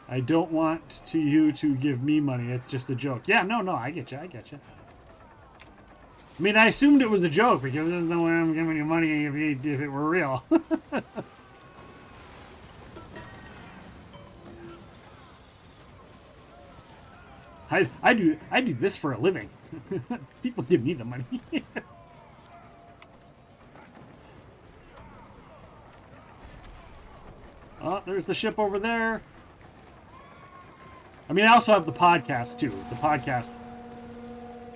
I don't want you to give me money. It's just a joke. Yeah, no, I get you. I mean, I assumed it was a joke because there's no way I'm giving you money if it were real. I do this for a living. People give me the money. Oh, there's the ship over there. I mean, I also have the podcast too. The podcast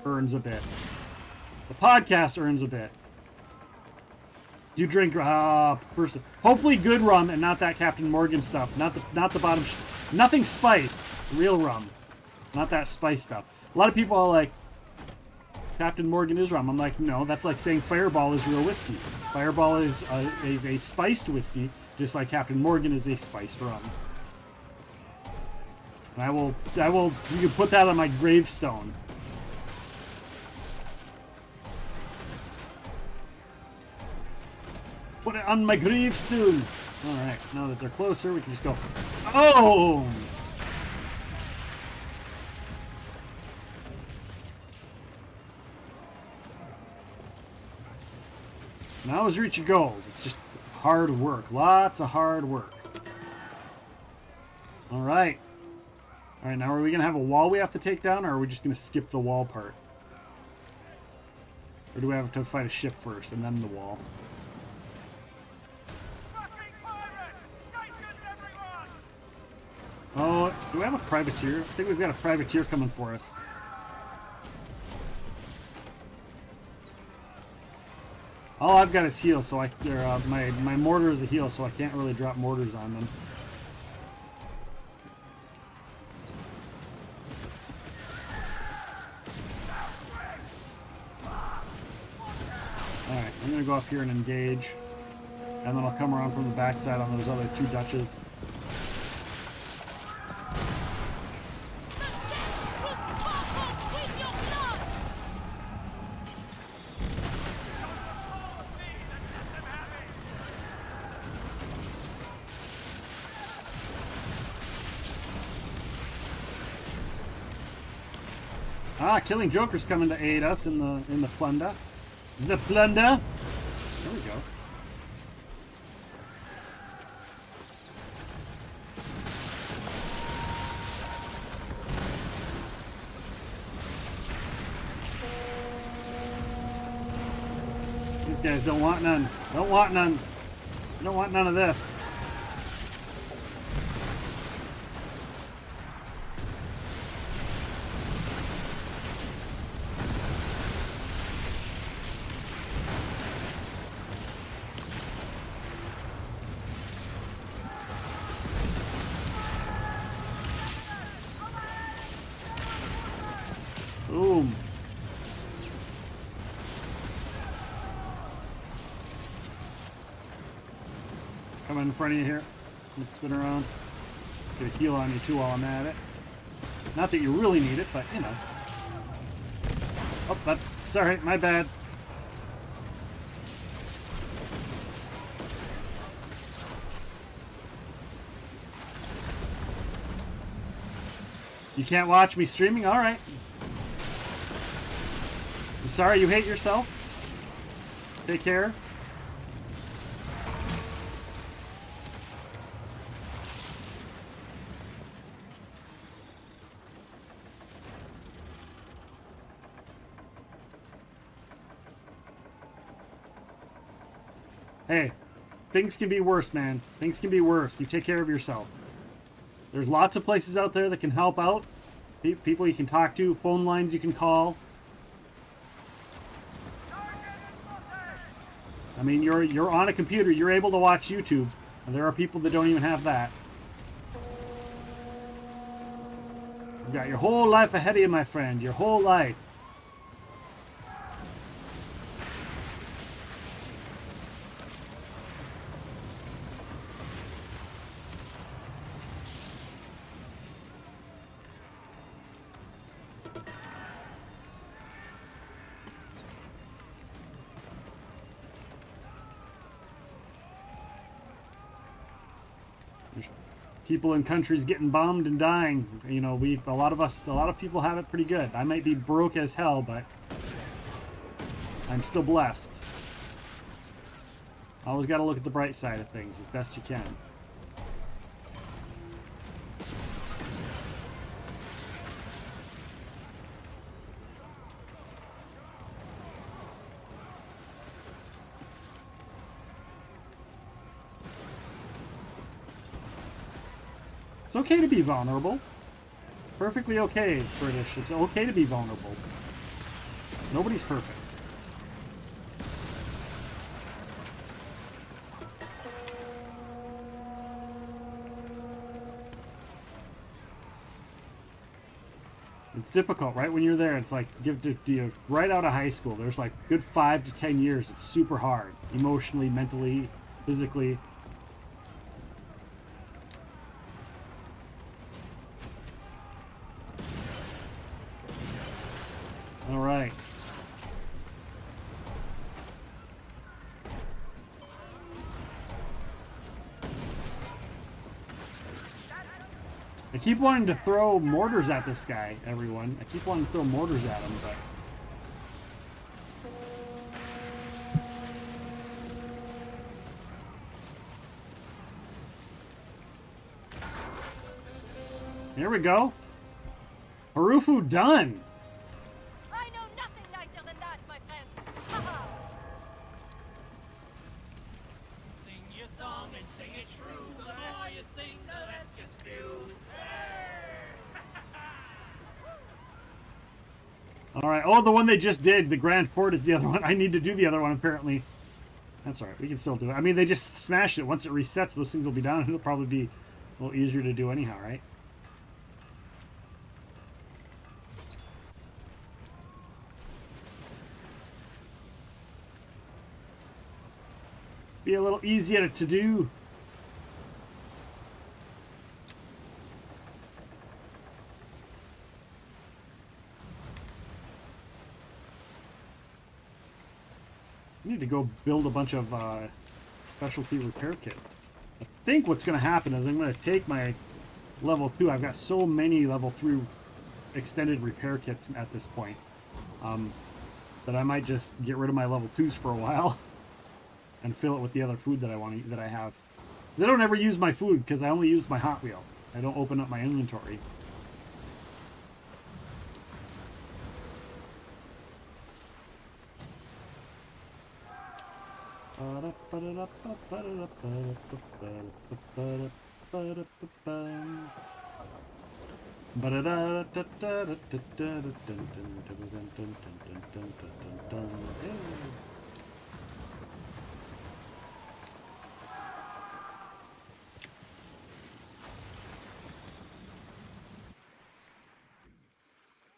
earns a bit. You drink person. Hopefully good rum and not that Captain Morgan stuff. Not the bottom. Nothing spiced. Real rum. Not that spice stuff. A lot of people are like, Captain Morgan is rum. I'm like, no, that's like saying Fireball is real whiskey. Fireball is a spiced whiskey, just like Captain Morgan is a spiced rum. And I will. You can put that on my gravestone. Put it on my gravestone. All right, now that they're closer, we can just go. Oh! Now is reach your goals. It's just hard work. Lots of hard work. All right. All right, now are we going to have a wall we have to take down, or are we just going to skip the wall part? Or do we have to fight a ship first and then the wall? Oh, do we have a privateer? I think we've got a privateer coming for us. All I've got is heal, so my mortar is a heal, so I can't really drop mortars on them. Alright, I'm gonna go up here and engage. And then I'll come around from the backside on those other 2 Dutches. Ah, Killing Joker's coming to aid us in the plunder. The plunder. There we go. These guys don't want none. Don't want none. Don't want none of this. Boom. Coming in front of you here. Let's spin around. Get a heal on you too while I'm at it. Not that you really need it, but you know. Oh, that's sorry, my bad. You can't watch me streaming? Alright. I'm sorry you hate yourself. Take care. Hey, things can be worse, man. Things can be worse. You take care of yourself. There's lots of places out there that can help out. People you can talk to, phone lines you can call. I mean, you're on a computer, you're able to watch YouTube. And there are people that don't even have that. You've got your whole life ahead of you, my friend. Your whole life. People in countries getting bombed and dying. You know, a lot of people have it pretty good. I might be broke as hell, but I'm still blessed. Always got to look at the bright side of things as best you can. It's okay to be vulnerable. Perfectly okay, British. It's okay to be vulnerable. Nobody's perfect. It's difficult, right? When you're there, it's like right out of high school. There's like good 5 to 10 years. It's super hard, emotionally, mentally, physically. All right. I keep wanting to throw mortars at this guy, everyone. I keep wanting to throw mortars at him, but... Here we go. Harufu done. I know nothing nicer than that, my friend. Ha-ha. Sing your song and sing it true. The more you sing, the less you spew. All right. Oh, the one they just did, the Grand Fort is the other one. I need to do the other one, apparently. That's all right. We can still do it. I mean, they just smashed it. Once it resets, those things will be down, and it'll probably be a little easier to do anyhow, right? Be a little easier to do. I need to go build a bunch of specialty repair kits. I think what's going to happen is I'm going to take my level 2. I've got so many level 3 extended repair kits at this point that I might just get rid of my level 2s for a while and fill it with the other food that I want to eat, that I have. Because I don't ever use my food because I only use my Hot Wheel. I don't open up my inventory.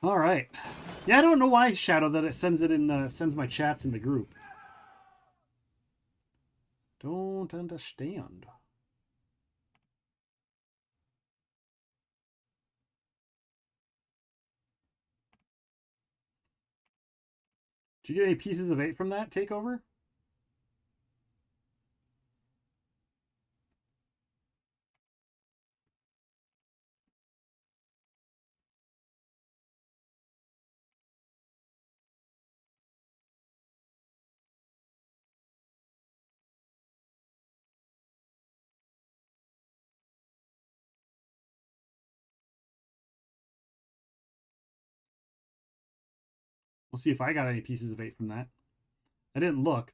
All right. Yeah, I don't know why, Shadow, that it sends my chats in the group. Don't understand. Did you get any pieces of 8 from that takeover? We'll see if I got any pieces of 8 from that. I didn't look.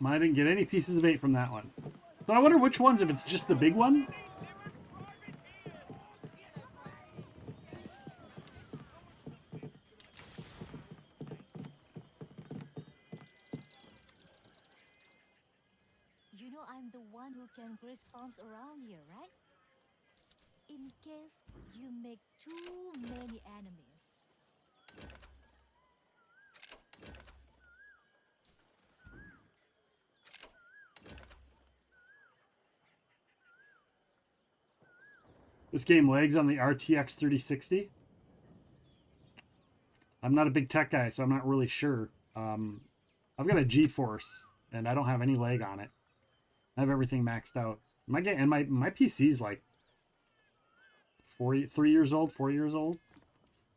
I didn't get any pieces of 8 from that one. So I wonder which ones, if it's just the big one. You know I'm the one who can graze farms around here, right? In case you make too many enemies. This game lags on the RTX 3060. I'm not a big tech guy, so I'm not really sure. I've got a GeForce, and I don't have any lag on it. I have everything maxed out. My PC's like 4 years old, 4 years old.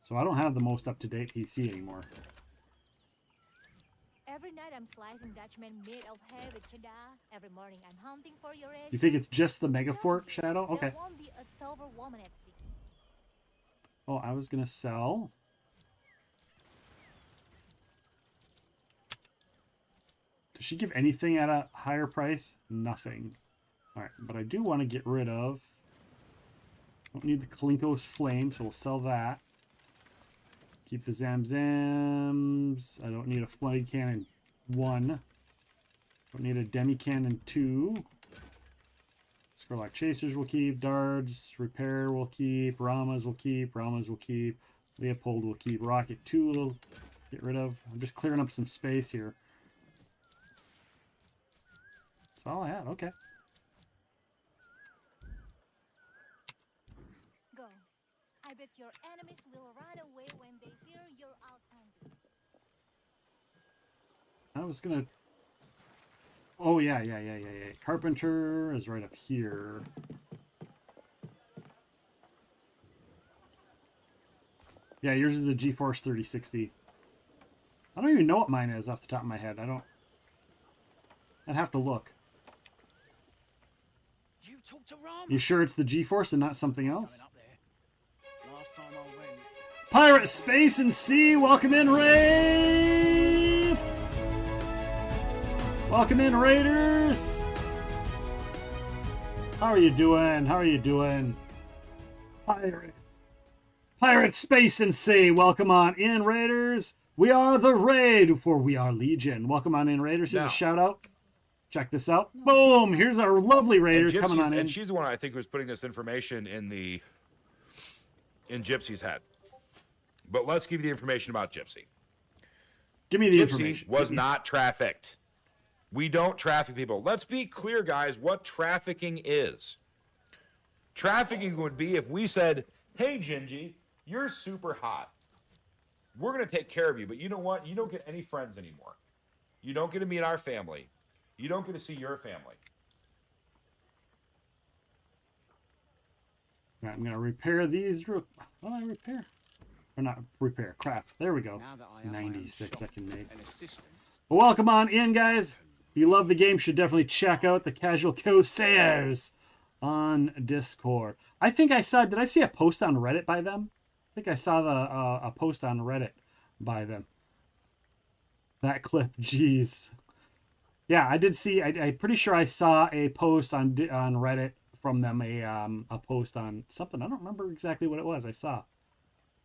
So I don't have the most up-to-date PC anymore. Every night I'm slicing Dutchman meat of hay with cheddar. Every morning I'm hunting for your eggs. You think it's just the Megafort, Shadow? Okay. There won't be a Tover woman at sea. Oh, I was gonna sell. Does she give anything at a higher price? Nothing. All right, but I do want to get rid of. Don't need the Kalinko's Flame, so we'll sell that. Keep the Zamzams. I don't need a Flooded Cannon 1. Don't need a Demi Cannon 2. Scarlock Chasers will keep. Dards. Repair will keep. Ramas will keep. Ramas will keep. Leopold will keep. Rocket 2 will get rid of. I'm just clearing up some space here. That's all I had. Okay. Go. I bet your enemies will run away when they hear you're outnumbered. I was gonna. Oh yeah. Carpenter is right up here. Yeah, yours is a GeForce 3060. I don't even know what mine is off the top of my head. I'd have to look. You talk to Ram. You sure it's the GeForce and not something else? Last time I went. Pirate Space and Sea, welcome in, Raid! Welcome in, Raiders! How are you doing? How are you doing? Pirate Space and Sea, welcome on in, Raiders! We are the Raid, for we are Legion. Welcome on in, Raiders. Here's a shout out. Check this out. Boom! Here's our lovely Raiders coming on in. And she's the one, I think, who's putting this information in Gypsy's head. But let's give you the information about Gypsy. Give me the Gypsy information. was not trafficked. We don't traffic people. Let's be clear, guys, what trafficking is. Trafficking would be if we said, hey, Gingy, you're super hot. We're going to take care of you, but you know what? You don't get any friends anymore. You don't get to meet our family. You don't get to see your family. All right, I'm going to repair these. What do I repair? Or not repair. Crap. There we go. 96 I can make. Well, welcome on in, guys. If you love the game, should definitely check out the Casual Corsairs on Discord. I think I saw, did I see a post on Reddit by them? I think I saw a post on Reddit by them. That clip, jeez. Yeah, I did see, I'm pretty sure I saw a post on Reddit from them, a post on something. I don't remember exactly what it was. I saw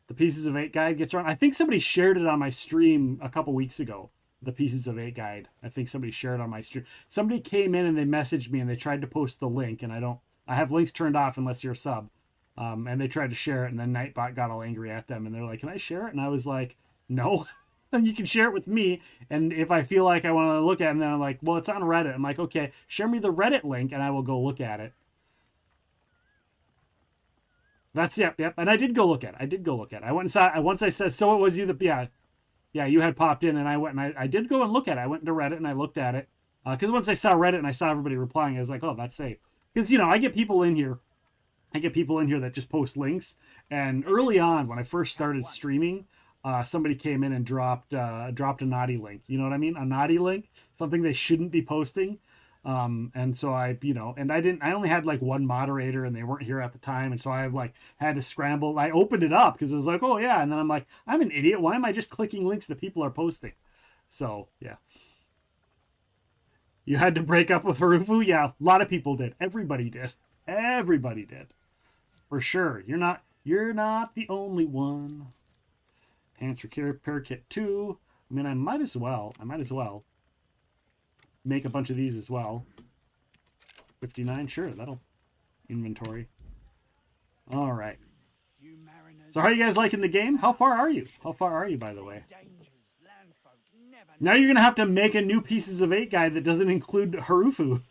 the Pieces of 8 guide gets around. I think somebody shared it on my stream a couple weeks ago. The Pieces of 8 guide. I think somebody shared it on my stream. Somebody came in and they messaged me and they tried to post the link, and I have links turned off unless you're a sub. And they tried to share it, and then Nightbot got all angry at them, and they're like, "Can I share it?" And I was like, "No." You can share it with me, and if I feel like I want to look at it, and then I'm like, "Well, it's on Reddit." I'm like, "Okay, share me the Reddit link, and I will go look at it." That's yep. And I did go look at it. I went and saw. Once I said, "So it was you that you had popped in," and I went and I did go and look at it. I went into Reddit and I looked at it because once I saw Reddit and I saw everybody replying, I was like, "Oh, that's safe." Because I get people in here. That just post links. And early on, when I first started streaming, somebody came in and dropped a naughty link. You know what I mean? A naughty link, something they shouldn't be posting. And so I only had like one moderator and they weren't here at the time. And so I had to scramble. I opened it up because I was like, oh yeah. And then I'm like, I'm an idiot. Why am I just clicking links that people are posting? So yeah. You had to break up with Harufu? Yeah, a lot of people did. Everybody did. For sure. You're not the only one. Pants Repair Kit 2. I mean, I might as well make a bunch of these as well. 59, sure, that'll inventory. All right. So how are you guys liking the game? How far are you? By the way? Now you're gonna have to make a new Pieces of 8 guide that doesn't include Harufu.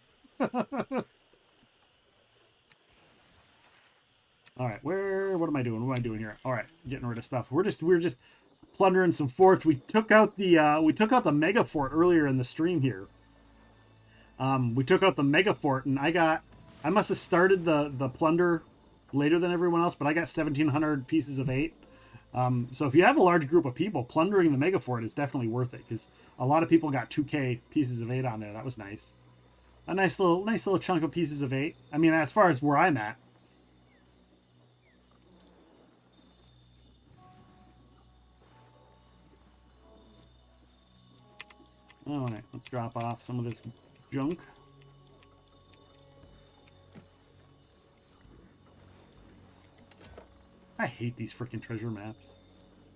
All right, what am I doing? What am I doing here? All right, getting rid of stuff. We're just plundering some forts. We took out the mega fort earlier in the stream here. We took out the mega fort, and I must have started the plunder later than everyone else, but I got 1,700 Pieces of 8. So if you have a large group of people, plundering the mega fort is definitely worth it because a lot of people got 2K Pieces of 8 on there. That was nice. A nice little chunk of Pieces of 8. I mean, as far as where I'm at. All right, let's drop off some of this junk. I hate these freaking treasure maps.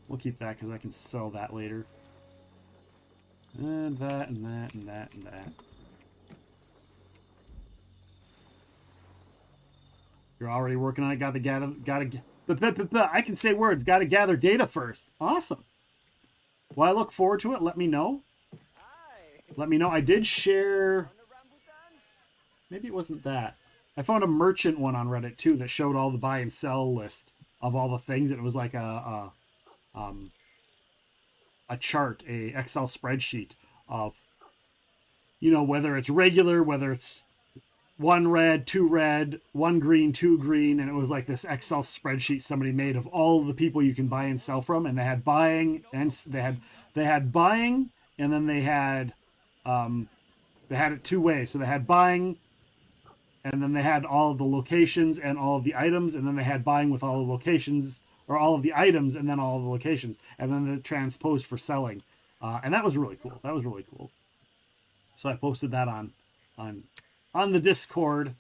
We'll keep that because I can sell that later. And that, and that, and that, and that. You're already working on it. I can say words. Gotta gather data first. Awesome. Well, I look forward to it. Let me know. I did share. Maybe it wasn't that. I found a merchant one on Reddit too that showed all the buy and sell list of all the things. And it was like a chart, a Excel spreadsheet of, whether it's regular, whether it's 1 red, 2 red, 1 green, 2 green, and it was like this Excel spreadsheet somebody made of all the people you can buy and sell from, and they had buying, and they had buying, and then they had it 2 ways. So they had buying, and then they had all of the locations and all of the items, and then they had buying with all the locations, or all of the items and then all of the locations, and then the transposed for selling, and that was really cool. So I posted that on the Discord.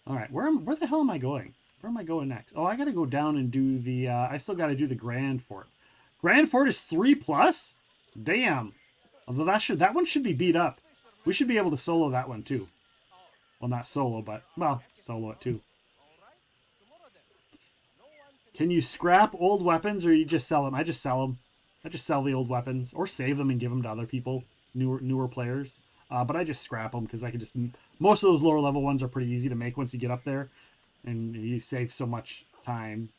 All right, where the hell am I going? Where am I going next? Oh, I got to go down and do the. I still got to do the Grand Fort. Grand Fort is 3+. Damn. Although that one should be beat up. We should be able to solo that one too. Well, not solo, but solo it too. Can you scrap old weapons or you just sell them? I just sell them. I just sell the old weapons or save them and give them to other people, newer players. But I just scrap them because I can just... Most of those lower level ones are pretty easy to make once you get up there. And you save so much time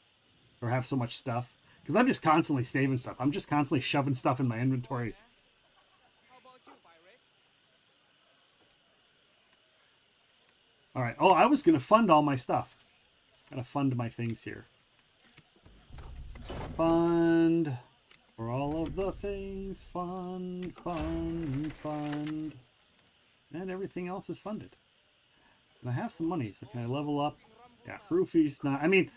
or have so much stuff. Because I'm just constantly saving stuff. I'm just constantly shoving stuff in my inventory. All right. Oh, I was going to fund all my stuff. Got to fund my things here. Fund for all of the things. Fund. And everything else is funded. And I have some money, so can I level up? Yeah, Harufu's not... I mean,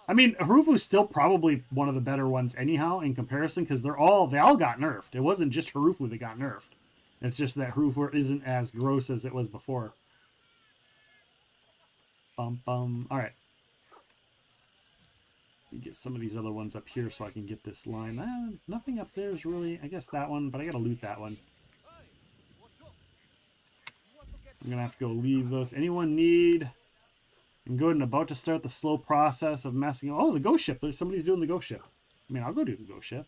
Harufu's still probably one of the better ones anyhow in comparison, because they all got nerfed. It wasn't just Harufu that got nerfed. It's just that Harufu isn't as gross as it was before. Alright. Get some of these other ones up here so I can get this line. Nothing up there is really... I guess that one, but I gotta loot that one. I'm gonna have to go leave those. Anyone need... I'm good and about to start the slow process of messing... Oh, the ghost ship. There's somebody's doing the ghost ship. I mean, I'll go do the ghost ship.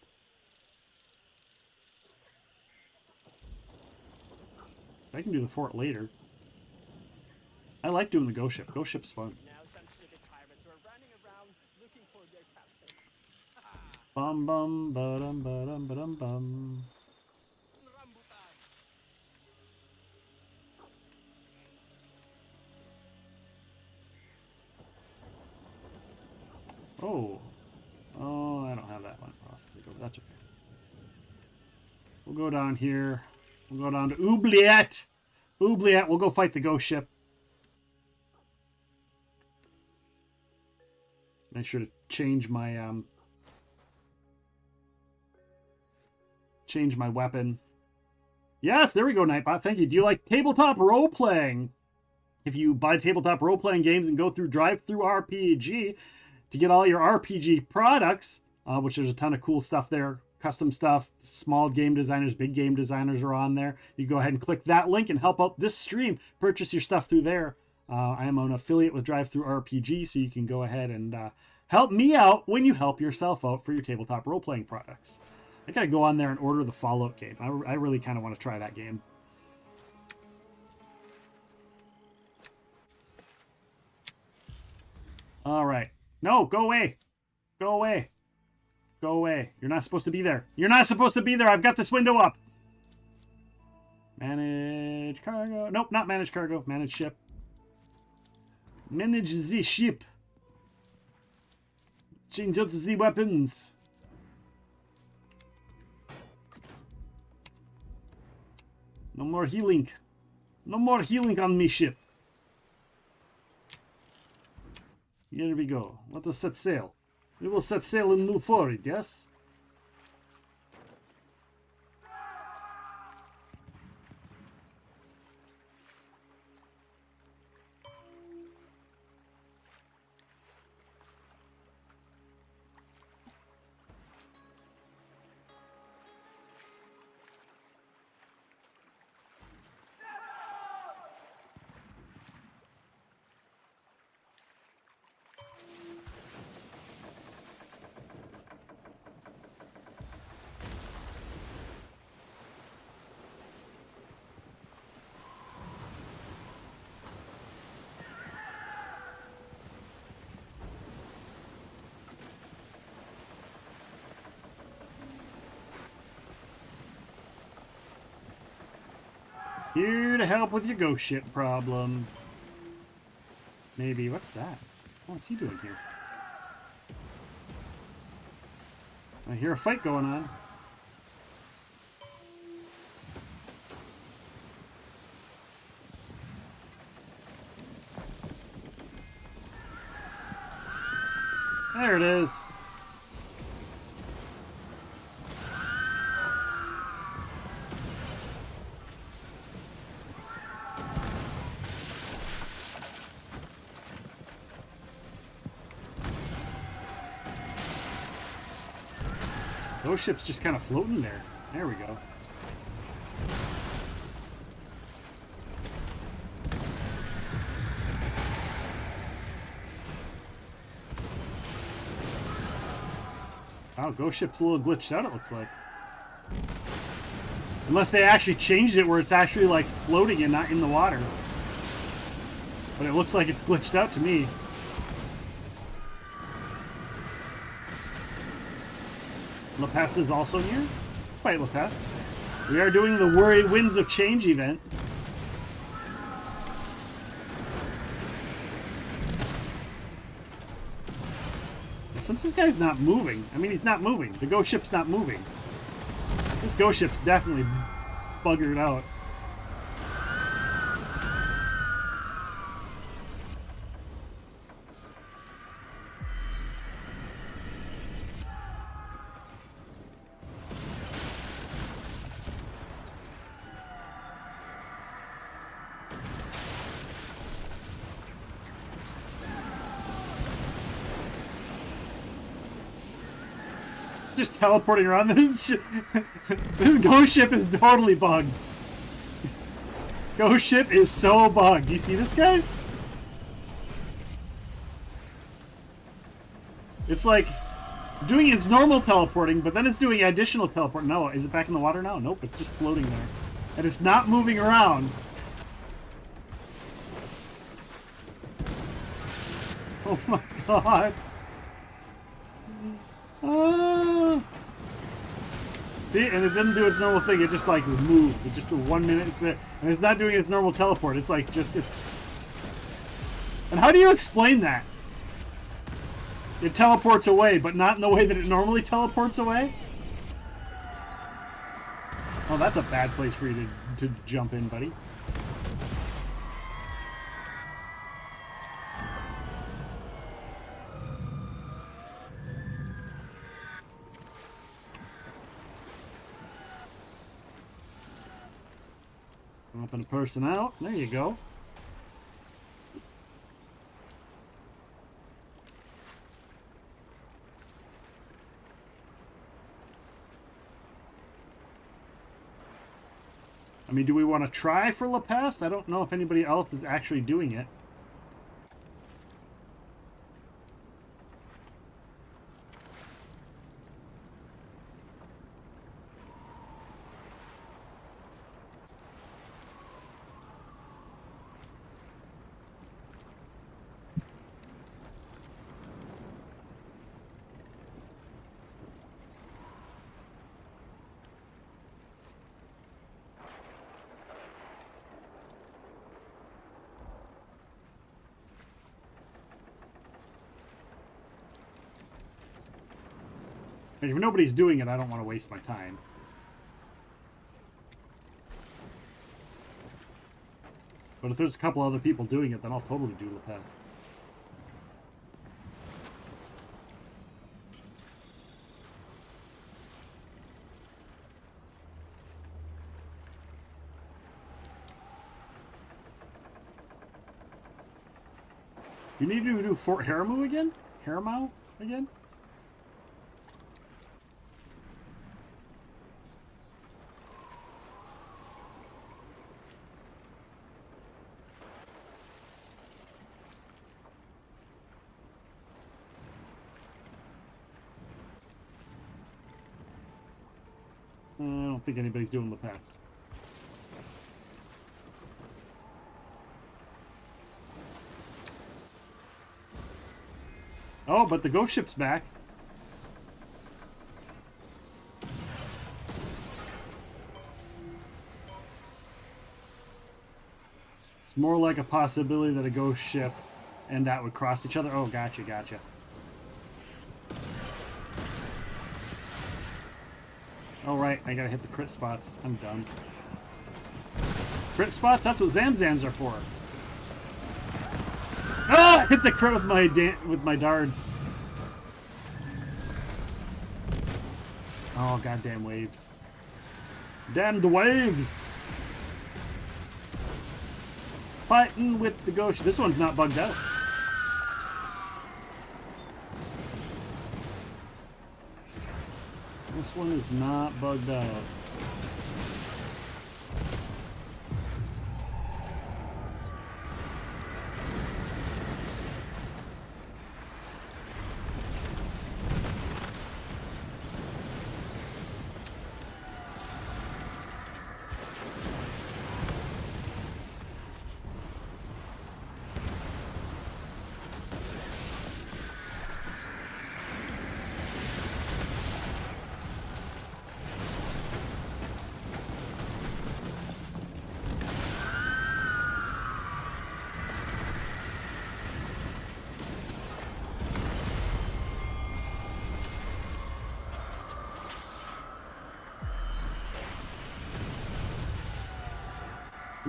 I can do the fort later. I like doing the ghost ship. Ghost ship's fun. Bum bum ba-dum ba-dum ba-dum bum. Oh, I don't have that one. That's okay. We'll go down here. We'll go down to Oubliette. Oubliette. We'll go fight the ghost ship. Make sure to change my weapon. Yes, there we go, Nightbot. Thank you. Do you like tabletop role playing? If you buy tabletop role playing games and go through DriveThruRPG to get all your RPG products, which there's a ton of cool stuff there, custom stuff, small game designers, big game designers are on there. You go ahead and click that link and help out this stream. Purchase your stuff through there. I am an affiliate with DriveThruRPG, so you can go ahead and help me out when you help yourself out for your tabletop role-playing products. I gotta go on there and order the Fallout game. I really kind of want to try that game. All right. No, go away. Go away. Go away. You're not supposed to be there. You're not supposed to be there. I've got this window up. Manage cargo. Nope, not manage cargo. Manage ship. Manage the ship. Change up the weapons. No more healing. No more healing on me ship. Here we go. Let us set sail. We will set sail and move forward, yes? Here to help with your ghost ship problem. Maybe. What's that? What's he doing here? I hear a fight going on. There it is. Those ships just kind of floating there. There we go. Wow, ghost ship's a little glitched out, it looks like. Unless they actually changed it where it's actually like floating and not in the water. But it looks like it's glitched out to me. La Peste is also here. Quite La Peste. We are doing the Worry Winds of Change event. Since this guy's not moving, I mean, he's not moving. The ghost ship's not moving. This ghost ship's definitely buggered out. Just teleporting around this ship. This ghost ship is totally bugged. Ghost ship is so bugged. You see this, guys? It's like doing its normal teleporting, but then it's doing additional teleport. No, is it back in the water now? Nope, it's just floating there. And it's not moving around. Oh my god. See, and it didn't do its normal thing, it just like moves. It just 1 minute, and it's not doing its normal teleport. It's like just, it's... And how do you explain that? It teleports away, but not in the way that it normally teleports away? Oh, that's a bad place for you to jump in, buddy. Open a person out. There you go. I mean, do we want to try for La Peste? I don't know if anybody else is actually doing it. If nobody's doing it, I don't want to waste my time. But if there's a couple other people doing it, then I'll totally do La Peste. You need to do Fort Haramu again? Haramau again? I don't think anybody's doing La Peste. Oh, but the ghost ship's back. It's more like a possibility that a ghost ship and that would cross each other. Oh, gotcha, gotcha. Oh, right, I gotta hit the crit spots. I'm done. Crit spots? That's what Zamzams are for. Oh, I hit the crit with my darts. Oh, goddamn waves. Damn the waves! Fighting with the ghost. This one's not bugged out. This one is not bugged out.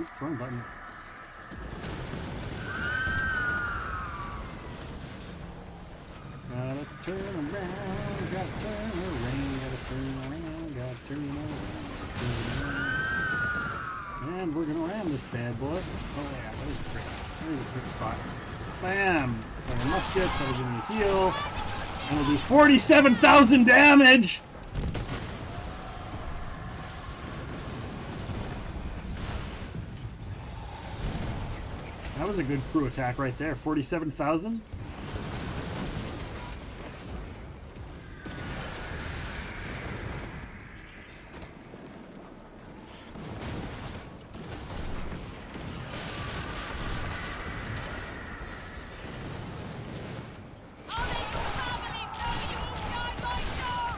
Oops, wrong button. Gotta turn around, gotta turn around, gotta turn around, gotta turn around. And we're gonna ram this bad boy. Oh yeah, there's a great, there's a quick spot. Bam! Fire muskets, that'll give me a heal. And we'll do 47,000 damage! That was a good crew attack right there. 47,000.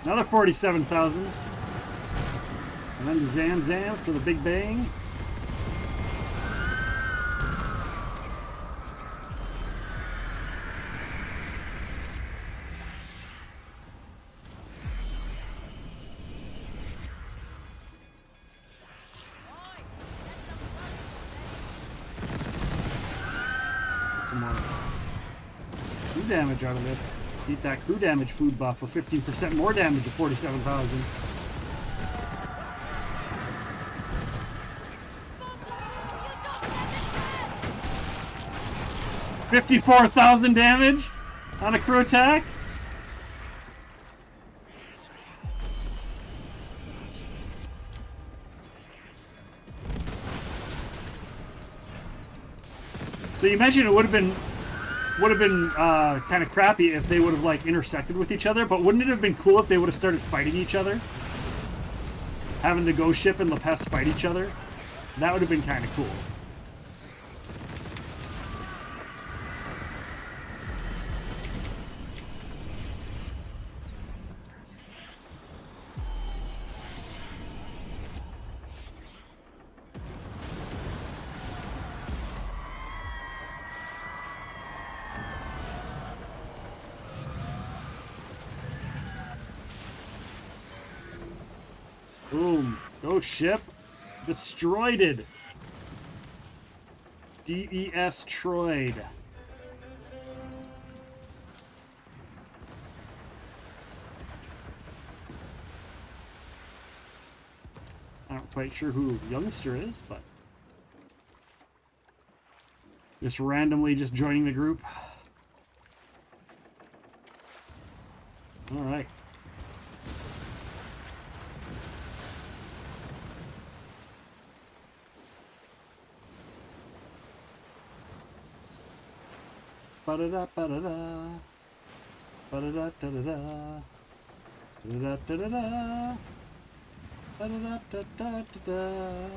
Another 47,000. And then the Zam Zam for the big bang. Some more crew damage out of this. Eat that crew damage food buff for 15% more damage to 47,000. $54,000 damage on a crew attack. So you mentioned it would have been kind of crappy if they would have like intersected with each other, but wouldn't it have been cool if they would have started fighting each other? Having the Ghost Ship and the Pest fight each other? That would have been kind of cool. Boom. Ghost Ship. Destroyed. DES-troyed. I'm not quite sure who Youngster is, but just randomly just joining the group. All right. Ba-da-da, ba-da-da. Ba-da-da, da-da-da. Da-da-da, da-da-da. Ba-da-da, da-da, da-da.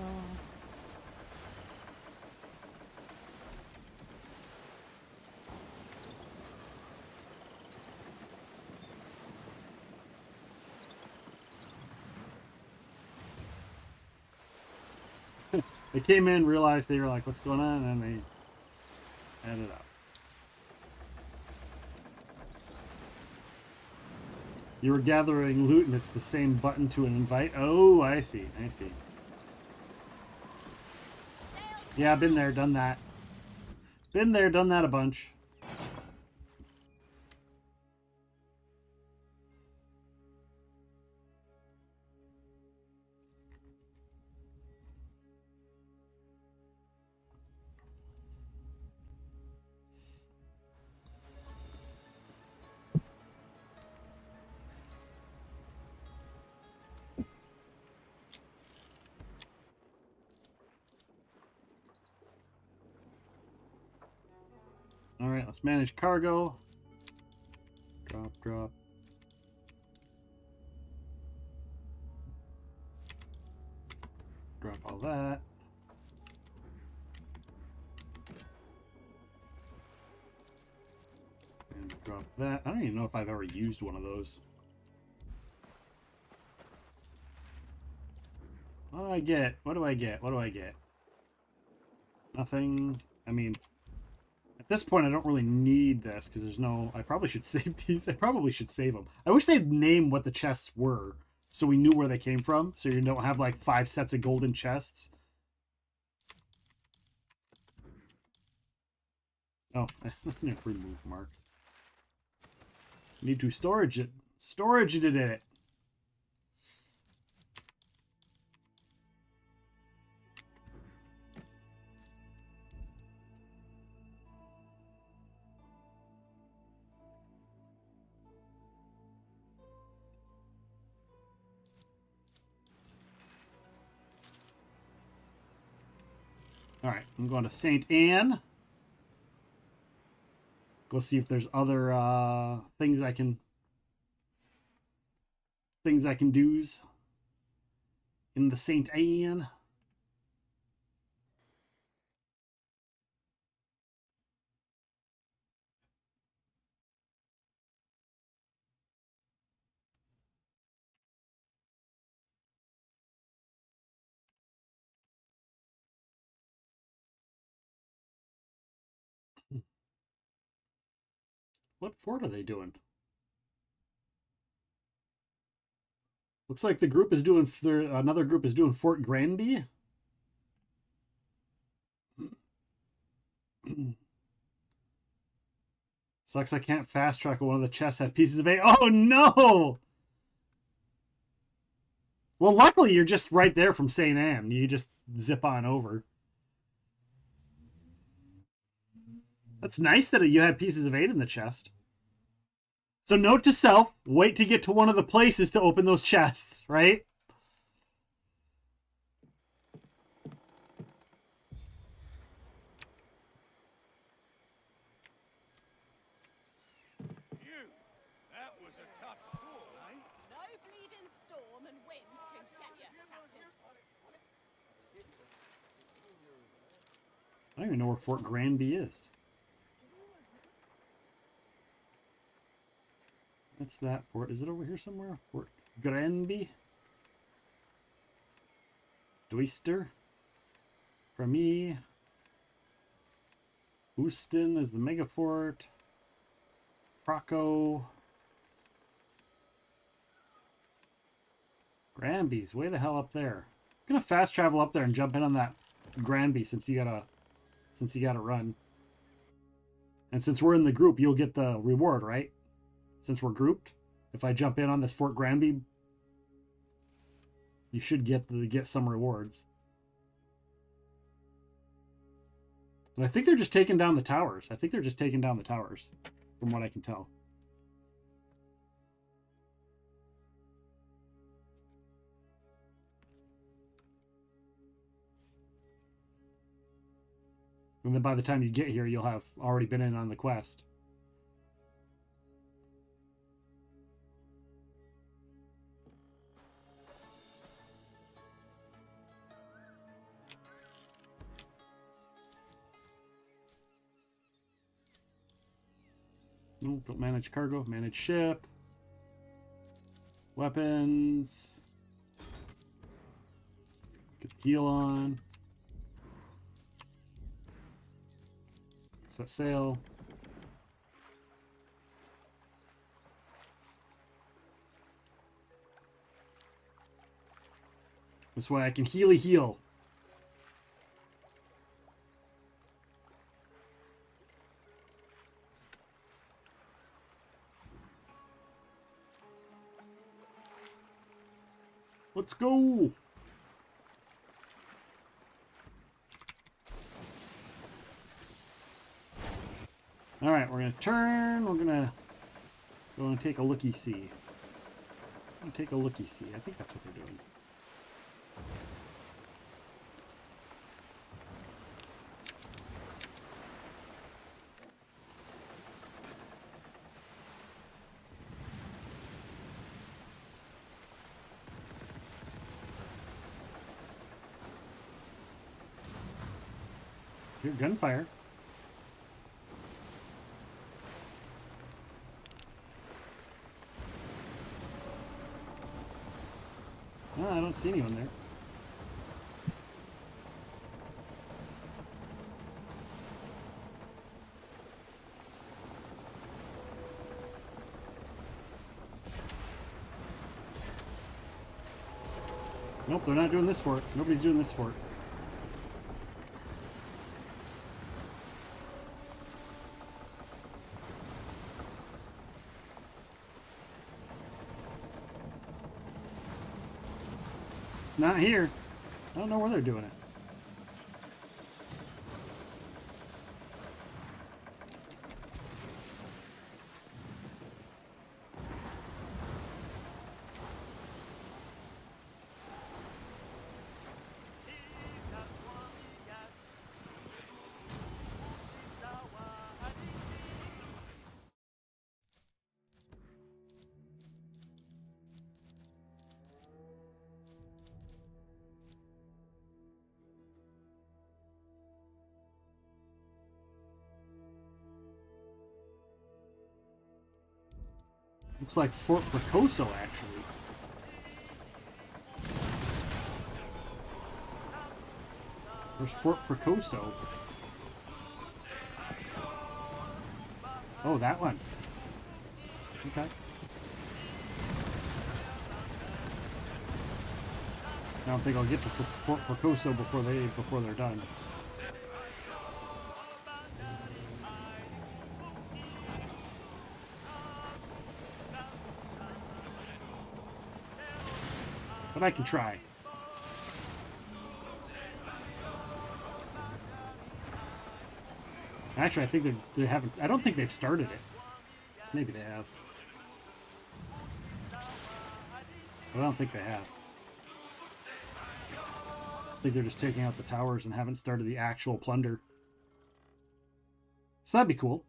They came in, realized they were like, what's going on? And they added up. You were gathering loot and it's the same button to an invite? Oh, I see. I see. Yeah, been there, done that. Been there, done that a bunch. All right, let's manage cargo. Drop, drop. Drop all that. And drop that. I don't even know if I've ever used one of those. What do I get? What do I get? What do I get? Nothing. I mean, at this point, I don't really need this because there's no... I probably should save these. I probably should save them. I wish they'd name what the chests were so we knew where they came from. So you don't have like 5 sets of golden chests. Oh, remove mark. Need to storage it. Storage it in it. All right, I'm going to St. Anne. Go see if there's other things I can do's in the St. Anne. What fort are they doing? Looks like the group is doing, another group is doing Fort Granby. Sucks I can't fast track one of the chests had pieces of eight. Oh no! Well, luckily you're just right there from St. Anne. You just zip on over. That's nice that you had pieces of 8 in the chest. So note to self, wait to get to one of the places to open those chests, right? That was a tough storm, eh? No bleeding storm and wind can get you, Captain. I don't even know where Fort Granby is. What's that fort? Is it over here somewhere? Fort Granby? Doister? Remy? Houston is the mega fort. Croco. Granby's way the hell up there. I'm gonna fast travel up there and jump in on that Granby since you gotta run. And since we're in the group, you'll get the reward, right? Since we're grouped, if I jump in on this Fort Granby, you should get some rewards. And I think they're just taking down the towers. From what I can tell. And then by the time you get here, you'll have already been in on the quest. Nope, don't manage cargo, manage ship. Weapons. Get the deal on. Set sail. This way I can heal. Let's go. All right, we're gonna turn. We're gonna go and take a looky-see. I think that's what they're doing. Hear gunfire. Oh, I don't see anyone there. Nope, they're not doing this fort. Nobody's doing this fort. Not here. I don't know where they're doing it. Looks like Fort Pracoso, actually. Where's Fort Pracoso? Oh, that one. Okay. I don't think I'll get to Fort Pracoso before they're done. But I can try. Actually, I think they haven't. I don't think they've started it. Maybe they have. But I don't think they have. I think they're just taking out the towers and haven't started the actual plunder. So that'd be cool.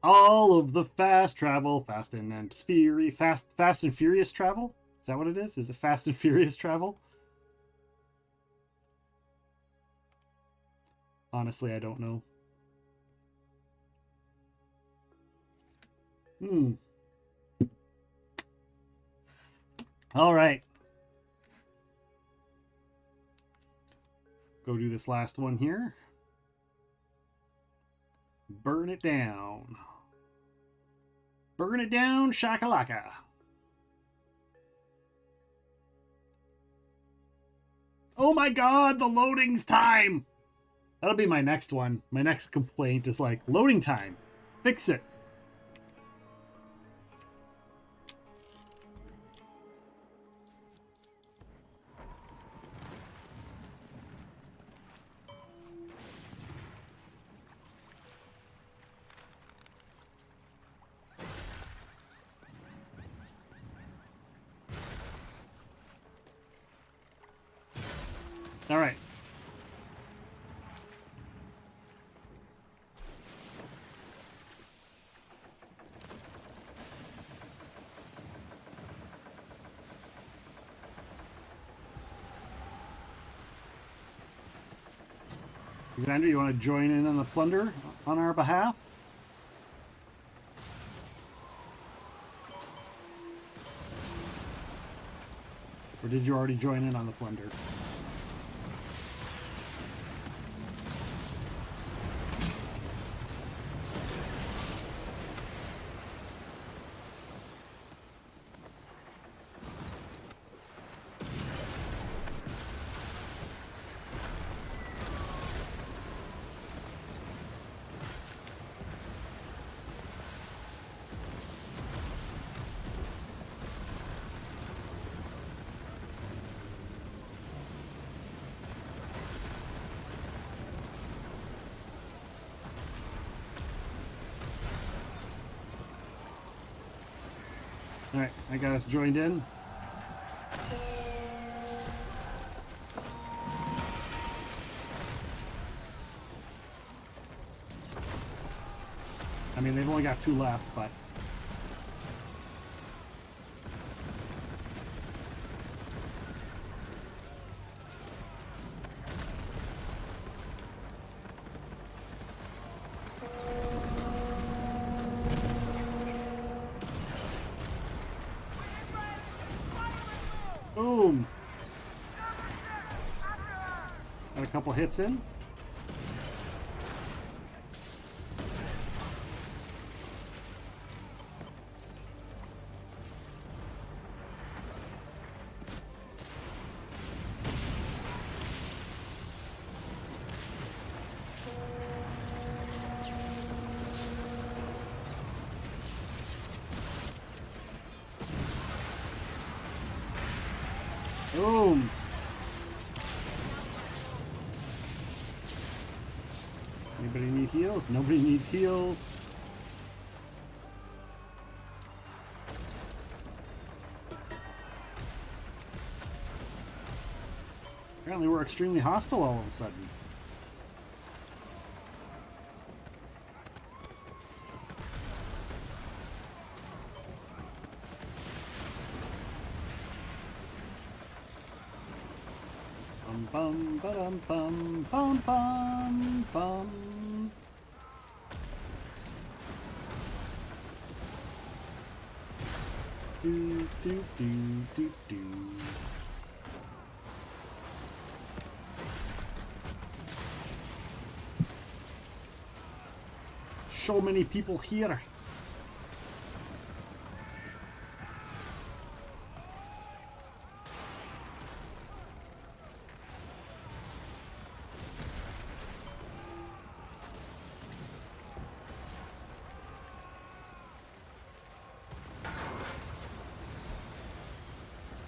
All of the fast travel, fast and furious travel? Is that what it is? Is it fast and furious travel? Honestly, I don't know. All right. Go do this last one here. Burn it down. Burn it down, shakalaka. Oh my god, the loading's time! That'll be my next one. My next complaint is like, loading time. Fix it. All right. Xander, you want to join in on the plunder on our behalf? Or did you already join in on the plunder? Alright, I got us joined in. I mean, they've only got 2 left, but... a couple hits in. Boom. Anybody need heals? Nobody needs heals. Apparently we're extremely hostile all of a sudden. Bum bum bum bum bum bum. Do do do do do. So many people here.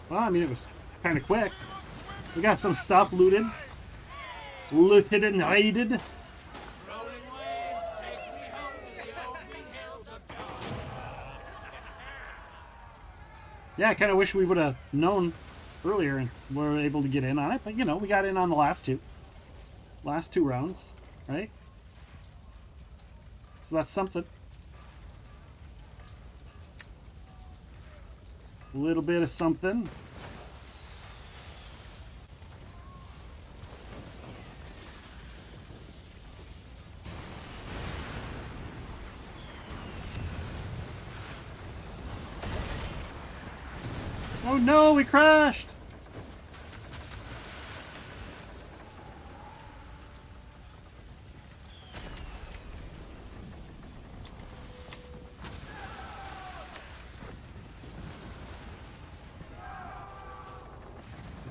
Well, I mean, it was kind of quick. We got some stuff looted. Looted and raided. Yeah, I kind of wish we would have known earlier and were able to get in on it. But, you know, we got in on the last two. Last two rounds, right? So that's something. A little bit of something. Oh no, we crashed!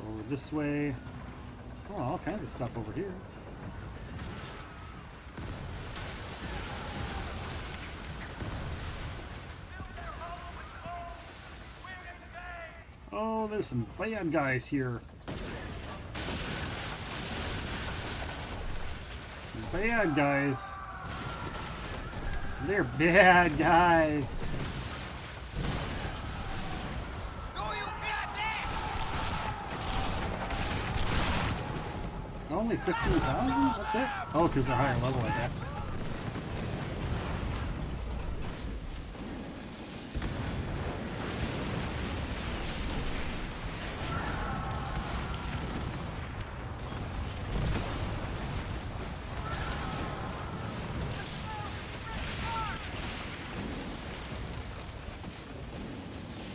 Over this way. Oh, all kinds of stuff over here. Oh, there's some bad guys here. Bad guys. They're bad guys. Only 15,000? That's it? Oh, because they're higher level like that.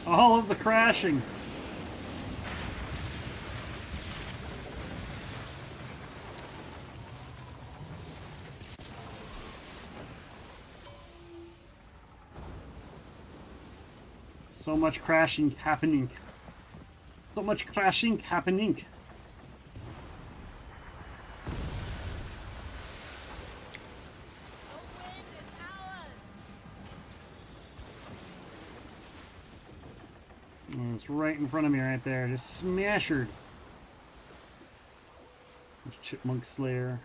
All of the crashing. So much crashing happening. So much crashing happening. Oh, it's right in front of me right there. Just smashered. There's Chipmunk Slayer.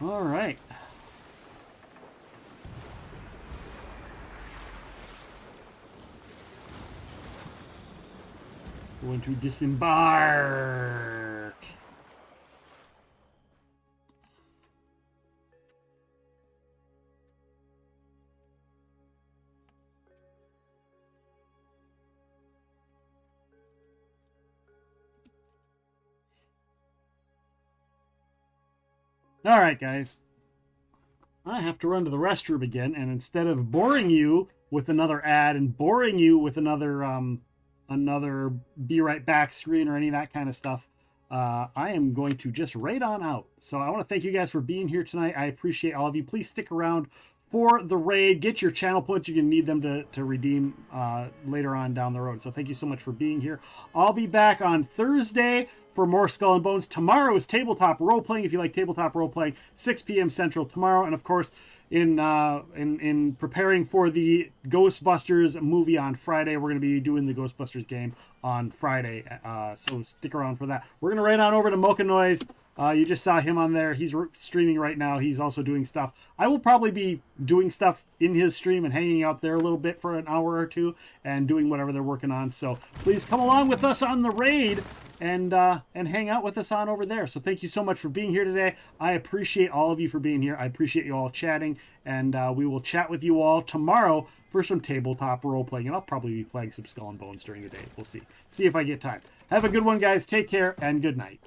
All right. Going to disembark. All right, guys. I have to run to the restroom again, and instead of boring you with another ad and boring you with another another be right back screen or any of that kind of stuff, I am going to just raid on out. So I want to thank you guys for being here tonight. I appreciate all of you. Please stick around for the raid. Get your channel points. You're going to need them to redeem later on down the road. So thank you so much for being here. I'll be back on Thursday for more Skull and Bones. Tomorrow is tabletop role playing. If you like tabletop role playing, 6 p.m. Central tomorrow. And of course, in preparing for the Ghostbusters movie on Friday, we're going to be doing the Ghostbusters game on Friday. So stick around for that. We're going to raid on over to Mocha Noise. You just saw him on there. He's streaming right now. He's also doing stuff. I will probably be doing stuff in his stream and hanging out there a little bit for an hour or two and doing whatever they're working on. So please come along with us on the raid and hang out with us on over there. So thank you so much for being here today. I appreciate all of you for being here. I appreciate you all chatting, and we will chat with you all tomorrow for some tabletop role playing, and I'll probably be playing some Skull and Bones during the day. We'll see if I get time. Have a good one, guys. Take care and good night.